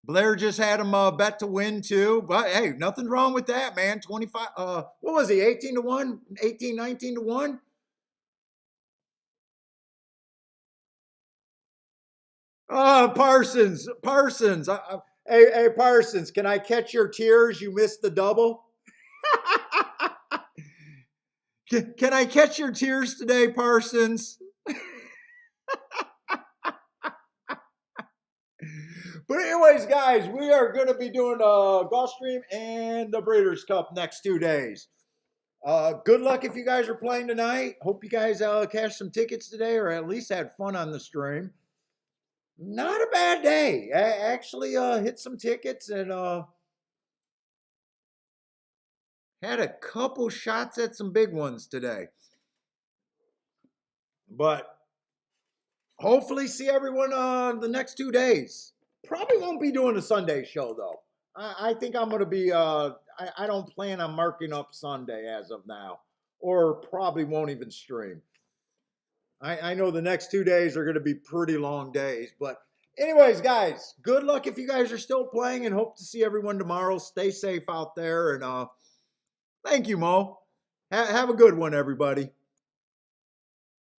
Blair just had him bet to win too, but hey, nothing wrong with that, man. 25. What was he? 18-1, 18, 19-1. Parsons. Hey, Parsons, can I catch your tears? You missed the double. Can I catch your tears today, Parsons? But anyways, guys, we are going to be doing Gulfstream and the Breeders' Cup next 2 days. Good luck if you guys are playing tonight. Hope you guys cashed some tickets today or at least had fun on the stream. Not a bad day. I actually hit some tickets and had a couple shots at some big ones today. But hopefully see everyone the next 2 days. Probably won't be doing a Sunday show though. I think I'm going to be, I don't plan on marking up Sunday as of now, or probably won't even stream. I know the next 2 days are going to be pretty long days, but anyways, guys, good luck if you guys are still playing and hope to see everyone tomorrow. Stay safe out there and thank you, Mo. Have a good one, everybody.